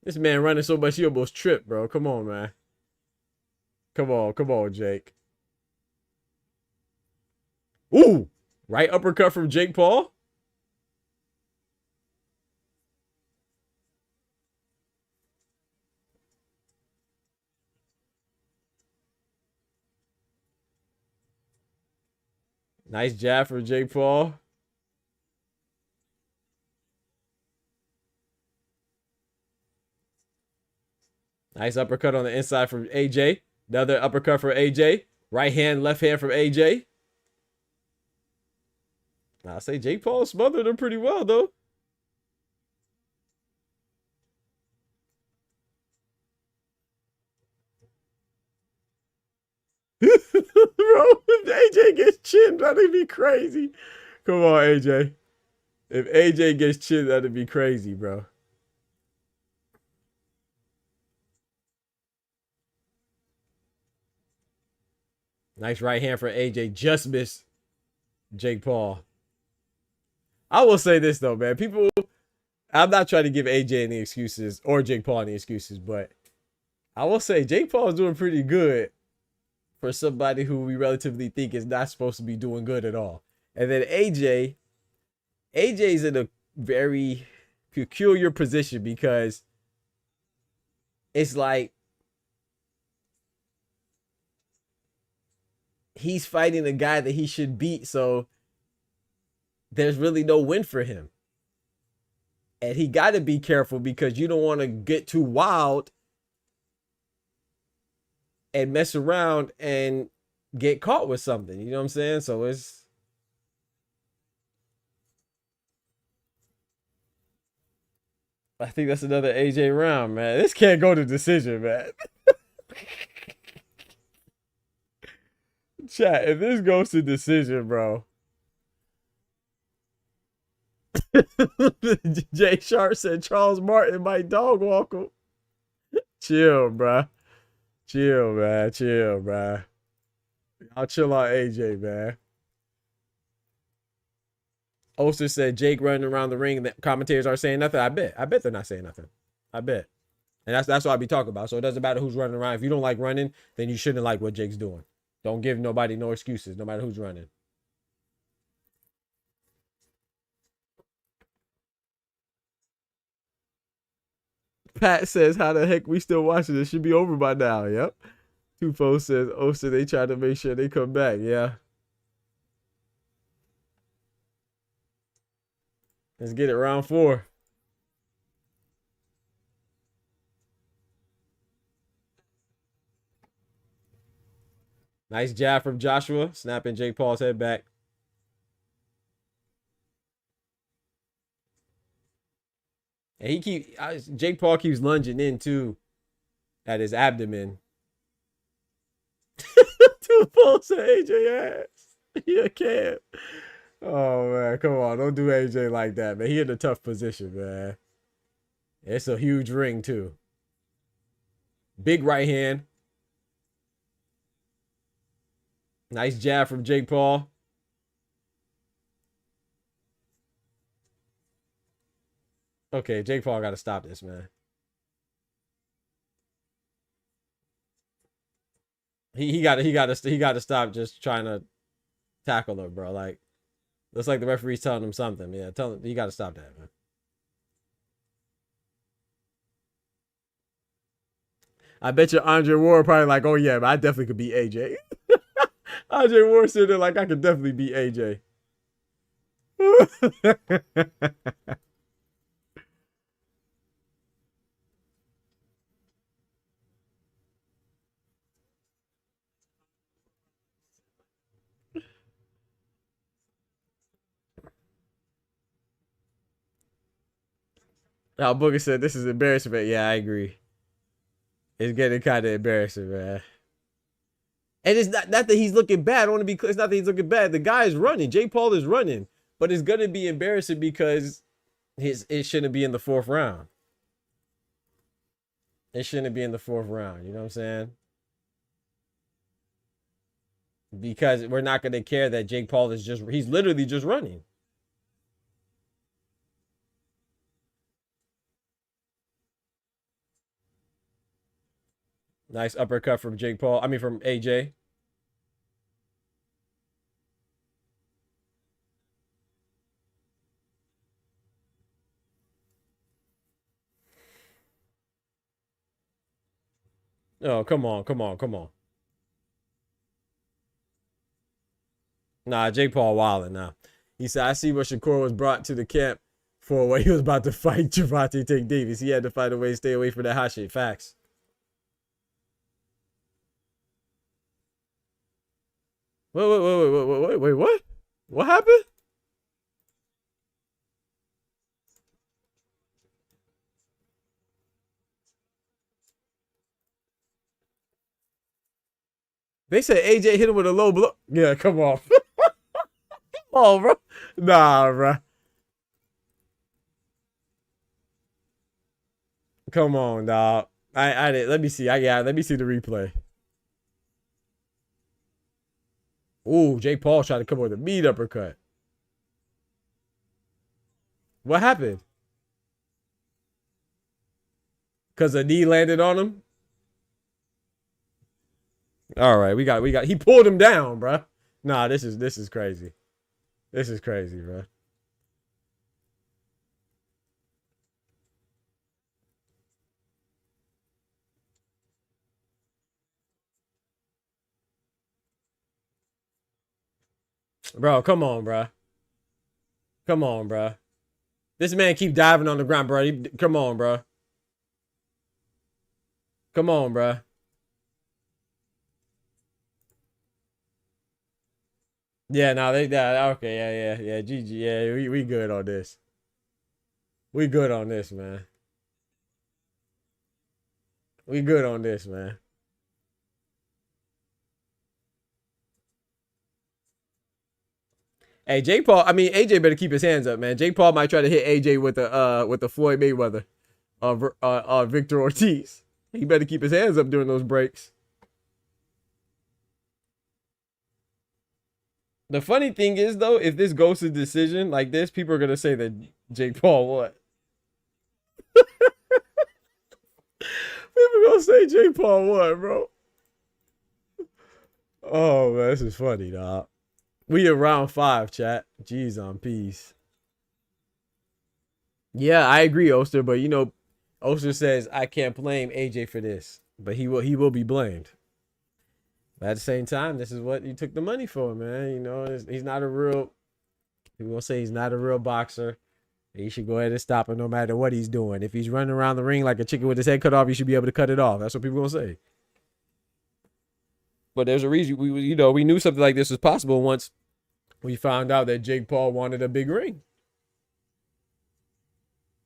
This man running so much he almost tripped, bro. Come on, man. Come on, Jake. Ooh! Right uppercut from Jake Paul. Nice jab from Jake Paul. Nice uppercut on the inside from AJ. Another uppercut for AJ. Right hand, left hand from AJ. I'll say Jake Paul smothered him pretty well, though. Bro, if AJ gets chinned, that'd be crazy. Come on, AJ. If AJ gets chinned, that'd be crazy, bro. Nice right hand for AJ. Just missed Jake Paul. I will say this, though, man. People, I'm not trying to give AJ any excuses or Jake Paul any excuses, but I will say Jake Paul is doing pretty good for somebody who we relatively think is not supposed to be doing good at all. And then AJ's in a very peculiar position because it's like he's fighting a guy that he should beat, so there's really no win for him. And he got to be careful because you don't want to get too wild and mess around and get caught with something. You know what I'm saying? So I think that's another AJ round, man. This can't go to decision, man. Chat, if this goes to decision, bro. Jay Sharp said Charles Martin might dog walk him. Chill, bro. Chill, man. Chill, man. I'll chill on AJ, man. Oster said Jake running around the ring and the commentators are saying nothing. I bet they're not saying nothing. I bet. And that's what I be talking about. So it doesn't matter who's running around. If you don't like running, then you shouldn't like what Jake's doing. Don't give nobody no excuses, no matter who's running. Pat says, how the heck we still watching this? Should be over by now. Yep. Tufo says, Oster, they try to make sure they come back. Yeah. Let's get it, round 4. Nice jab from Joshua, snapping Jake Paul's head back. And Jake Paul keeps lunging in too at his abdomen. Two pulls at AJ ass. Yeah, can't. Oh man, come on, don't do AJ like that, man. He in a tough position, man. It's a huge ring too. Big right hand. Nice jab from Jake Paul. Okay, Jake Paul got to stop this, man. He got to stop just trying to tackle her, bro. Like, looks like the referee's telling him something. Yeah, tell him you got to stop that, man. I bet you Andre Ward probably like, oh yeah, but I definitely could beat AJ. Andre Ward sitting there like, I could definitely beat AJ. Now Booker said this is embarrassing, but yeah, I agree. It's getting kind of embarrassing, man. And it's not that he's looking bad. I want to be clear. It's not that he's looking bad. The guy is running. Jake Paul is running. But it's going to be embarrassing because it shouldn't be in the 4th round. It shouldn't be in the 4th round. You know what I'm saying? Because we're not going to care that Jake Paul is he's literally just running. Nice uppercut from Jake Paul. I mean, from AJ. Oh, come on, come on, come on. Nah, Jake Paul wilding now. He said, I see what Shakur was brought to the camp for when he was about to fight Gervonta Tank Davis. He had to find a way to stay away from that hot shit. Facts. Wait, what? What happened? They said AJ hit him with a low blow. Yeah, come on. Come on, bro. Nah, bro. Come on, dog. I did. Let me see. Let me see the replay. Ooh, Jake Paul tried to come with a meat uppercut. What happened? Because a knee landed on him? All right, we got. He pulled him down, bro. Nah, this is crazy. This is crazy, bro. Bro, come on, bro. Come on, bro. This man keep diving on the ground, bro. Come on, bro. Come on, bro. Yeah, no, okay, yeah. GG, yeah, we good on this. We good on this, man. We good on this, man. Hey, Jake Paul. I mean, AJ better keep his hands up, man. Jake Paul might try to hit AJ with the Floyd Mayweather, Victor Ortiz. He better keep his hands up during those breaks. The funny thing is, though, if this goes to decision like this, people are gonna say that Jake Paul what? People gonna say Jake Paul what, bro? Oh man, this is funny, dog. We in round 5, chat. Jeez on peace. Yeah, I agree, Oster, but you know, Oster says I can't blame AJ for this, but he will be blamed. But at the same time, this is what you took the money for, man. You know, he's not a real. People gonna say he's not a real boxer. He should go ahead and stop him no matter what he's doing. If he's running around the ring like a chicken with his head cut off, you should be able to cut it off. That's what people gonna say. But there's a reason we knew something like this was possible once we found out that Jake Paul wanted a big ring.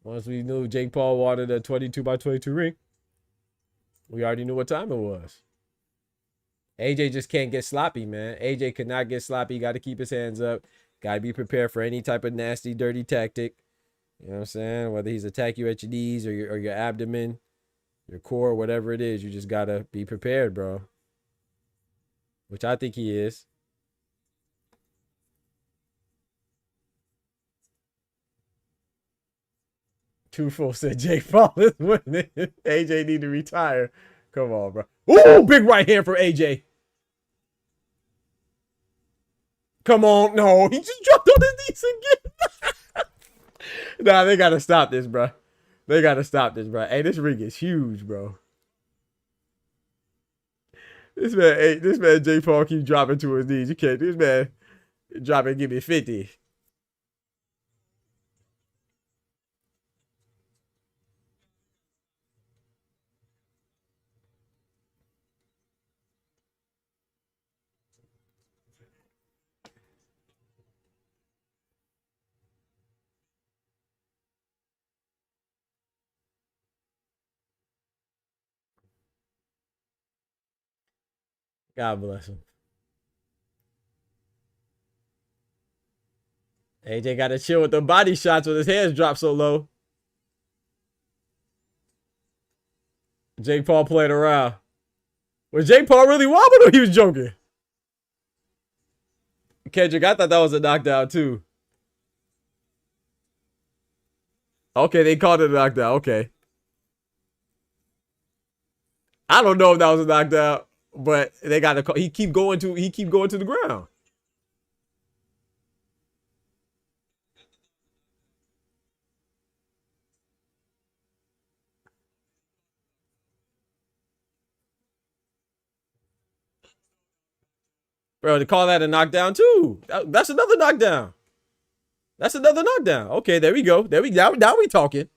Once we knew Jake Paul wanted a 22x22 ring, we already knew what time it was. AJ just can't get sloppy, man. AJ could not get sloppy. He got to keep his hands up. Got to be prepared for any type of nasty, dirty tactic. You know what I'm saying? Whether he's attack you at your knees or your abdomen, your core, whatever it is, you just got to be prepared, bro. Which I think he is. Truthful said Jake Paul is winning. AJ need to retire. Come on, bro. Ooh, big right hand for AJ. Come on. No, he just dropped on his knees again. Nah, they got to stop this, bro. They got to stop this, bro. Hey, this ring is huge, bro. This man Jake Paul keeps dropping to his knees. You can't. This man drop and give me 50. God bless him. AJ got to chill with the body shots when his hands drop so low. Jake Paul playing around. Was Jake Paul really wobbling or he was joking? Kendrick, I thought that was a knockdown too. Okay, they called it a knockdown. Okay. I don't know if that was a knockdown, but they got to call. He keep going to the ground. Bro, they call that a knockdown too. That's another knockdown. That's another knockdown. Okay, there we go. Now we talking.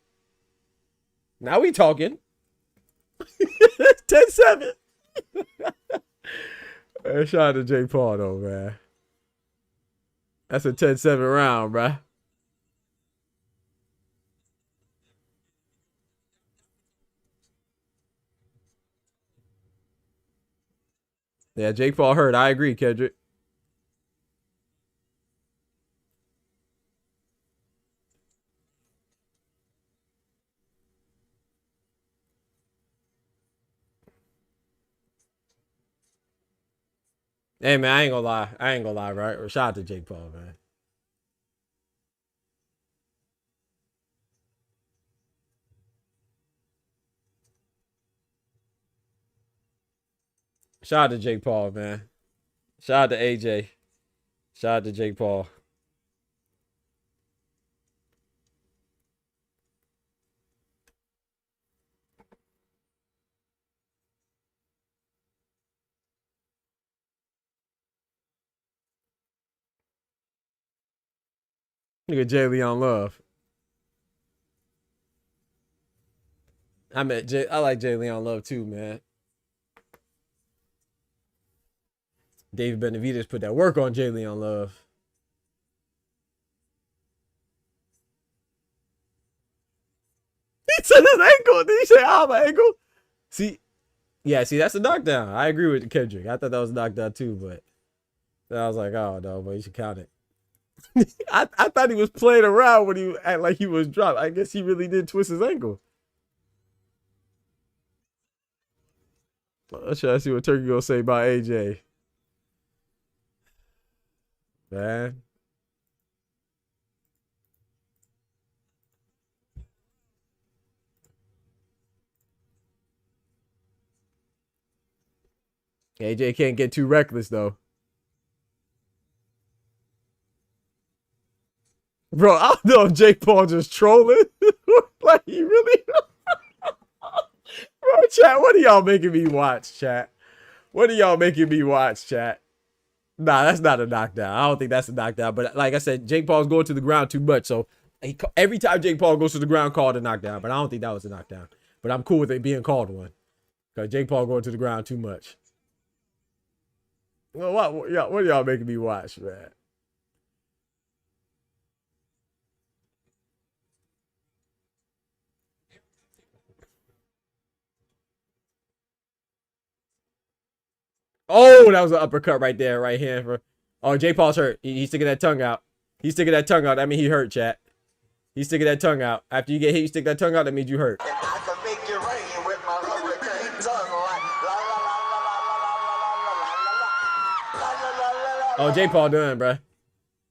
Now we talking. 10-7. Shout out to Jake Paul though, man. That's a 10-7 round, bruh. Yeah, Jake Paul hurt. I agree, Kendrick. Hey, man, I ain't gonna lie, right? Shout out to Jake Paul, man. Shout out to Jake Paul, man. Shout out to AJ. Shout out to Jake Paul. Look at Jay Leon Love. I like Jay Leon Love too, man. David Benavidez put that work on Jay Leon Love. He said his ankle. Did he say, my ankle? See, that's a knockdown. I agree with Kendrick. I thought that was a knockdown too, but I was like, oh no, but you should count it. I thought he was playing around when he act like he was dropped. I guess he really did twist his ankle. Let's try to see what Turkey gonna say about AJ. Man. AJ can't get too reckless though. Bro, I don't know if Jake Paul just trolling. Like he really Bro, chat, what are y'all making me watch, chat? What are y'all making me watch, chat? Nah, that's not a knockdown. I don't think that's a knockdown. But like I said, Jake Paul's going to the ground too much. So Every time Jake Paul goes to the ground, called a knockdown, but I don't think that was a knockdown. But I'm cool with it being called one because Jake Paul going to the ground too much. Well, what are y'all making me watch, man? Oh, that was an uppercut right there, right hand for. Oh, Jake Paul's hurt. He's sticking that tongue out. He's sticking that tongue out. That means he hurt, chat. He's sticking that tongue out. After you get hit, you stick that tongue out. That means you hurt. And I can make it rain with my hurricane tongue like la la la la la la la la la la la la la. Oh, Jake Paul done, bruh.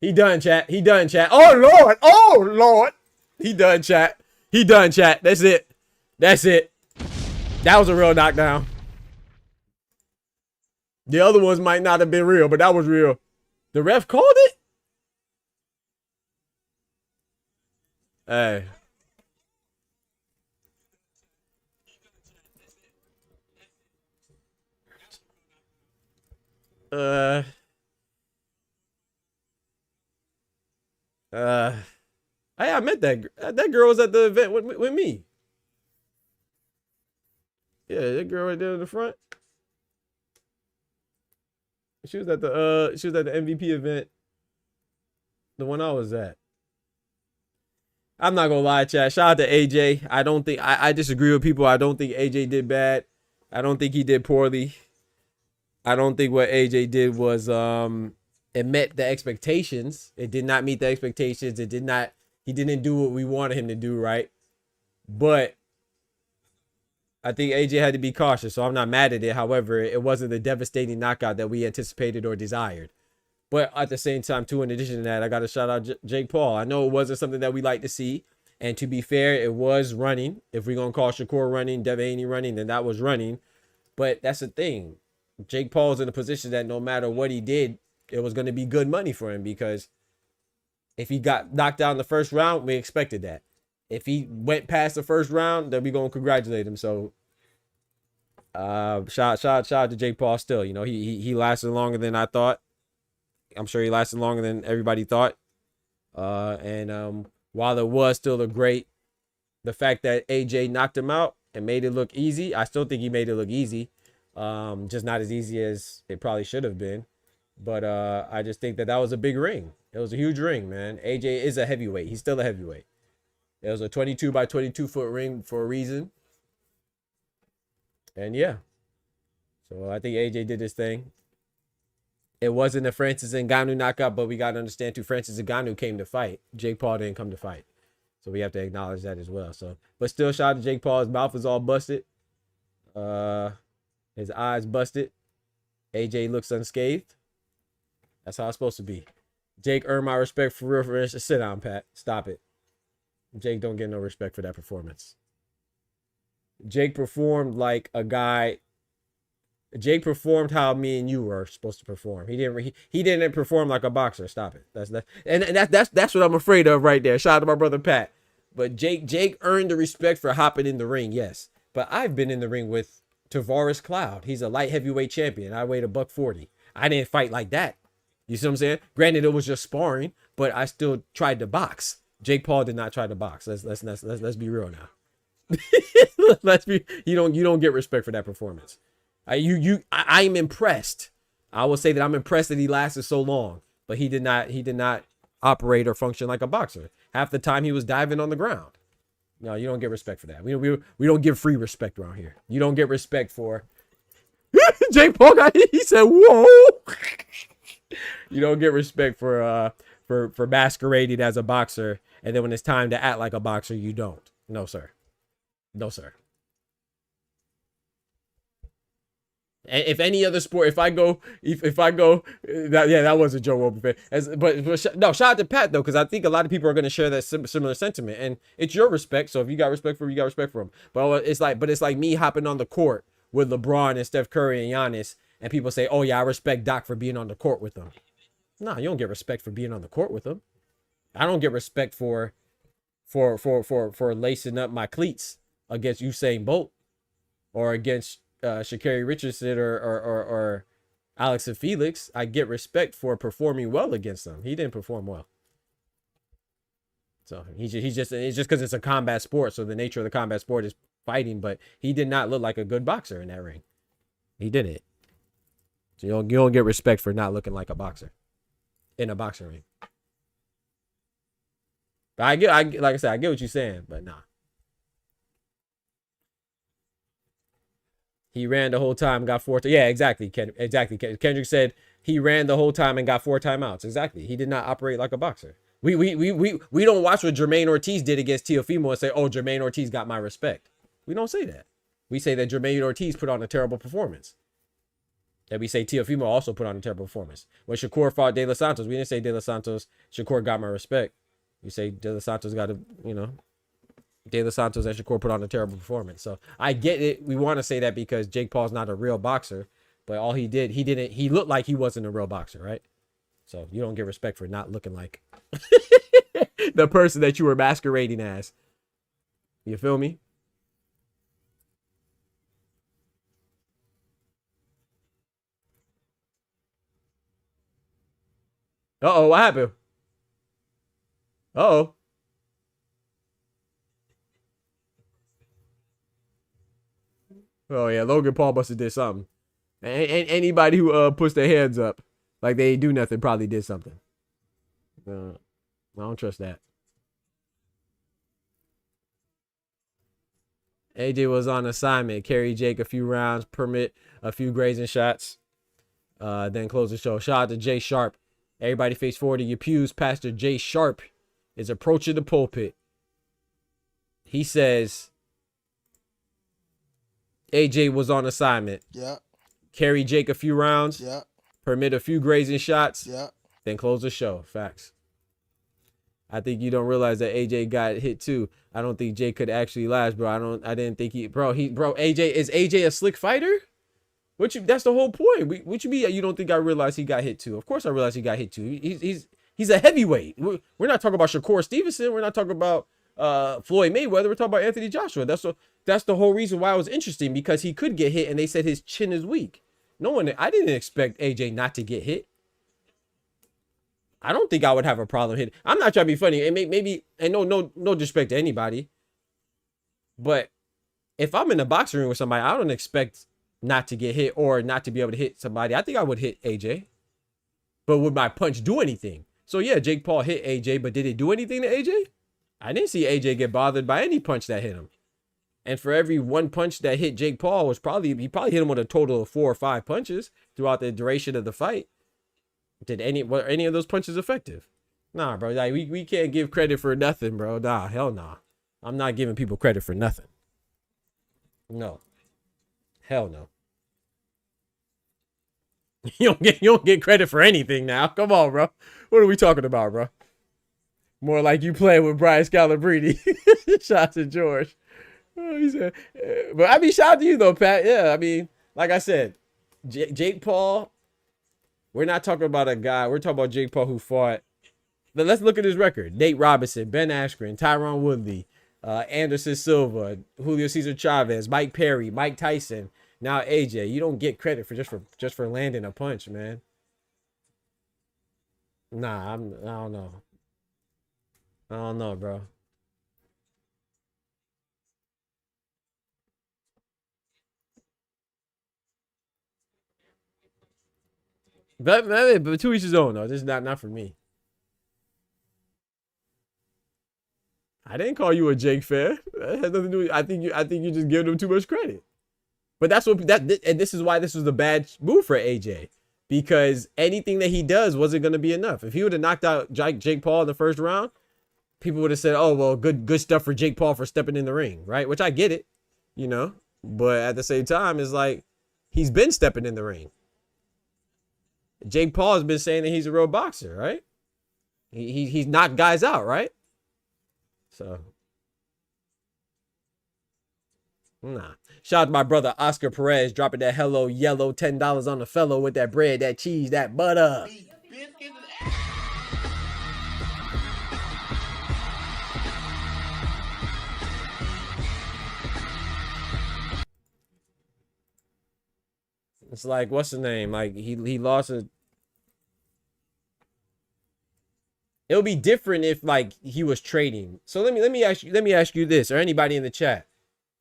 He done, chat. He done, chat. Oh, Lord. Oh, Lord. He done, chat. He done, chat. That's it. That's it. That was a real knockdown. The other ones might not have been real, but that was real. The ref called it? Hey. Hey, I met that girl was at the event with me. Yeah, that girl right there in the front. She was at the MVP event. The one I was at. I'm not gonna lie, chat. Shout out to AJ. I don't think I disagree with people. I don't think AJ did bad. I don't think he did poorly. I don't think what AJ did was it met the expectations. It did not meet the expectations. He didn't do what we wanted him to do, right? But I think AJ had to be cautious, so I'm not mad at it. However, it wasn't the devastating knockout that we anticipated or desired. But at the same time, too, in addition to that, I got to shout out Jake Paul. I know it wasn't something that we like to see. And to be fair, it was running. If we're going to call Shakur running, Devaney running, then that was running. But that's the thing. Jake Paul's in a position that no matter what he did, it was going to be good money for him because if he got knocked down in the first round, we expected that. If he went past the first round, then we're going to congratulate him. So shout out to Jake Paul still. You know, he lasted longer than I thought. I'm sure he lasted longer than everybody thought. And while it was still the fact that AJ knocked him out and made it look easy, I still think he made it look easy. Just not as easy as it probably should have been. But I just think that was a big ring. It was a huge ring, man. AJ is a heavyweight. He's still a heavyweight. It was a 22 by 22 foot ring for a reason. And yeah. So I think AJ did his thing. It wasn't a Francis Ngannou knockout, but we got to understand too, Francis Ngannou came to fight. Jake Paul didn't come to fight. So we have to acknowledge that as well. So, but still shout out to Jake Paul. His mouth is all busted. His eyes busted. AJ looks unscathed. That's how it's supposed to be. Jake earned my respect for real. For instance, sit down, Pat. Stop it. Jake don't get no respect for that performance. Jake performed like a guy. Jake performed how me and you were supposed to perform. He didn't perform like a boxer. Stop it. That's what I'm afraid of right there. Shout out to my brother Pat. But Jake earned the respect for hopping in the ring, yes. But I've been in the ring with Tavares Cloud. He's a light heavyweight champion. I weighed $140. I didn't fight like that. You see what I'm saying? Granted, it was just sparring, but I still tried to box. Jake Paul did not try to box. Let's be real now. You don't get respect for that performance. I'm impressed. I will say that I'm impressed that he lasted so long, but he did not operate or function like a boxer. Half the time he was diving on the ground. No, you don't get respect for that. We don't give free respect around here. You don't get respect for Jake Paul got hit. He said, "Whoa." You don't get respect for masquerading as a boxer, and then when it's time to act like a boxer, you don't. No, sir. No, sir. And if any other sport, if I go, that was a Joe Rogan fan. No, shout out to Pat though, because I think a lot of people are going to share that similar sentiment, and it's your respect. So if you got respect for him, you got respect for him. But it's like me hopping on the court with LeBron and Steph Curry and Giannis, and people say, "Oh yeah, I respect Doc for being on the court with them." No, you don't get respect for being on the court with them. I don't get respect for lacing up my cleats against Usain Bolt or against Sha'Carri Richardson or Alex and Felix. I get respect for performing well against them. He didn't perform well. So it's just because it's a combat sport. So the nature of the combat sport is fighting, but he did not look like a good boxer in that ring. He didn't. So you don't get respect for not looking like a boxer in a boxing ring. But like I said, I get what you're saying, but nah. He ran the whole time, got 4. Yeah, exactly. Exactly. Kendrick said he ran the whole time and got 4 timeouts. Exactly. He did not operate like a boxer. We don't watch what Jermaine Ortiz did against Teofimo and say, oh, Jermaine Ortiz got my respect. We don't say that. We say that Jermaine Ortiz put on a terrible performance. That we say Teofimo also put on a terrible performance. When Shakur fought De Los Santos, we didn't say De Los Santos, Shakur got my respect. We say De Los Santos got to, De Los Santos and Shakur put on a terrible performance. So I get it. We want to say that because Jake Paul's not a real boxer, but all he looked like he wasn't a real boxer, right? So you don't get respect for not looking like the person that you were masquerading as. You feel me? Uh-oh, what happened? Uh-oh. Oh yeah, Logan Paul must have did something. And anybody who puts their hands up like they ain't do nothing probably did something. I don't trust that. AJ was on assignment. Carry Jake a few rounds, permit a few grazing shots, then close the show. Shout out to Jay Sharp. Everybody face forward to your pews. Pastor Jay Sharp is approaching the pulpit. He says AJ was on assignment. Yeah. Carry Jake a few rounds. Yeah. Permit a few grazing shots. Yeah. Then close the show. Facts. I think you don't realize that AJ got hit too. I don't think Jake could actually last, bro. I didn't think AJ is AJ a slick fighter? That's the whole point. What you mean you don't think I realized he got hit too? Of course I realized he got hit too. He's a heavyweight. We're not talking about Shakur Stevenson. We're not talking about Floyd Mayweather. We're talking about Anthony Joshua. That's the whole reason why it was interesting, because he could get hit and they said his chin is weak. I didn't expect AJ not to get hit. I don't think I would have a problem hitting. I'm not trying to be funny. And maybe, and no disrespect to anybody, but if I'm in a boxing ring with somebody, I don't expect not to get hit or not to be able to hit somebody. I think I would hit AJ, but would my punch do anything? So yeah, Jake Paul hit AJ, but did it do anything to AJ? I didn't see AJ get bothered by any punch that hit him. And for every one punch that hit Jake Paul he probably hit him with a total of 4 or 5 punches throughout the duration of the fight. Were any of those punches effective? Nah, bro. Like we can't give credit for nothing, bro. Nah, hell nah. I'm not giving people credit for nothing. No. Hell no. You don't get credit for anything now. Come on, bro. What are we talking about, bro? More like you playing with Brian Scalabrine. Shout out to George. Oh, he said, but I mean, shout out to you though, Pat. Yeah, I mean, like I said, Jake Paul. We're not talking about a guy. We're talking about Jake Paul who fought. But let's look at his record: Nate Robinson, Ben Askren, Tyron Woodley, Anderson Silva, Julio Cesar Chavez, Mike Perry, Mike Tyson. Now AJ, you don't get credit for just for landing a punch, man. Nah, I don't know. I don't know, bro. But to each his own, though. This is not for me. I didn't call you a Jake fan. That has nothing to do with, I think you just giving him too much credit. But and this is why this was a bad move for AJ, because anything that he does wasn't going to be enough. If he would have knocked out Jake Paul in the first round, people would have said, "Oh well, good stuff for Jake Paul for stepping in the ring," right? Which I get it, But at the same time, it's like he's been stepping in the ring. Jake Paul has been saying that he's a real boxer, right? He's knocked guys out, right? So, nah. Shout out to my brother Oscar Perez dropping that hello yellow $10 on the fellow with that bread, that cheese, that butter. It's like, what's the name? Like he lost a. It'll be different if like he was trading. So let me ask you this, or anybody in the chat.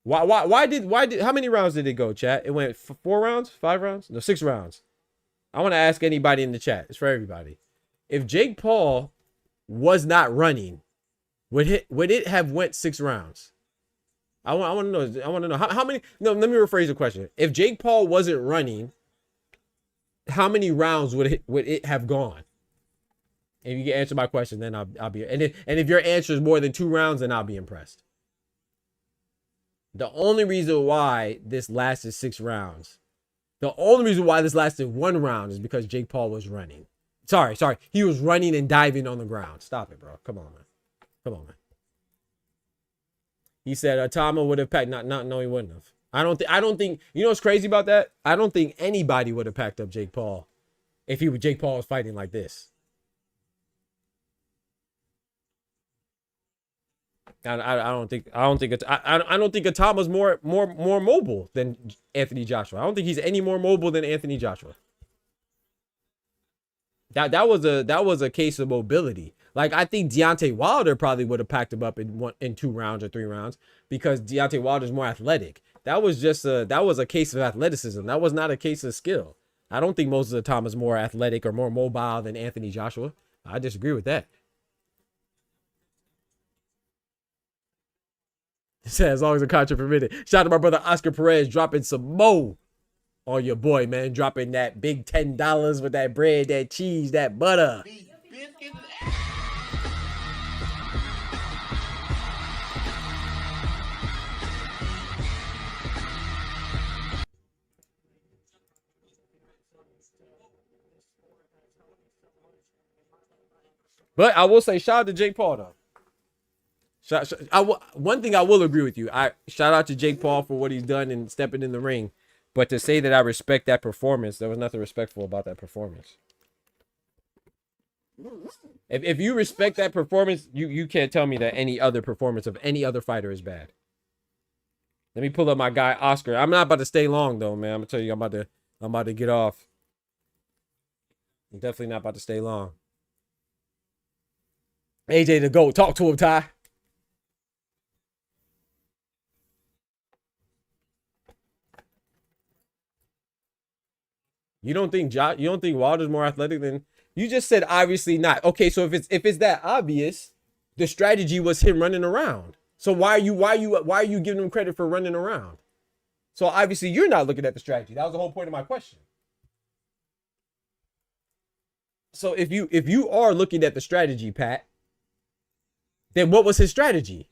Why did how many rounds did it go, chat? It went 4 rounds, 5 rounds, no 6 rounds. I want to ask anybody in the chat. It's for everybody. If Jake Paul was not running, would it have went 6 rounds? I want to know how many. No, let me rephrase the question. If Jake Paul wasn't running, how many rounds would it have gone? If you can answer my question, then I'll be. And if your answer is more than 2 rounds, then I'll be impressed. The only reason why this lasted 6 rounds, the only reason why this lasted 1 round is because Jake Paul was running. Sorry, he was running and diving on the ground. Stop it, bro. Come on, man. He said Atama would have packed. No, he wouldn't have. I don't think. You know what's crazy about that? I don't think anybody would have packed up Jake Paul if Jake Paul was fighting like this. I don't think Atama's more mobile than Anthony Joshua. I don't think he's any more mobile than Anthony Joshua. That was a case of mobility. Like, I think Deontay Wilder probably would have packed him up in 2 rounds or 3 rounds because Deontay Wilder's more athletic. That was a case of athleticism. That was not a case of skill. I don't think Moses Atama's more athletic or more mobile than Anthony Joshua. I disagree with that. He said, as long as the contract permitted. Shout out to my brother Oscar Perez dropping some mo on your boy, man. Dropping that big $10 with that bread, that cheese, that butter. But I will say, shout out to Jake Paul, though. One thing I will agree with you. Shout out to Jake Paul for what he's done and stepping in the ring. But to say that I respect that performance, there was nothing respectful about that performance. If you respect that performance, you can't tell me that any other performance of any other fighter is bad. Let me pull up my guy Oscar. I'm not about to stay long though, man. I'm gonna tell you, I'm about to get off. I'm definitely not about to stay long. AJ the GOAT. Talk to him, Ty. You don't think Wilder's more athletic than you just said? Obviously not. Okay, so if it's that obvious, the strategy was him running around. So why are you giving him credit for running around? So obviously you're not looking at the strategy. That was the whole point of my question. So if you are looking at the strategy, Pat, then what was his strategy?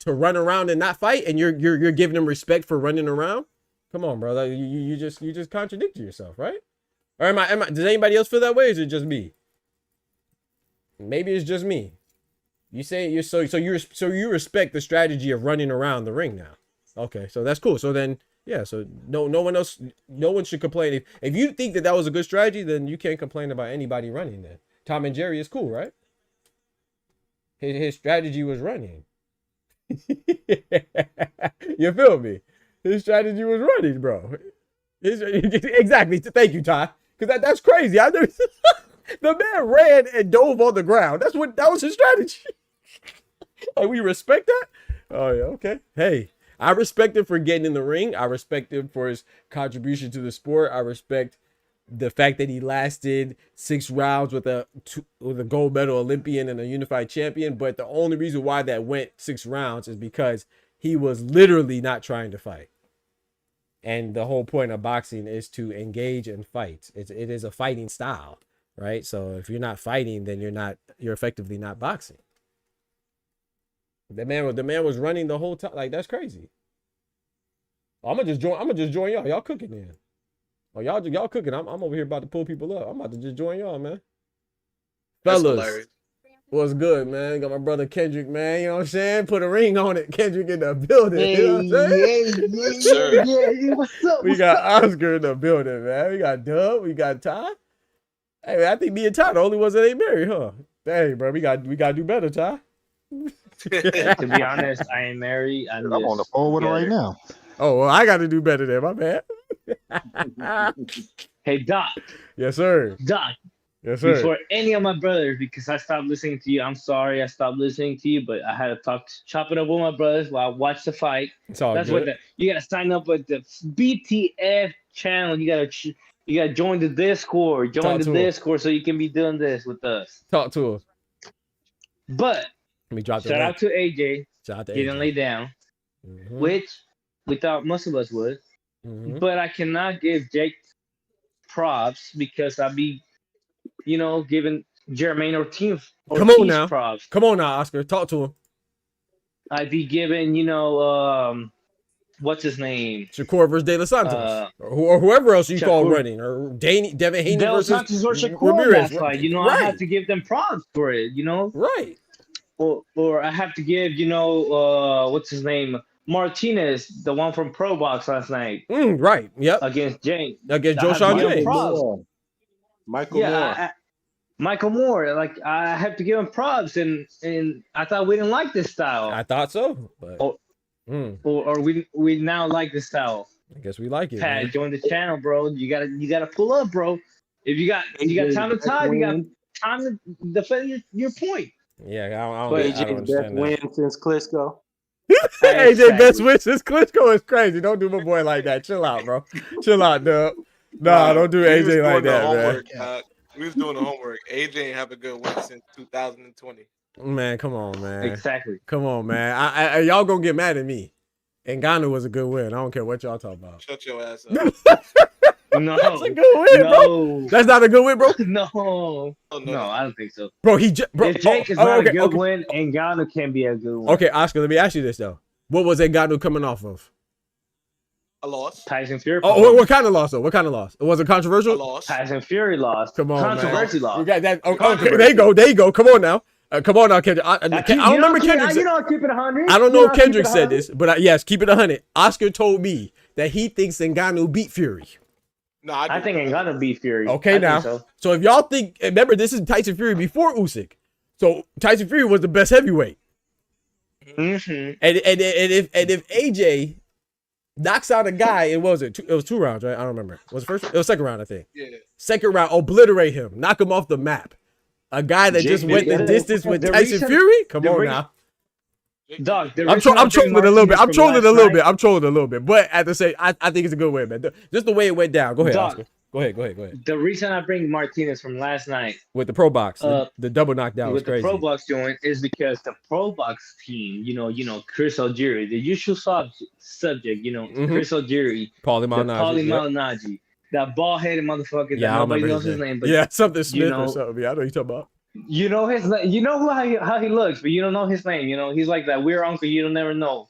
To run around and not fight, and you're giving him respect for running around? Come on, bro. You just contradicted yourself, right? Or am I? Does anybody else feel that way? Or is it just me? Maybe it's just me. You say you respect the strategy of running around the ring now. Okay, so that's cool. So then, yeah. So no one should complain. If you think that was a good strategy, then you can't complain about anybody running. Then Tom and Jerry is cool, right? His strategy was running. You feel me? His strategy was running, bro. Exactly. Thank you, Ty. Because that's crazy. I never. The man ran and dove on the ground. That was his strategy. And we respect that. Oh yeah, okay. Hey, I respect him for getting in the ring. I respect him for his contribution to the sport. I respect the fact that he lasted 6 rounds with a gold medal Olympian and a unified champion. But the only reason why that went 6 rounds is because he was literally not trying to fight. And the whole point of boxing is to engage and fight. It is a fighting style, right? So if you're not fighting, then you're effectively not boxing. The man was running the whole time. Like, that's crazy. I'm gonna just join y'all. Y'all cooking then. Oh, y'all cooking. I'm over here about to pull people up. I'm about to just join y'all, man. Fellas, what's good, man? Got my brother Kendrick, man. You know what I'm saying? Put a ring on it. Kendrick in the building. Hey, you know what I'm saying? yeah. What's up? We got Oscar in the building, man. We got Dub. We got Ty. Hey, man, I think me and Ty the only ones that ain't married, huh? Dang, bro. We got to do better, Ty. To be honest, I ain't married. I'm on the phone with her right now. Oh, well, I got to do better there. My bad. Hey, Doc. Yes, sir. Doc, Yes, sir. before any of my brothers because I stopped listening to you. I'm sorry I stopped listening to you, but I had to chop it up with my brothers while I watched the fight. It's all That's good. what you gotta sign up with the BTF channel. You gotta join the Discord. Join Talk to the 'em. Discord so you can be doing this with us. Talk to him. But Let me drop the shout link. out to AJ. Shout out to He didn't lay AJ. down, Mhm. which we thought most of us would. Mhm. But I cannot give Jake props because I be, giving Jermaine Ortiz Come on now. props. Come on now, Oscar. Talk to him. I be giving, what's his name? Shakur versus De Los Santos, or whoever else you call Shakur. running, or Devin Haney De Los versus Santos or Shakur Ramirez. that fight. I Right. have to give them props for it. Right. Or I have to give, what's his name? Martinez, the one from Pro Box last night. Right. Yep. Against James. Against Joe I have to Sean give him James. props. Michael Moore. Michael Moore, like I have to give him props, and I thought we didn't like this style. I thought so, but or we now like this style. I guess we like it. Pat, Man. join the channel, bro. You gotta pull up, bro. If you got time to time, you got time to defend your point. Yeah, I don't AJ's best understand win that. since Klitschko. AJ best win since Klitschko is crazy. Don't do my boy like that. Chill out, bro. Chill out, dub. Nah, don't do AJ like that, man. We was doing the homework. AJ ain't have a good win since 2020. Man, come on, man. Exactly. Come on, man. I y'all gonna get mad at me. And Ghana was a good win. I don't care what y'all talk about. Shut your ass up. No, that's a good win, bro. That's not a good win, bro. No, I don't think so. Bro, if Jake is not a good win, and Ghana can be a good win. Okay, Oscar, let me ask you this though. What was Ngannou coming off of? A loss. Tyson Fury. Oh, what kind of loss though? What kind of loss? Was it controversial? A loss. Tyson Fury lost. Come on, Controversy man. loss. We got that. Okay, there you go. Come on now. Kendrick. I don't remember Kendrick. Keep it 100. I don't know if Kendrick said this, but yes, keep it 100. Oscar told me that he thinks Ngannou beat Fury. No, I think Ngannou beat Fury. Okay, now. So if y'all think, remember, this is Tyson Fury before Usyk. So Tyson Fury was the best heavyweight. Mm-hmm. And if AJ knocks out a guy, it was 2 rounds, right? I don't remember. Was it first? It was second round, I think. Yeah. Second round, obliterate him, knock him off the map. A guy that just went the distance with Tyson Fury. Come on now. Dog, I'm trolling a little bit. I'm trolling a little bit. But at the same, I think it's a good win, man. Just the way it went down. Go ahead, Dog, Oscar. Go ahead. The reason I bring Martinez from last night with the Pro Box, the double knockdown was with crazy. the Pro Box joint is because the Pro Box team, Chris Algieri, the usual subject, Chris Algieri, Paulie Malignaggi, that bald-headed motherfucker that nobody knows his name. But something Smith or something. Yeah, I know you talking about. You know his name. You know how he looks, but you don't know his name. He's like that weird uncle you don't never know.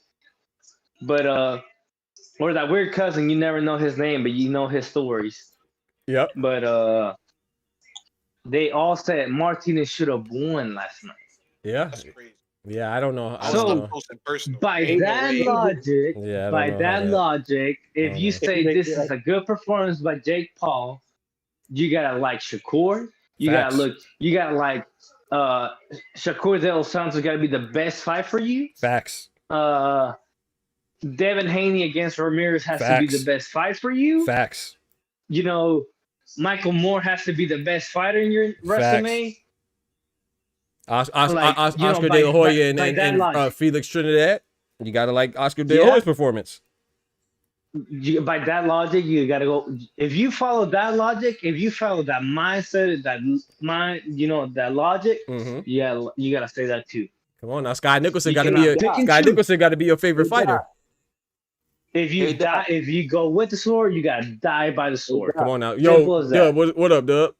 But or that weird cousin you never know his name, but you know his stories. Yep. But they all said Martinez should have won last night. Yeah. That's crazy. Yeah, I don't know. By that logic, if you say this is a good performance by Jake Paul, you gotta like Shakur. You gotta like Shakur De Los Santos gotta be the best fight for you. Facts. Devin Haney against Ramirez has to be the best fight for you. Facts. Michael Moore has to be the best fighter in your resume. Oscar De La Hoya and Felix Trinidad. You gotta like Oscar De La Hoya's performance. By that logic, you gotta go. If you follow that logic, if you follow that mindset, that logic, you gotta say that too. Come on now, Sky Nicholson got to be your favorite fighter. If you go with the sword, you gotta die by the sword. Come on now, yo, Dub, what up, Dub?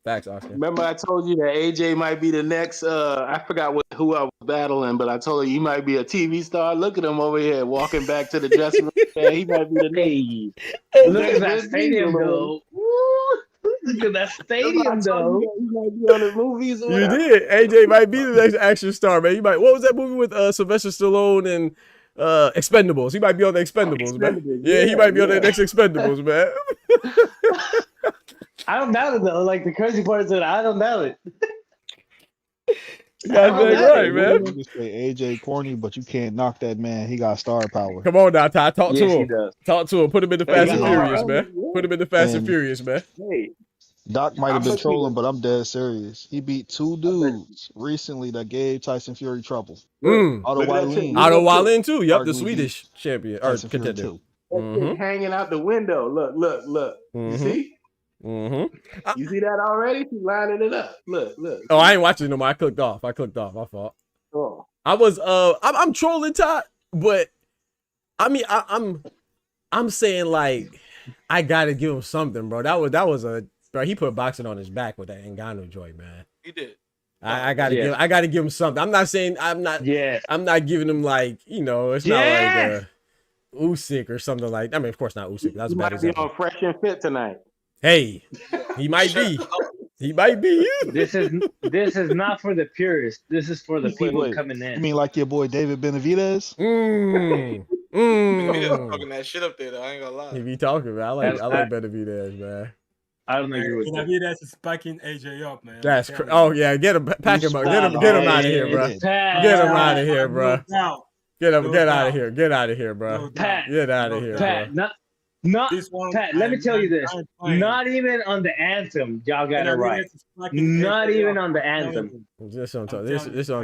Facts, Oscar. Remember, I told you that AJ might be the next. I forgot who I was battling, but I told you might be a TV star. Look at him over here walking back to the dressing room. Man, he might be the next. Look at that stadium, though. Look at that stadium, though. He might be on the movies. You did. AJ might be the next action star, man. What was that movie with Sylvester Stallone and Expendables? He might be on the Expendables, man. Yeah, he might be on the next Expendables, man. I don't doubt it though. Like the crazy part is that I don't doubt it. That's right, man. You say AJ corny, but you can't knock that man. He got star power. Come on now, Ty. Talk to him. He does. Talk to him. Put him in the Fast and Furious, man. Put him in the Fast and Furious, man. Hey, Doc might I have been bet trolling, you. but I'm dead serious. He beat two I bet. dudes recently that gave Tyson Fury trouble. Look, Otto look at that chick. Wylin Look at Otto that chick. Wallin too. Yep, the arguably beat Swedish champion or Tyson Fury contender. too. That chick hanging out the window. Look, look, look. You see? You see that already? She's lining it up. Look, look. Oh, I ain't watching no more. I clicked off. My fault. Oh. I was I'm trolling Todd, but I mean I'm saying like I gotta give him something, bro. That was a bro. He put boxing on his back with that Ngannou joint, man. He did. I gotta give him something. I'm not saying I'm not giving him like it's not like Usyk or something like. I mean, of course not Usyk. That's He a bad might be example. on Fresh and Fit tonight. Hey, he might be. He might be. This is not for the purists. This is for the people coming in. You mean like your boy David Benavidez? Benavidez talking that shit up there, though. I ain't gonna lie. He be talking, man. I like Benavidez, man. I don't agree with that. Benavidez is backing AJ up, man. That's oh yeah, get him, pack him up, get him out of here, bro. Get him out of here, bro. Get out of here, get out of here, bro. Pat, get out of here, Pat, bro. Not Pat. Let me tell you this. Not even on the anthem, y'all got it right. Not even on the anthem. This on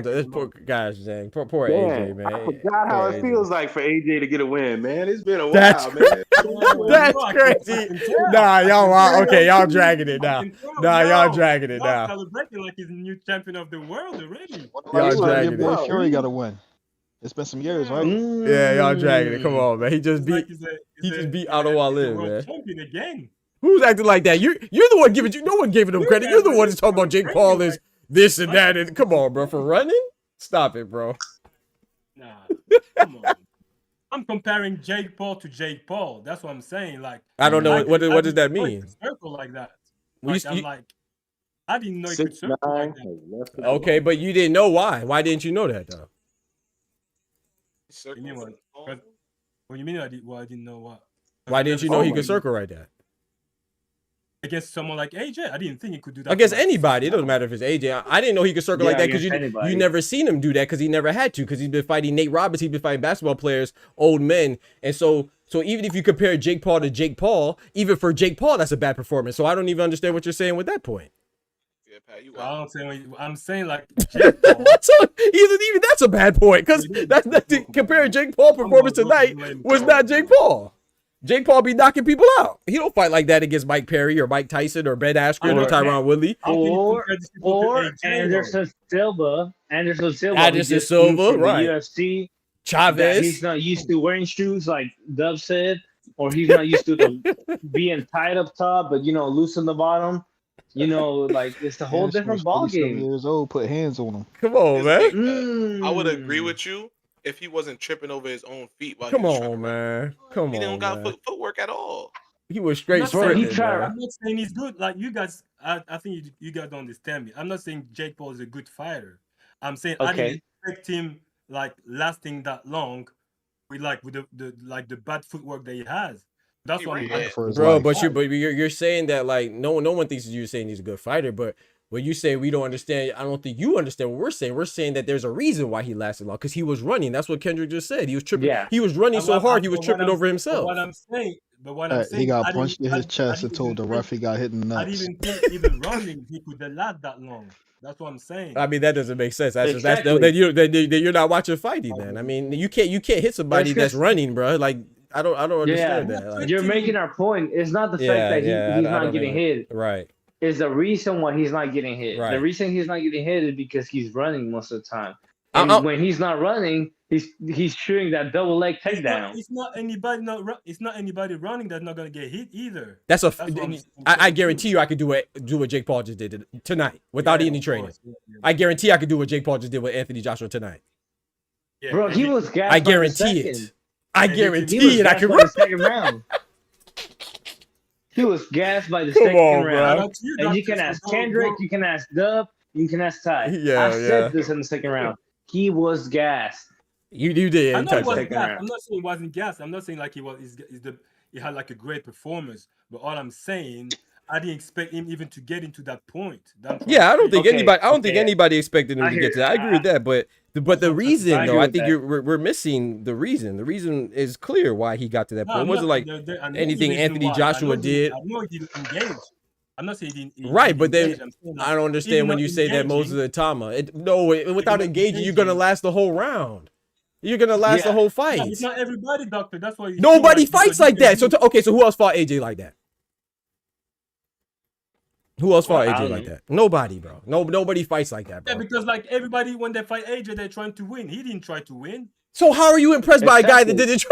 this poor guys, dang, poor AJ, man. I forgot how it feels like for AJ to get a win, man. It's been a while, man. That's crazy. Nah, y'all okay. Y'all dragging it now. Nah, y'all dragging it now. Celebrating like he's the new champion of the world already. Y'all dragging it. Fury got to win. It's been some years, right? Yeah, y'all dragging it. Come on, man. He just beat Otto Wallin, man. Champion again. Who's acting like that? You're the one giving no one giving him credit. You're the one that's talking about Jake Paul is this and that. And come on, bro, for running. Stop it, bro. Nah, come on. I'm comparing Jake Paul to Jake Paul. That's what I'm saying. Like I don't know what does that mean? Circle like that. Like, I didn't know you could circle like that. Okay, but you didn't know why. Why didn't you know that though? You mean what? What you mean? I didn't know what. Why didn't you know he could circle right that? Against someone like AJ, I didn't think he could do that. Against anybody, it doesn't matter if it's AJ. I didn't know he could circle like that because you never seen him do that because he never had to because he's been fighting Nate Roberts, he's been fighting basketball players, old men, and so even if you compare Jake Paul to Jake Paul, even for Jake Paul, that's a bad performance. So I don't even understand what you're saying with that point. I'm saying like even that's a bad point because comparing Jake Paul performance tonight was not Jake Paul. Jake Paul be knocking people out. He don't fight like that against Mike Perry or Mike Tyson or Ben Askren or Tyron Woodley or Anderson Silva. Anderson Silva, right? UFC. Chavez. He's not used to wearing shoes like Dub said, or he's not used to being tight up top, but loose on the bottom. Like it's a whole different ball game. Years old, put hands on him. Come on, man. I would agree with you if he wasn't tripping over his own feet. While Come he was on, man. Come on, he don't got footwork at all. He was straight sprinting. I'm not saying he's good. Like you guys, I think you guys don't understand me. I'm not saying Jake Paul is a good fighter. I'm saying I didn't expect him like lasting that long with the bad footwork that he has. That's what I'm bro. But you're saying that like no one thinks you're saying he's a good fighter, but when you say we don't understand, I don't think you understand what we're saying. We're saying that there's a reason why he lasted long because he was running. That's what Kendrick just said. He was tripping. Yeah. He was running so hard he was tripping over himself. What I'm saying, he got punched in his chest and told the ref he got hit in the nuts. I didn't think even running he could last that long. That's what I'm saying. I mean that doesn't make sense. That's exactly. You're not watching fighting then. I mean you can't hit somebody that's running, bro. Like I don't understand that. Like, you're making our point. It's not the fact that he's not getting hit. Right. Is the reason why he's not getting hit. Right. The reason he's not getting hit is because he's running most of the time. And when he's not running, he's shooting that double leg takedown. It's not anybody running that's not gonna get hit either. I guarantee you I could do what Jake Paul just did tonight without any training. I guarantee I could do what Jake Paul just did with Anthony Joshua tonight. Yeah, bro, he was gassed. I guarantee it. I guarantee it. I can run. Second round. He was gassed by the second round. And you can ask Kendrick, you can ask Dub, you can ask Ty. I said this in the second round. He was gassed. You did. I'm not saying he wasn't gassed. I'm not saying like he had like a great performance. But all I'm saying, I didn't expect him even to get into that point. I don't think anybody expected him to get to that. I agree with that, but the reason though, I think we're missing the reason. The reason is clear why he got to that point. It wasn't like anything Anthony Joshua did. I know he engaged. I'm not saying he Right, didn't but then engage. I'm saying I don't understand when you say that Moses Atama. Without engaging, you're gonna last the whole round. You're gonna last the whole fight. It's not everybody, doctor. That's why you Nobody fights like that. So okay, so who else fought AJ like that? Who else fought AJ like that? Nobody, bro. Nobody fights like that, bro. Yeah, because like everybody when they fight AJ, they're trying to win. He didn't try to win. So how are you impressed by a guy that didn't try?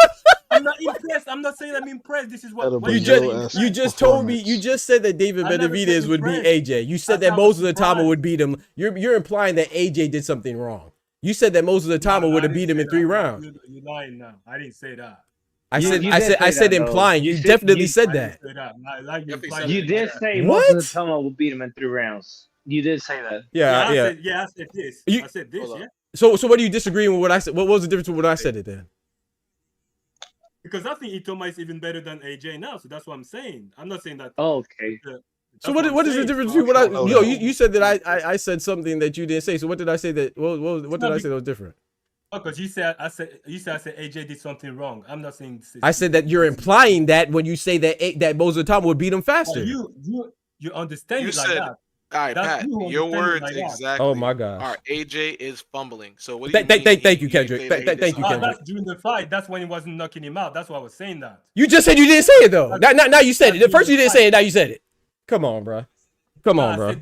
I'm not impressed. I'm not saying I'm impressed. This is what you just told me. You just said that David Benavidez would beat AJ. You said that Moses Atama would beat him. You're implying that AJ did something wrong. You said that Moses Atama would have beat him in 3 rounds. You're lying now. I didn't say that. I said implying. You definitely said that. You did say Moses Atama would beat him in 3 rounds. You did say that. Yeah. I said this. I said this. Yeah. So what are you disagreeing with what I said? What was the difference with what I said it then? Because I think Itoma is even better than AJ now, so that's what I'm saying. I'm not saying that. Oh, okay. So what is the difference between what I? You said that I said something that you didn't say. So what did I say that? What did I say that was different? Oh, because you said I said AJ did something wrong. I'm not saying. I said that you're implying that when you say that Moses Atama would beat him faster. You understand it like that. All right, Pat, your words exactly. Oh my gosh. All right, AJ is fumbling. So what do you mean? Thank you, Kendrick. Thank you, Kendrick. That's during the fight. That's when he wasn't knocking him out. That's why I was saying that. You just said you didn't say it though. Now you said it. At first you didn't say it. Now you said it. Come on, bro. Come on, bro.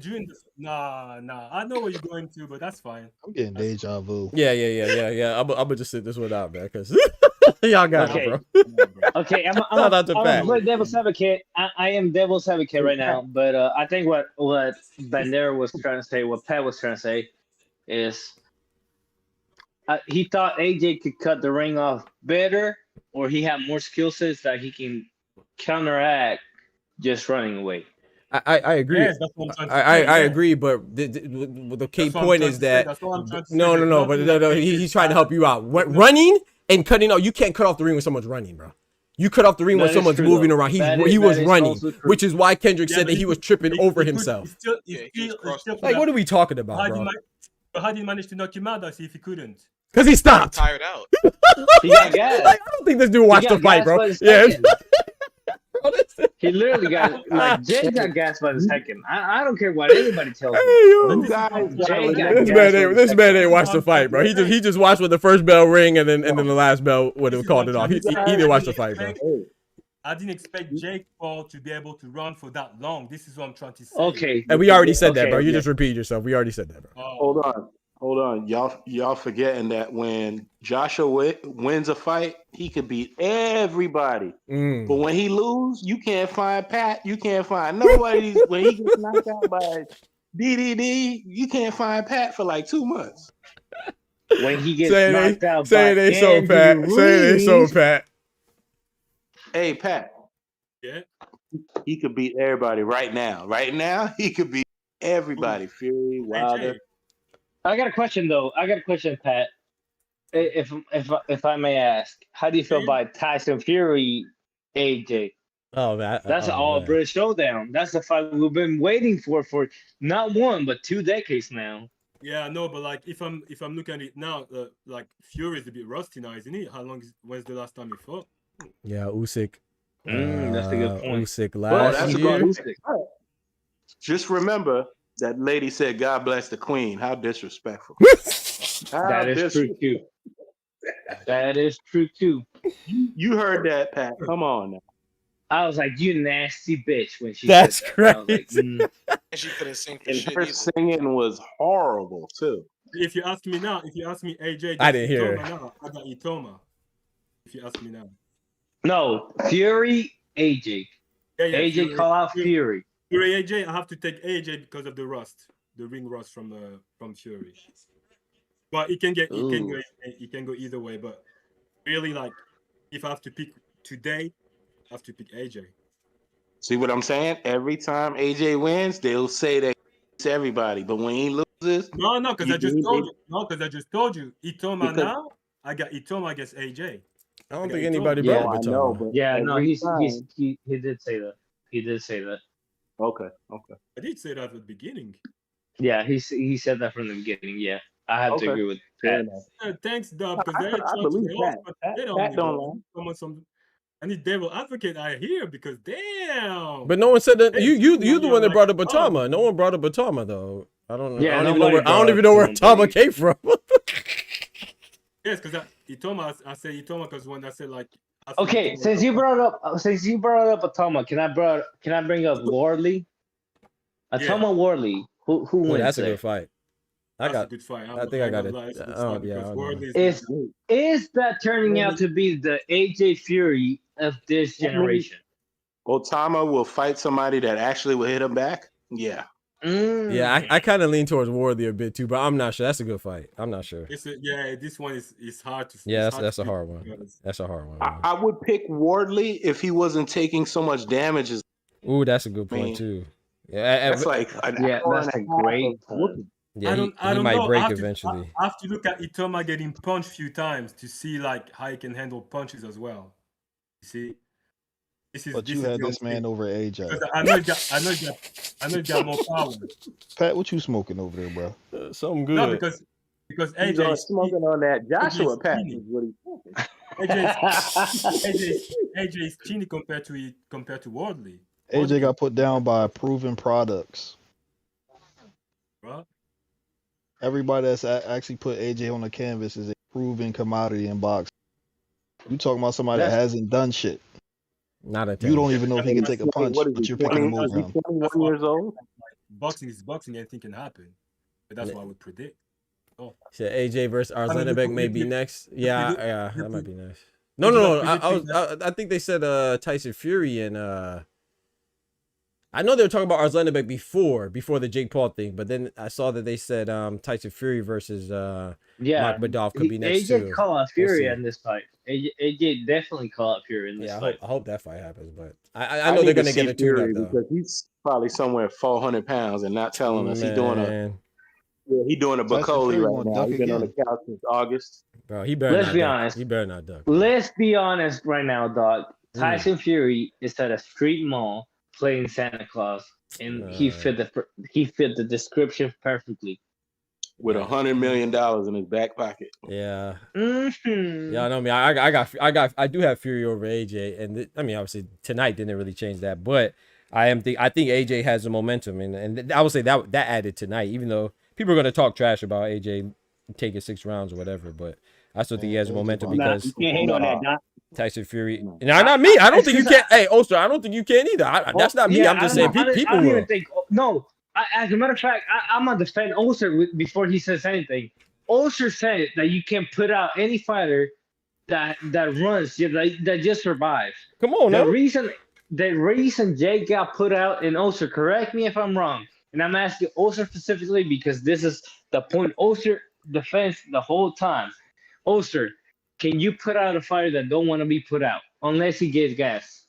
Nah. I know where you're going to, but that's fine. I'm getting deja vu. Yeah. I'm gonna just sit this one out, man, because y'all got it, bro. Okay, I'm play devil's advocate. I am devil's advocate right now, but I think what Bandera was trying to say, what Pat was trying to say, is he thought AJ could cut the ring off better, or he had more skill sets that he can counteract just running away. I agree. Yes, that's what I'm I agree, but the key point is that no. He's trying to help you out. Running and cutting out, you can't cut off the ring when someone's running, bro. You cut off the ring when someone's moving around. He was running, which is why Kendrick said that he was tripping over himself. Like, what are we talking about, bro? How did he manage to knock him out? If he couldn't. Because he stopped. Tired out. He got gas. Like, I don't think this dude watched the fight, bro. Yeah. He literally got Jay got gassed by the second. I don't care what anybody tells me. This man ain't watched the fight, bro. He just watched when the first bell ring and then the last bell would have called it off. He didn't watch the fight, bro. I didn't expect Jake Paul to be able to run for that long. This is what I'm trying to say. Okay. And we already said that, bro. You just repeated yourself. We already said that, bro. Hold on. Y'all forgetting that when Joshua wins a fight, he could beat everybody. But when he lose, you can't find Pat. You can't find nobody. When he gets knocked out by DDD, you can't find Pat for like 2 months. When he gets knocked out by Say they so Pat. Hey, Pat. Yeah? He could beat everybody right now. Right now, he could beat everybody. Fury, Wilder. I got a question though. Pat. If I may ask, how do you feel about Tyson Fury, AJ? Oh man, that's an all-British showdown. That's the fight we've been waiting for not 1 but 2 decades now. Yeah, no, but like if I'm looking at it now, like Fury is a bit rusty now, isn't he? When's the last time he fought? Yeah, Usyk. That's a good point. Usyk last year. Just remember. That lady said, "God bless the Queen." How disrespectful! That is true too. That is true too. You heard that, Pat? Come on now. I was like, "You nasty bitch" when she. That's said crazy. Like, And she couldn't sing for and shit her either. singing was horrible too. If you ask me now, if you ask me AJ, I didn't hear it. Now, I got Itoma. If you ask me now. No, Fury, AJ. Yeah, AJ Fury, call out Fury. Fury AJ, I have to take AJ because of the ring rust from Fury. But it can go either way. But really, like, if I have to pick today, I have to pick AJ. See what I'm saying? Every time AJ wins, they'll say that it's everybody. But when he loses, no, because I just told you. No, because I just told you. Itoma now. I got Itoma against AJ. I don't think anybody brought up Itoma. Yeah, no, he did say that. He did say that. Okay. I did say that at the beginning. Yeah, he said that from the beginning. Yeah, I have to agree with Pat. Thanks, Dub, because I believe that. they don't Pat don't lie. need devil advocate out here because damn. But no one said that. You the one that brought up Atama. No one brought up Atama though. I don't even know where Atama came from. Yes, because I said Itoma because when I said like. Okay, since you brought up Atama, can I bring up Wardley? Atama Wardley. Who wins? That's there? a good fight. That's a good fight. I think I got it. Is that turning out to be the AJ Fury of this generation? Otama will fight somebody that actually will hit him back. Yeah. Yeah, I kind of lean towards Wardley a bit too, but I'm not sure. That's a good fight. I'm not sure. This one is hard to. Yeah, that's a hard one. That's a hard one. I would pick Wardley if he wasn't taking so much damage. Ooh, that's a good point too. Yeah, that's like that's a great point. Yeah, he might break eventually. I have to look at Itoma getting punched a few times to see like how he can handle punches as well. You see, but you had this man over AJ. I know he got more power. Pat, what you smoking over there, bro? Something good. No, because AJ is smoking on that Joshua Pat is what he's smoking. AJ is teeny compared to Wardley. AJ got put down by proven products. Bro. Everybody that's actually put AJ on the canvas is a proven commodity in boxing. You talking about somebody that hasn't done shit. Not a. You don't even know if he can take a punch, but you're picking him over him. 21 years old. Boxing is boxing. Anything can happen. But that's what I would predict. Oh. So AJ versus Arslanbek may be next. Yeah, that might be next. No. I think they said Tyson Fury and I know they were talking about Arslanbek before the Jake Paul thing, but then I saw that they said Tyson Fury versus Magmadov could be next too. AJ call out Fury in this fight. AJ definitely call out Fury in this fight. I hope that fight happens, but I know they're gonna get a tune up though. Because he's probably somewhere 400 pounds and not telling us he's doing a Bacoli right now. He's been on the couch since August. Bro, he better Let's not be duck. honest. He better not duck. Let's be honest right now, dog. Tyson Fury is at a street mall playing Santa Claus, and he fit the description perfectly. With $100 million in his back pocket. Yeah. Mm-hmm. Yeah, I know me. I do have Fury over AJ, and I mean, obviously tonight didn't really change that, but I think AJ has the momentum, and I would say that added tonight, even though people are gonna talk trash about AJ taking 6 rounds or whatever, but I still think he has momentum because you can't hate on that, Doc. Tyson Fury. Now, not me. I don't think you can. Hey, Oster, I don't think you can either. That's not me. Yeah, I'm just saying people I don't will. even think. No, as a matter of fact, I'm gonna defend Oster before he says anything. Oster said that you can put out any fighter that runs, that just survives. Come on, the reason Jake got put out in Oster. Correct me if I'm wrong, and I'm asking Oster specifically because this is the point Oster defends the whole time. Oster, can you put out a fighter that don't want to be put out unless he gets gas?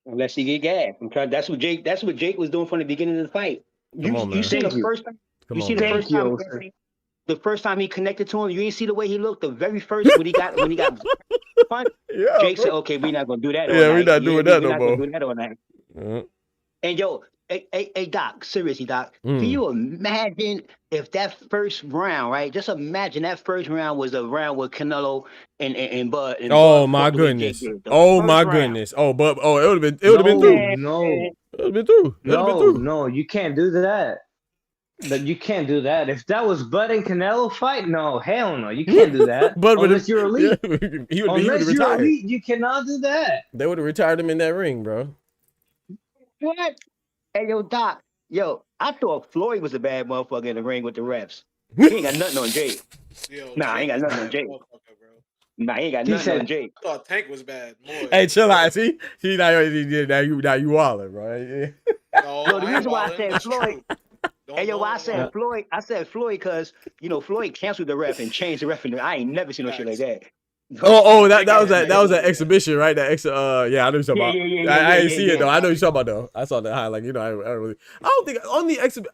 Unless he get gas. That's what Jake was doing from the beginning of the fight. You see the first time. The first time he connected to him, you didn't see the way he looked. The very first when he got punched, Jake said, "Okay, we're not gonna do that." Yeah, we're not doing that no more. And yo, hey, Doc, seriously, Doc, can you imagine if that first round, right? Just imagine that first round was a round with Canelo and Bud. And oh my goodness! Oh my goodness! Oh, but it would have been through. No, it would have been through. No, you can't do that. You can't do that. If that was Bud and Canelo fight, no, hell no, you can't do that. But unless you're elite, he would have retired. Elite, you cannot do that. They would have retired him in that ring, bro. What? Hey, yo, Doc, I thought Floyd was a bad motherfucker in the ring with the refs. He ain't got nothing on Jake. Nah, he ain't got nothing on Jake. Nah, he ain't got nothing on Jake. I thought Tank was bad. Boy. Hey, chill out. See, now you wildin', bro. No, the reason why I said Floyd. Hey, yo, I said Floyd because, Floyd canceled the ref and changed the ref. I ain't never seen no shit like that. That was an exhibition, right? That I know you're talking about. I didn't see it though. I know you're talking about though. I saw the highlight. I don't think on the exhibition.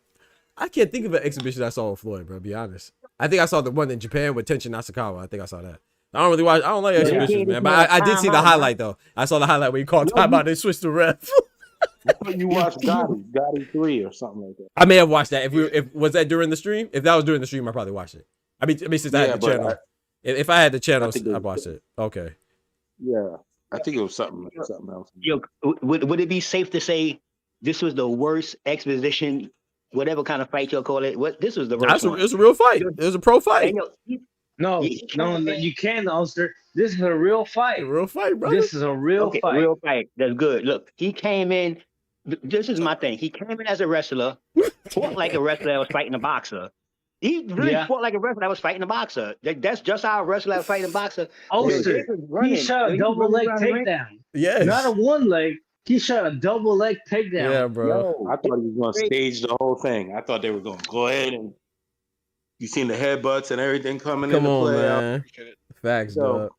I can't think of an exhibition I saw with Floyd, bro. To be honest, I think I saw the one in Japan with Tenshin Nasukawa. I think I saw that. I don't really watch. I don't like exhibitions, man. But I did see the highlight though. I saw the highlight where he called timeout. They switched the ref. You watched Gotti 3 or something like that. I may have watched that. If was that during the stream? If that was during the stream, I probably watched it. I mean since I had the channel. If I had the channel, I'd watch it. Okay. Yeah. I think it was something else. Yo, would it be safe to say this was the worst exposition, whatever kind of fight you'll call it? What this was the worst one. It's a real fight. It was a pro fight. No, you can't, Ulster. This is a real fight. A real fight, brother. This is a real fight. Real fight. That's good. Look, he came in. This is my thing. He came in as a wrestler, fought like a wrestler that was fighting a boxer. He really fought like a wrestler that was fighting a boxer. That's just how a wrestler that was fighting a boxer. Ulster, he shot a double leg takedown. Yes. Not a one leg. He shot a double leg takedown. Yeah, bro. Yo, I thought he was going to stage the whole thing. I thought they were going to go ahead and you seen the headbutts and everything coming into play. Man. Facts, dog.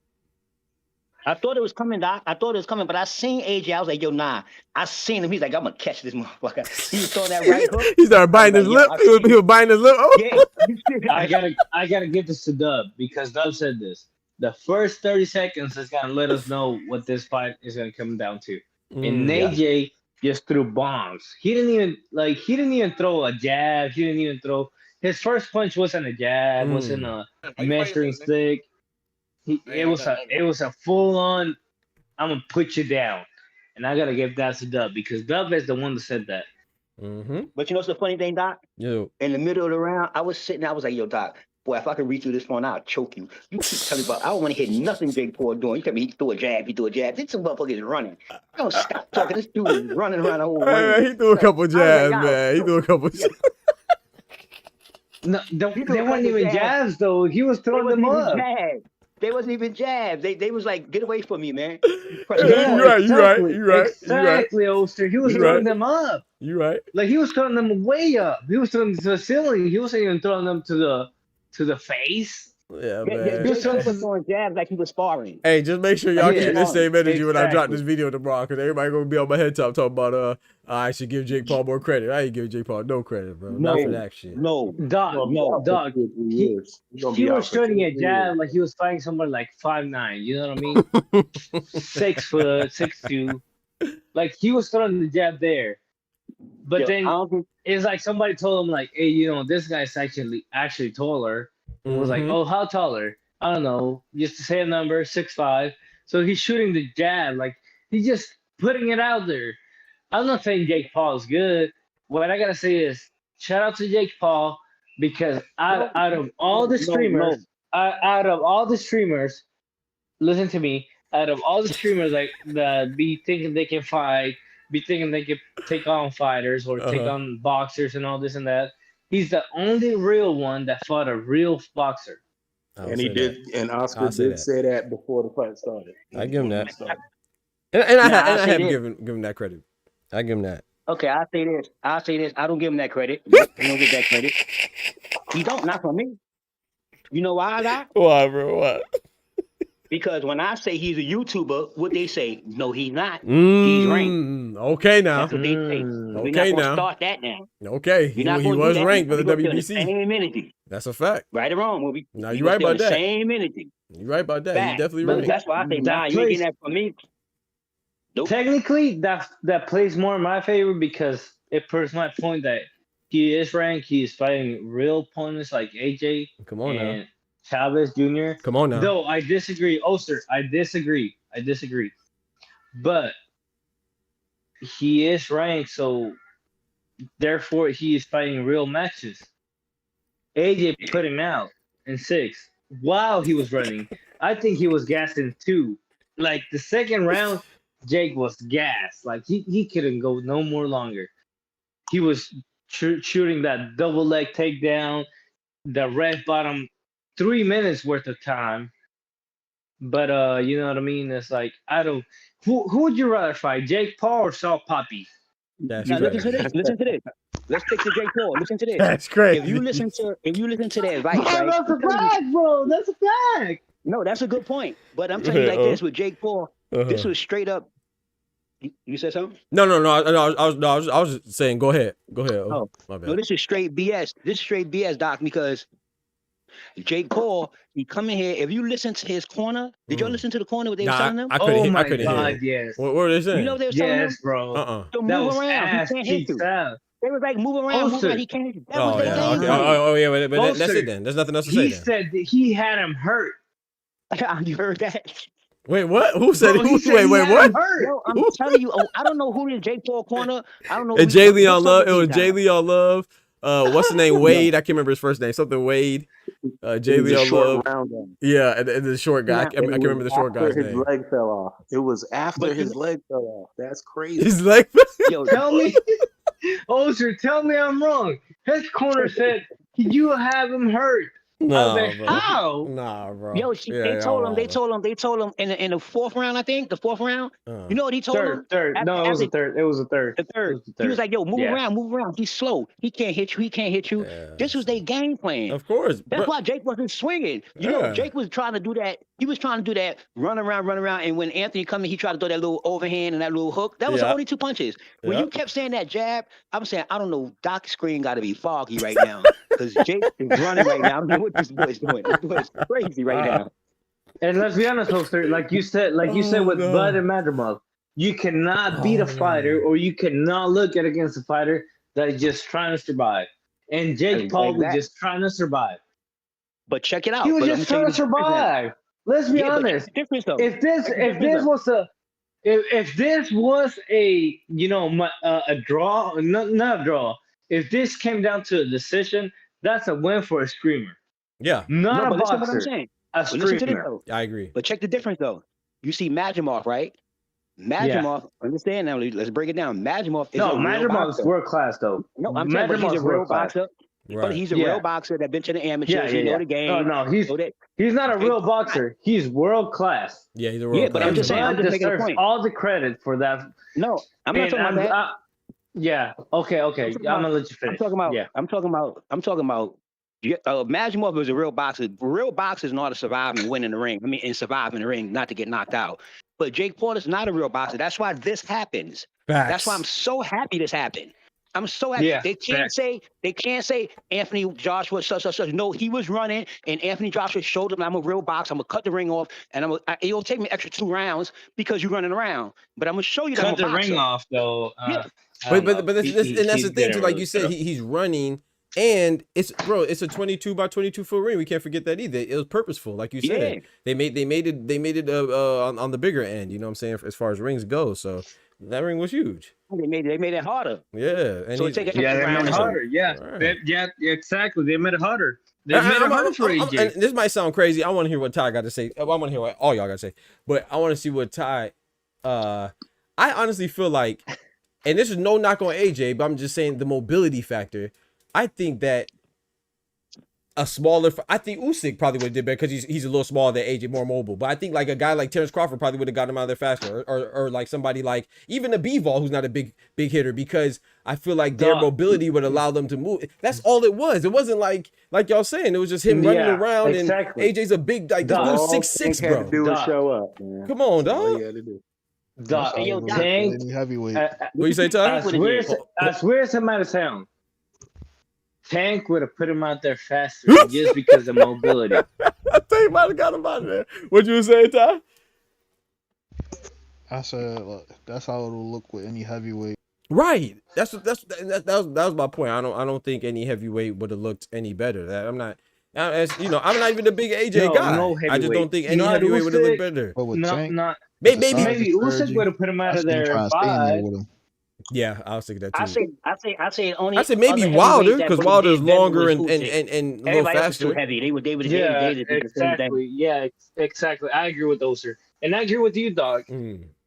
I thought it was coming, Doc. I thought it was coming, but I seen AJ. I was like, yo, nah. I seen him. He's like, I'm going to catch this motherfucker. He was throwing that right hook. He started biting his lip. He was biting his lip. Oh. Yeah. I gotta give this to Dub because Dub said this. The first 30 seconds is gonna let us know what this fight is gonna come down to. And AJ just threw bombs. He didn't even throw a jab. He didn't even throw. His first punch wasn't a jab. Wasn't a measuring stick. It was a full on. I'm gonna put you down, and I gotta give that to Dub because Dub is the one that said that. But you know what's the funny thing, Doc? Yo. In the middle of the round, I was sitting. I was like, yo, Doc, boy, if I could reach through this phone, I'll choke you. You keep telling me about. I don't want to hear nothing Jake Paul doing. You tell me he threw a jab. He threw a jab. This motherfucker is running. Don't stop talking. This dude is running around the whole ring. He threw a couple jabs, man. He threw a couple. No, they weren't even jabs though. He was throwing them up. They wasn't even jabs. They was like, get away from me, man. You're right. Exactly, Ulster. He was throwing them up. You're right. Like he was throwing them way up. He was throwing them to the ceiling. He wasn't even throwing them to the face. Yeah, man. He was throwing jabs like he was sparring. Hey, just make sure y'all keep the same energy when I drop this video tomorrow, because everybody gonna be on my head top talking about I should give Jake Paul more credit. I ain't give Jake Paul no credit, bro. Not for that shit. Dog. He was shooting a jab like he was fighting somebody like 5'9". You know what I mean? 6 foot, 6'2". Like he was throwing the jab there, but then it's like somebody told him like, hey, you know, this guy's actually taller. It was like, oh, how taller? I don't know. Just to say a number, 6'5". So he's shooting the jab, like he's just putting it out there. I'm not saying Jake Paul is good. What I gotta say is, shout out to Jake Paul because out of all the streamers, listen to me. Out of all the streamers like that be thinking they can fight, be thinking they can take on fighters or take on boxers and all this and that. He's the only real one that fought a real boxer. And he did, and Oscar did say that before the fight started. I give him that. And I have given that credit. I give him that. Okay, I'll say this. I don't give him that credit. I don't get that credit. He don't, not from me. You know why I got? Why, bro? Why? Because when I say he's a YouTuber, what they say? No, he's not. He's ranked. Okay, now. That's what they say. Okay, now. Start that now. Okay, he was ranked by the WBC. Same energy. That's a fact. Right or wrong, movie. Now you're right about that. Same energy. You're right about that. He's definitely ranked. That's why I say, nah, you ain't getting that from me. Nope. Technically, that plays more in my favor because it proves my point that he is ranked. He is fighting real opponents like AJ. Come on and now. Chavez Jr. Come on now. Though I disagree, Oster. I disagree. But he is ranked, so therefore he is fighting real matches. AJ put him out in 6 while he was running. I think he was gassing too. Like the second round, Jake was gassed. Like he couldn't go no more longer. He was shooting that double leg takedown. The ref bought him 3 minutes worth of time. But you know what I mean? It's like who would you rather fight, Jake Paul or Salt Poppy? That's now listen to this. Let's take to Jake Paul. Listen to this. That's crazy. If you listen to that advice, right? That's a fact, bro. That's a fact. No, that's a good point. But I'm telling you like this with Jake Paul, this was straight up. You said something? No. I was just saying. Go ahead. Oh, my bad. No, this is straight BS. This is straight BS, Doc. Because Jake Paul, he come in here. If you listen to his corner, did y'all listen to the corner? What they were telling them? I couldn't hear. Yes. What were they saying? You know what they were telling them? Yes, bro. So move around. He can't hit you. They was like, move around. He can't hit you. That was their thing. Oh yeah, but that's it then. There's nothing else to say. He said that he had him hurt. You heard that? Wait, what? Who said? Bro, Who? said Wait, what? Yo, I'm telling you, I don't know who in Jake Paul corner. I don't know. And Who Jay what's Leon up Love. with It was these Jay guys? Leon Love. What's the name? Wade. I can't remember his first name. Something Wade. Jay It was a Leon short Love. round game. Yeah, and the short guy. Now, I can't remember the short guy's His name. leg fell off. It was after but his leg fell off. That's crazy. His leg. yo, Tell me, Ozer, tell me I'm wrong. His corner said, you have him hurt. I was Nah, like, bro. how? Nah, bro. yo, Yeah, they y'all told him. wrong, They bro. told him in the fourth round. I think the fourth round. You know what he told him? Third. No, it was a third. It was a third. The third. He was like, "Yo, move around. He's slow. He can't hit you. He can't hit you." Yeah, This was their game plan. of course. That's Bro. why Jake wasn't swinging. You know, Yeah. Jake was trying to do that. He was trying to do that, run around. And when Anthony come in, he tried to throw that little overhand and that little hook. That was the Yeah. only two punches. When Yeah. you kept saying that jab, I'm saying, I don't know. Doc's screen got to be foggy right now because Jake is running right now. I don't know what this boy's doing. This boy's crazy right now. And let's be honest, Holster, like you said with no. Bud and Madrimov, you cannot beat a fighter or you cannot look at against a fighter that is just trying to survive. And Jake Paul was just trying to survive. But check it out. He was But just trying to survive. Let's be honest. Difference though. If this was a a draw, not a draw. If this came down to a decision, that's a win for a screamer. Yeah. Not but a listen boxer. what I'm saying. A But listen to this screamer. though. I agree. But check the difference though. You see Madrimov, right? Madrimov, understand now. Let's break it down. Madrimov is a real Madrimov's boxer. world class though. No, I'm saying, but he's a real boxer. Right. But he's a real boxer that been to the amateurs. He know the game. No, he's not a real boxer. He's world class. Yeah, he's a world but class. I'm just saying, I'm just making a point. All the credit for that. No, I'm not talking about that. Okay. I'm gonna let you finish. I'm talking about. Madrimov is a real boxer. Real boxers know how to survive and win in the ring. I mean, and survive in the ring, not to get knocked out. But Jake Paul is not a real boxer. That's why this happens. Facts. That's why I'm so happy this happened. I'm so happy. Yeah, they can't say Anthony Joshua such. No, he was running and Anthony Joshua showed him I'm a real boxer. I'm gonna cut the ring off and it'll take me extra 2 rounds because you're running around. But I'm gonna show you that cut I'm a the boxer. ring off though. But that's the thing too. Like you said, he's running. And it's a 22 by 22 foot ring. We can't forget that either. It was purposeful, like you said. They made it on the bigger end. You know what I'm saying? As far as rings go, so that ring was huge. They made it harder. Yeah, and so take an extra they round. made it harder. Yeah, right. Exactly. They made it harder. They made it harder for AJ. And this might sound crazy. I want to hear what Ty got to say. I want to hear what all y'all got to say. But I want to see what Ty. I honestly feel like, and this is no knock on AJ, but I'm just saying the mobility factor. I think that I think Usyk probably would have did better because he's a little smaller than AJ, more mobile. But I think like a guy like Terrence Crawford probably would have got him out of there faster, or like somebody like even a Bivol who's not a big hitter, because I feel like their mobility would allow them to move. That's all it was. It wasn't like y'all saying. It was just him running around, and AJ's a big like this dude's 6'6", bro. Do is show up, man. Come on, dog. All you had to do. Tank, heavyweight. What you say, Ty? I swear it might have sound. Tank would have put him out there faster just because of mobility. I think he might have got him out of there. What you say, Ty? I said that's how it'll look with any heavyweight. Right. That was my point. I don't think any heavyweight would have looked any better. I'm not even a big AJ guy. I just don't think any heavyweight would have looked better. But with Tank, maybe Usyk would have put him out of there at 5. Yeah, I was thinking that too. I say only. I said maybe Wilder because Wilder's longer and a little faster. Too heavy. They would exactly. Yeah, exactly. I agree with those, sir. And I agree with you, dog.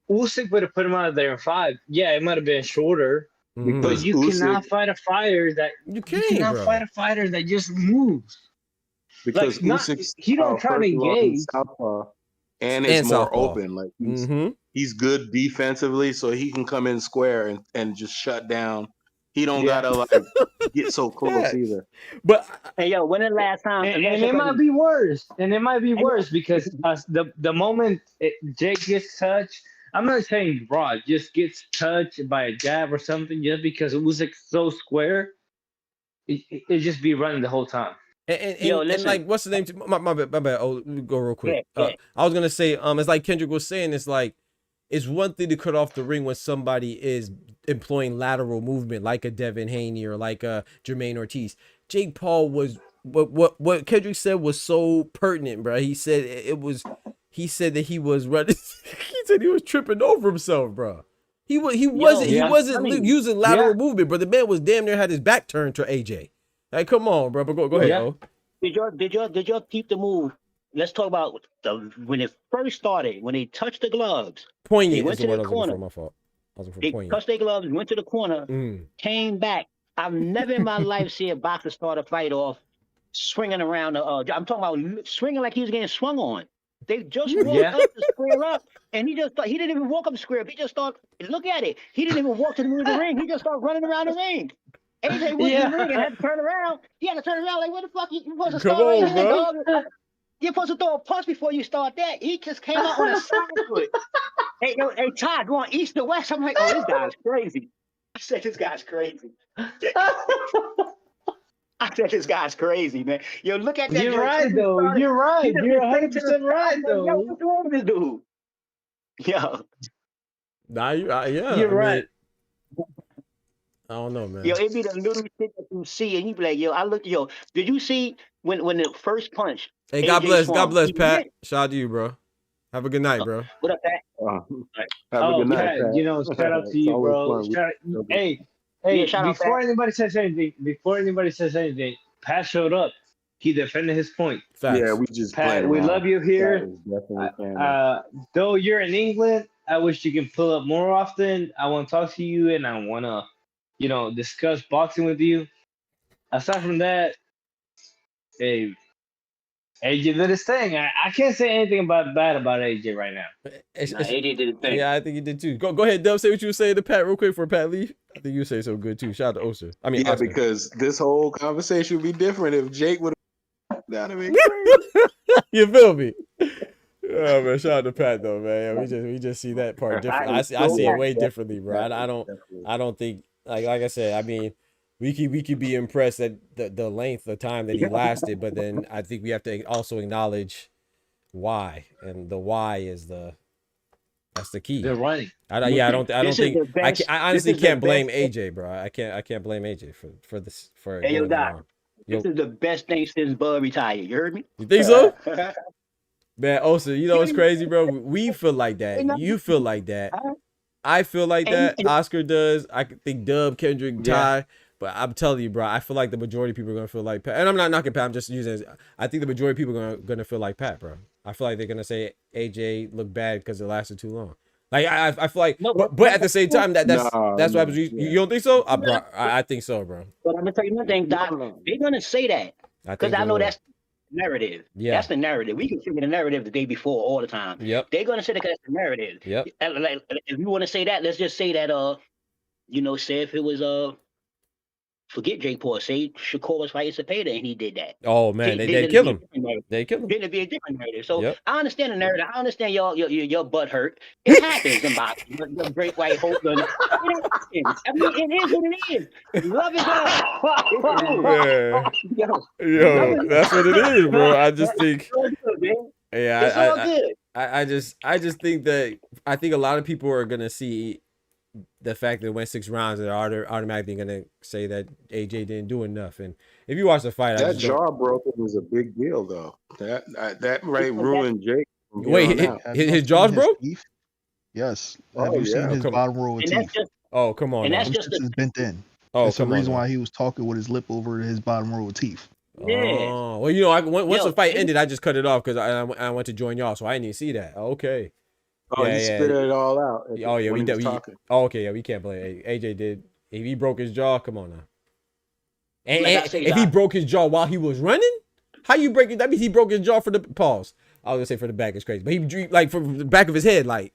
Usyk would have put him out of there in 5. Yeah, it might have been shorter, but you cannot fight a fighter that fight a fighter that just moves. Because he don't try to engage. And it's more open. Like he's good defensively, so he can come in square and just shut down. He don't gotta like get so close either. But hey, yo, when the last time? And it might be worse. And it might be worse because the moment Jake gets touched, I'm not saying raw, just gets touched by a jab or something, just because it was like so square, it just be running the whole time. And like, what's the name? My bad. Oh, go real quick. I was gonna say, it's like Kendrick was saying. It's like, it's one thing to cut off the ring when somebody is employing lateral movement, like a Devin Haney or like a Jermaine Ortiz. Jake Paul was what Kendrick said was so pertinent, bro. He said he said that he was running. He said he was tripping over himself, bro. He wasn't using lateral movement, but the man was damn near had his back turned to AJ. Like, come on, bro. But go ahead, O. Did y'all keep the move? Let's talk about when it first started, when they touched the gloves. Poignant they went is the to word the I was looking corner. for. My fault. I was looking for They poignant. touched their gloves, went to the corner, came back. I've never in my life seen a boxer start a fight off swinging around. I'm talking about swinging like he was getting swung on. They just walked up to square up, and he didn't even walk up to square up. He just started, look at it. He didn't even walk to the middle of the ring. He just started running around the ring. AJ went to the ring and had to turn around. He had to turn around like, what the fuck? You supposed to start right here, dog. You're supposed to throw a punch before you start that. He just came out on a side foot. Hey, Todd, going east to west. I'm like, oh, this guy's crazy. I said, this guy's crazy. I said, this guy's crazy, man. Yo, look at that. You're right, though. You're right. You're 100% right, though. Yo, what's wrong with this dude? Yo. Nah, You're right. I don't know, man. Yo, it be the little shit that you see, and you be like, yo, did you see when the first punch? Hey, God bless, Pat. Shout out to you, bro. Have a good night, bro. What up, Pat? Have a good night, Pat. You know, shout out to you, bro. Hey, before anybody says anything, Pat showed up. He defended his point. Facts. Yeah, we just Pat, we love you here. Though you're in England, I wish you can pull up more often. I want to talk to you, and I want to, discuss boxing with you. Aside from that, hey, AJ did his thing. I can't say anything bad about AJ right now. AJ did his thing. Yeah, I think he did too. Go ahead, Dub. Say what you were saying to Pat real quick for Pat leave. I think you say so good too. Shout out to Oster. Oscar. Because this whole conversation would be different if Jake would have. That'd be You feel me? Oh man, shout out to Pat though, man. We just see that part different. I see it way differently, bro. I don't think like I said. I mean, we could be impressed at the length of time that he lasted, but then I think we have to also acknowledge why, and the why is that's the key. They're running. I honestly can't blame AJ, bro. I can't blame AJ for this for. Hey, yo, Doc, this is the best thing since Bud retired. You heard me? You think so? Man, Osa, you know what's crazy, bro? We feel like that. You feel like that. I feel like that. Oscar does. I think Dub, Kendrick, Ty. But I'm telling you, bro, I feel like the majority of people are going to feel like Pat. And I'm not knocking Pat. I'm just using it. I think the majority of people are going to feel like Pat, bro. I feel like they're going to say AJ looked bad because it lasted too long. Like, I feel like, but at the same time, that's what happens. You don't think so? I think so, bro. But I'm going to tell you one thing, Doc. They're going to say that. Because I know that's the narrative. Yeah. That's the narrative. We can figure the narrative the day before all the time. Yep. They're going to say that because that's the narrative. Yep. Like, if you want to say that, let's just say that, say if it was, forget Jake Paul. Say Shakur was fighting Cepeda and he did that. Oh man, they kill him. They kill him. Then it'd be a different narrative. So I understand the narrative. I understand your butt hurt. It happens in boxing. The great white hope. It happens. I mean, it is what it is. Love is love. Yo, that's what it is, bro. I just think. I just think that I think a lot of people are gonna see the fact that it went 6 rounds, they're automatically gonna say that AJ didn't do enough. And if you watch the fight, that jaw broken was a big deal, though. That ruined Jake. Wait, his jaw's broke? Yes. Have you seen his bottom row of teeth? Oh, come on. And that's just bent in. Oh, that's the reason why he was talking with his lip over his bottom row of teeth. Yeah. Oh, well, once the fight ended, I just cut it off because I went to join y'all, so I didn't even see that. Okay. Oh, he spit it all out. Oh yeah, we can't blame AJ did. If he broke his jaw, come on now. And if he broke his jaw while he was running, how you break it? That means he broke his jaw for the pause. I was gonna say for the back is crazy, but he like from the back of his head, like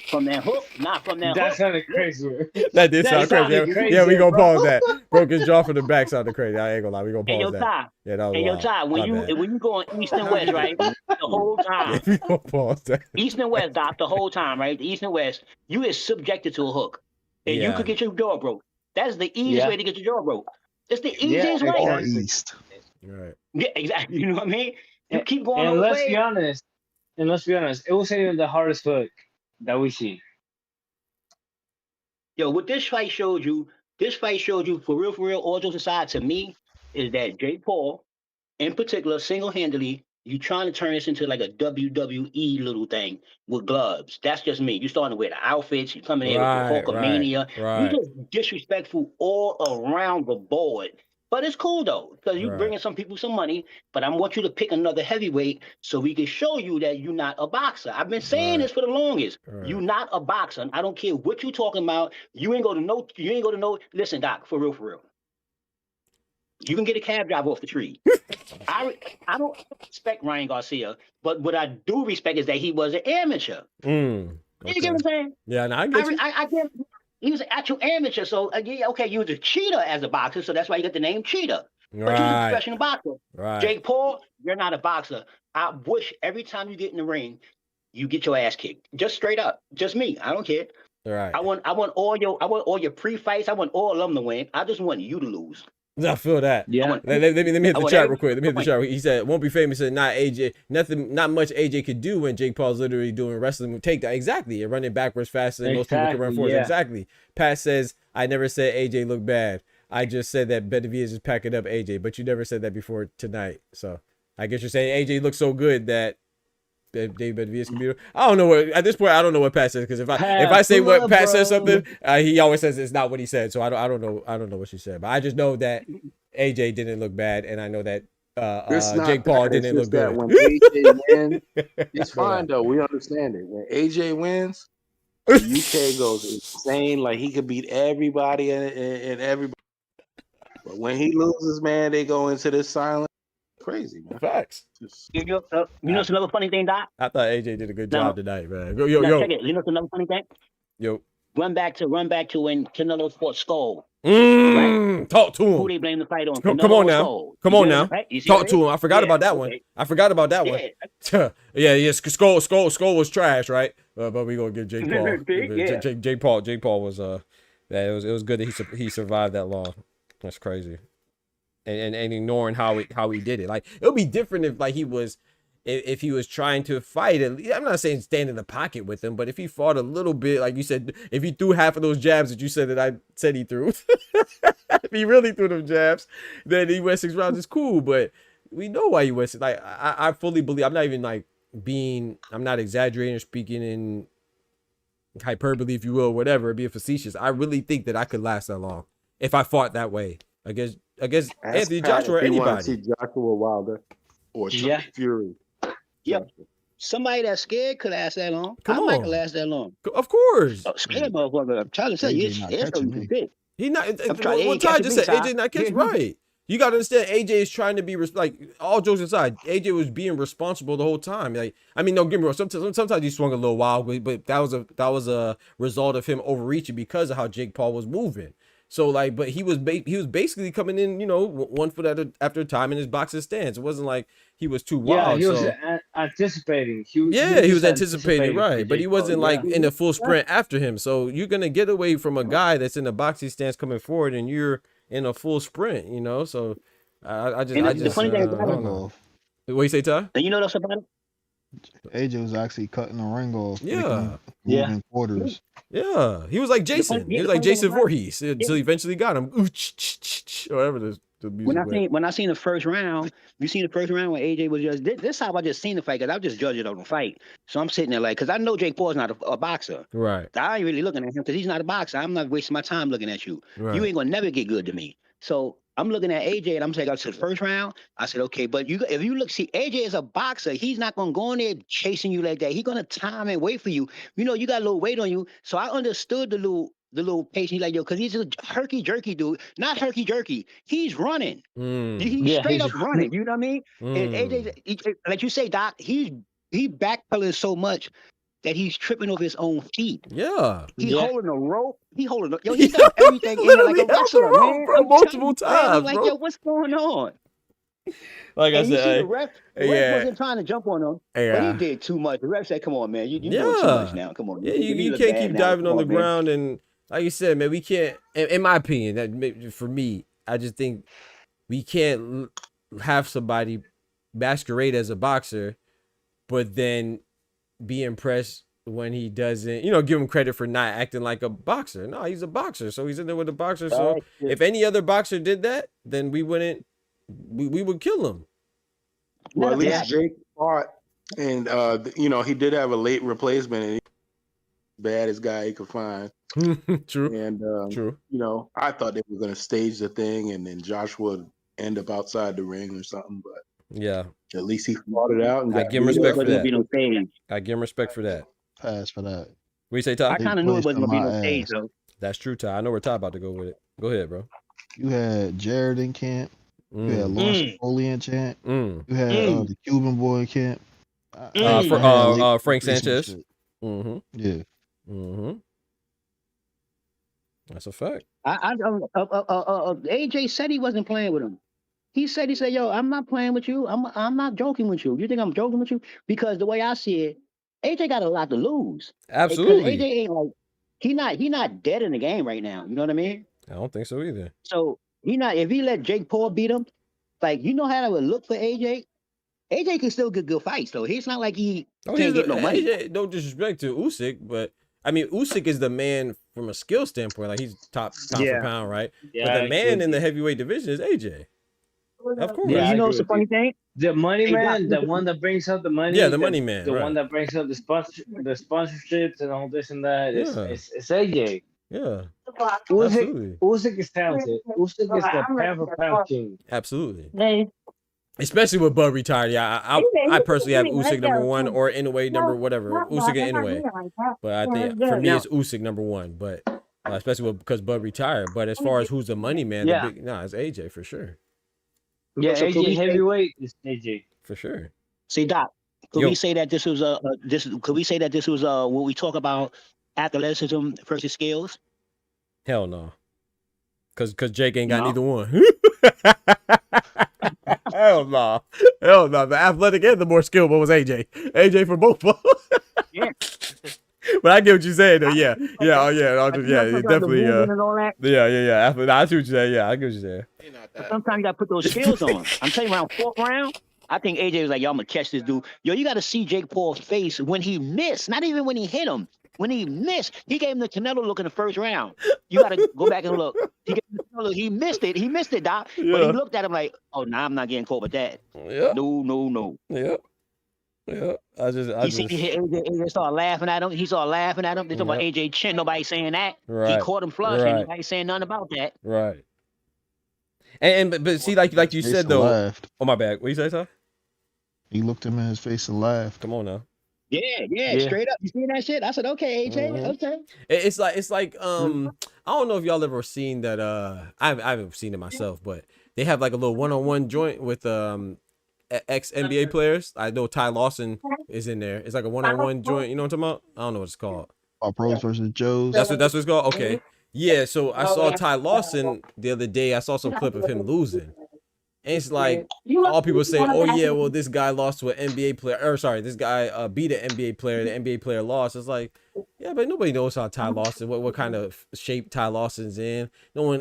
from that hook, not from that. That sounded crazy. That did sound crazy. Yeah, we gonna pause that. Broke his jaw from the back sounded crazy. I ain't gonna lie, we gonna pause that. Yeah, that was Ty, when you go on east and west, right? The whole time. Yeah, we gonna pause that. East and west, Doc, the whole time, right? The east and west, you is subjected to a hook, and you could get your jaw broke. That's the easiest way to get your jaw broke. It's the easiest way. Or east. Right. Yeah, exactly. You know what I mean? You keep going. And let's be honest. It wasn't even the hardest hook that we see. Yo, what this fight showed you for real, all jokes aside, to me, is that Jake Paul, in particular, single-handedly You trying to turn this into like a WWE little thing with gloves. That's just me. You starting to wear the outfits. You coming in with your Hulkamania. You just disrespectful all around the board. But it's cool though, because you bringing some people some money. But I want you to pick another heavyweight so we can show you that you're not a boxer. I've been saying this for the longest. You're not a boxer. I don't care what you talking about. You ain't go to no. You ain't go to no. Listen, Doc, for real, for real. You can get a cab driver off the tree. I don't respect Ryan Garcia, but what I do respect is that he was an amateur. You get what I'm saying? Yeah, no, I get you. I get he was an actual amateur. So yeah, okay, you was a cheater as a boxer, so that's why you get the name cheater. But you was a professional boxer. Jake Paul, you're not a boxer. I wish every time you get in the ring, you get your ass kicked. Just straight up. Just me. I don't care. I want all your pre-fights. I want all of them to win. I just want you to lose. I feel that. Yeah. Let me hit the chat real quick. Let me hit the chat. He said, "Won't be famous." And not AJ. Not much AJ could do when Jake Paul's literally doing wrestling takedown. Exactly, and running backwards faster than most people can run forwards. Exactly. Pat says, "I never said AJ looked bad. I just said that Benavidez is packing up AJ, but you never said that before tonight." So I guess you're saying AJ looks so good that Dave Benavidez can be. I don't know what at this point. I don't know what Pat says, because if I say what Pat says something, he always says it's not what he said. So I don't know what she said, but I just know that AJ didn't look bad, and I know that Jake Paul didn't look good. When AJ wins, it's fine though. We understand it. When AJ wins, the UK goes insane. Like he could beat everybody and everybody. But when he loses, man, they go into this silence. Crazy, man. Facts. You know what's another funny thing, Doc? I thought AJ did a good job tonight, man. Yo. Check it. You know what's another funny thing? Yo. Run back to when Canelo fought Skull. Right? Talk to him. Who they blame the fight on? Come on now. Skull. Come on now. Right? Talk to him. I forgot about that one. I forgot about that one. Yeah. Skull was trash, right? But we gonna give Jake Paul. Jake Paul was it was good that he survived that long. That's crazy. And ignoring how he did it. Like, it would be different if he was trying to fight. I'm not saying stand in the pocket with him, but if he fought a little bit, like you said, if he threw half of those jabs that you said that I said he threw, if he really threw them jabs, then he went 6 rounds. It's cool, but we know why he went. Like, I fully believe. I'm not even I'm not exaggerating or speaking in hyperbole, if you will, whatever, being facetious. I really think that I could last that long if I fought that way against Anthony Joshua or anybody. See Joshua Wilder or Fury. Yep. Somebody that's scared could last that long. I might last that long. Of course. Scared motherfucker. I'm trying to tell you, it's so big. He not. What Ty just said, AJ not catching. Right. You got to understand, AJ is trying to be like, all jokes aside, AJ was being responsible the whole time. Like, I mean, don't get me wrong. Sometimes he swung a little wild, but that was a result of him overreaching because of how Jake Paul was moving. So like, but he was basically coming in, 1 foot after a time in his boxing stance. It wasn't like he was too wild. Yeah, he was anticipating. He was anticipating, right? But he wasn't like in a full sprint after him. So you're gonna get away from a guy that's in a boxing stance coming forward, and you're in a full sprint. So the funny thing, I don't know. What you say, Ty? And you know what's about it? AJ was actually cutting the ring off. Moving quarters. Yeah, he was like Jason. He was like Jason Voorhees until he eventually got him. Whatever the music. When I seen the first round, you seen the first round when AJ was just this how I just seen the fight, because I just judged it on the fight. So I'm sitting there like, because I know Jake Paul is not a boxer. Right. I ain't really looking at him because he's not a boxer. I'm not wasting my time looking at you. Right. You ain't gonna never get good to me. So I'm looking at AJ and I'm saying, I said, first round, I said, okay, but if you look, see, AJ is a boxer. He's not going to go in there chasing you like that. He's going to time and wait for you. You got a little weight on you. So I understood the little pace. He's like, yo, because he's a herky-jerky dude. Not herky-jerky. He's running. He's straight up running. You know what I mean? And AJ, like you say, Doc, he backpedaling so much that he's tripping over his own feet. Yeah. He's holding a rope. He's done everything in there like a wrestler, man. Multiple times, like, yo, what's going on? Like I said, the ref wasn't trying to jump on him, but he did too much. The ref said, come on, man. You're doing too much now. Come on. Yeah, you can't keep diving on the ground. And like you said, man, we can't, in my opinion, that for me, I just think we can't have somebody masquerade as a boxer, but then be impressed when he doesn't, give him credit for not acting like a boxer. No, he's a boxer, so he's in there with a boxer. So if any other boxer did that, then we would kill him. Well, at least Jake fought, and he did have a late replacement, and he's the baddest guy he could find. True. And True. I thought they were going to stage the thing, and then Joshua would end up outside the ring or something. But yeah, at least he fought it out. And I give him respect for that. No I give him respect for that. Pass for that. What you say, Ty? I kind of knew it wasn't gonna be no stage though. That's true, Ty. I know where Ty about to go with it. Go ahead, bro. You had Jared in camp. You had Lawrence Foley in camp. You had the Cuban boy in camp. Frank Sanchez. Mm-hmm. Yeah. Mm-hmm. That's a fact. AJ said he wasn't playing with him. He said, yo, I'm not playing with you. I'm not joking with you. You think I'm joking with you? Because the way I see it, AJ got a lot to lose. Absolutely. AJ ain't like he not dead in the game right now. You know what I mean? I don't think so either. So if he let Jake Paul beat him, like how that would look for AJ. AJ can still get good fights though. It's not like he can't get no money. AJ, no disrespect to Usyk, but I mean Usyk is the man from a skill standpoint. Like he's top pound for pound, right? Yeah, but the man in the heavyweight division is AJ. Of course. Yeah, what's the funny thing? The money man, the one that brings up the money. Yeah, the money man. The one that brings up the sponsorships and all this and that. It's AJ. Yeah. Usyk is talented. Usyk is the pound for pound king. Absolutely. Especially with Bud retired. Yeah, I personally have Usyk number one or Inoue number whatever. Usyk and Inoue. But I think for me it's Usyk number one. But especially because Bud retired. But as far as who's the money man, it's AJ for sure. Yeah, so AJ heavyweight is AJ for sure. See, Doc, could we say that this was what we talk about athleticism versus skills? Hell no, because Jake ain't got neither one. Hell no. The athletic and the more skilled one was AJ. AJ for both of them. Yeah. But I get what you're saying though. Yeah. Definitely. Yeah. I see what you're saying. Yeah, I get what you're saying. Sometimes you gotta put those skills on. I'm telling you, around fourth round, I think AJ was like, yo, I'm gonna catch this dude. Yo, you gotta see Jake Paul's face when he missed, not even when he hit him. When he missed, he gave him the Canelo look in the first round. You gotta go back and look. He missed it. He missed it, Doc. Yeah. But he looked at him like, oh, nah, I'm not getting caught with that. Yeah. No. Yeah. I just AJ started laughing at him. He started laughing at him. They talking about AJ chin. Nobody saying that. Right. He caught him flush. Right. Nobody saying nothing about that. Right. But see, like you said though. Laughed. Oh my bad. What you say, Ty? He looked him in his face and laughed. Come on now. Yeah, straight up. You see that shit? I said, okay, AJ, okay. It's like I don't know if y'all ever seen that. I haven't seen it myself, but they have like a little one-on-one joint with ex NBA players. I know Ty Lawson is in there. It's like a one-on-one joint. You know what I'm talking about? I don't know what it's called. Pros versus Joes. That's what it's called. Okay. Yeah. So I saw Ty Lawson the other day. I saw some clip of him losing. And it's like all people saying, oh yeah, well this guy lost to an NBA player, or sorry, this guy beat an NBA player. The NBA player lost. It's like, yeah, but nobody knows how Ty Lawson, what kind of shape Ty Lawson's in. No one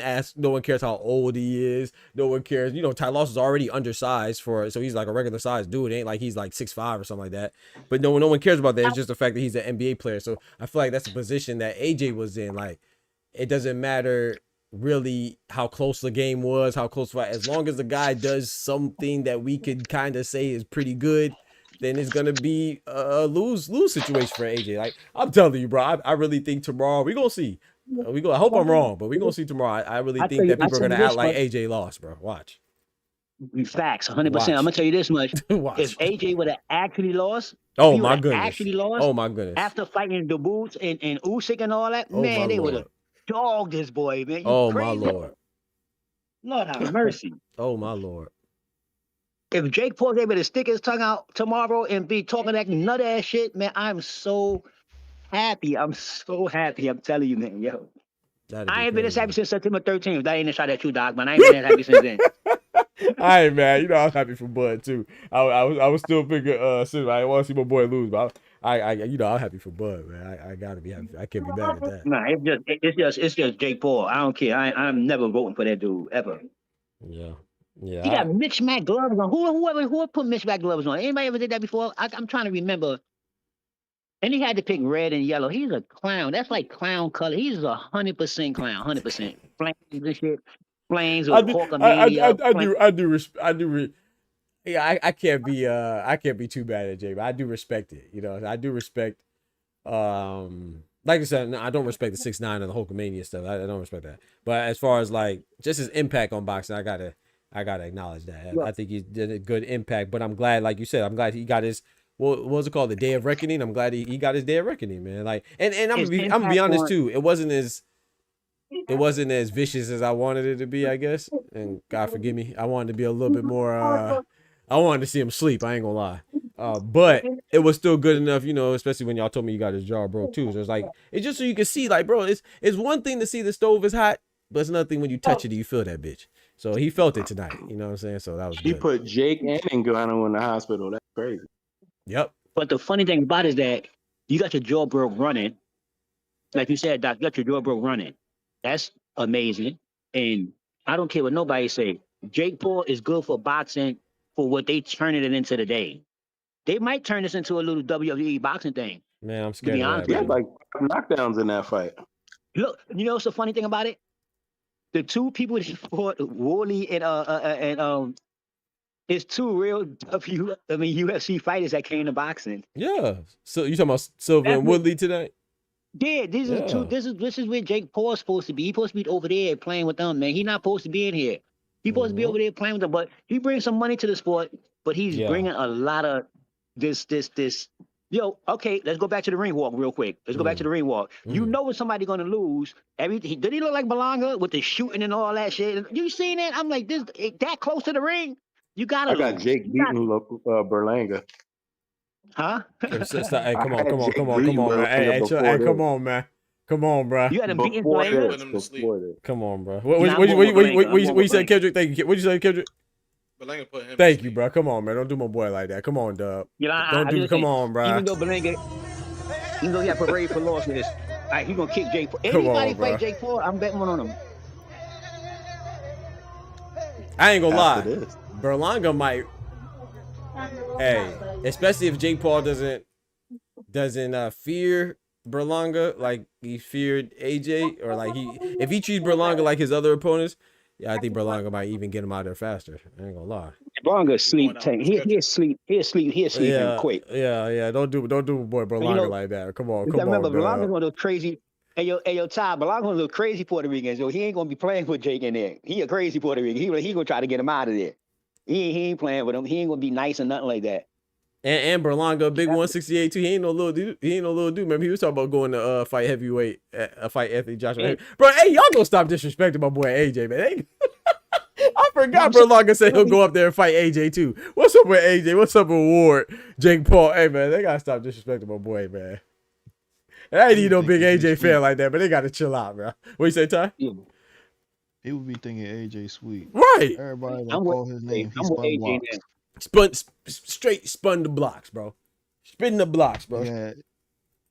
cares how old he is. No one cares. You know, Ty Lawson's already undersized so he's like a regular sized dude. It ain't like he's like 6'5" or something like that. But no one cares about that. It's just the fact that he's an NBA player. So I feel like that's a position that AJ was in. Like, it doesn't matter really how close the game was, how close fight. As long as the guy does something that we could kind of say is pretty good, then it's gonna be a lose situation for AJ. Like, I'm telling you, bro, I really think tomorrow we're gonna see. I hope I'm wrong, but we're gonna see tomorrow. I really think that people are gonna act like AJ lost, bro. Watch. Facts, 100%. I'm gonna tell you this much: if AJ would have actually lost, oh my goodness, after fighting the Boots and Usyk and all that, man, they would have dog this boy, man. Oh my Lord. Lord have mercy. Oh my Lord. If Jake Paul's able to stick his tongue out tomorrow and be talking that nut ass shit, man, I'm so happy. I'm so happy. I'm telling you, man, yo. I ain't been this happy since September 13th. That ain't a shot at you, Doc, man. I ain't been that happy since then. All right, man. You know I'm happy for Bud too. I was still thinking, I didn't want to see my boy lose, but I'm happy for Bud, man. I gotta be happy. I can't be mad at that. Nah, it's just Jake Paul. I don't care. I'm never voting for that dude ever. Yeah. He got Mitch Mac gloves on. Who put Mitch Mac gloves on? Anybody ever did that before? I'm trying to remember. And he had to pick red and yellow. He's a clown. That's like clown color. He's 100% clown. 100%. Flames and shit. Flames or Hulkamania. I do. yeah, I can't be too bad at Jake, but I do respect it. You know, I do respect. Like I said, no, I don't respect the 6ix9ine or the Hulkamania stuff. I don't respect that. But as far as like just his impact on boxing, I gotta acknowledge that. I think he did a good impact. But I'm glad, like you said, I'm glad he got his what was it called, the Day of Reckoning. I'm glad he got his Day of Reckoning, man. Like, and I'm gonna be honest too. It wasn't as vicious as I wanted it to be, I guess. And God forgive me, I wanted to be a little bit more. I wanted to see him sleep. I ain't gonna lie. But it was still good enough, you know, especially when y'all told me you got his jaw broke too. So it's like, it's just so you can see, like, bro, it's one thing to see the stove is hot, but it's another thing when you touch it, you feel that bitch. So he felt it tonight, you know what I'm saying? So that was He good. put Jake and Ngannou in the hospital. That's crazy. Yep. But the funny thing about it is that you got your jaw broke running. Like you said, Doc, you got your jaw broke running. That's amazing. And I don't care what nobody say. Jake Paul is good for boxing for what they turning it into today. They might turn this into a little WWE boxing thing. Man, I'm scared be of honest that. He had like knockdowns in that fight. Look, you know what's the funny thing about it? The two people that fought, Woolley and it's two real UFC fighters that came to boxing. Yeah. So you talking about Silva and Woodley tonight? Yeah, these are two. This is where Jake Paul's supposed to be. He's supposed to be over there playing with them, man. He's not supposed to be in here. He's supposed to be over there playing with them. But he brings some money to the sport. But he's bringing a lot of this. Yo, okay, let's go back to the ring walk real quick. Let's go back to the ring walk. You know when somebody's gonna lose. Did he look like Belonga with the shooting and all that shit? You seen that? I'm like, this that close to the ring. You gotta. I got Jake beating Berlanga. Huh? Hey, come on, man. Hey, come on, man. Come on, bro. You had him beating Berlanga? Come on, bro. What you said, Kendrick? Thank you. What you say, Kendrick? Put him Thank you, bro. Come on, man. Don't do my boy like that. Come on, Dub. Come on, bro. Even though Berlanga, even though he got parade for loss with this, he gonna kick Jake Paul. Anybody fight Jake Paul, I'm betting one on him. I ain't gonna lie. Berlanga might. Hey, especially if Jake Paul doesn't fear Berlanga like he feared AJ, or like if he treats Berlanga like his other opponents, yeah, I think Berlanga might even get him out there faster. I ain't gonna lie. Berlanga sleep tank. He'll sleep him quick. Yeah. Don't do boy Berlanga like that. Come on. Remember, Berlanga's one of those crazy. Hey yo, Ty, Berlanga's one of those crazy Puerto Ricans. So he ain't gonna be playing with Jake in there. He a crazy Puerto Rican. He gonna try to get him out of there. He ain't playing with him. He ain't gonna be nice or nothing like that. And Berlanga, big 168 too. He ain't no little dude. Remember, he was talking about going to fight heavyweight, fight Anthony Joshua. Bro, hey, y'all gonna stop disrespecting my boy AJ, man. I forgot Berlanga said he'll go up there and fight AJ too. What's up with AJ? What's up with Ward? Jake Paul? Hey, man, they gotta stop disrespecting my boy, man. And I ain't even no big AJ fan like that, but they gotta chill out, bro. What you say, Ty? He would be thinking AJ sweet. Right. Everybody gonna call his name. He spun the blocks, bro. Spin the blocks, bro.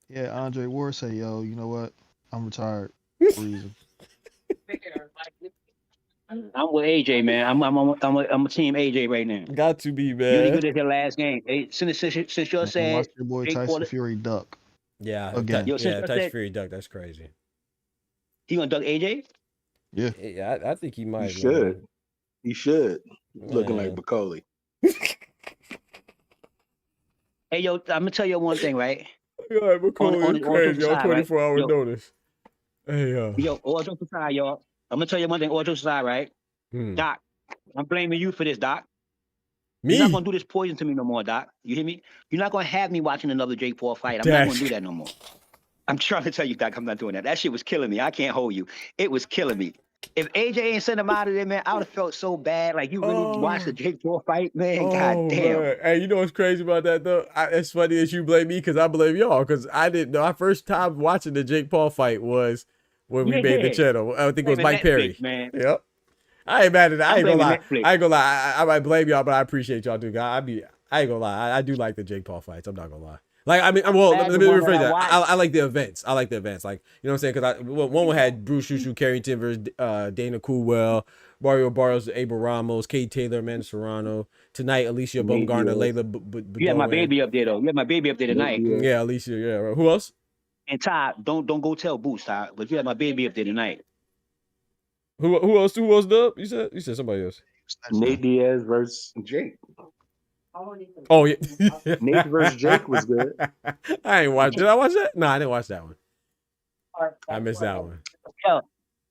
Yeah. Andre Ward say, "Yo, you know what? I'm retired." Reason. I'm with AJ, man. I'm a team AJ right now. Got to be, man. You really good at your last game. Hey, since you're saying, watch your boy Tyson Fury duck. Yeah, again. Tyson Fury duck. That's crazy. He gonna duck AJ? Yeah, I think he might. He should. Man. He should. Looking like Bacoli. Hey, yo, I'm gonna tell you one thing, right? Yeah, Bacoli is crazy. On 24-hour notice. Hey, yo, all jokes aside, y'all. I'm gonna tell you one thing. All jokes aside, right? Doc, I'm blaming you for this, Doc. Me? You're not gonna do this poison to me no more, Doc. You hear me? You're not gonna have me watching another Jake Paul fight. I'm not gonna do that no more. I'm trying to tell you, Doc, I'm not doing that. That shit was killing me. I can't hold you. It was killing me. If AJ ain't sent him out of there, man, I would have felt so bad. Like, you really watched the Jake Paul fight, man. God damn. Man. Hey, you know what's crazy about that, though? It's funny that you blame me because I blame y'all because I didn't know. My first time watching the Jake Paul fight was when we made the channel. I think it was Mike Perry. Man. Yep. I ain't mad at that. I ain't gonna lie. I might blame y'all, but I appreciate y'all too. I ain't gonna lie. I do like the Jake Paul fights. I'm not gonna lie. Like, I mean, let me rephrase that. I like the events. Like, you know what I'm saying? Because one had Bruce Shushu Carrington versus Dana Coolwell, Mario Barrios, Abel Ramos, Kate Taylor, Amanda Serrano. Tonight, Alicia Baumgartner, Layla. You had my baby up there, though. You had my baby up there tonight. Yeah, Alicia. Yeah. Who else? And Ty, don't go tell Boots, Ty, but you had my baby up there tonight. Who else? Dub? You said somebody else. Nate Diaz versus Jake. Oh yeah. Nate versus Jake was good. I ain't watched. Did I watch that? No, I didn't watch that one. I missed that one. Yo,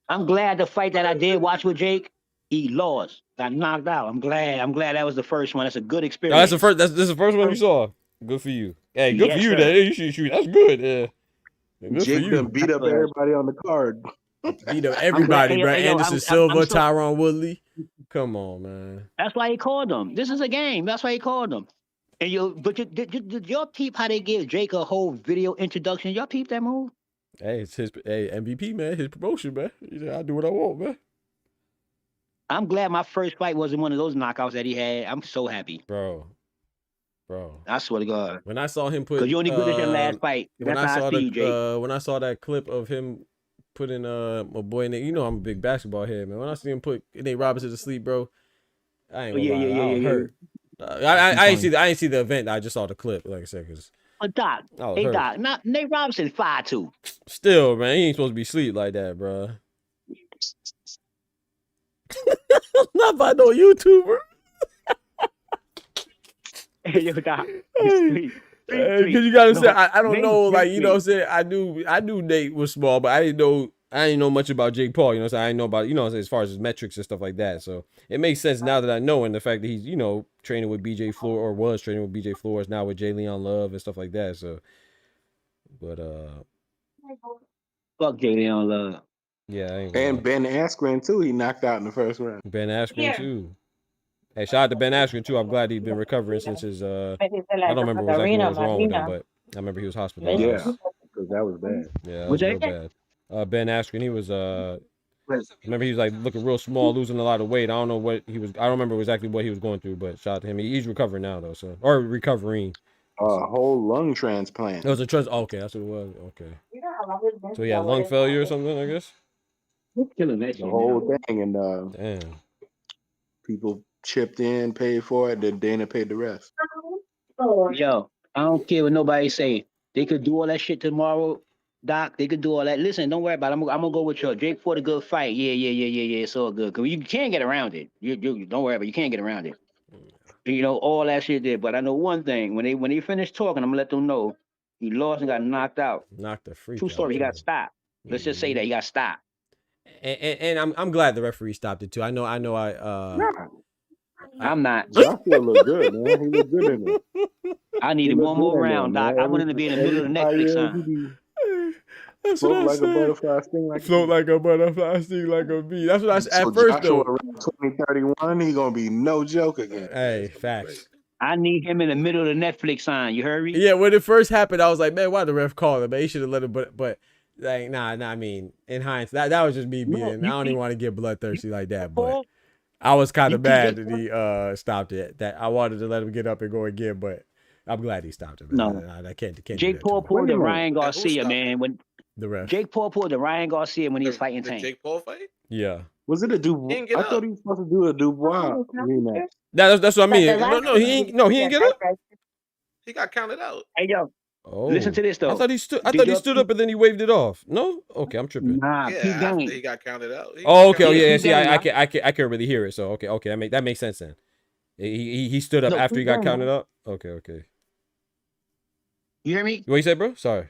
I'm glad the fight that I did watch with Jake, he lost, got knocked out. I'm glad that was the first one. That's a good experience. Oh, that's the first. That's the first one you saw. Good for you. Hey, good for you. That you shoot. That's good. Yeah. Good Jake for you. done beat up everybody on the card. Beat up everybody, bro. Hey, Anderson Silva, Tyron Woodley. Come on, man. That's why he called them. This is a game. That's why he called them. And did y'all peep how they gave Jake a whole video introduction? Y'all peep that move? Hey, it's his MVP, man. His promotion, man. He said, I do what I want, man. I'm glad my first fight wasn't one of those knockouts that he had. I'm so happy, bro. I swear to God. When I saw him put, because you only good at your last fight. That's how I see you, Jake. When I saw that clip of him putting my boy Nate, you know I'm a big basketball head, man. When I see him put Nate Robinson to sleep, bro, I ain't gonna lie, I was hurt. I ain't see the event. I just saw the clip, like I said, because. But Doc, Nate Robinson 5'2". Still, man, he ain't supposed to be sleep like that, bro. Not by no YouTuber. Hey, yo, Doc. Because you gotta say, I don't know, like, you know what I'm saying? I knew Nate was small, but I didn't know much about Jake Paul, you know what I'm saying? I didn't know about, you know what I'm saying, as far as his metrics and stuff like that. So it makes sense now that I know, and the fact that he's, you know, training with BJ Flores, or was training with BJ Flores, now with Jay Leon Love and stuff like that. So, but fuck Jay Leon Love. Yeah, and Ben Askren too. He knocked out in the first round. Ben Askren too. Hey, shout out to Ben Askren too. I'm glad he's been recovering since his. I don't remember exactly what was wrong with him, but I remember he was hospitalized. Yeah, because that was bad. Yeah, that was real bad. Ben Askren, he was. Remember he was like looking real small, losing a lot of weight. I don't know what he was. I don't remember exactly what he was going through, but shout out to him. He's recovering now though, or recovering. A whole lung transplant. It was a okay, that's what it was. Okay. So he had lung failure or something, I guess. Killing that the whole thing, and damn, people chipped in, paid for it. Then Dana paid the rest. Yo, I don't care what nobody say. They could do all that shit tomorrow, Doc. They could do all that. Listen, don't worry about it. I'm gonna go with you. Jake fought a good fight. Yeah. It's all good. Cause you can't get around it. You don't worry about it. You can't get around it. You know, all that shit there. But I know one thing. When they finish talking, I'm gonna let them know he lost and got knocked out. Knocked the freak. True story. He got stopped. Let's just say that he got stopped. And I'm glad the referee stopped it too. I know. I'm not. Joshua looked good, man. He looked good in it. I needed one more round, Doc. I wanted to be in the middle of the Netflix sign. Float like a butterfly, sting like float like a butterfly, sting like a bee. That's what I said at first Joshua though. 2031, he gonna be no joke again. Hey, facts. I need him in the middle of the Netflix sign. You heard me? Yeah, when it first happened, I was like, man, why the ref call him? But he should have let him. But like, nah. I mean, in hindsight, that was just me being. I don't even want to get bloodthirsty like that, but I was kind of mad that he stopped it. That I wanted to let him get up and go again, but I'm glad he stopped it. Man. No, I can't. Jake Paul pulled the Ryan Garcia, man. When the ref. Jake Paul pulled the Ryan Garcia when he was fighting Tank. Jake Paul fight? Yeah. Was it a Dubois? I thought he was supposed to do a Dubois rematch. That's what I mean. No, he ain't. No, he ain't get up. He got counted out. Hey yo, oh, listen to this though. I thought he stood up and then he waved it off. No, okay, I'm tripping. Nah, yeah, he got counted out. Okay, yeah. See, I can't really hear it. So okay, that makes sense then. He stood up after he got counted out. Okay. You hear me? What you say, bro? Sorry.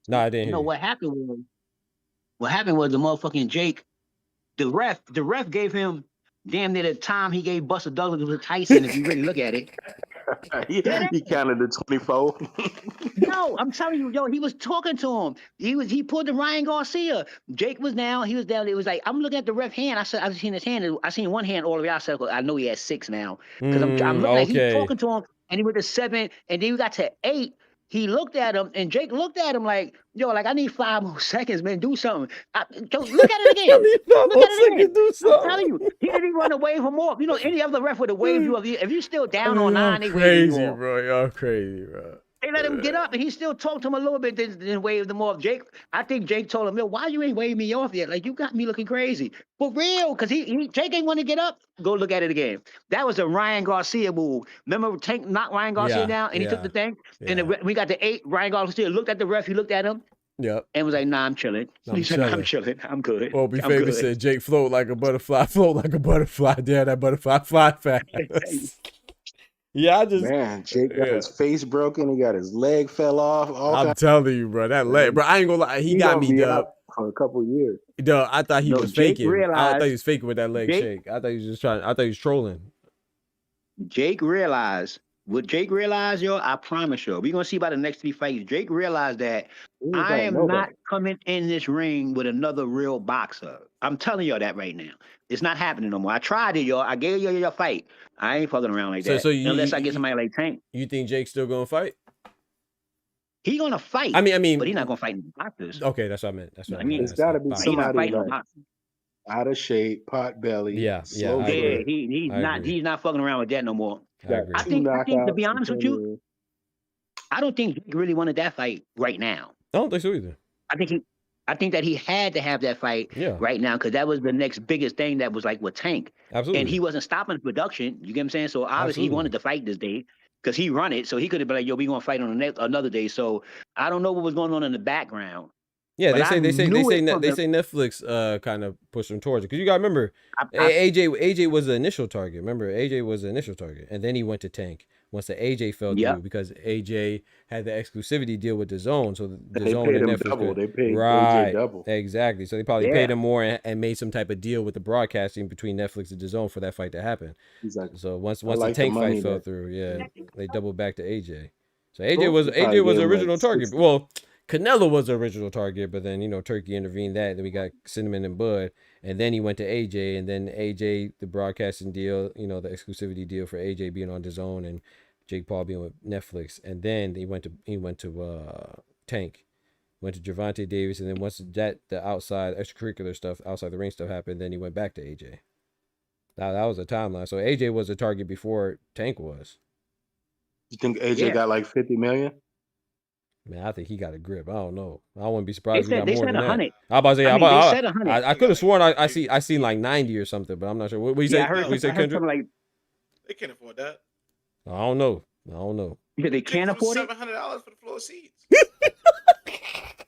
No, I didn't hear. What happened was the motherfucking Jake, the ref gave him damn near the time he gave Buster Douglas with Tyson. If you really look at it. He counted the 24. No, I'm telling you, yo, he was talking to him. He pulled the Ryan Garcia. Jake was down. He was down. It was like, I'm looking at the ref hand. I said, I've seen his hand. I seen one hand all the way out. I know he had 6 now. Because I'm looking at he's talking to him, and he went to 7, and then we got to 8. He looked at him, and Jake looked at him like, yo, like, I need 5 more seconds, man. Do something. Look at it again. I'm telling you, he didn't even run away from more. You know, any other ref would have waved you up. If you're still down on 9, they wave you off. Y'all crazy, bro. They let him get up, and he still talked to him a little bit, then waved him off. I think Jake told him, yo, why you ain't waving me off yet? Like, you got me looking crazy. For real, because Jake ain't want to get up. Go look at it again. That was a Ryan Garcia move. Remember Tank knocked Ryan Garcia down, and he took the thing? Yeah. And we got the 8. Ryan Garcia looked at the ref. He looked at him. Yep. And was like, nah, I'm chilling. He said, I'm chilling. I'm good. Well, be famous said, Jake float like a butterfly, float like a butterfly. Damn, that butterfly fly fast. Yeah, I just Man, Jake got his face broken. He got his leg fell off. I'm telling you, bro. That leg, bro. I ain't gonna lie. He got gonna me, be dub. out for a couple years. Dub, I thought he was Jake faking. I thought he realized. was faking with that leg shake. I thought he was just trying. I thought he was trolling. Jake realized. What Jake realized, yo, I promise you, we're gonna see by the next 3 fights. Jake realized that I am not coming in this ring with another real boxer. I'm telling y'all that right now. It's not happening no more. I tried it, y'all. I gave you your fight. I ain't fucking around like that. Unless I get somebody like Tank. You think Jake's still gonna fight? He gonna fight. I mean, but he's not gonna fight in boxers. Okay, that's what I meant. That's what I meant. It's got to be somebody like out of shape, pot belly. Yeah, slow he's not. He's not fucking around with that no more. I think to be honest with you, I don't think Jake really wanted that fight right now. I don't think so either. I think that he had to have that fight right now because that was the next biggest thing that was like with Tank. Absolutely. And he wasn't stopping production. You get what I'm saying? So obviously he wanted to fight this day because he run it. So he could have been like, yo, we gonna fight on another day. So I don't know what was going on in the background. Yeah, they say Netflix kind of pushed him towards it because you gotta remember AJ was the initial target. Remember, AJ was the initial target, and then he went to Tank once the AJ fell through because AJ had the exclusivity deal with DAZN, so DAZN and Netflix they paid right AJ double. Exactly. So they probably paid him more and made some type of deal with the broadcasting between Netflix and DAZN for that fight to happen. Exactly. So once the Tank fight fell through, they doubled back to AJ. So AJ was the original target. Well, Canelo was the original target, but then Turkey intervened that. Then we got Cinnamon and Bud, and then he went to AJ, and then AJ the broadcasting deal, the exclusivity deal for AJ being on DAZN and Jake Paul being with Netflix, and then he went to Tank, went to Gervonta Davis, and then once the outside extracurricular stuff, outside the ring stuff happened, then he went back to AJ. Now that was a timeline. So AJ was a target before Tank was. You think AJ got like 50 million? Man, I think he got a grip. I don't know. I wouldn't be surprised if he got more than 100. that. I about to say, they said 100. I could have sworn I seen like 90 or something, but I'm not sure. What you say? What you say, Kendrick? Like, they can't afford that. I don't know. Because they can't afford it. $700 for the floor seats.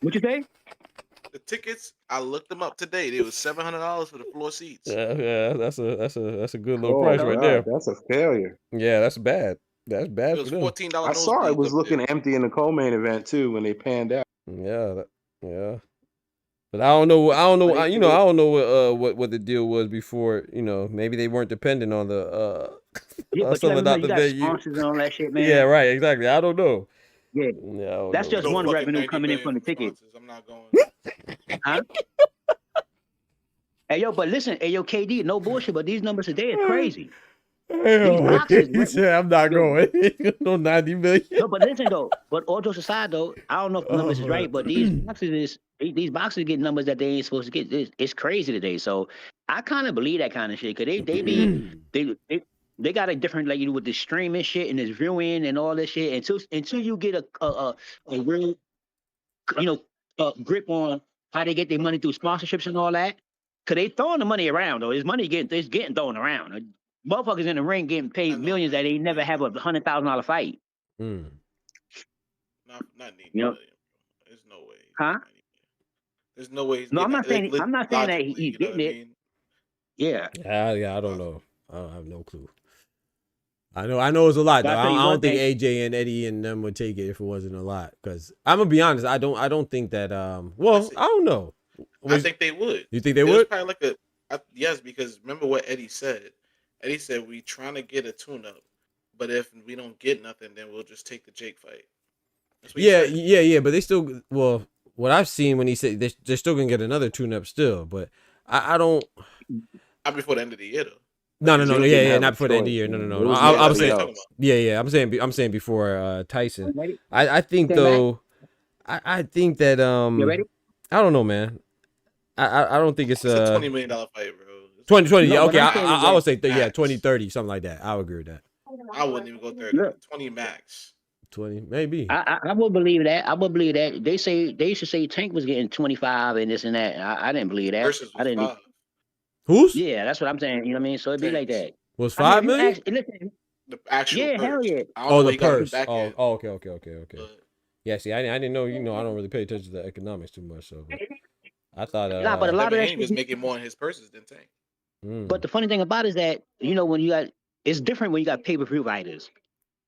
What you say? The tickets, I looked them up today. They was $700 for the floor seats. Yeah, that's a good little price right there. That's a failure. Yeah, that's bad. That's bad. It was $14. I saw it was looking empty in the co-main event too when they panned out. Yeah. But I don't know. I don't know what the deal was before. Maybe they weren't dependent on the selling out the venue. Sponsors and all that shit, man. Yeah, right. Exactly. I don't know. Yeah, that's just one revenue coming in from the ticket. I'm not going. Huh? Hey yo, but listen, hey yo, KD, no bullshit, but these numbers today are crazy. He said, I'm not going. No 90 million. No, but listen though. But all jokes aside though, I don't know if the numbers is right, but these boxers get numbers that they ain't supposed to get. It's crazy today. So I kind of believe that kind of shit because they got a different like with the streaming shit and this viewing and all this shit. Until you get a real grip on how they get their money through sponsorships and all that, because they throwing the money around though. It's getting thrown around. Motherfuckers in the ring getting paid millions that they never have a $100,000 fight. Not million. There's no way. Huh? There's no way. I'm not saying that he's getting it. Yeah. Yeah. I don't know. I have no clue. I know it's a lot. Though. I don't think AJ and Eddie and them would take it if it wasn't a lot. Because I'm gonna be honest, I don't think that. Well, I don't know. I think they would. You think they would? Probably like yes, because remember what Eddie said. Eddie said we trying to get a tune-up, but if we don't get nothing, then we'll just take the Jake fight. Yeah. But they still. Well, what I've seen when he said they're still gonna get another tune-up still, but I don't. Not before the end of the year though. No, yeah, not before the end of the year. No. I'm saying, yeah. I'm saying before Tyson. I think though, I think that You ready? I don't know, man. I don't think it's a $20 million fight, bro. 20, yeah, okay. I would say 20, 30, something like that. I would agree with that. I wouldn't even go 30. 20 max. 20, maybe. I would believe that. They used to say Tank was getting 25 and this and that. I didn't believe that. I didn't. 5. Who's? Yeah, that's what I'm saying. You know what I mean? So it'd be like that. Was 5 million? The actual purse. Hell yeah. The purse. Okay. Yeah, see, I didn't know. I don't really pay attention to the economics too much. So I thought. But a lot of that was making more in his purses than Tank. But the funny thing about it is that when you got, it's different when you got pay-per-view fighters.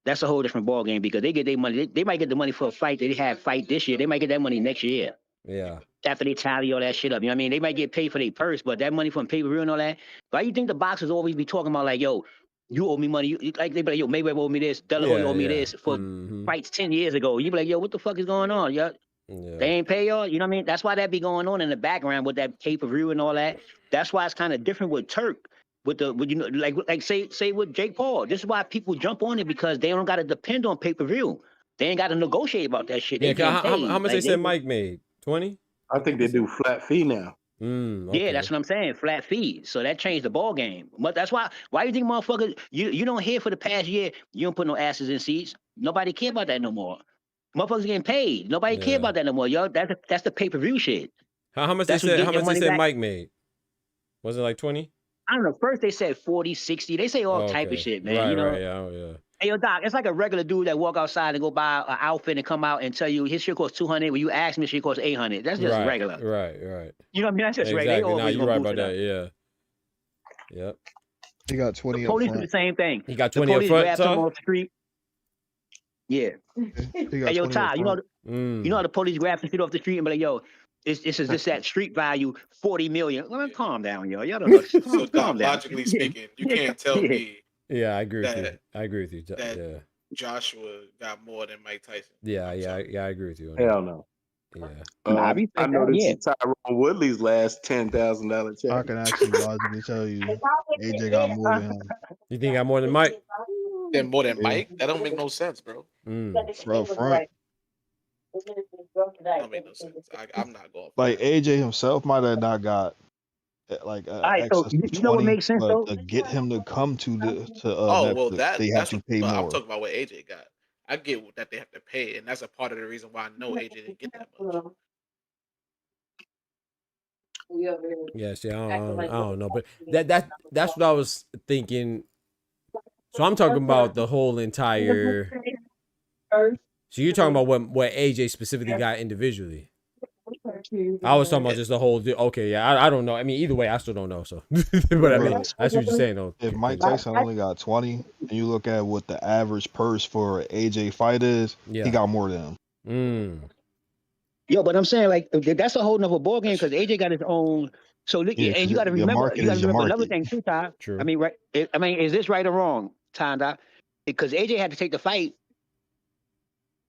that's a whole different ball game because they get their money. They might get the money for a fight that they have fight this year. They might get that money next year. Yeah. After they tally all that shit up. You know what I mean? They might get paid for their purse, but that money from pay-per-view and all that. Why you think the boxers always be talking about like, yo, you owe me money? Like they be like, yo, Mayweather owe me this, Delahoye owe me this for fights 10 years ago. You be like, yo, what the fuck is going on? Yeah. They ain't pay y'all. You know what I mean? That's why that be going on in the background with that pay-per-view and all that. That's why it's kind of different with Turk. With you know, like say with Jake Paul. This is why people jump on it because they don't got to depend on pay-per-view. They ain't got to negotiate about that shit. They Yeah, getting paid. how much Like, they said Mike made? 20? I think they do flat fee now. Okay. Yeah, that's what I'm saying. Flat fees. So that changed the ball game. But that's why you think motherfuckers you don't hear for the past year, you don't put no asses in seats. Nobody care about that no more. Motherfuckers getting paid. Nobody care about that no more, yo. That's the pay-per-view shit. How much they said Mike made? Was it like 20? I don't know. First they said 40, 60. They say all type of shit, man. Right, you know? right, yeah. Hey, yo, Doc, it's like a regular dude that walk outside and go buy an outfit and come out and tell you his shit costs 200. When you ask me, shit costs 800. That's just regular. Right. You know what I mean? That's just exactly. regular. Nah, you're right about that. Yeah. Yep. He got 20 the up police front. do the same thing. He got The 20 up police front, grab someone off the street. Yeah. Hey, yo, Ty, you know how the police grab some shit off the street and be like, yo, this is just that street value, 40 million. Well, calm down, yo. Y'all don't know. So calm down. logically speaking, you can't tell me. Yeah, I agree with you. I agree with you. That Joshua got more than Mike Tyson. Yeah, I agree with you. Hell no. Yeah. I know this is Tyrone Woodley's last $10,000 check. I can actually logically tell you, AJ got more than him. You think he got more than Mike? Then more than Mike? That don't make no sense, bro. Bro, front. That don't make no sense. I'm not going. Like AJ himself might have not got like so you know what makes sense though? To get him to come to well, Netflix, they have to pay more. I'm talking about what AJ got. I get that they have to pay, and that's a part of the reason why I know AJ didn't get that much. Yeah, see, I don't know, but that's what I was thinking. So I'm talking about the whole entire. So you're talking about what AJ specifically got individually. I was talking about just the whole. Okay, yeah, I don't know. I mean, either way, I still don't know. So, but I mean, I see what you're saying though. If Mike Tyson only got 20, and you look at what the average purse for AJ fight is, he got more than him. Yo, but I'm saying like that's a whole nother ball game because AJ got his own. So and you got to remember, another thing too, Ty. True. I mean, right? Is this right or wrong, Ty? Because AJ had to take the fight,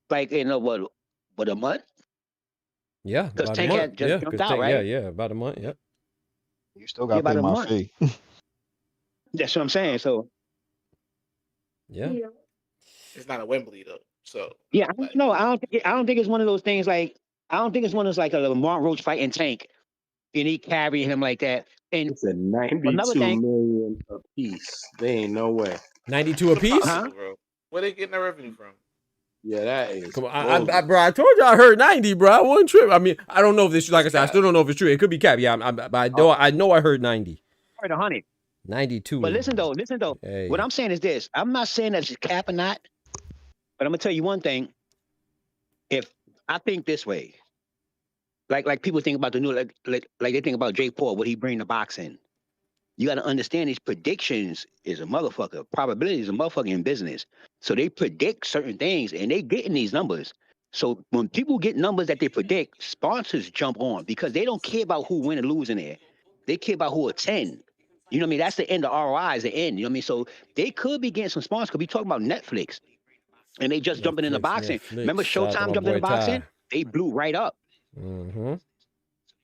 like in what a month. Yeah, because Tank had just jumped out, right? Yeah, about a month. Yep. You still got to pay my fee. That's what I'm saying. So. Yeah. It's not a Wembley though. So. Yeah, no, I don't think it's one of those things like. I don't think it's one of those like a Lamont Roach fighting Tank, and he carrying him like that. And it's a 92 million a piece. They ain't no way. 92 a piece? Bro. Where they getting their revenue from? Yeah, that is. Come on, bro. I told you I heard 90, bro. I wasn't tripping. I mean, I don't know if this. Like I said, I still don't know if it's true. It could be cap. Yeah, but I know I heard 90. I heard 100. 92. But listen though. Hey. What I'm saying is this. I'm not saying that it's cap or not, but I'm gonna tell you one thing. If I think this way, like people think about the new, like they think about Jake Paul, what he bring to boxing. You got to understand these predictions is a motherfucker. Probability is a motherfucker in business. So they predict certain things and they getting these numbers. So when people get numbers that they predict, sponsors jump on because they don't care about who win or lose in there. They care about who attend. You know what I mean? That's the end of ROI is the end. You know what I mean? So they could be getting some sponsors. Could be talking about Netflix. And they just jumping into boxing. Remember Showtime jumped into boxing? They blew right up. Mm-hmm.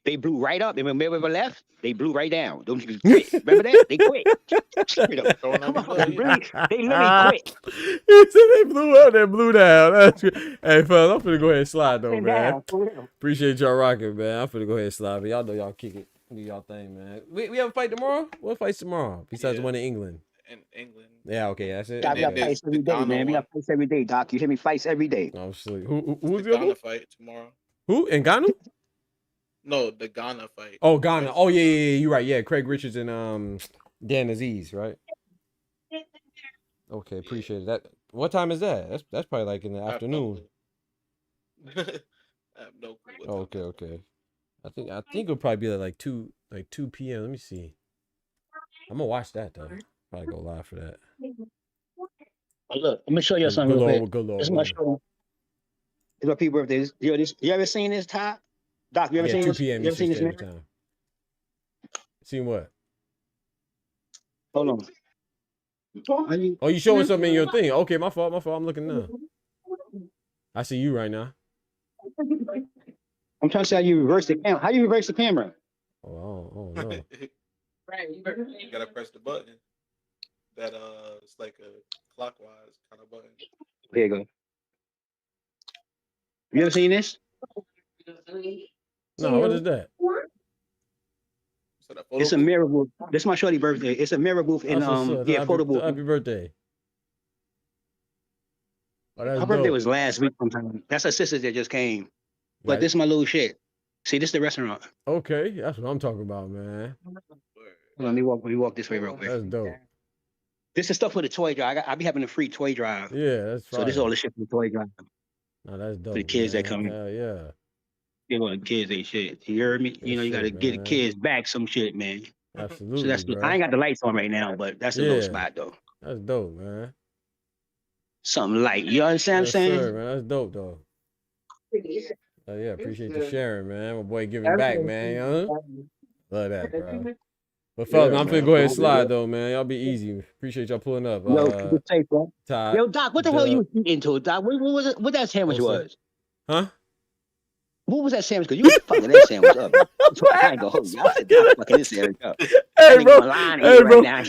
They blew right up. And when Mayweather left, they blew right down. Those niggas quit. Remember that? They quit. They literally quit. He said they blew up, they blew down. That's good. Hey, fellas, I'm finna go ahead and slide though, man. Appreciate y'all rocking, man. I'm finna go ahead and slide. But y'all know y'all kick it. Do y'all thing, man. We have a fight tomorrow? What fights tomorrow? Besides the one in England. In England. Yeah, okay, that's it. We got fights every day, man. We got fights every day, Doc. You hear me? Fights every day. Oh, sleep. Who's the Ghana fight tomorrow? Who? In Ghana? No, the Ghana fight. Oh, Ghana. Oh, yeah, you're right. Yeah, Craig Richards and Dan Aziz, right? Okay, appreciate it. What time is that? That's probably like in the afternoon. I have no clue. Okay. I think it'll probably be like 2 p.m. Let me see. I'm gonna watch that though. Probably go live for that. look. I'm gonna show you something Good real Lord, quick. good Lord. This is my show. This is my people's birthdays. You ever seen this, Todd? Doc, you ever Yeah, seen 2 this? p.m. You ever Eastern seen this Standard mirror? Time. Seen what? Hold on. Oh, you showing something in your thing? Okay, my fault. I'm looking now. I see you right now. I'm trying to see how you reverse the camera. How you reverse the camera? Oh no. You gotta press the button. That it's like a clockwise kind of button. Here you go. You ever seen this? No, what is that? It's a mirror booth. This is my shorty birthday. It's a mirror booth in That's what's up. photo booth. Happy birthday. Oh, that's Her birthday dope. was last week sometime. That's her sister that just came. But Right. this is my little shit. See, this is the restaurant. Okay, that's what I'm talking about, man. Let me walk this way real quick. That's dope. This is stuff for the toy drive. I be having a free toy drive. Yeah, that's So this is all the shit for the toy drive. No, that's dope. For the kids man. that come in. Hell yeah. You know, the kids ain't shit. You heard me? You know, you shit, gotta get the man. kids back some shit, man. Absolutely. So that's bro. I ain't got the lights on right now, but that's a little spot though. That's dope, man. Something light. You understand what I'm saying? Sir, man. That's dope, though. Oh, yeah, appreciate you sharing, man. My boy giving back, man. Huh? Love that, bro. But fellas, I'm finna go ahead and slide though, man. Y'all be easy. Appreciate y'all pulling up. Yo, keep it safe, bro. Todd, Yo, Doc, what the hell you eating to, Doc? What was it? What that sandwich was? Huh? What was that sandwich? Because you was fucking that sandwich up. I ain't gonna hold you. I said, Doc, fucking this sandwich up. Hey, bro. Hey, bro. Right now.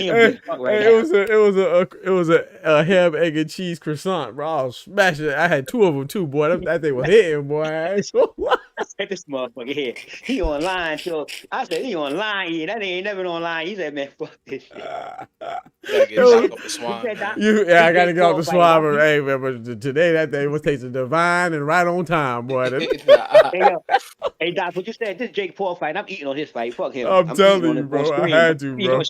It was a ham, egg, and cheese croissant, bro. I was smashing it. I had 2 of them too, boy. That thing was hitting, boy. I said, this motherfucker here. He online till I said he online. Yeah, that ain't never online. He said, man, fuck this shit. Gotta get Doc off the swine. I gotta get off the swine. Hey, man, but today that thing was tasting divine and right on time, boy. Hey, Doc, what you said? This Jake Paul fight. I'm eating on his fight. Fuck him. I'm telling you, bro. I had to, bro.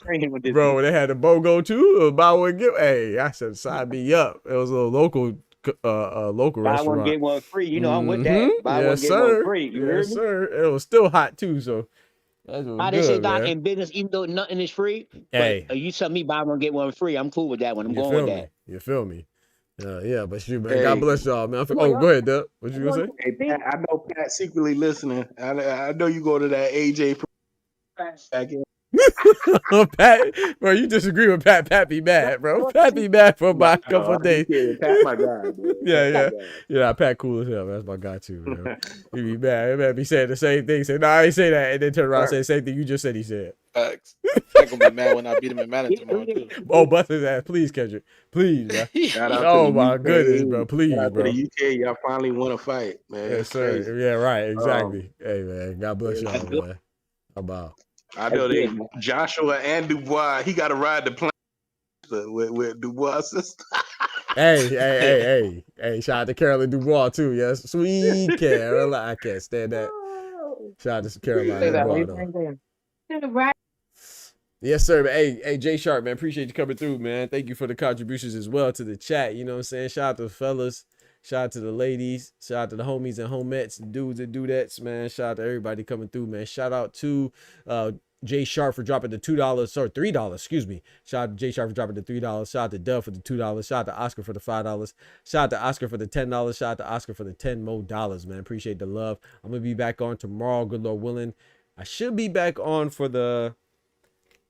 Bro, they had the BOGO too. It was buy one get. Hey, I said sign me up. It was a local restaurant. Buy one get one free. You know I'm with that. Buy one get one free. You heard me? Sir. It was still hot too, so that's How they say, Doc, in business, even though nothing is free. Hey, you tell me buy one get one free. I'm cool with that one. I'm going with that. You feel me? Yeah, but shoot, man. God bless y'all, man. Oh, go ahead, Doug. What you gonna say? Hey, Pat, I know Pat secretly listening. I know you go to that AJ back in. Pat, bro, you disagree with Pat. Pat be mad, bro. Pat be mad for about a couple of days. Pat, my guy, bro. Yeah. Pat cool as hell. That's my guy too, bro. He be mad. He might be saying the same thing. Say, no, I ain't say that, and then turn around and say the same thing you just said. He said. Facts. I'm gonna be mad when I beat him in Madden tomorrow too. Oh, bust his ass, please, Kendrick. Please, bro. Oh my goodness, bro. Please, bro. The UK, y'all finally won a fight, man. Yes, sir. Crazy. Yeah, right. Exactly. Hey, man. God bless y'all, man. How about? I know they Joshua and Dubois. He got to ride the plane with Dubois' sister. Hey! Shout out to Carolyn Dubois too. Yes, sweet Caroline. I can't stand that. Shout out to Caroline Dubois. Yes, sir. Hey, Jay Sharp, man. Appreciate you coming through, man. Thank you for the contributions as well to the chat. You know what I'm saying? Shout out to the fellas. Shout out to the ladies. Shout out to the homies and homettes, the dudes and dudettes, man. Shout out to everybody coming through, man. Shout out to Jay Sharp for dropping the $3, excuse me. Shout out to Jay Sharp for dropping the $3. Shout out to Dub for the $2. Shout out to Oscar for the $5. Shout out to Oscar for the $10. Shout out to Oscar for the $10 more, man. Appreciate the love. I'm going to be back on tomorrow, good Lord willing. I should be back on for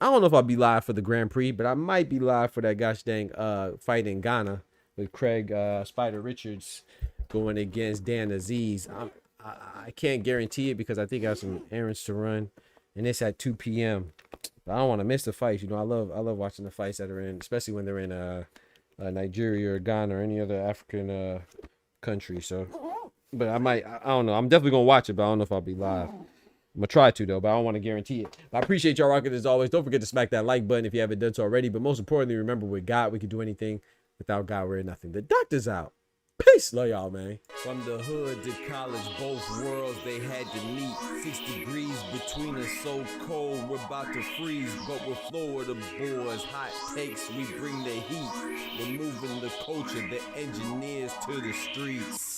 I don't know if I'll be live for the Grand Prix, but I might be live for that gosh dang fight in Ghana with Craig Spider Richards going against Dan Aziz. I can't guarantee it because I think I have some errands to run, and it's at 2 p.m. But I don't want to miss the fights. You know, I love watching the fights that are in, especially when they're in Nigeria or Ghana or any other African country. So, but I don't know. I'm definitely gonna watch it, but I don't know if I'll be live. I'm gonna try to though, but I don't want to guarantee it. But I appreciate y'all rocking as always. Don't forget to smack that like button if you haven't done so already. But most importantly, remember with God, we can do anything. Without God, we're nothing. The doctor's out. Peace. Love y'all, man. From the hood to college, both worlds they had to meet. 6 degrees between us, so cold, we're about to freeze. But we're Florida boys, hot takes, we bring the heat. We're moving the culture, the engineers to the streets.